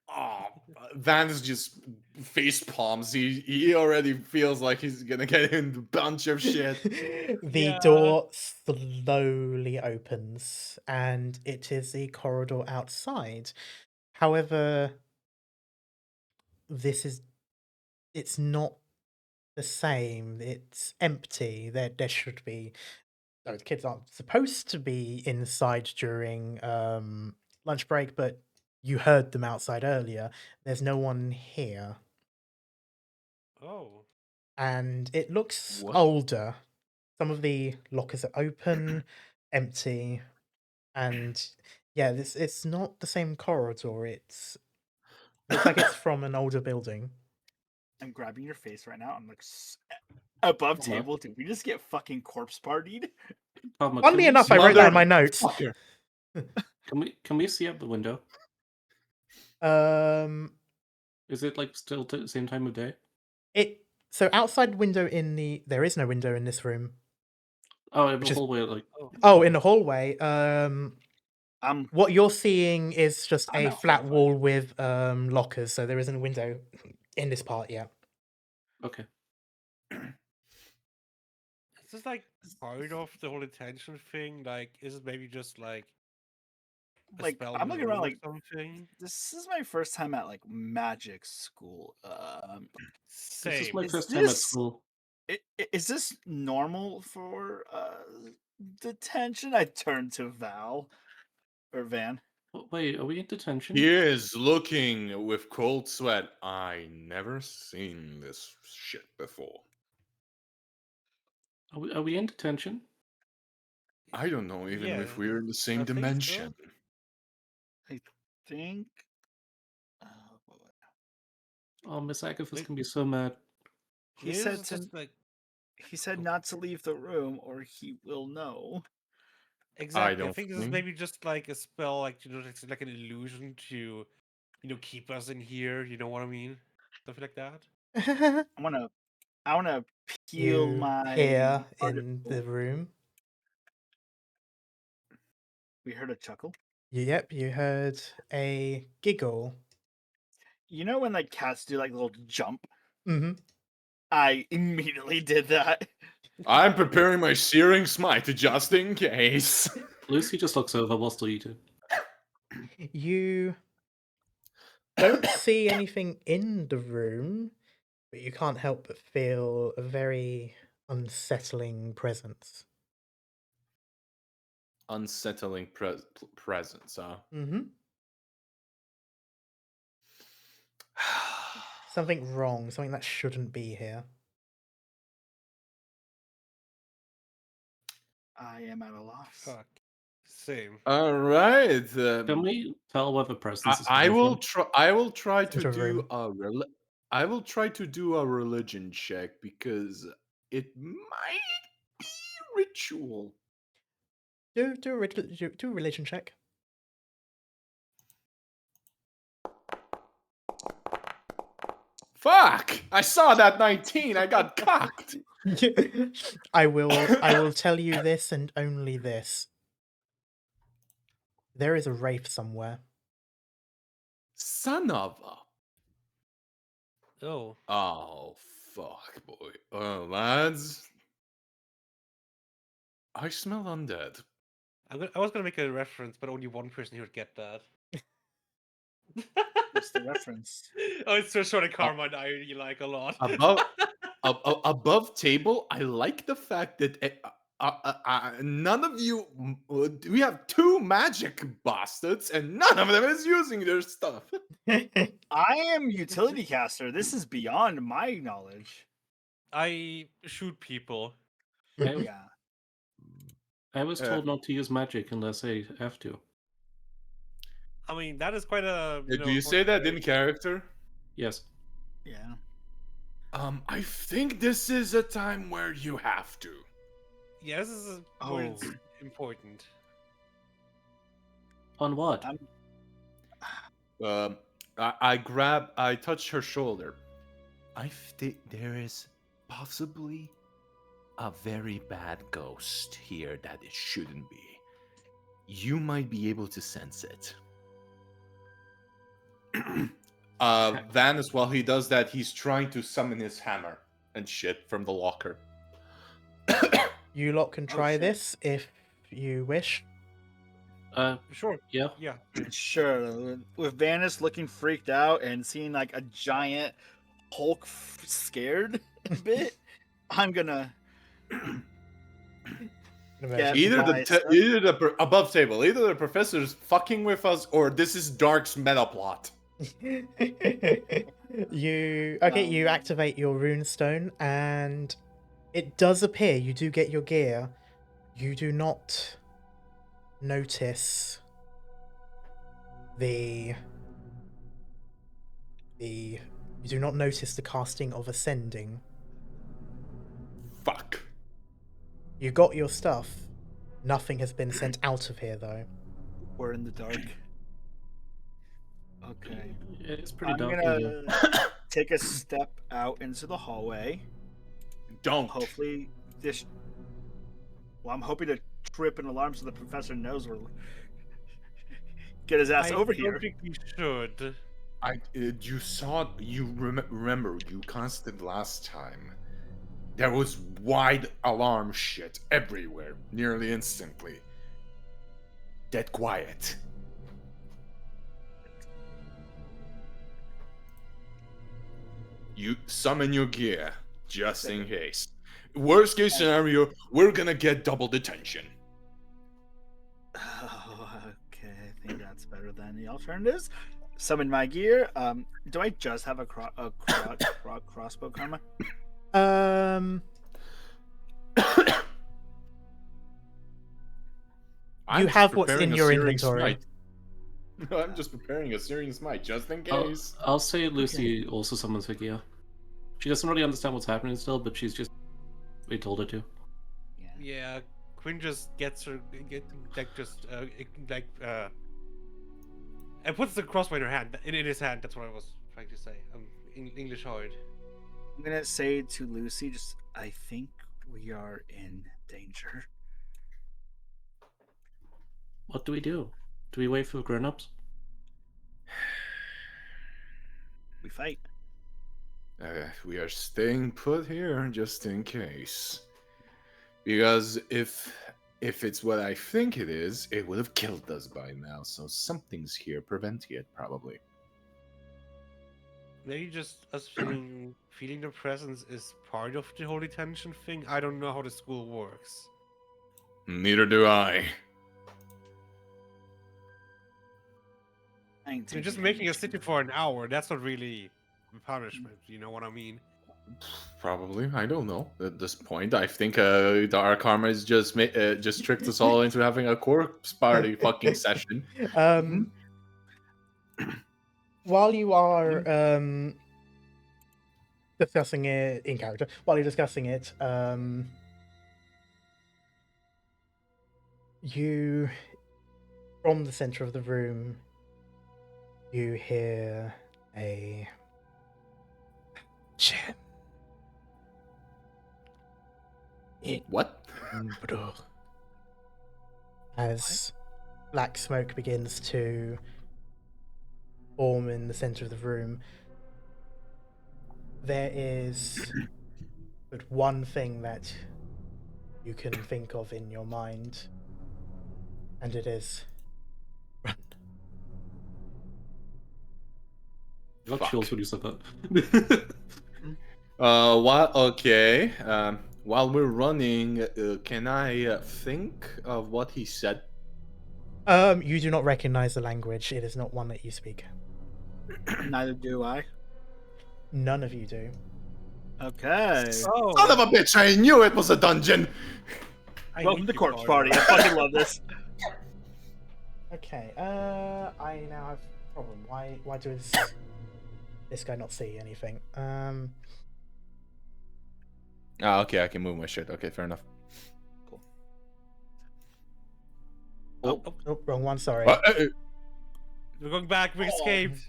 Oh, Van's just face palms. He already feels like he's gonna get in a bunch of shit. The door slowly opens, and it is the corridor outside. However, it's not the same. It's empty. There should be. No, the kids aren't supposed to be inside during lunch break, but you heard them outside earlier. There's no one here. Oh. And it looks What? older. Some of the lockers are open, empty, and yeah, it's not the same corridor. It looks like it's from an older building. I'm grabbing your face right now. I'm like above Uh-huh. table. Did we just get fucking corpse partied? Tom, Funnily enough, I wrote that in my notes. Motherfucker. Can we see out the window? Is it like still the same time of day? So outside window there is no window in this room. Oh, in Which the is- hallway, like Oh, in the hallway. I'm What you're seeing is just I'm a not flat horrified. wall with lockers, so there isn't a window in this part yet. okay. Is this like part of the whole attention thing? Like, is it maybe just like a like spell I'm in the looking around room or like something? this is my first time at like magic school. This is Same. my Is first time at this- school. Is this normal for detention? I turned to Val or Van. Wait, are we in detention? He is looking with cold sweat. I never seen this shit before. Are we in detention? I don't know even Yeah, if we're in the same I think so. dimension. I think. Boy. Oh, Miss Agathis Wait. can be so mad. He It said is to just like he said not to leave the room or he will know. exactly. I don't think this is think- maybe just like a spell, like it's like an illusion to, keep us in here. You know what I mean? Something like that. I wanna peel You my hear art- in the room. We heard a chuckle. Yep, you heard a giggle. You know when like cats do like a little jump? Hmm. I immediately did that. I'm preparing my searing smite just in case. Lucy just looks over while still eating. You don't see anything in the room, but you can't help but feel a very unsettling presence. Unsettling presence, huh? Mm-hmm. Something wrong, something that shouldn't be here. I am at a loss. Fuck. Same. All right. Can we tell where the presence is I coming will from? try. I will try to Into a do room. I will try to do a religion check because it might be ritual. Do a religion check. Fuck! I saw that 19. I got cocked. I will tell you this and only this. There is a wraith somewhere. Son of a. Oh. Oh fuck, boy. Oh lads, I smell undead. I was gonna make a reference, but only one person here would get that. What's the reference? Oh, it's so short of karma and irony you like a lot. Above table, I like the fact that none of you. We have two magic bastards, and none of them is using their stuff. I am utility caster. This is beyond my knowledge. I shoot people. Yeah. I was told not to use magic unless I have to. I mean, that is quite a. Do you say that in important character? Yes. Yeah. I think this is a time where you have to. Yeah, this is where it's Oh. important. On what? I touch her shoulder. I think there is possibly a very bad ghost here that it shouldn't be. You might be able to sense it. Van, as well, he does that. He's trying to summon his hammer and shit from the locker. You lot can try shit. this if you wish. Sure. Yeah. Yeah. Sure. With Vanis looking freaked out and seeing like a giant Hulk scared a bit, I'm gonna Yeah, Either nice stuff. above table, either the professor's fucking with us or this is Dark's meta plot. You Um, activate your runestone and it does appear you do get your gear. You do not notice the casting of ascending. Fuck. You got your stuff, Nothing has been sent out of here, though. We're in the dark. Okay. It's pretty I'm dark in here. gonna take a step out into the hallway. Don't. Hopefully this. Well, I'm hoping to trip an alarm so the professor knows we're. Get his ass over I here. don't think we should. You saw. Remember? You casted last time. There was wide alarm shit everywhere, nearly instantly. Dead quiet. You summon your gear, just in case. Worst case scenario, we're gonna get double detention. Oh, okay, I think that's better than the alternatives. Summon my gear. Do I just have a crossbow karma? You have what's in your inventory. I'm just preparing a Syrian smite, just in I'll, case. I'll say Lucy also summons her gear. She doesn't really understand what's happening still, but she's just... We told her to. Yeah, Quinn just gets her and puts the crossbow in her hand, in his hand. That's what I was trying to say. In English hard. I'm gonna say to Lucy, just I think we are in danger. What do we do? Do we wait for grown-ups? We fight. We are staying put here, just in case. Because if it's what I think it is, it would have killed us by now. So something's here preventing it, probably. Maybe just us feeling the presence is part of the whole detention thing. I don't know how the school works. Neither do I. You're just making us sit for an hour. That's not really punishment. You know what I mean? Probably, I don't know. At this point, I think our karma is just tricked us all into having a corpse party fucking session. While you are discussing it in character, while you're discussing it, you, from the center of the room, you hear a chin. What? As black smoke begins to form in the center of the room, there is but one thing that you can think of in your mind, and it is run. I got chills when you said that. Okay. While we're running, can I think of what he said? You do not recognize the language. It is not one that you speak. Neither do I. None of you do. Okay. Oh, Son of a bitch! I knew it was a dungeon. Welcome to the corpse party. I fucking love this. Okay. I now have a problem. Why does this guy not see anything? Okay, I can move my shit. Okay, fair enough. Cool. Oh, wrong one. Sorry. we're going back. We escaped.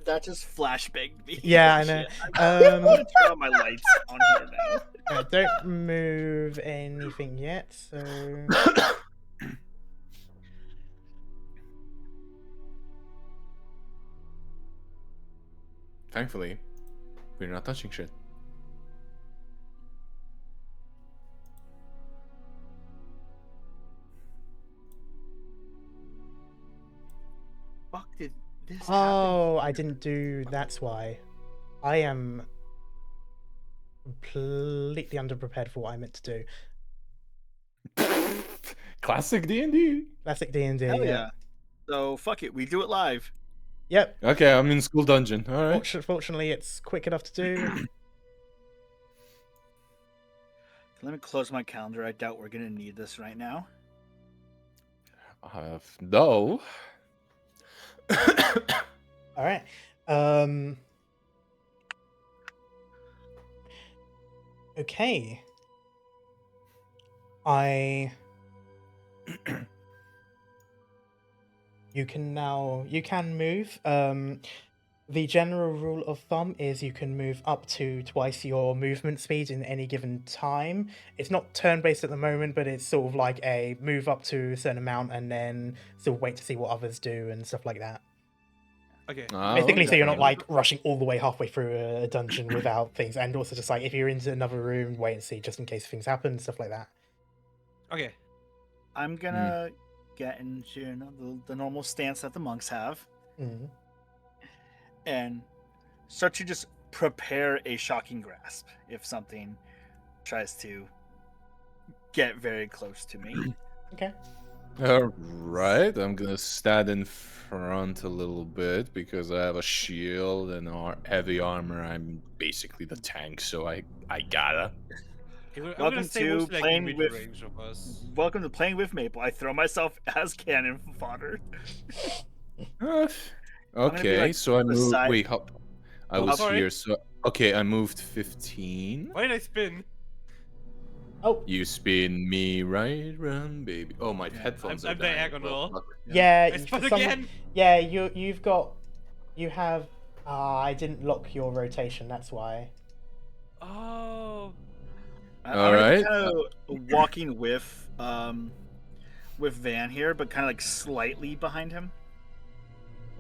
That just flashbanged me. Yeah, I know. Shit. I'm gonna turn on my lights on here now. Don't move anything yet. So. Thankfully, we're not touching shit. Fuck did this Oh, I didn't do. That's why. I am completely underprepared for what I meant to do. Classic D&D. Classic D&D. Hell yeah. So fuck it, we do it live. Yep. Okay, I'm in school dungeon. All right. Fortunately, it's quick enough to do. Let me close my calendar. I doubt we're gonna need this right now. No. All right. Okay. I You can move. The general rule of thumb is you can move up to twice your movement speed in any given time. It's not turn-based at the moment, but it's sort of like a move up to a certain amount and then still wait to see what others do and stuff like that. Okay. Basically, so okay. you're not like rushing all the way halfway through a dungeon without things, and also just like if you're into another room, wait and see just in case things happen, stuff like that. Okay. I'm gonna get into the normal stance that the monks have Mm. and start to just prepare a shocking grasp if something tries to get very close to me. Okay. All right, I'm gonna stand in front a little bit because I have a shield and heavy armor. I'm basically the tank, so I gotta. I'm gonna Welcome stay to mostly like playing mid with- range of us. Welcome to playing with Maple. I throw myself as cannon fodder. Uh, gonna be, okay, like, so I the moved. side- Wait, I Oh, was sorry. here. So okay, I moved 15. Why did I spin? Oh, You spin me right round, baby. Oh, my headphones I'm are dying. diagonal. Well, yeah. I spun for some- again. Yeah, you have. I didn't lock your rotation. That's why. Oh. All right. Kind of walking with Van here, but kind of like slightly behind him.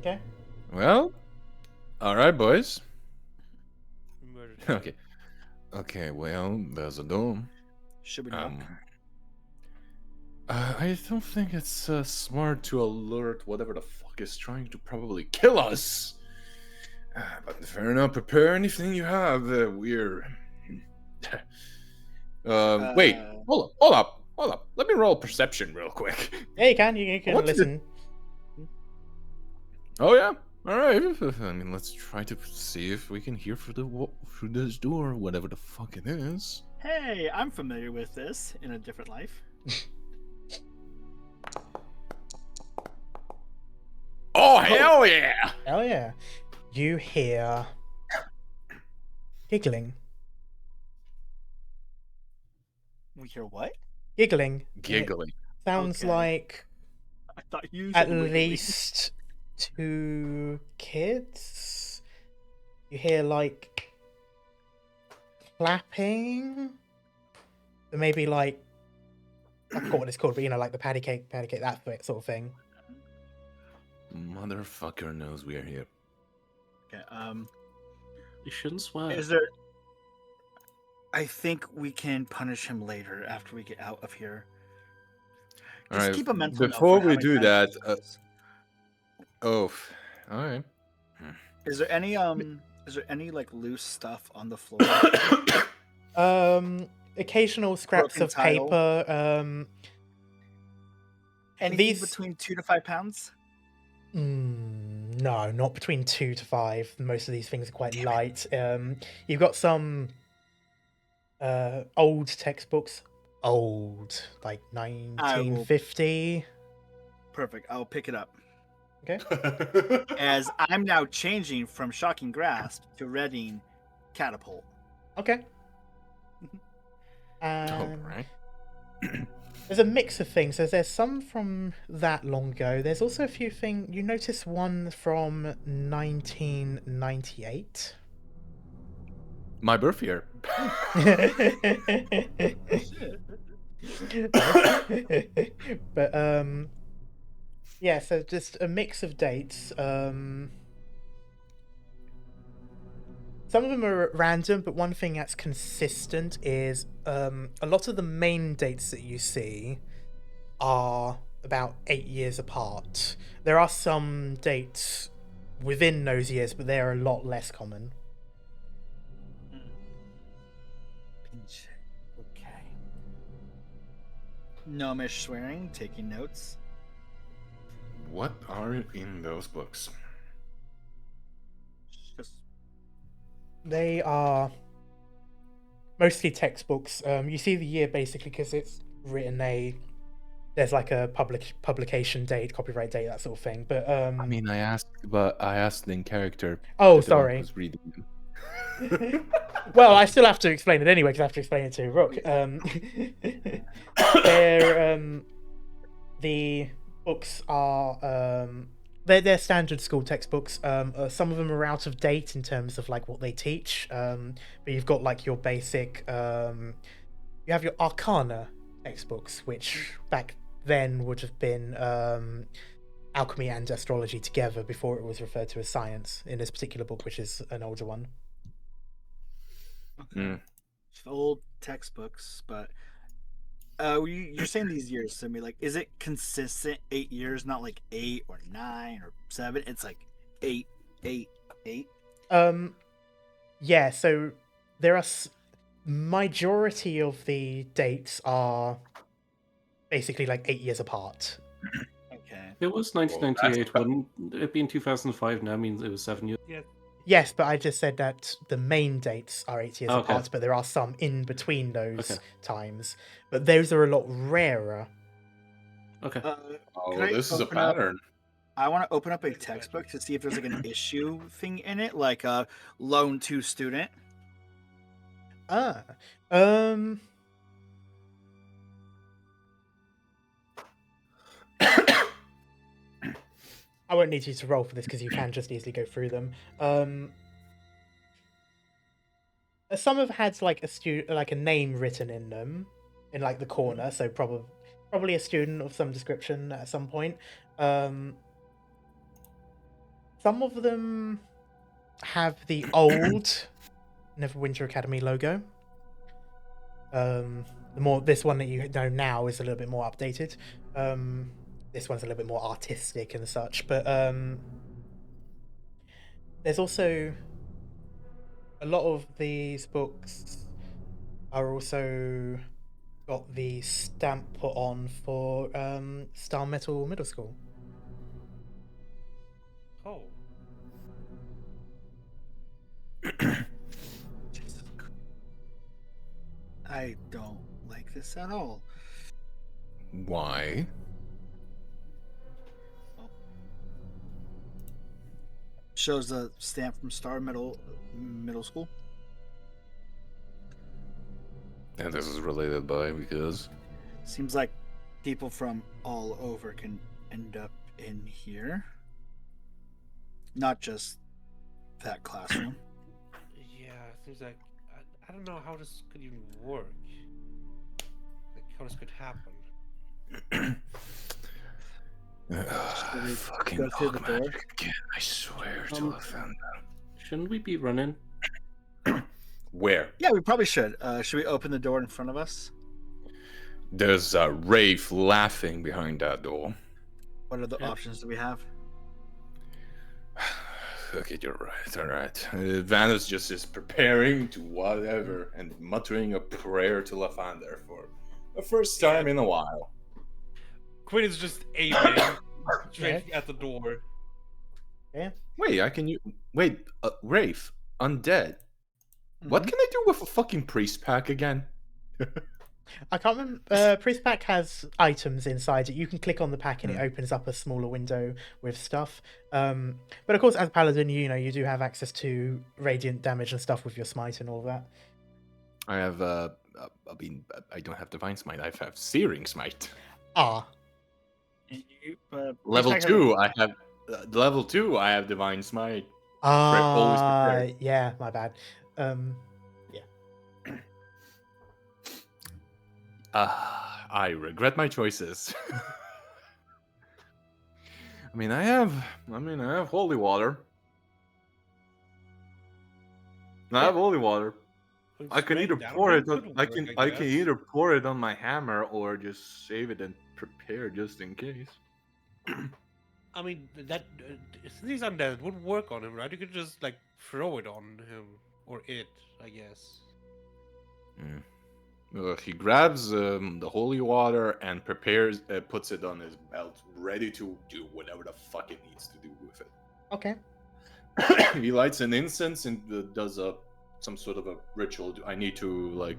Okay. well, all right, boys. Murdered. Okay. Okay, well, there's a door. Should we knock? I don't think it's smart to alert whatever the fuck is trying to probably kill us. But fair enough, prepare anything you have. We're. Wait, hold up. Let me roll perception real quick. Yeah, you can. You can What's the- listen. Oh yeah, all right. I mean, let's try to see if we can hear through this door, whatever the fuck it is. Hey, I'm familiar with this in a different life. Oh hell yeah! Oh yeah. You hear giggling. We hear what? Giggling. Giggling. Sounds Okay. like I thought you at said wiggly. least 2 kids. You hear like clapping. Or maybe like I forgot what it's called, but you know, like the patty cake, that sort of thing. Motherfucker knows we are here. Okay, You shouldn't swear. is there? I think we can punish him later after we get out of here. All Just right. keep a mental note Before for how we many do times that, it is. all right. Is there any like loose stuff on the floor? Occasional scraps Broken of tile. paper. Anything These between 2 to 5 pounds? no, not between 2 to 5. Most of these things are quite light. You've got some old textbooks, like 1950. Perfect. I'll pick it up. Okay. As I'm now changing from Shocking Grasp to Reading Catapult. Okay. All And right. there's a mix of things. There's some from that long ago. There's also a few things. You notice one from 1998. My birth year. But yeah, so just a mix of dates. Some of them are random, but one thing that's consistent is a lot of the main dates that you see are about 8 years apart. There are some dates within those years, but they're a lot less common. Okay. Gnomish swearing, taking notes. What are in those books? Just They are mostly textbooks. You see the year basically because it's written there's like a publication date, copyright date, that sort of thing. But I mean, I asked in character. oh, if the one sorry. who's reading them. Well, I still have to explain it anyway because I have to explain it to Rook. They're the books are they're standard school textbooks. Some of them are out of date in terms of like what they teach. But you've got like your basic. You have your Arcana textbooks, which back then would have been alchemy and astrology together before it was referred to as science in this particular book, which is an older one. Okay. Old textbooks, but you're saying these years to me, like, is it consistent 8 years, not like 8 or 9 or 7? It's like 8, 8, 8. Yeah. So there are majority of the dates are basically like 8 years apart. Okay. It was 1998. Wouldn't it be in 2005 now? Means it was 7 years. Yeah. Yes, but I just said that the main dates are 8 years Okay. apart, but there are some in between those Okay. times. But those are a lot rarer. Okay. Can I This is a open up- pattern. I want to open up a textbook to see if there's like an issue thing in it, like a loan to student. Ah. I won't need you to roll for this because you can just easily go through them. Some have had like a name written in them, in like the corner, so probably a student of some description at some point. Some of them have the old Neverwinter Academy logo. This one that you know now is a little bit more updated. This one's a little bit more artistic and such, but there's also a lot of these books are also got the stamp put on for Star Metal Middle School. Oh. I don't like this at all. Why? Shows a stamp from Star Middle School. And this is related by because Seems like people from all over can end up in here. Not just that classroom. Yeah, it seems like I don't know how this could even work. Like how this could happen. fucking go through the dog door? magic again. I swear to offend. Shouldn't we be running? Where? Yeah, we probably should. Should we open the door in front of us? There's Rafe laughing behind that door. What other Yeah. options do we have? Okay, you're right. All right. Vanus just is preparing to whatever and muttering a prayer to Lathander for the first time in a while. Quinn is just aiming straight at the door. Wait, wait, Rafe, undead. What can I do with a fucking priest pack again? I can't remember. Priest Pack has items inside it. You can click on the pack and it opens up a smaller window with stuff. But of course, as Paladin, you do have access to radiant damage and stuff with your smite and all that. I have, I don't have Divine Smite. I have Searing Smite. Ah, Level Priest Pack 2, I have, level 2, I have Divine Smite. always prepared. yeah, my bad. I regret my choices. I have holy water. I have holy water. I can either pour it. I can either pour it on my hammer or just save it and prepare just in case. I mean, that since he's undead, it would work on him, right? You could just like throw it on him or it, I guess. He grabs the holy water and prepares, puts it on his belt, ready to do whatever the fuck it needs to do with it. okay. He lights an incense and does some sort of a ritual. Do I need to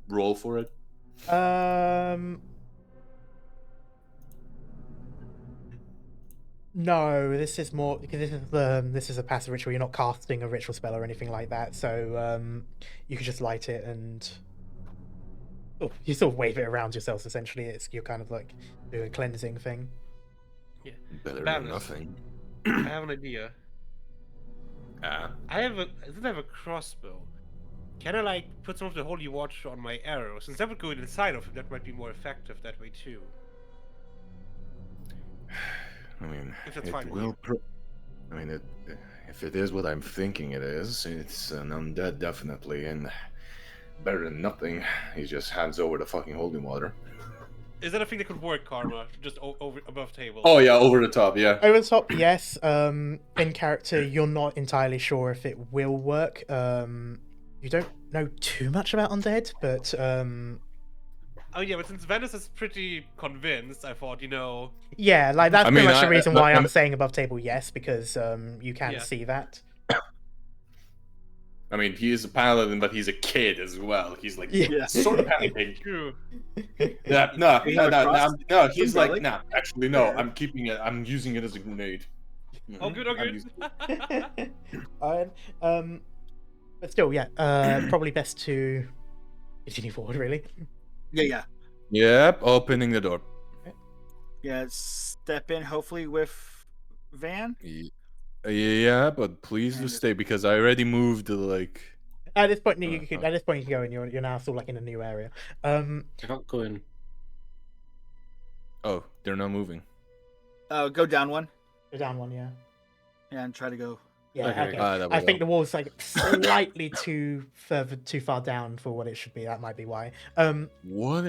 roll for it? No, this is more because this is a passive ritual. You're not casting a ritual spell or anything like that. So you could just light it and you sort of wave it around yourselves. Essentially, you're kind of like doing a cleansing thing. Better than Balance. nothing. I have an idea. Ah. Since I have a crossbow, can I like put some of the holy water on my arrow? Since that would go inside of him, that might be more effective that way too. I mean, If that's it fine with will. you. I mean, if it is what I'm thinking it is, it's an undead definitely, and better than nothing. He just hands over the fucking holy water. Is that a thing that could work, Karma? Just over above table. Oh yeah, over the top, yeah. Over the top, yes. In character, you're not entirely sure if it will work. You don't know too much about undead, but Oh yeah, but since Venice is pretty convinced, I thought, yeah, like that's I pretty mean, much the reason why I'm- I'm saying above table, yes, because you can Yeah. see that. I mean, he is a paladin, but he's a kid as well. He's like Yeah. sort of panicking. True. Yeah, no. He's Umbrella? like, nah. Actually, no. I'm keeping it. I'm using it as a grenade. Oh good, oh I'm good. using- Alright, but still, yeah. Probably best to continue forward, really. Yeah. Yep, opening the door. Yeah, step in hopefully with Van. Yeah, but please And just if- stay because I already moved. Like, At this point, you Uh, can, at this point, you can go in. You're now still like in a new area. I can't go in. oh, they're not moving. Go down one. Go down one, yeah. Yeah, and try to go. Yeah, Okay. okay. That we I think go. the wall's like slightly too far down for what it should be. That might be why. What?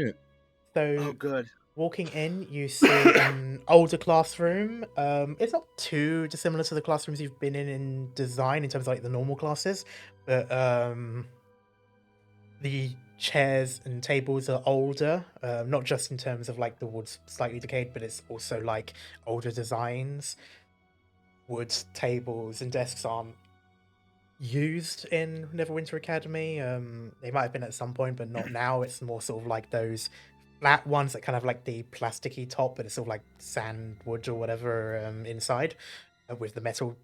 So Oh, good. walking in, you see an older classroom. It's not too dissimilar to the classrooms you've been in design in terms of like the normal classes, but the chairs and tables are older. Not just in terms of like the wood's slightly decayed, but it's also like older designs. Wood tables and desks aren't used in Neverwinter Academy. They might have been at some point, but not now. It's more sort of like those flat ones that kind of like the plasticky top, but it's sort of like sandwood or whatever inside, with the metal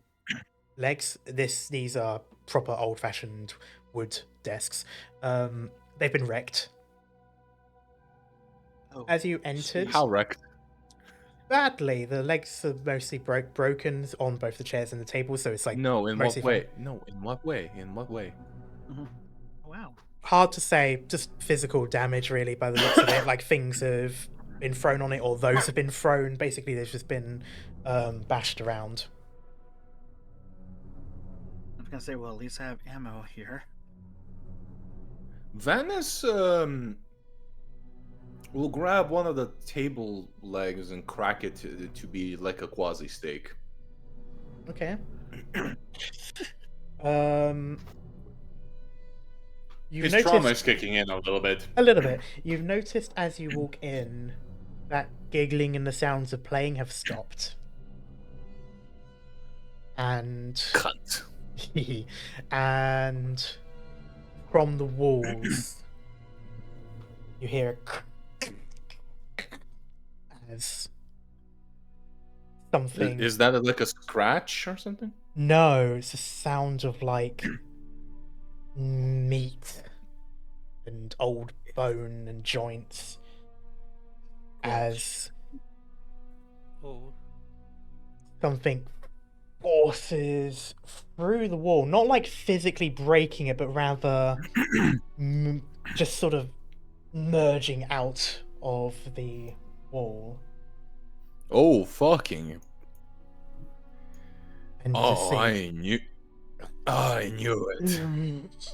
legs. These are proper old-fashioned wood desks. They've been wrecked. Oh, As you entered, How wrecked? badly. The legs are mostly broken on both the chairs and the table, so it's like No, in what mostly fine. way? No, in what way? In what way? wow. Hard to say. Just physical damage, really, by the looks of it. Like things have been thrown on it, or those have been thrown. Basically, they've just been bashed around. I was gonna say, well, at least I have ammo here. Venice will grab one of the table legs and crack it to be like a quasi steak. Okay. You've His noticed trauma is kicking in a little bit. a little bit. You've noticed as you walk in that giggling and the sounds of playing have stopped. And Cunt. and from the walls you hear as something. Is that like a scratch or something? No, it's a sound of like meat and old bone and joints as Oh. something forces through the wall, not like physically breaking it, but rather just sort of merging out of the wall. Oh, fucking. And you Oh, see I knew it.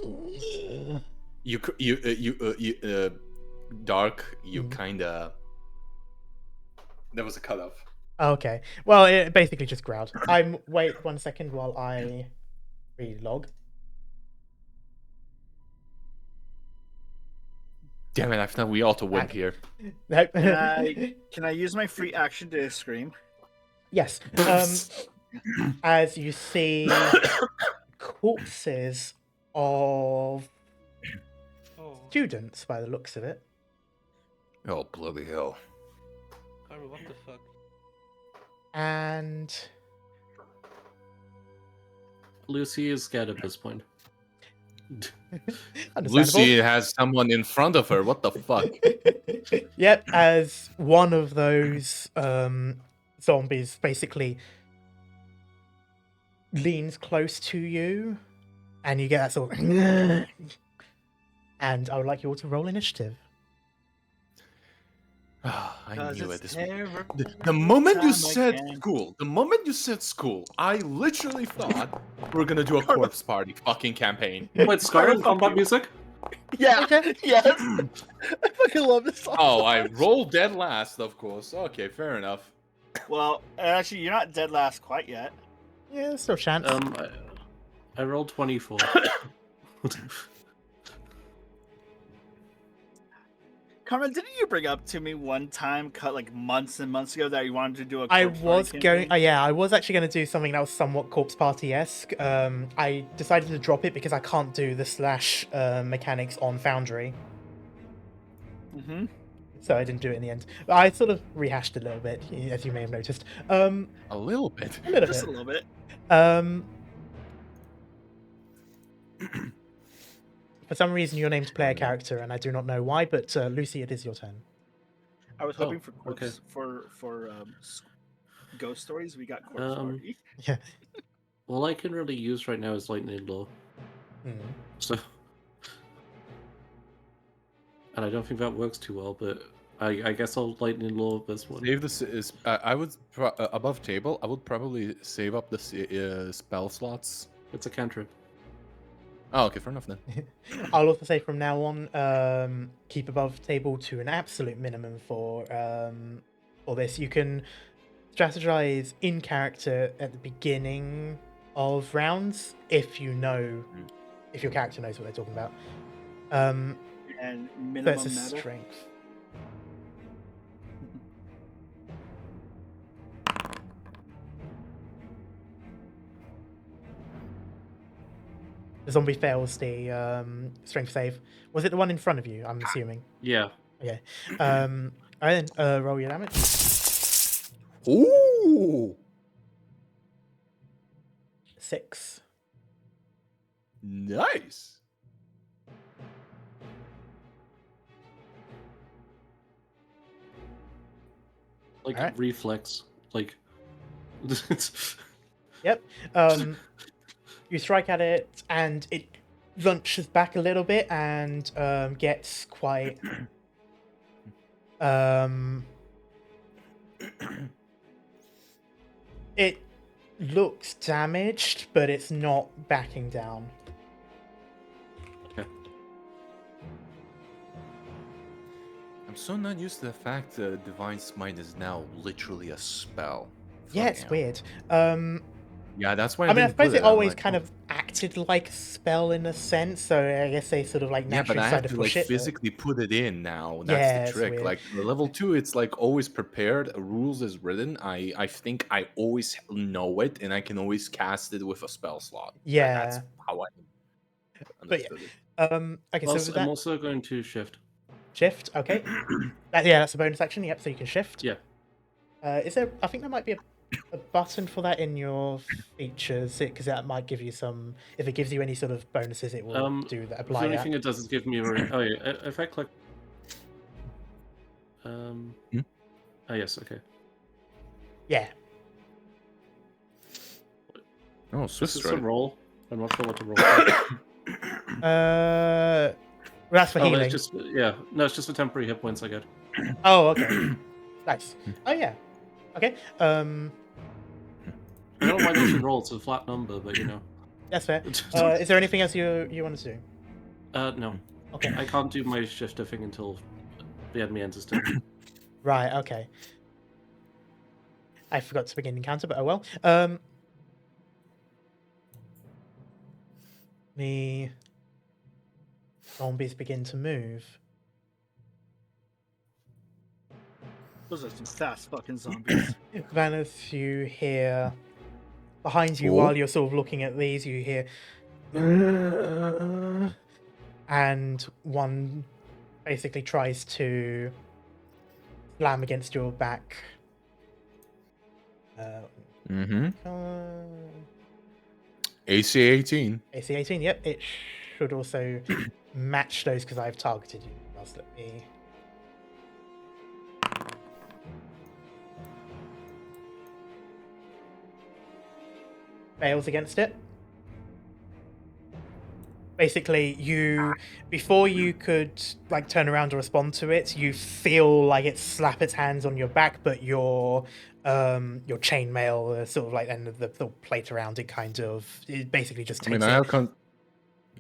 Dark, you Mm. kinda. There was a cutoff. Okay. Well, it basically just growled. Wait 1 second while I relog. Damn it, I thought we ought to win Back. here. Nope. Can I use my free action to scream? Yes. As you see corpses of Oh. students by the looks of it. Oh, bloody hell. Karma, what the fuck? And Lucy is scared at this point. Understandable. Lucy has someone in front of her. What the fuck? Yep, as one of those zombies basically leans close to you, and you get that sort of. And I would like you all to roll initiative. I knew it. It's The terrible moment you time said again. school, I literally thought we were gonna do a corpse party fucking campaign. Wait, Skyrim combat music? Yeah, Okay. yes. I fucking love this song. Oh, I rolled dead last, of course. Okay, fair enough. Well, actually, you're not dead last quite yet. Yeah, there's still a chance. I rolled 24. Carmen, didn't you bring up to me one time, cut like months and months ago, that you wanted to do a I corpse party was going. campaign? Yeah, I was actually going to do something that was somewhat corpse party-esque. I decided to drop it because I can't do the slash mechanics on Foundry, Mm-hmm. so I didn't do it in the end. But I sort of rehashed it a little bit, as you may have noticed. A little bit. A little Just bit. a little bit. For some reason, your name's player character, and I do not know why. But Lucy, it is your turn. I was hoping Oh, for corpse for ghost stories. We got corpse party. Yeah. All I can really use right now is Lightning Law. So, and I don't think that works too well, but I guess I'll Lightning Law this one. Save this is. I would above table. I would probably save up the spell slots. It's a cantrip. Oh, okay, fair enough then. I'll also say from now on, keep above table to an absolute minimum for this. You can strategize in character at the beginning of rounds if you know, if your character knows what they're talking about. And So minimum it's a meta. strength. The zombie fails the strength save. Was it the one in front of you? I'm assuming. Yeah. Okay. All right then. Roll your damage. Ooh, 6. nice. Like Alright. reflex. Like. Yep. You strike at it, and it lunches back a little bit and gets quite. It looks damaged, but it's not backing down. Okay. I'm so not used to the fact that Divine Smite is now literally a spell. Yeah, it's Fucking hell. weird. Yeah, that's why. I mean, I didn't put suppose it I'm always like, kind oh. of acted like a spell in a sense, so I guess they sort of like Yeah, but naturally I decided have to push like it. but- physically put it in now. Yeah, That's it's the trick. weird. Like the level 2, it's like always prepared. Rules is written. I think I always know it, and I can always cast it with a spell slot. Yeah. That's how I But yeah. understood it. Okay, so Plus, with I'm that also going to shift. shift, okay. Yeah, that's a bonus action. Yep, so you can shift. Yeah. Is there? I think there might be a button for that in your features, because that might give you some. If it gives you any sort of bonuses, it will do that. The Apply only that. thing it does is give me a. Oh yeah, if I click. Oh yes, okay. Yeah. Oh, This Swiss is a right. roll. I'm not sure what to roll. Well, that's for Oh, healing. it's just yeah. No, it's just for temporary hit points I get. Oh, okay. Nice. Oh yeah. Okay. I don't mind if you roll. It's a flat number, but you know. That's fair. Is there anything else you want to do? No. Okay. I can't do my shifter thing until the enemy enters turn. Right. Okay. I forgot to begin the encounter, but oh well. The zombies begin to move. Those are some fast fucking zombies. Vanis, you hear behind you Oh. while you're sort of looking at these, you hear and one basically tries to slam against your back. AC 18. AC 18, yep, it could also match those because I've targeted you. Just let me. Fails against it. Basically, before you could like turn around to respond to it, you feel like it slap its hands on your back, but your chainmail, sort of like, and the plate around it, kind of, it basically just I mean, takes I it. have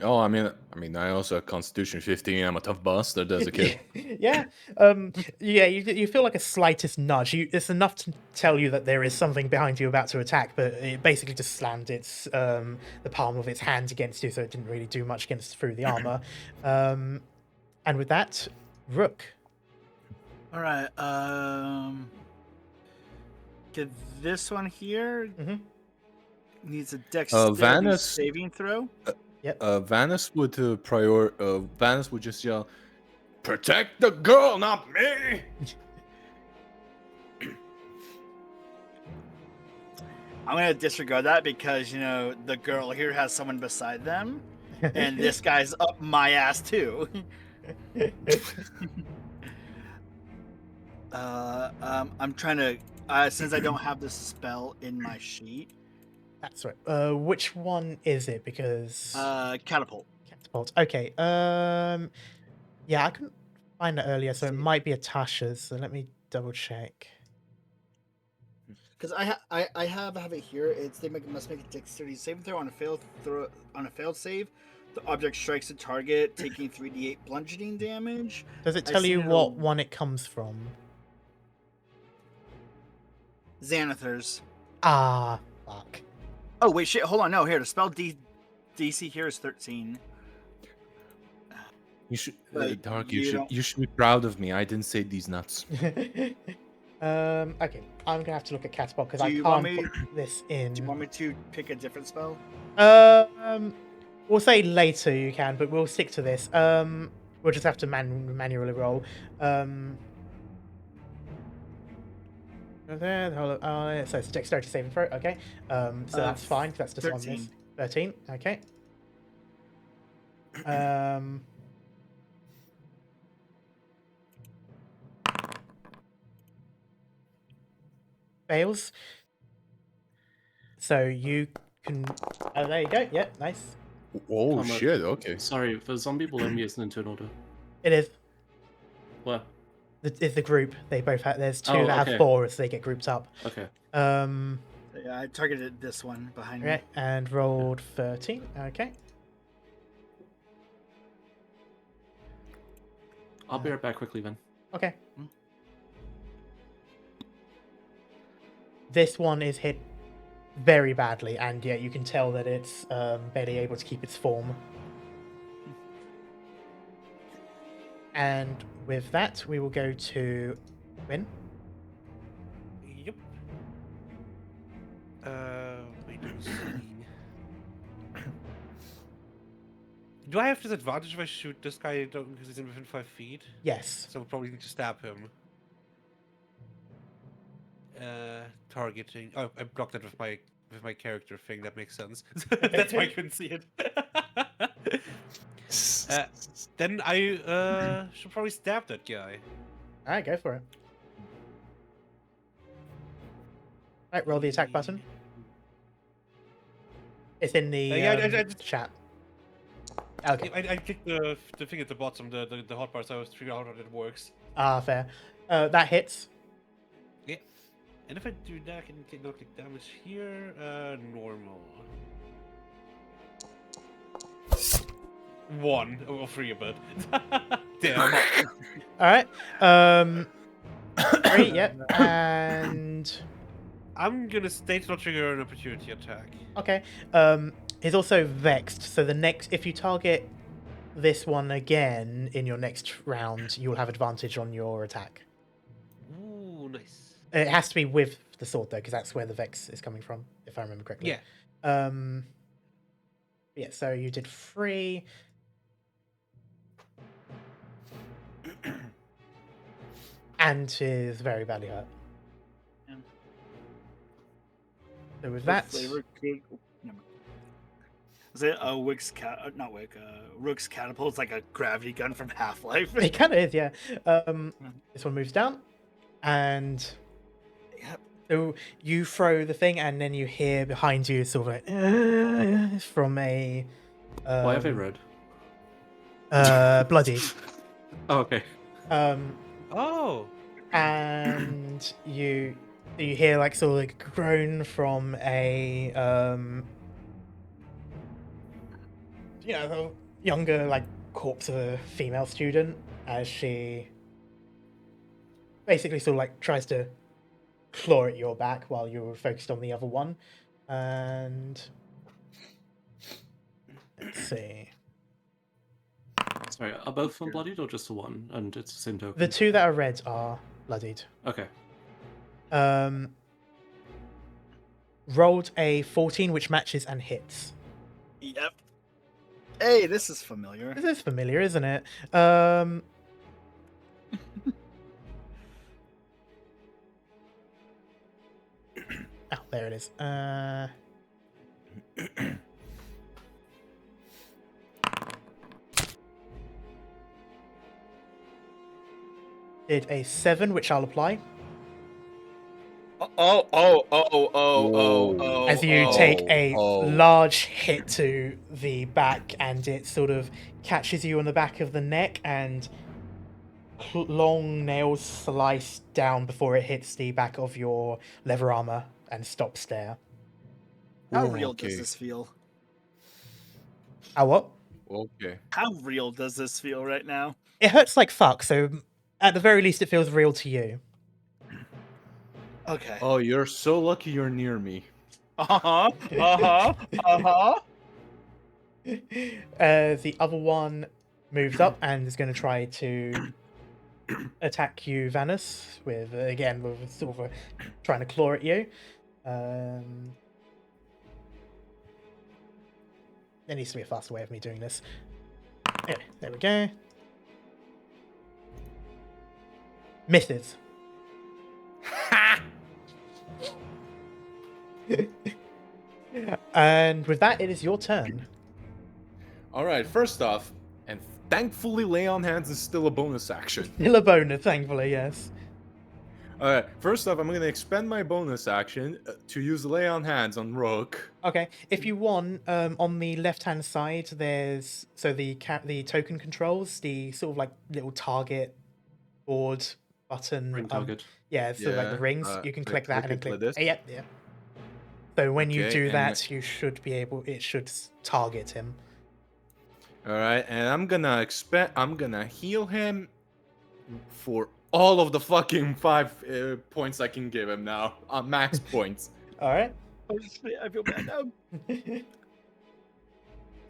I also have Constitution 15. I'm a tough bastard as a kid. Yeah, yeah. You feel like a slightest nudge. It's enough to tell you that there is something behind you about to attack, but it basically just slammed the palm of its hand against you, so it didn't really do much through the armor. And with that, Rook. All right. Okay, this one here needs a dexterity Vanus- saving throw. Vanus would Vanus would just yell, "Protect the girl, not me!" I'm gonna disregard that because the girl here has someone beside them, and this guy's up my ass too. I'm trying to since I don't have this spell in my sheet. That's right. Which one is it? Because Catapult. catapult. Okay. Yeah, I couldn't find it earlier, so it might be a Tasha's. So let me double check. Because I have it here. They must make a dexterity saving throw on a failed save. The object strikes the target, taking 3d8 bludgeoning damage. Does it tell you what one it comes from? Xanathar's. Ah, fuck. Oh wait, shit! Hold on, no. Here, the spell DC here is 13. You should, But Dark. you You should be proud of me. I didn't say these nuts. Okay, I'm gonna have to look at catapult because I Do you want can't me- put this in. Do you want me to pick a different spell? We'll say later you can, but we'll stick to this. We'll just have to manually roll. So it's a dexterity saving throw. Okay. So that's fine. 'Cause that's just 13. on this. 13. Okay. Fails. So you can. Oh, there you go. Yep, nice. Oh Comma. shit! Okay. Sorry, the zombie below me isn't in turn order. It is. What? It's the group. They both have. There's two Oh, that have okay. 4, so they get grouped up. Okay. Yeah, I targeted this one behind Right, and rolled 13. Okay. I'll be right back quickly then. Okay. This one is hit very badly, and yeah, you can tell that it's barely able to keep its form. And with that, we will go to Win. Yep. Wait a second. Do I have disadvantage if I shoot this guy because he's in within 5 feet? Yes. So we'll probably need to stab him. Targeting. Oh, I blocked that with my character thing. That makes sense. That's why I couldn't see it. Then I should probably stab that guy. All right, go for it. Right, roll the attack button. It's in the Yeah, I just- chat. Okay. I clicked the thing at the bottom, the hotbar, so I was figuring out how that works. Ah, fair. That hits. Yeah. And if I do that, I can not click damage here. Normal. 1 or 3 a bit. Damn. All right. 3. Yep. And I'm gonna stay to not trigger an opportunity attack. okay. He's also vexed. So if you target this one again in your next round, you'll have advantage on your attack. Ooh, nice. It has to be with the sword though, because that's where the vex is coming from, if I remember correctly. Yeah. Yeah. So you did 3. And is very badly hurt. Yeah. So with that, Flavor cake. Is it a Rook's catapult? It's like a gravity gun from Half-Life. It kind of is, yeah. This one moves down, and Yep. so you throw the thing, and then you hear behind you sort of like from a Why are they red? bloodied. Oh, okay. Oh. And you hear like sort of like a groan from a a younger like corpse of a female student as she basically sort of like tries to claw at your back while you're focused on the other one. And let's see, Sorry, are both of them bloodied or just the one? And it's the same token? the two that are red are bloodied. Okay. Rolled a 14, which matches and hits. Yep. Hey, this is familiar. This is familiar, isn't it? Oh, there it is. Did a 7, which I'll apply. As you take a large hit to the back, and it sort of catches you on the back of the neck, and long nails slice down before it hits the back of your leather armor and stops there. How real does this feel? How what? Okay. How real does this feel right now? It hurts like fuck, so at the very least it feels real to you. Okay. Oh, you're so lucky you're near me. The other one moves up and is going to try to attack you, Vanus, with sort of trying to claw at you. There needs to be a faster way of me doing this. Anyway, there we go. Misses. And with that, it is your turn. All right. First off, and thankfully, lay on hands is still a bonus action. Still a bonus, thankfully, yes. All right. First off, I'm going to expend my bonus action to use lay on hands on Rook. Okay, if you want, on the left-hand side, there's the token controls, the sort of like little target board button. Ring target. Yeah, so like the rings. You can click that and then click click. this. Yeah. So when you Okay, do and that, you should be able. It should target him. All right, and I'm gonna heal him for all of the fucking 5 points I can give him now. Max points. All right. I feel bad now.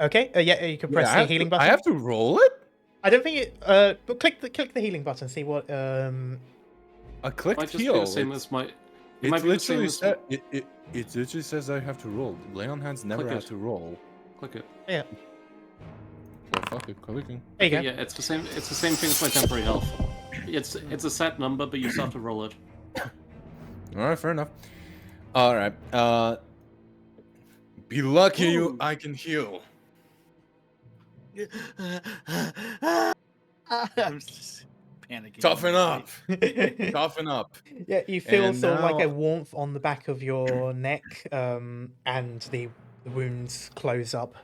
Okay. Yeah, you can press the healing button. I have to roll it. I don't think it. But click the healing button. See what. I clicked Might just be heal. the same as my. It It might be the same literally as. it literally says I have to roll. Lay on hands never Click have it. to roll. Click it. Yeah. Well, fuck it, clicking. There you go. Yeah, it's the same. It's the same thing as my temporary health. It's a set number, but you still have to roll it. All right, fair enough. All right. Be lucky Ooh. I can heal. I'm just panicking. Toughen up. Toughen up. Yeah, you feel And sort of like a now- warmth on the back of your neck, and the wounds close up.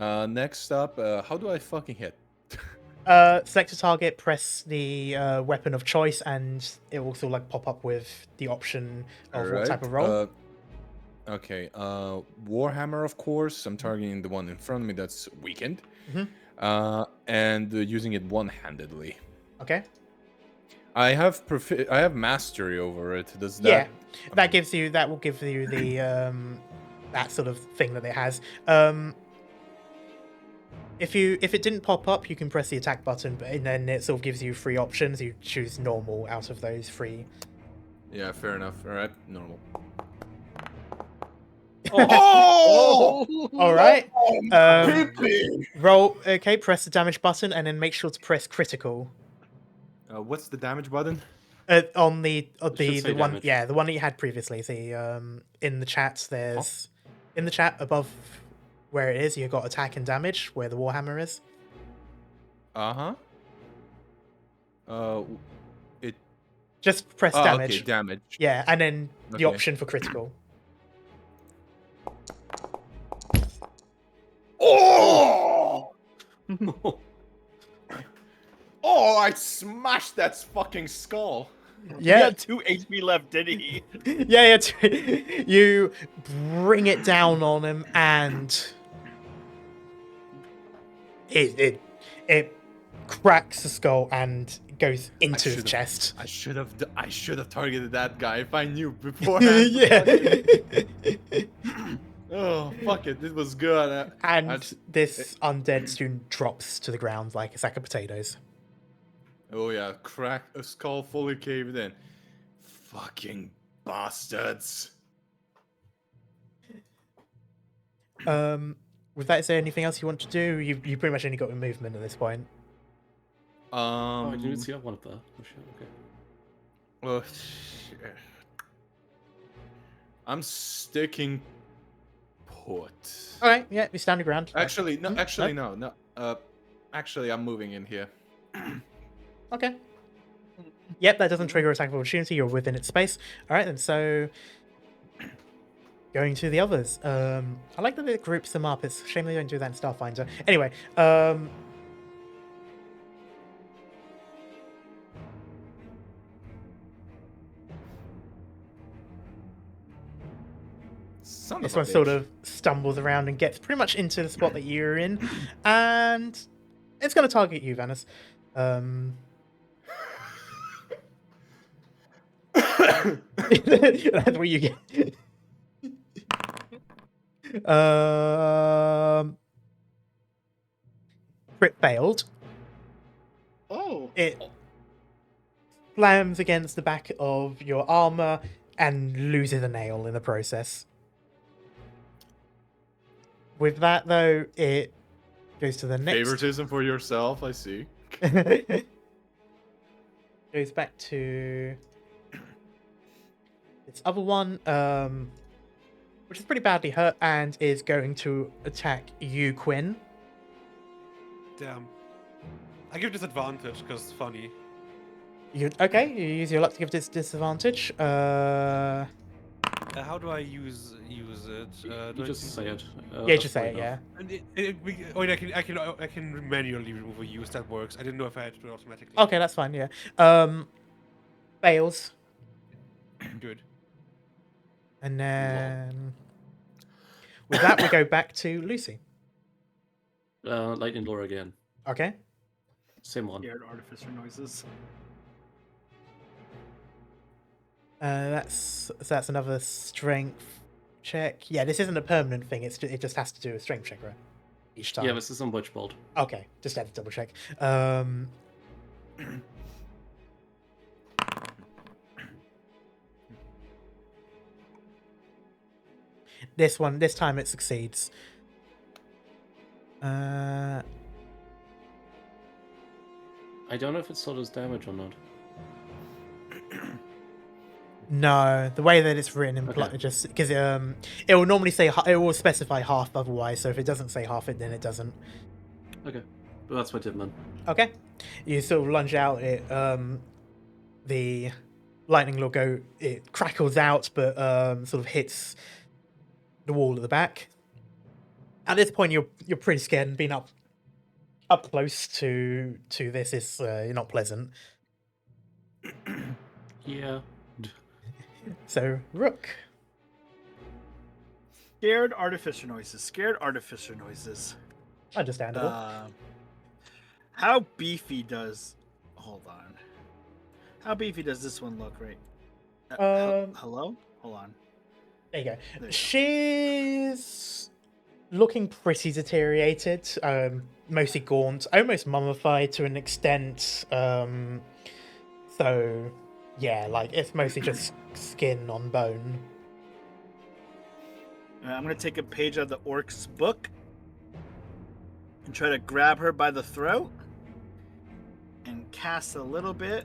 Next up, how do I fucking hit? Select a target, press the weapon of choice, and it will sort of like pop up with the option of what type of roll. Okay, Warhammer, of course. I'm targeting the one in front of me that's weakened. Mhm. And using it one-handedly. Okay. I have mastery over it. Does that? Yeah, that will give you the that sort of thing that it has. If it didn't pop up, you can press the attack button, and then it sort of gives you 3 options. You choose normal out of those 3. Yeah, fair enough. All right, normal. Oh! All right. Pippin! Roll. Okay, press the damage button, and then make sure to press critical. What's the damage button? On the should say one, damage. yeah, the one that you had previously. The in the chat, there's in the chat above where it is, you got attack and damage where the warhammer is. It. Just press Oh, damage. okay, damage. Yeah, and then the Okay. option for critical. Oh! Oh! I smashed that fucking skull. He Yeah, had 2 HP left, did he? yeah. You bring it down on him, and it cracks the skull and goes into his should've- chest. I should have targeted that guy if I knew beforehand. Yeah. Oh, fuck it. This was good. And this undead student drops to the ground like a sack of potatoes. Oh yeah, crack a skull fully caved in. Fucking bastards. With that, is there anything else you want to do? You pretty much only got a movement at this point. Oh, I didn't see that one up there. Oh shit, okay. Oh, shit. I'm sticking put. Alright, yeah, you stand your ground. Actually, no. Hmm? Actually, no. Actually, I'm moving in here. Okay. Yep, that doesn't trigger attack of opportunity. You're within its space. Alright then, so going to the others. I like that it groups them up. It's a shame they don't do that in Starfinder. Anyway, Son this of a one sort bitch. of stumbles around and gets pretty much into the spot that you're in, and it's going to target you, Vanis. That's what you get. Crit failed. Oh. It slams against the back of your armor and loses a nail in the process. With that, though, it goes to the next. Favoritism for yourself, I see. Goes back to this other one, which is pretty badly hurt and is going to attack you, Quinn. Damn. I give disadvantage because it's funny. You use your luck to give this disadvantage. How do I use it? You Do I just say it. Yeah, just say it, yeah. I can manually remove a use. That works. I didn't know if I had to do it automatically. Okay, that's fine, yeah. Fails. Good. And then with that, we go back to Lucy. Lightning lore again. Okay. Same one. Scared artificer noises. That's another strength check. Yeah, this isn't a permanent thing. It just has to do a strength check, right? Each time. Yeah, this is on Witch Bolt. Okay, just had to double check. This time it succeeds. I don't know if it still does damage or not. No, the way that it's written Okay. just because it will normally say it will specify half otherwise. So if it doesn't say half, then it doesn't. Okay, but that's what I did then. Okay, you sort of lunge out. The lightning will go. It crackles out, but sort of hits the wall at the back. At this point, you're pretty scared, and being up close to this is not pleasant. Yeah. So Rook. Scared artificer noises. Scared artificer noises. Understandable. How beefy does? Hold on. How beefy does this one look? Right. Hello. Hold on. There you go. There you go. She's looking pretty deteriorated, mostly gaunt, almost mummified to an extent. So, yeah, like it's mostly just skin on bone. I'm gonna take a page out of the orc's book and try to grab her by the throat and cast a little bit.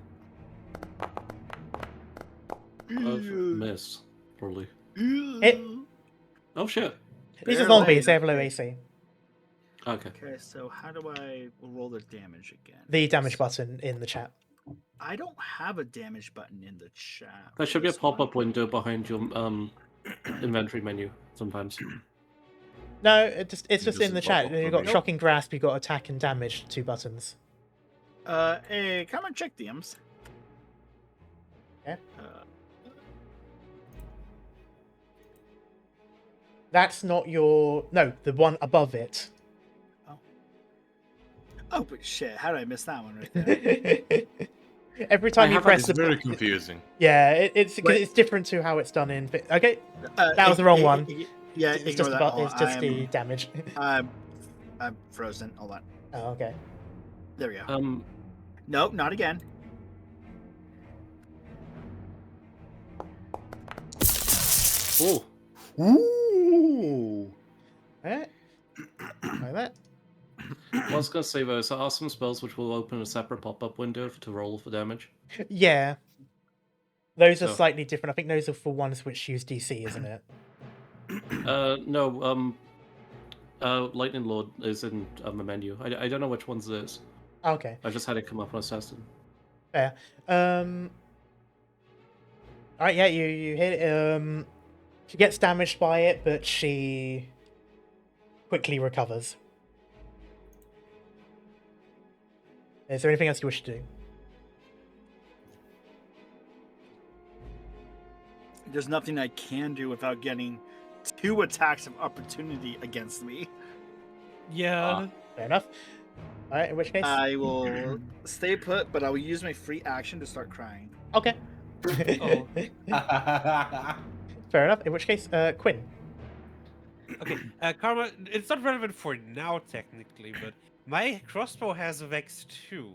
Of miss, probably. It- Oh shit. These are Barely, zombies. They have low okay. AC. Okay. Okay, so how do I roll the damage again? The damage button in the chat. I don't have a damage button in the chat. There should be a This one. pop-up window behind your inventory menu sometimes. No, it's just in doesn't the pop chat. up You've for got me. shocking grasp. You've got attack and damage. 2 buttons. Hey, come and check DMs. Yeah. That's not your. No, the one above it. Oh, but shit! How did I miss that one right there? Every time you press It's the. very confusing. Yeah, it's Wait. it's different to how it's done in. Okay, that was the wrong one. Yeah, It's ignore just that. about. It's just the damage. I'm frozen. Hold on. Oh, okay. There we go. Nope, not again. Oh, Ooh. Alright. Like that. I was gonna say though, there are some spells which will open a separate pop-up window to roll for damage. Yeah. Those are So- slightly different. I think those are for ones which use DC, isn't it? No. Lightning Lord is in the menu. I don't know which ones it is. Okay. I just had it come up when I was testing. Fair. Alright, yeah, you hit it. She gets damaged by it, but she quickly recovers. Is there anything else you wish to do? There's nothing I can do without getting 2 attacks of opportunity against me. Yeah. Fair enough. Alright, in which case. I will stay put, but I will use my free action to start crying. Okay. Oh. Fair enough. In which case, Quinn. Okay, Karma, it's not relevant for now technically, but my crossbow has Vex 2.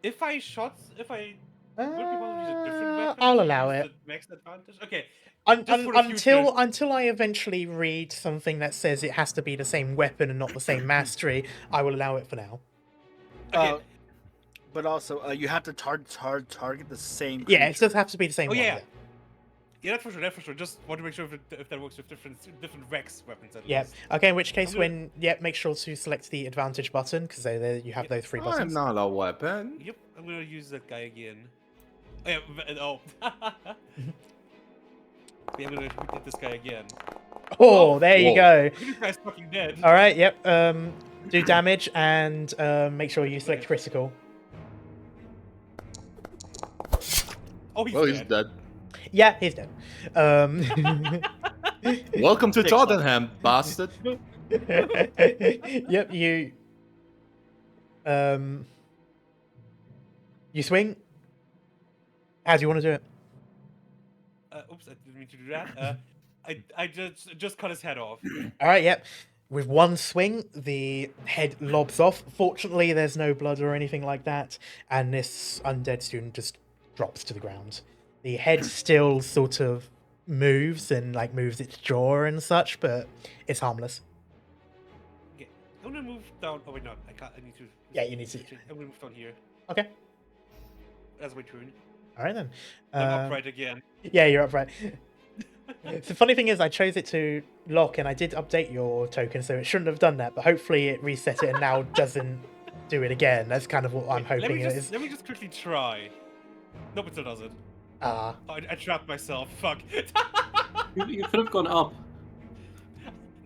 If I would it be possible to use a different weapon? I'll to allow use it. the Vex advantage? Okay. Just for the Until I eventually read something that says it has to be the same weapon and not the same mastery, I will allow it for now. Okay. But also, you have to target the same. Yeah, it creature. does have to be the same Oh, one. yeah. Yeah, that's for sure. Just want to make sure if that works with different Vex weapons at Yeah. least. Okay, in which case, I'm gonna- make sure to select the advantage button because you have those 3 I'm buttons. not a weapon. Yep, I'm gonna use that guy again. Oh, yeah, oh. Yeah, I'm gonna hit this guy again. Oh, there you Whoa. go. This guy's fucking dead. All right. Yep. Do damage and make sure you select critical. Oh, he's Well, dead. he's dead. Yeah, he's dead. Welcome to Fix Tottenham, bastard. Yep. You swing. How do you want to do it? Oops, I didn't mean to do that. I just cut his head off. All right. Yep. With one swing, the head lobs off. Fortunately, there's no blood or anything like that, and this undead student just drops to the ground. The head still sort of moves and moves its jaw and such, but it's harmless. Okay, I'm gonna move down. Oh wait, no, I can't. I need to. Yeah, you need to. I'm gonna move down here. Okay. That's my turn. All right then. I'm upright again. Yeah, you're upright. The funny thing is, I chose it to lock, and I did update your token, so it shouldn't have done that. But hopefully, it reset it and now doesn't do it again. That's kind of what I'm Wait, hoping it is. Let me just quickly try. Nope, it still doesn't. Ah, Oh, I trapped myself. Fuck. You could have gone up.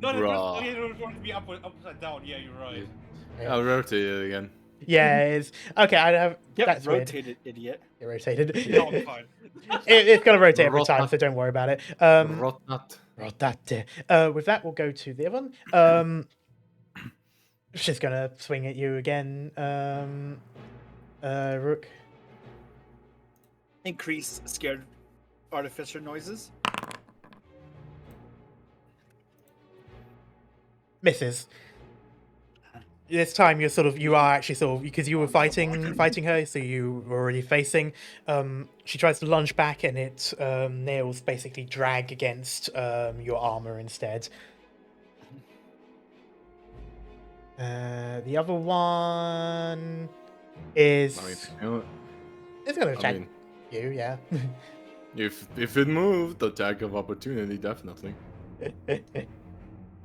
No, Bruh. you don't want to be upside down. Yeah, you're right. I'll rotate it again. yeah, it's okay. I have. Yep, That's weird. rotated, idiot. It rotated. No, I'm fine. It's gonna rotate every time, Rota. so don't worry about it. Rotat. Rotate. With that, we'll go to the other one. She's gonna swing at you again. Rook. Increase scared artificer noises. Misses. This time you are actually because you were fighting her, so you were already facing. She tries to lunge back, and it nails basically drag against your armor instead. The other one is I mean, you know, it's gonna I attack mean, you, yeah. if it moved, attack of opportunity, definitely.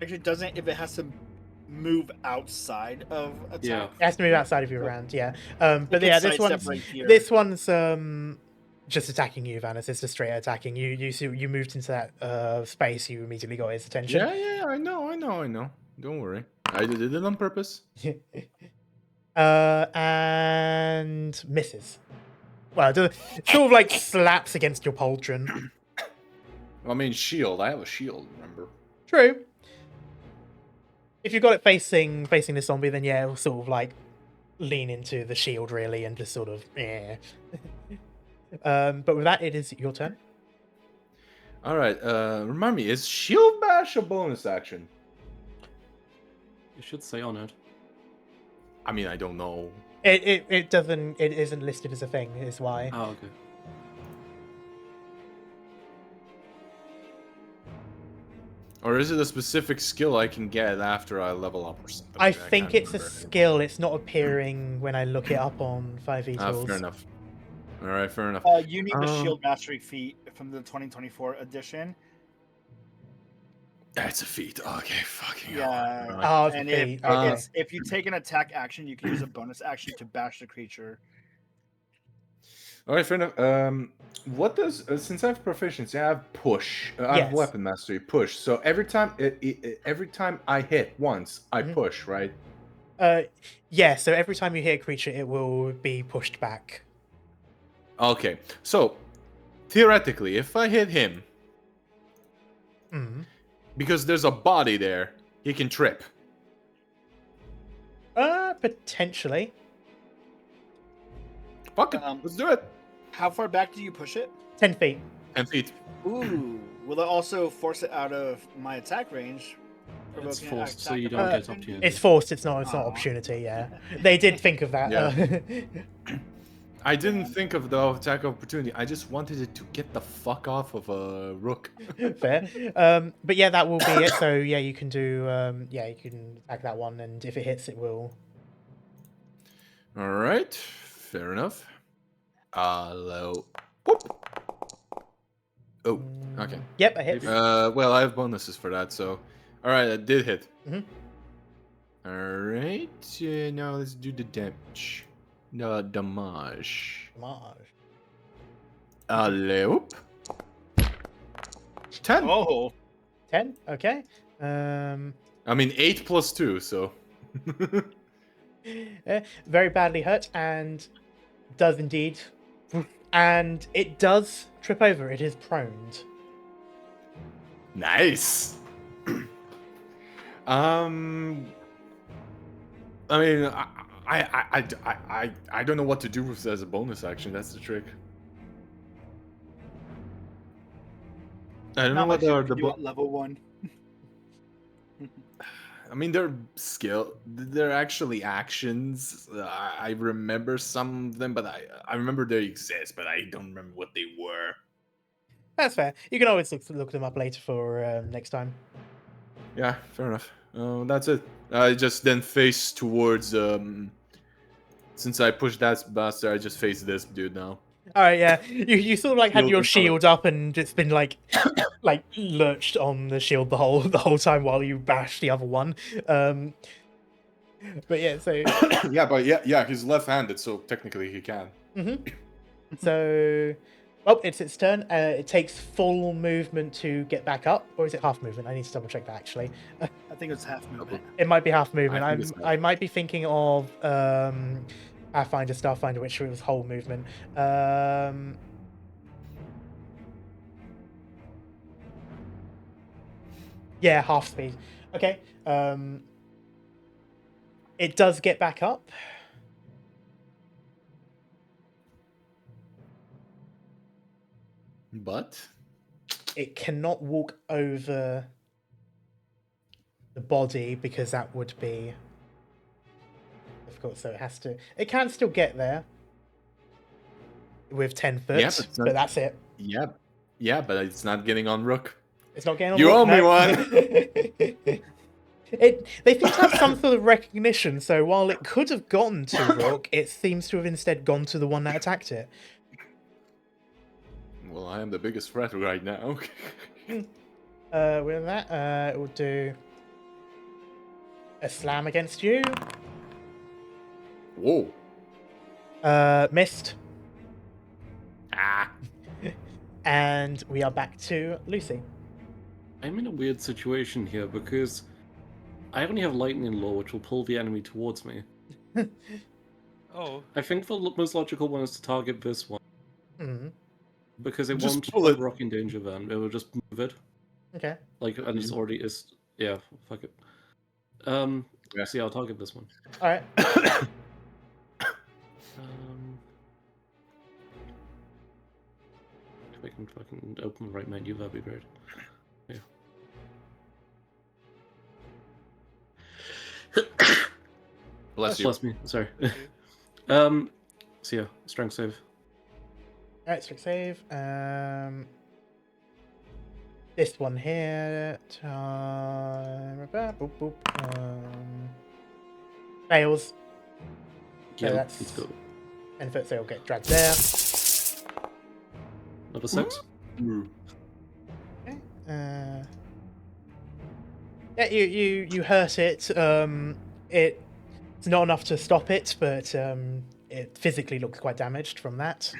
Actually, doesn't if it has to move outside of attack. Yeah. It has to move outside of your round, yeah. It But can yeah, this sidestep one's right here. just attacking you, Vanis. It's just straight attacking you. You moved into that space. You immediately got his attention. Yeah, I know. Don't worry. I did it on purpose. And misses. Well, it sort of like slaps against your pauldron. I mean, shield. I have a shield, remember? True. If you've got it facing the zombie, then yeah, it'll sort of like lean into the shield really and just sort of but with that, it is your turn. All right. Remind me, is shield bash a bonus action? You should say on it. I mean, I don't know. It isn't listed as a thing, is why. Oh, okay. Or is it a specific skill I can get after I level up or something? I can't think it's a remember. skill. It's not appearing when I look it up on 5e tools. Fair enough. All right, fair enough. You need the Um, Shield Mastery feat from the 2024 edition. That's a feat. Okay, fucking Yeah. hell. Oh, it's a And feat. if, Okay. if you take an attack action, you can use a bonus action to bash the creature. All right, fair enough. What does since I have proficiency, I have push. I have Yes. weapon mastery, push. So every time I hit once, I Mhm. push, right? Yeah, so every time you hit a creature, it will be pushed back. Okay. So theoretically, if I hit him, Mm. because there's a body there, he can trip. Potentially. Fuck it. Let's do it. How far back do you push it? 10 feet. 10 feet. Ooh. Will it also force it out of my attack range? It's Provoking an forced, so attack you of don't get opportunity? opportunity. It's forced, it's not Aw. opportunity, yeah. They did think of that. I didn't think of the attack of opportunity. I just wanted it to get the fuck off of a rook. Fair. But yeah, that will be it. So yeah, you can do you can attack that one, and if it hits, it will. All right, fair enough. Low. Whoop. Oh, okay. Yep, I hit. Well, I have bonuses for that, so. All right, I did hit. Mhm. All right, now let's do the damage. The damage. Damage. Low. 10. Oh. 10. Okay. I mean 8 plus 2, so. Very badly hurt, and does indeed, and it does trip over. It is proned. Nice. I mean, I don't know what to do with it as a bonus action. That's the trick. I don't know Not what much you are can the. do at level 1. I mean, they're skill. They're actually actions. I remember some of them, but I remember they exist, but I don't remember what they were. That's fair. You can always look them up later for next time. Yeah, fair enough. That's it. I just then face towards. Since I pushed that bastard, I just face this dude now. All right, yeah. You sort of like have Shield your and cover. shield up and it's been like lurched on the shield the whole time while you bash the other one. But yeah, so yeah, he's left-handed, so technically he can. so well, it's its turn. It takes full movement to get back up, or is it half movement? I need to double check that actually. I think it's half movement. It might be half movement. I think it's half. I might be thinking of Pathfinder, Starfinder, which was whole movement. Yeah, half speed. Okay. It does get back up. But It cannot walk over the body because that would be difficult. So it has to. It can still get there with 10 foot, Yeah, but it's not- but that's it. yeah, but it's not getting on Rook. It's not getting on. You Rook, owe me no. one. They seem to have some sort of recognition, so while it could have gone to Rook, it seems to have instead gone to the one that attacked it. Well, I am the biggest threat right now. With that, it will do A slam against you. Whoa. Missed. Ah. And we are back to Lucy. I'm in a weird situation here because I only have lightning law, which will pull the enemy towards me. Oh, I think the most logical one is to target this one Hmm. because it Just won't pull put it. Rock in danger. Then it will just move it, Okay. like, and it's already is. Yeah, fuck it. Yeah. See, I'll target this one. All right. If I can fucking open the right menu, that'd be great. Yeah. Bless you. Bless me. Sorry. So yeah, strength save. All right. Strength save. This one here. Boop, boop. Fails. So Yeah, that's let's go. benefit, so it'll get dragged there. Number 6. Ooh. Okay. Yeah, you hurt it. It's not enough to stop it, but it physically looks quite damaged from that.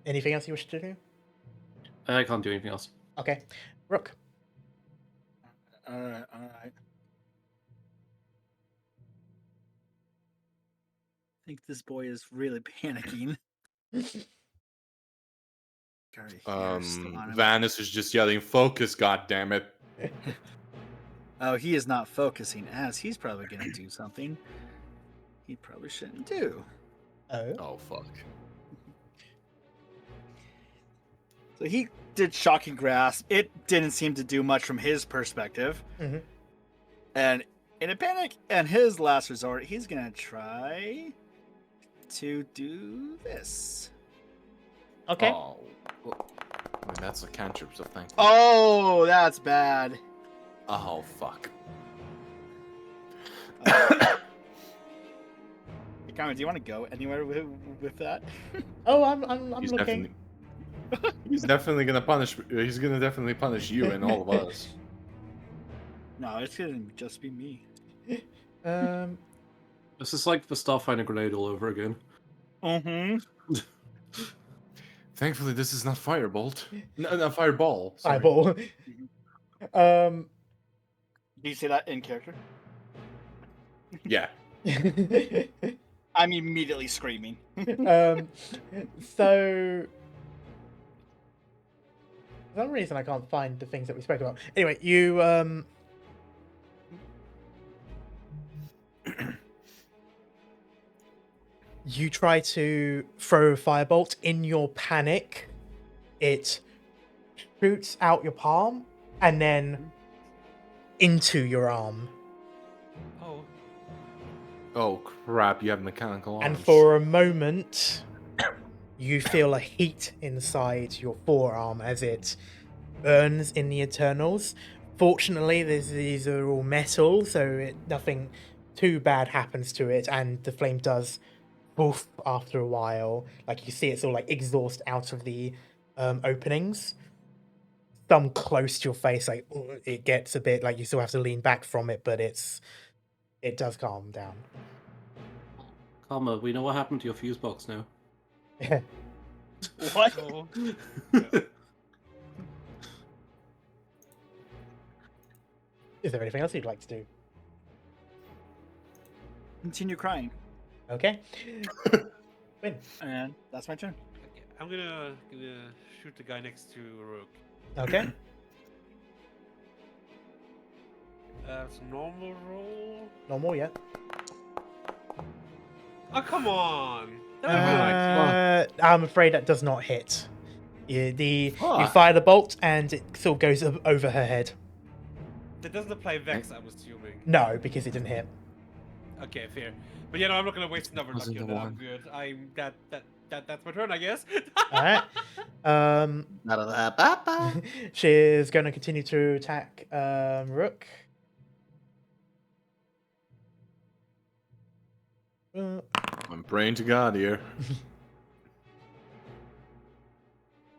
Anything else you wish to do? I can't do anything else. Okay. Rook. All right. I think this boy is really panicking. Got a hair still on him. Vanis is just yelling, "Focus, goddammit!" Oh, he is not focusing, as he's probably going to do something he probably shouldn't do. Oh. Oh fuck. So he did Shocking Grasp. It didn't seem to do much from his perspective. Mhm. And in a panic and his last resort, he's going to try to do this. Okay. Oh. Well, I mean, that's a cantrip, so thank you. Oh, that's bad. Oh fuck. Carmen, do you want to go anywhere with that? Oh, I'm He's looking. He's definitely gonna punish. He's gonna definitely punish you and all of us. No, it's gonna just be me. This is like the Starfinder grenade all over again. Mm-hmm. Thankfully, this is not firebolt. No, not fireball. Sorry. Eyeball. Do you say that in character? Yeah. I'm immediately screaming. So for some reason I can't find the things that we spoke about. Anyway, you you try to throw a firebolt. In your panic, it shoots out your palm and then into your arm. oh, Oh crap! You have mechanical arms. And for a moment, you feel a heat inside your forearm as it burns in the Eternals. Fortunately, these are all metal, so nothing too bad happens to it, and the flame does poof after a while. Like you see, it's all like exhaust out of the openings. Some close to your face, like it gets a bit like you still have to lean back from it, but it does calm down. Karma, we know what happened to your fuse box now. What? oh. Is there anything else you'd like to do? Continue crying. Okay. Win. And that's my turn. Okay, I'm gonna shoot the guy next to Rook. Okay. It's normal roll. Normal, yeah. Oh, come on! That would I'm afraid that does not hit. You Fuck. fire the bolt and it sort of goes over her head. that doesn't apply Vex, I'm assuming. No, because it didn't hit. Okay, fair. But yeah, no, I'm not gonna waste another Wasn't lucky on the that. I'm one. good. That's my turn, I guess. All right. She's going to continue to attack Rook. I'm praying to God here.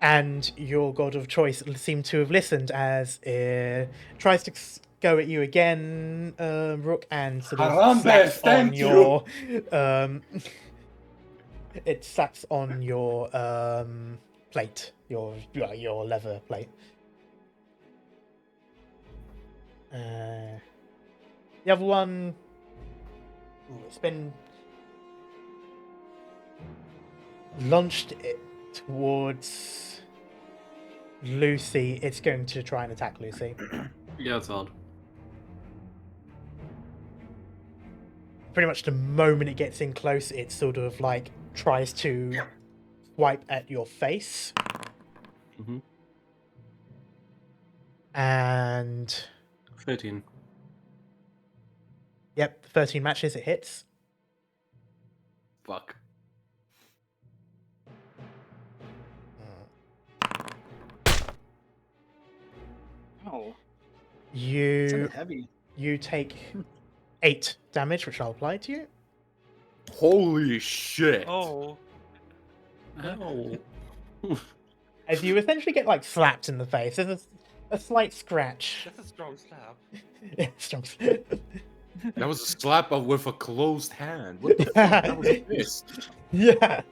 And your god of choice seemed to have listened as it tries to go at you again, Rook, and sort of Harambe, slaps on thank you. your. It slaps on your plate, your leather plate. The other one, it's been launched it towards Lucy. It's going to try and attack Lucy. Yeah, it's hard. Pretty much the moment it gets in close, it sort of like tries to swipe at your face. Mm-hmm. And 13. yep, 13 matches, it hits. Fuck. Oh, You sounded heavy. you take 8 damage, which I'll apply to you. Holy shit. Oh. Ow. As you essentially get like slapped in the face. There's a slight scratch. That's a strong slap. Yeah, strong. That was a slap with a closed hand. What the fuck? That was this. Yeah.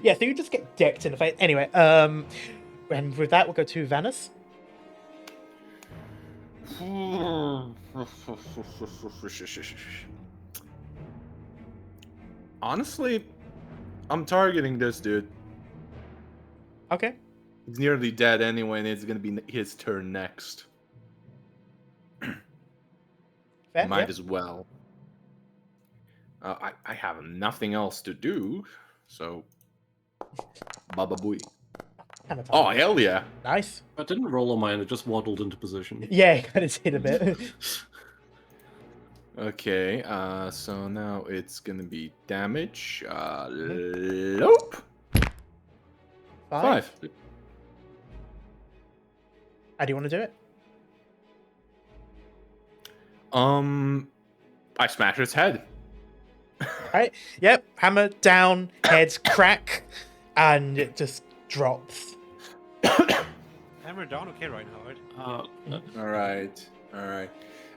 Yeah, so you just get decked in the face. Anyway, and with that we'll go to Vanus. Honestly, I'm targeting this dude. Okay. He's nearly dead anyway, and it's gonna be his turn next. Fair, Might yeah. as well. I have nothing else to do, so baba booey. Kind of Oh target. hell yeah! Nice. I didn't roll on mine, it just waddled into position. Yeah, it kind of did a bit. Okay, so now it's gonna be damage. Nope. 5. How do you want to do it? I smash its head. Right. Yep. Hammer down, heads crack, and it just drops. Hammer down, okay, Reinhard. All right.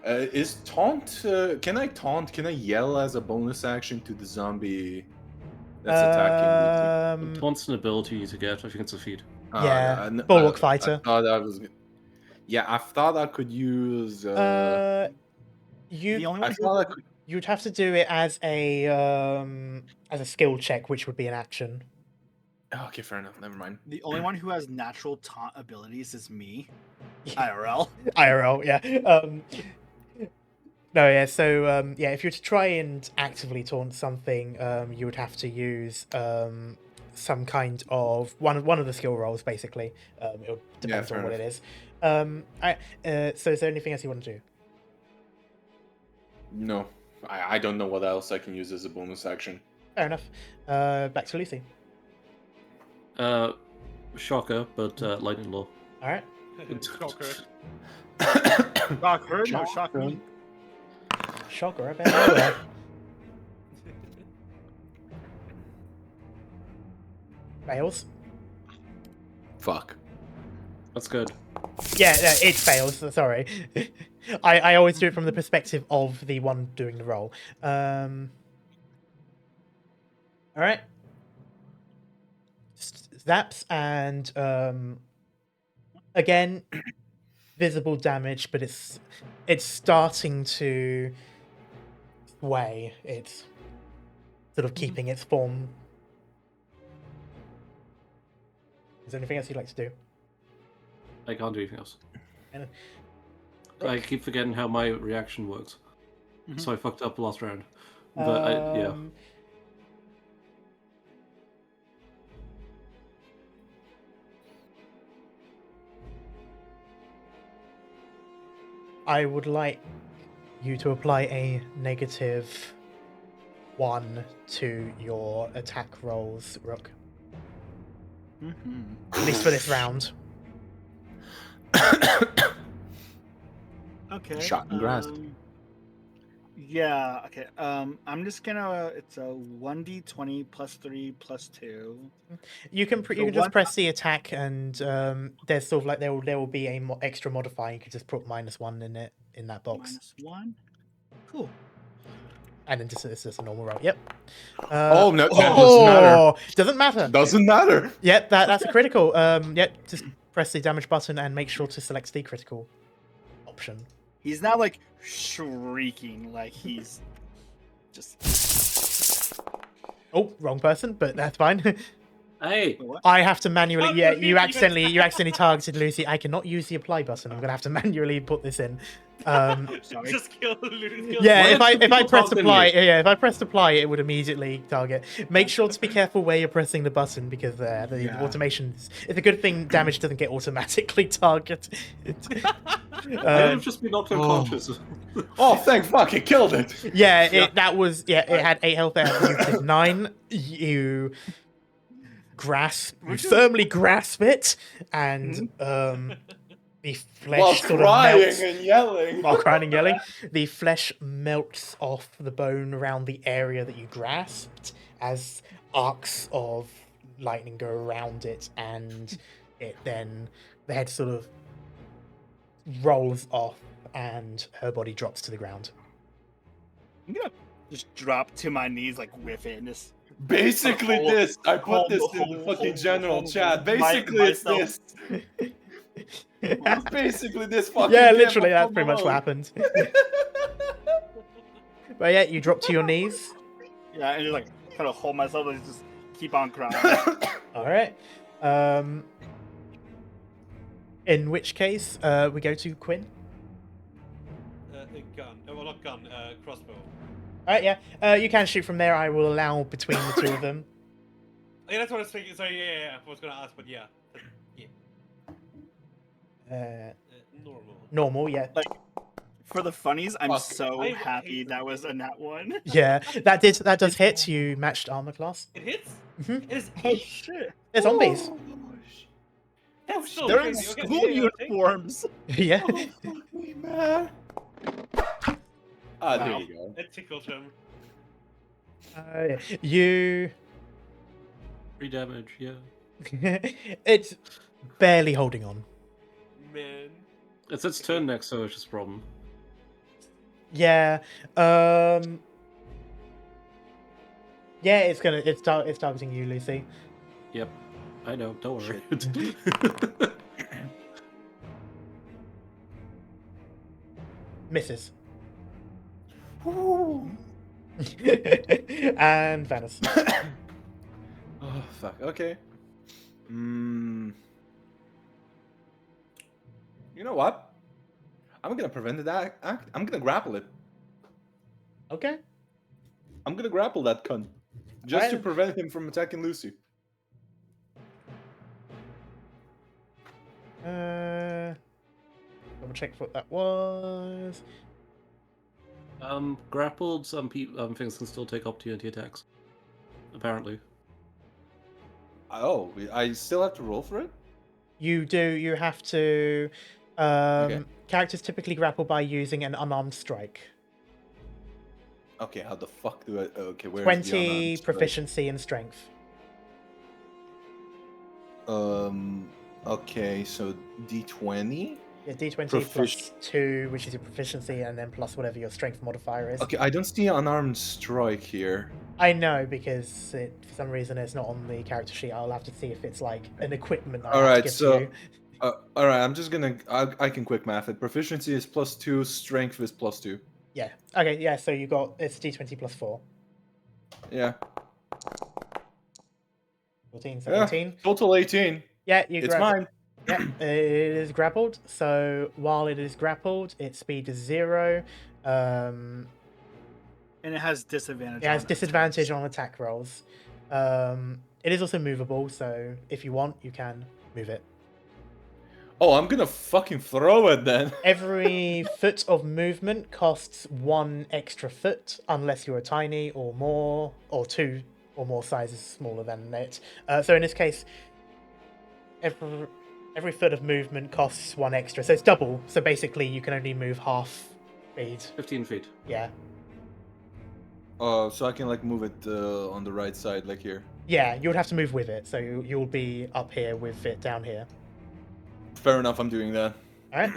Is taunt? Can I taunt? Can I yell as a bonus action to the zombie that's attacking me? Taunt's an ability to get, I think it's a feat. Yeah, bulwark fighter. I thought I was. Yeah, I thought I could use. You The only I one thought I could. you'd have to do it as a skill check, which would be an action. Okay, fair enough. Never mind. The only one who has natural taunt abilities is me. IRL. IRL, yeah. No, yeah. So, yeah, if you're to try and actively taunt something, you would have to use some kind of one of the skill rolls, basically. It depends fair on what enough. it is. So, is there anything else you want to do? No, I don't know what else I can use as a bonus action. Fair enough. Back to Lucy. Shocker, but lightning law. All right. Shocker. Shock her, no shock me. Shocker, I bet. Nowhere. Fails. Fuck. That's good. Yeah, it fails. Sorry. I always do it from the perspective of the one doing the roll. All right. Zaps and again, visible damage, but it's starting to sway. It's sort of keeping its form. Is there anything else you'd like to do? I can't do anything else. And- I keep forgetting how my reaction works. Mhm. So I fucked up last round. But yeah. I would like you to apply a -1 to your attack rolls, Rook. At least for this round. Okay. Shot and grass. Yeah. Okay. I'm just gonna. It's a 1d20 +3 +2. You can you So can just one- press the attack, and there's sort of like there will be a extra modifier. You can just put -1 in it in that box. -1. Cool. And then it's just a normal roll. Yep. Oh, no, that doesn't matter. Doesn't matter. Doesn't matter. Yep, that's a critical. Yep, just press the damage button and make sure to select the critical option. He's not like shrieking like he's just. Oh, wrong person, but that's fine. Hey, What? I have to manually. Can't Yeah, repeat you even- accidentally targeted Lucy. I cannot use the apply button. I'm gonna have to manually put this in. Sorry. Just kill Lucy. Kill Yeah, Why if don't I people press talk in apply, here? yeah, if I pressed apply, it would immediately target. Make sure to be careful where you're pressing the button because the Yeah. automations. It's a good thing damage doesn't get automatically targeted. I have just been knocked unconscious. Oh, thank fuck, it killed it. Yeah, it had 8 health there. You did 9. You firmly grasp it, and the flesh While sort of crying melts. and yelling. While crying and yelling, the flesh melts off the bone around the area that you grasped as arcs of lightning go around it, and the head sort of rolls off, and her body drops to the ground. I'm gonna just drop to my knees like with it and just. Basically Hold- this. I put hold- this in the hold- fucking hold- general hold- chat. my- Basically it's myself. this. It's basically this fucking Yeah, game literally, of that's Home pretty much what Alone. happened. But yeah, you drop to your knees. Yeah, and just like try to hold myself and just keep on crying. All right. In which case, we go to Quinn. A gun. Well, not gun. Crossbow. All right, yeah. You can shoot from there. I will allow between the two of them. Yeah, that's what I was thinking. Sorry, yeah. I was gonna ask, but yeah. Normal. Normal, yeah. For the funnies, I'm Fuck. so I happy hate that was a nat 1. Yeah, that does hit. You matched armor class. It hits. Mhm. It is Oh 8. shit! They're zombies. That's still They're in crazy. Okay, school yeah, okay. uniforms. Yeah. Oh, fuck me, man. Ah, there Wow. you go. It tickled him. You. 3 damage, yeah. It's barely holding on. Man. It's its turn next, so it's just a problem. Yeah. Yeah, it's targeting you, Lucy. Yep. I know, don't worry. Misses. Woo. And Venice. Oh, fuck. Okay. You know what? I'm gonna prevent that act. I'm gonna grapple it. Okay. I'm gonna grapple that cunt. Just to Alright. prevent him from attacking Lucy. Double check what that was. Grappled, some things can still take opportunity attacks. Apparently. Oh, I still have to roll for it? You do. You have to. Characters typically grapple by using an unarmed strike. Okay, how the fuck do I... Okay, where's the 20 unarmed strike? proficiency in strength. Okay, so D20? Yeah, D20 Profic- plus 2, which is your proficiency, and then plus whatever your strength modifier is. Okay, I don't see unarmed strike here. I know, because for some reason it's not on the character sheet. I'll have to see if it's like an equipment I have to Alright, give so... to you. Alright, I'm just gonna... I can quick math it. Proficiency is +2, strength is +2. Yeah. Okay, yeah, so you got... It's D20 plus 4. Yeah. 14, Yeah, 17. total 18. Yeah, you It's grab mine. Yeah, it is grappled. So while it is grappled, its speed is 0. And it has disadvantage. It has on disadvantage on attack rolls. It is also movable, so if you want, you can move it. Oh, I'm gonna fucking throw it then. Every foot of movement costs 1 extra foot, unless you're a tiny or more, or 2 or more sizes smaller than it. So in this case, every foot of movement costs 1 extra, so it's double. So basically, you can only move half speed. 15 feet. Yeah, So I can like move it on the right side, like here. yeah, you would have to move with it, so you'll be up here with it down here. Fair enough, I'm doing that. All right.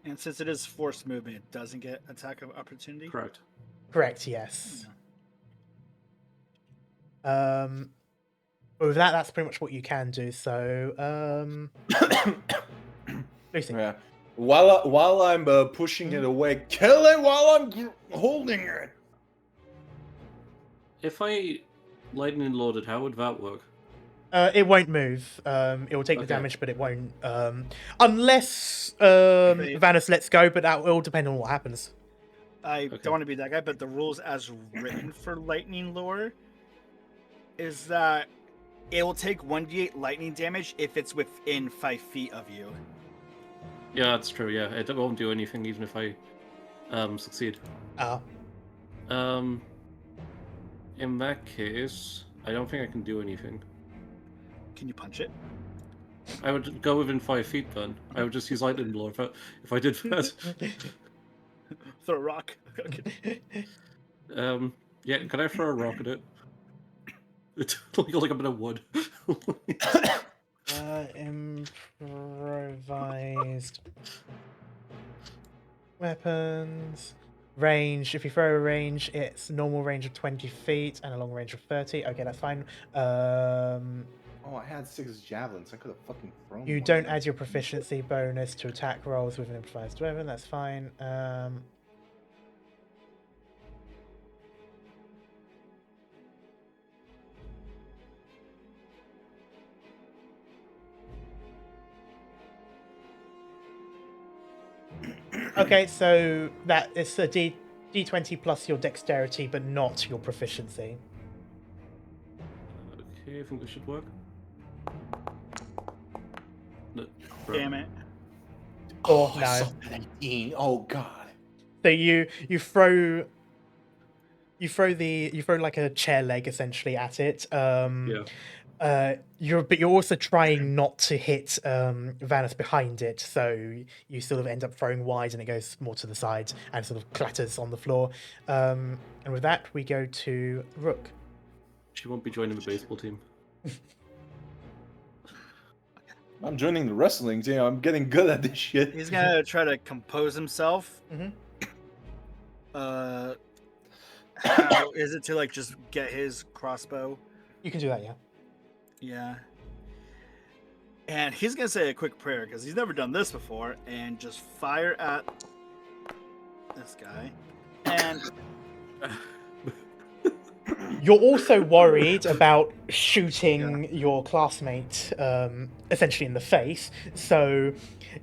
And since it is forced movement, it doesn't get attack of opportunity. Correct. Correct, yes. But with that, that's pretty much what you can do. So, Lucy. Yeah. While I'm pushing it away, kill it while I'm holding it. If I lightning loaded, how would that work? It won't move. It will take the Okay. damage, but it won't. Unless Wait. Vanus lets go, but that will depend on what happens. I Okay. don't want to be that guy, but the rules as written for lightning lore is that it will take 1d8 lightning damage if it's within 5 feet of you. Yeah, that's true. Yeah, it won't do anything even if I succeed. Ah, In that case, I don't think I can do anything. Can you punch it? I would go within 5 feet then. I would just use lightning blow if I did that. Throw a rock. Yeah, can I throw a rock at it? It's like a bit of wood. improvised weapons. Range. If you throw a range, it's normal range of 20 feet and a long range of 30. Okay, that's fine. Oh, I had 6 javelins. I could have fucking thrown. You one. don't add your proficiency bonus to attack rolls with an improvised weapon. That's fine. Okay, so that is a D20 plus your dexterity, but not your proficiency. Okay, I think this should work. No, Damn it. Or I no. saw that 18. Oh god. So you throw like a chair leg essentially at it. Yeah. You're also trying not to hit Vanus behind it, so you sort of end up throwing wide and it goes more to the side and sort of clatters on the floor. And with that, we go to Rook. She won't be joining the baseball team. I'm joining the wrestling team. I'm getting good at this shit. He's gonna try to compose himself. Mhm. How is it to like just get his crossbow? You can do that, yeah. Yeah. And he's gonna say a quick prayer because he's never done this before, and just fire at this guy. And You're also worried about shooting your classmate, essentially in the face. So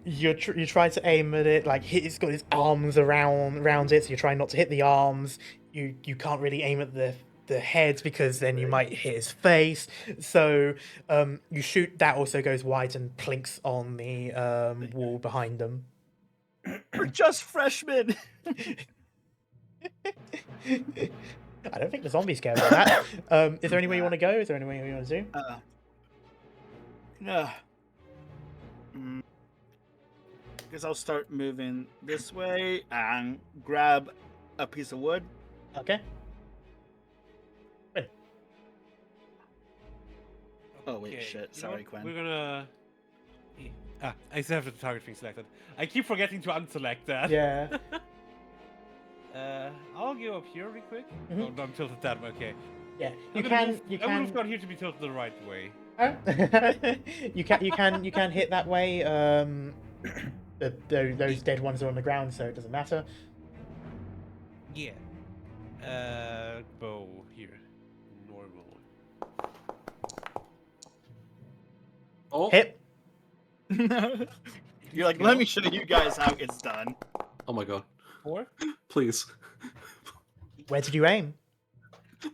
you try to aim at it, like he's got his arms around it. So you're trying not to hit the arms. You can't really aim at the head because then you might hit his face. So you shoot. That also goes wide and plinks on the wall behind them. we're just freshmen. I don't think the zombies care about that. Is there any way you want to go? Is there any way you want to do? No. Guess I'll start moving this way and grab a piece of wood. Okay. Oh wait, Okay, shit. you know Sorry, what? Quinn. We're gonna. I still have the target thing selected. I keep forgetting to unselect that. Yeah. I'll go up here real quick. Mhm. Oh, no, I'm tilted that way. Okay. Yeah. I'm gonna move down here to be tilted the right way. You can hit that way. Those dead ones are on the ground, so it doesn't matter. Yeah. Bow here. Normal. Oh, Hit. You're like, let me show you guys how it's done. oh my god. 4. Please. Where did you aim?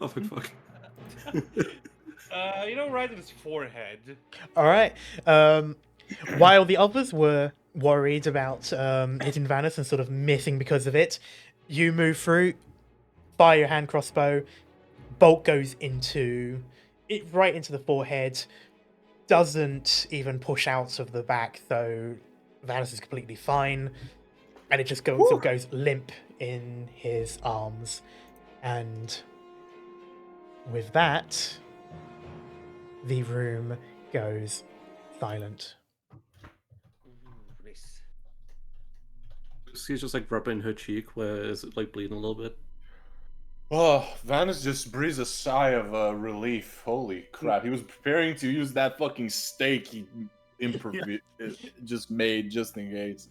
Oh my fuck. Right in his forehead. All right. While the others were worried about hitting Vanus and sort of missing because of it, you move through, fire your hand crossbow, bolt goes into it right into the forehead, doesn't even push out of the back, though Vanus is completely fine, and it just goes limp in his arms. And with that, the room goes silent. Nice. Lucy's just like rubbing her cheek where is it like bleeding a little bit. Oh, Vanis just breathes a sigh of relief. Holy crap! He was preparing to use that fucking steak he just made just in case.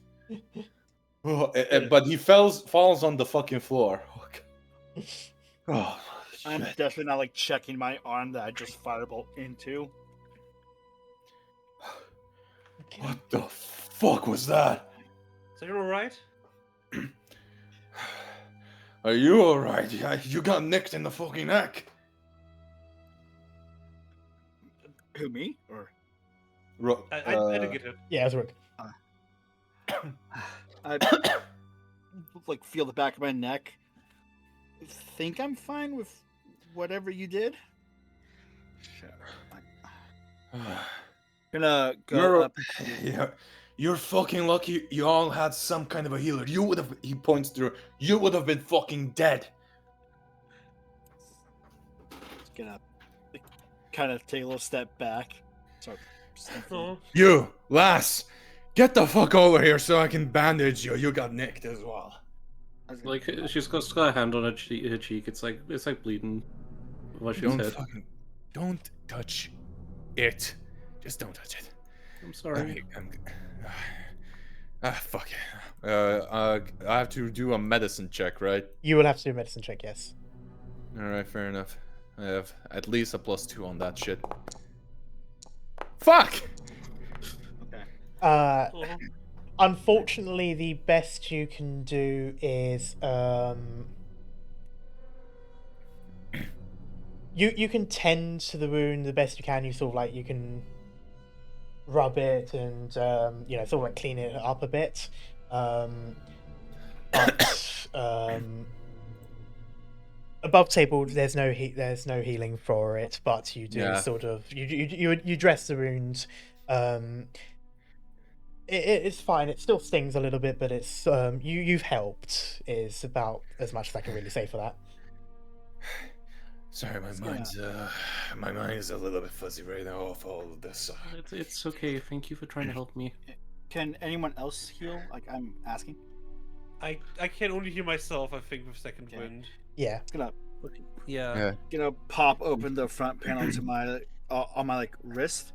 Oh, but he falls on the fucking floor. Oh, I'm shit. definitely not like checking my arm that I just firebolt into. What the fuck was that? So you're alright? Are you alright? Yeah, you got nicked in the fucking neck. Who, me? Or I did get hit. Yeah, it's Rook. I like feel the back of my neck. Think I'm fine with whatever you did. Shit. Gonna go up. Yeah, you're fucking lucky you all had some kind of a healer. You would have, he points through, you would have been fucking dead. Gonna kind of take a little step back. Sorry. Oh. You, lass, get the fuck over here so I can bandage you. You got nicked as well. Like she's got a hand on her cheek. It's like bleeding. What she said. Don't touch it. Just don't touch it. I'm sorry. Fuck. I have to do a medicine check, right? You will have to do a medicine check, yes. All right, fair enough. I have at least a +2 on that shit. Fuck. Okay. Unfortunately, the best you can do is you can tend to the wound the best you can. You sort of like you can rub it and you know, sort of like clean it up a bit. But above table, there's no healing for it. But you do sort of you dress the wound. It's fine. It still stings a little bit, but it's you've helped is about as much as I can really say for that. Sorry, my mind is a little bit fuzzy right now off all of this. It's okay. Thank you for trying to help me. Can anyone else heal? Like I'm asking. I can only heal myself. I think with second wind. Yeah. Gonna Yeah. pop open the front panel to my on my like wrist.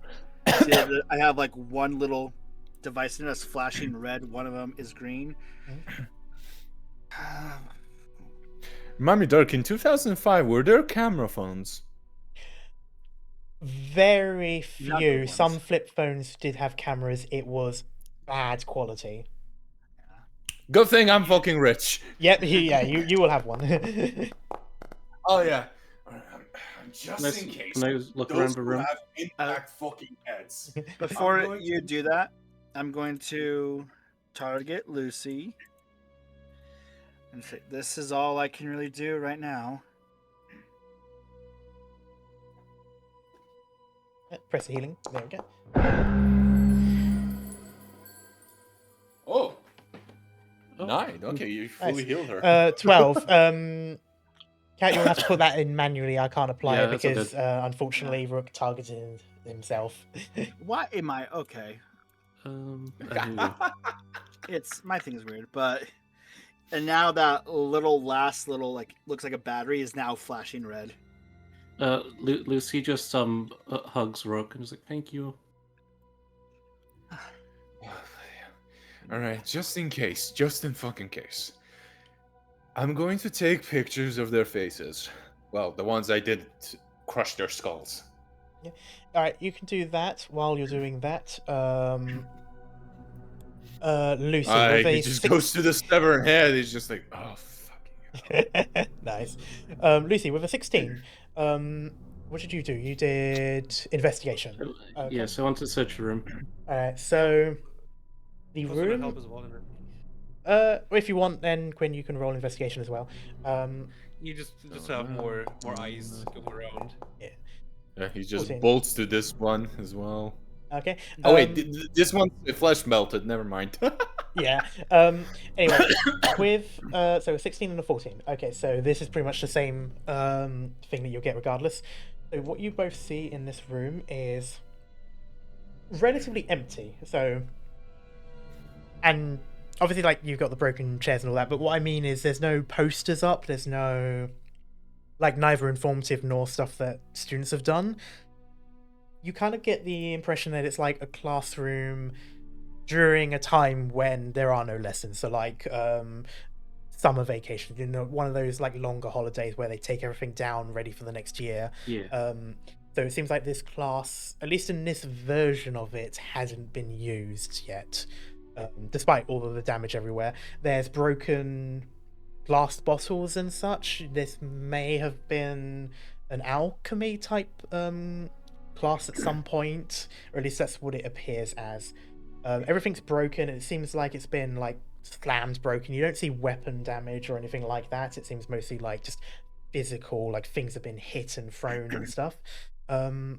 See that I have like one little device in it that's flashing red. One of them is green. Remind me, Dirk, in 2005, were there camera phones? Very Not few. good ones. Some flip phones did have cameras. It was bad quality. Good thing I'm fucking rich. Yep. You will have one. Oh yeah. Just in case. Can I look Those around the who room? have intact fucking heads. Before going you do that, I'm going to target Lucy and say, "This is all I can really do right now." Press the healing. There we go. Oh. Oh. 9. Okay, you fully Nice. healed her. 12. Cat, you'll have to put that in manually. I can't apply Yeah, it that's all because good. unfortunately Rook targeted himself. Why am I okay? I hear you. It's my thing is weird, but and now that last little like looks like a battery is now flashing red. Lucy just hugs Rook and is like, "Thank you." All right, just in case, just in fucking case. I'm going to take pictures of their faces. Well, the ones I did crush their skulls. Alright, you can do that while you're doing that. Lucy, with He a just six- goes to the severed head. He's just like, oh, fucking hell. Nice. Lucy, with a 16, what did you do? You did investigation. Okay. Yes, I want to search the room. Alright, so the Also gonna room. help as well. In it. If you want, then Quinn, you can roll investigation as well. You just have more eyes going around. Yeah, he just 14. bolts to this one as well. Okay. Oh wait, this one's flesh melted. Never mind. Yeah. Anyway, with so a 16 and a 14. Okay, so this is pretty much the same thing that you'll get regardless. So what you both see in this room is relatively empty. So, and obviously, like, you've got the broken chairs and all that, but what I mean is there's no posters up, there's no, like, neither informative nor stuff that students have done. You kind of get the impression that it's like a classroom during a time when there are no lessons. So, like, summer vacation, you know, one of those, like, longer holidays where they take everything down ready for the next year. Yeah. So it seems like this class, at least in this version of it, hasn't been used yet, despite all of the damage everywhere. There's broken glass bottles and such. This may have been an alchemy type class at some point, or at least that's what it appears as. Everything's broken, and it seems like it's been, like, slammed broken. You don't see weapon damage or anything like that. It seems mostly like just physical, like things have been hit and thrown and stuff. What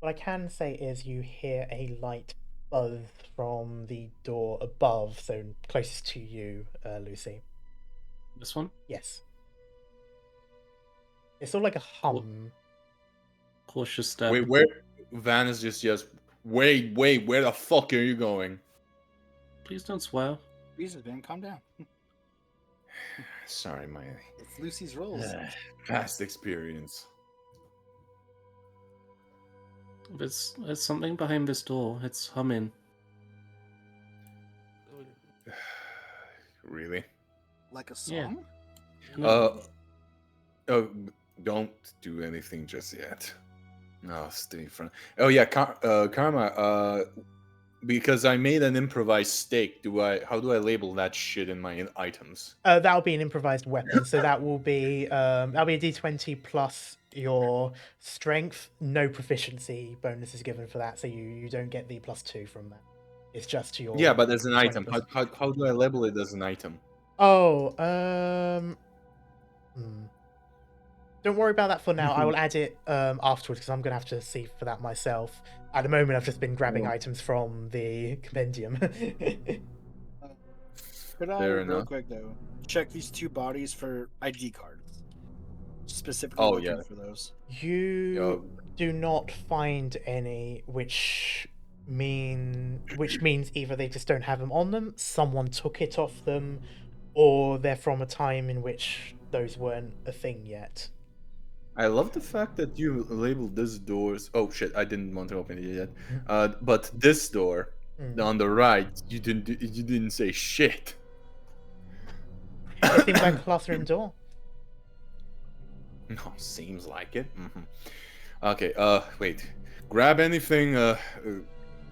I can say is you hear a light buzz from the door above, so closest to you, Lucy. This one? Yes. It's sort of like a hum. Cautious step. Wait, where? Van is just wait, where the fuck are you going? Please don't swear. Jesus, man, calm down. Sorry, my It's Lucy's rules. past experience. There's something behind this door. It's humming. Really? Like a Yeah. song? Oh, don't do anything just yet. No, stay front. Oh yeah, Karma. Because I made an improvised steak. How do I label that shit in my items? That'll be an improvised weapon, so that will be that'll be a d20 plus your strength. No proficiency bonus is given for that, so you don't get the +2 from that. It's just your Yeah, but as an 20 item, plus. how do I label it as an item? Oh, don't worry about that for now. I will add it afterwards because I'm gonna have to see for that myself. At the moment, I've just been grabbing Oh. items from the compendium. Could I, Fair real enough. quick though, check these two bodies for ID cards? Specifically Oh, looking yeah. for those. You do not find any, which means either they just don't have them on them, someone took it off them, or they're from a time in which those weren't a thing yet. I love the fact that you labeled this doors. Oh shit! I didn't want to open it yet. But this door on the right, you didn't say shit. It seems like a classroom door. No, seems like it. Okay. Wait. Grab anything.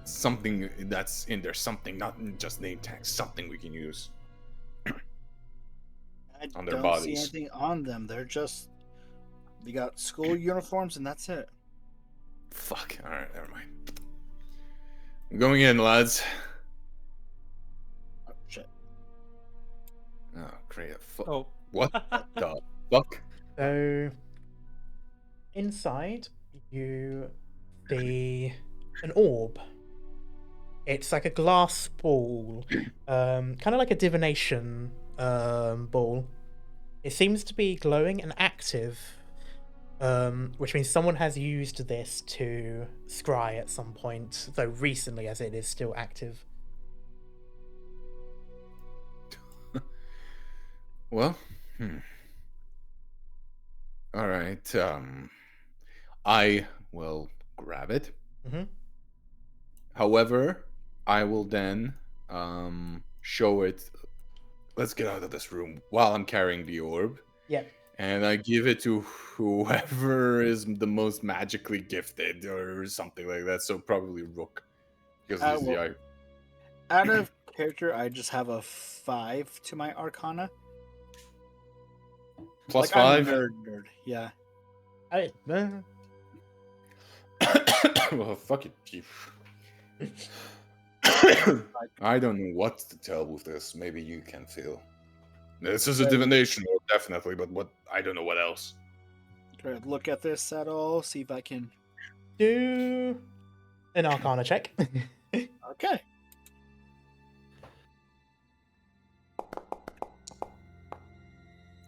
Something that's in there. Something, not just name tags. Something we can use. I On their don't bodies. see anything on them. They're just they got school uniforms and that's it. Fuck. All right. Never mind. I'm going in, lads. Oh, shit. Oh, great. Oh. What the fuck? So, inside, you see an orb. It's like a glass ball, kind of like a divination ball. It seems to be glowing and active, which means someone has used this to scry at some point, though recently, as it is still active. Well, all right. I will grab it. However, I will then show it. Let's get out of this room while I'm carrying the orb. Yep. And I give it to whoever is the most magically gifted or something like that. So probably Rook. Because he's the eye. Out of character, I just have a 5 to my Arcana. Plus I'm 5? a nerd. Yeah. Well, fuck it. I don't know what to tell with this. Maybe you can feel. This is a divination, definitely, but what? I don't know what else. Try to look at this at all, see if I can. Do an Arcana check. Okay.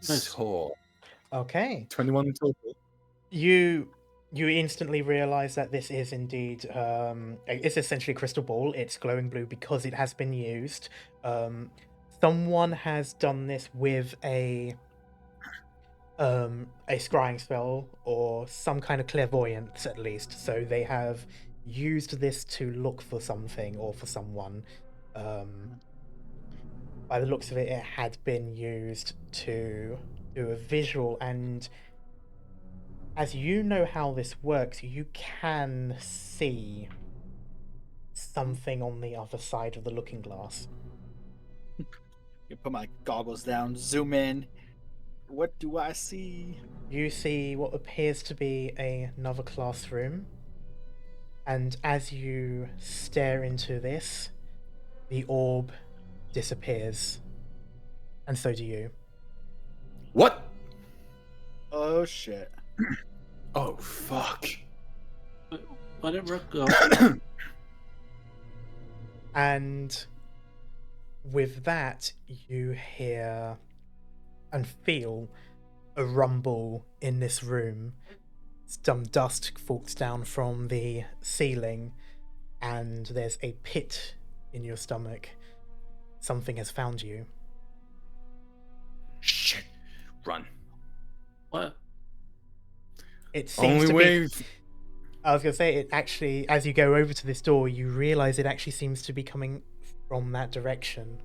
Nice. So, Okay. 21 total. You You instantly realize that this is indeed it's essentially a crystal ball. It's glowing blue because it has been used. Someone has done this with a scrying spell or some kind of clairvoyance, at least. So they have used this to look for something or for someone. By the looks of it, it had been used to do a visual, and as you know how this works, you can see something on the other side of the looking glass. You put my goggles down, zoom in. What do I see? You see what appears to be another classroom, and as you stare into this, the orb disappears, and so do you. What? Oh shit. Oh fuck. Why did Rook go? And with that, you hear and feel a rumble in this room. Some dust falls down from the ceiling, and there's a pit in your stomach. Something has found you. Shit. Run. What? It seems Only to way. be. I was going to say, it actually, as you go over to this door, you realize it actually seems to be coming from that direction.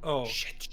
Oh, Shit.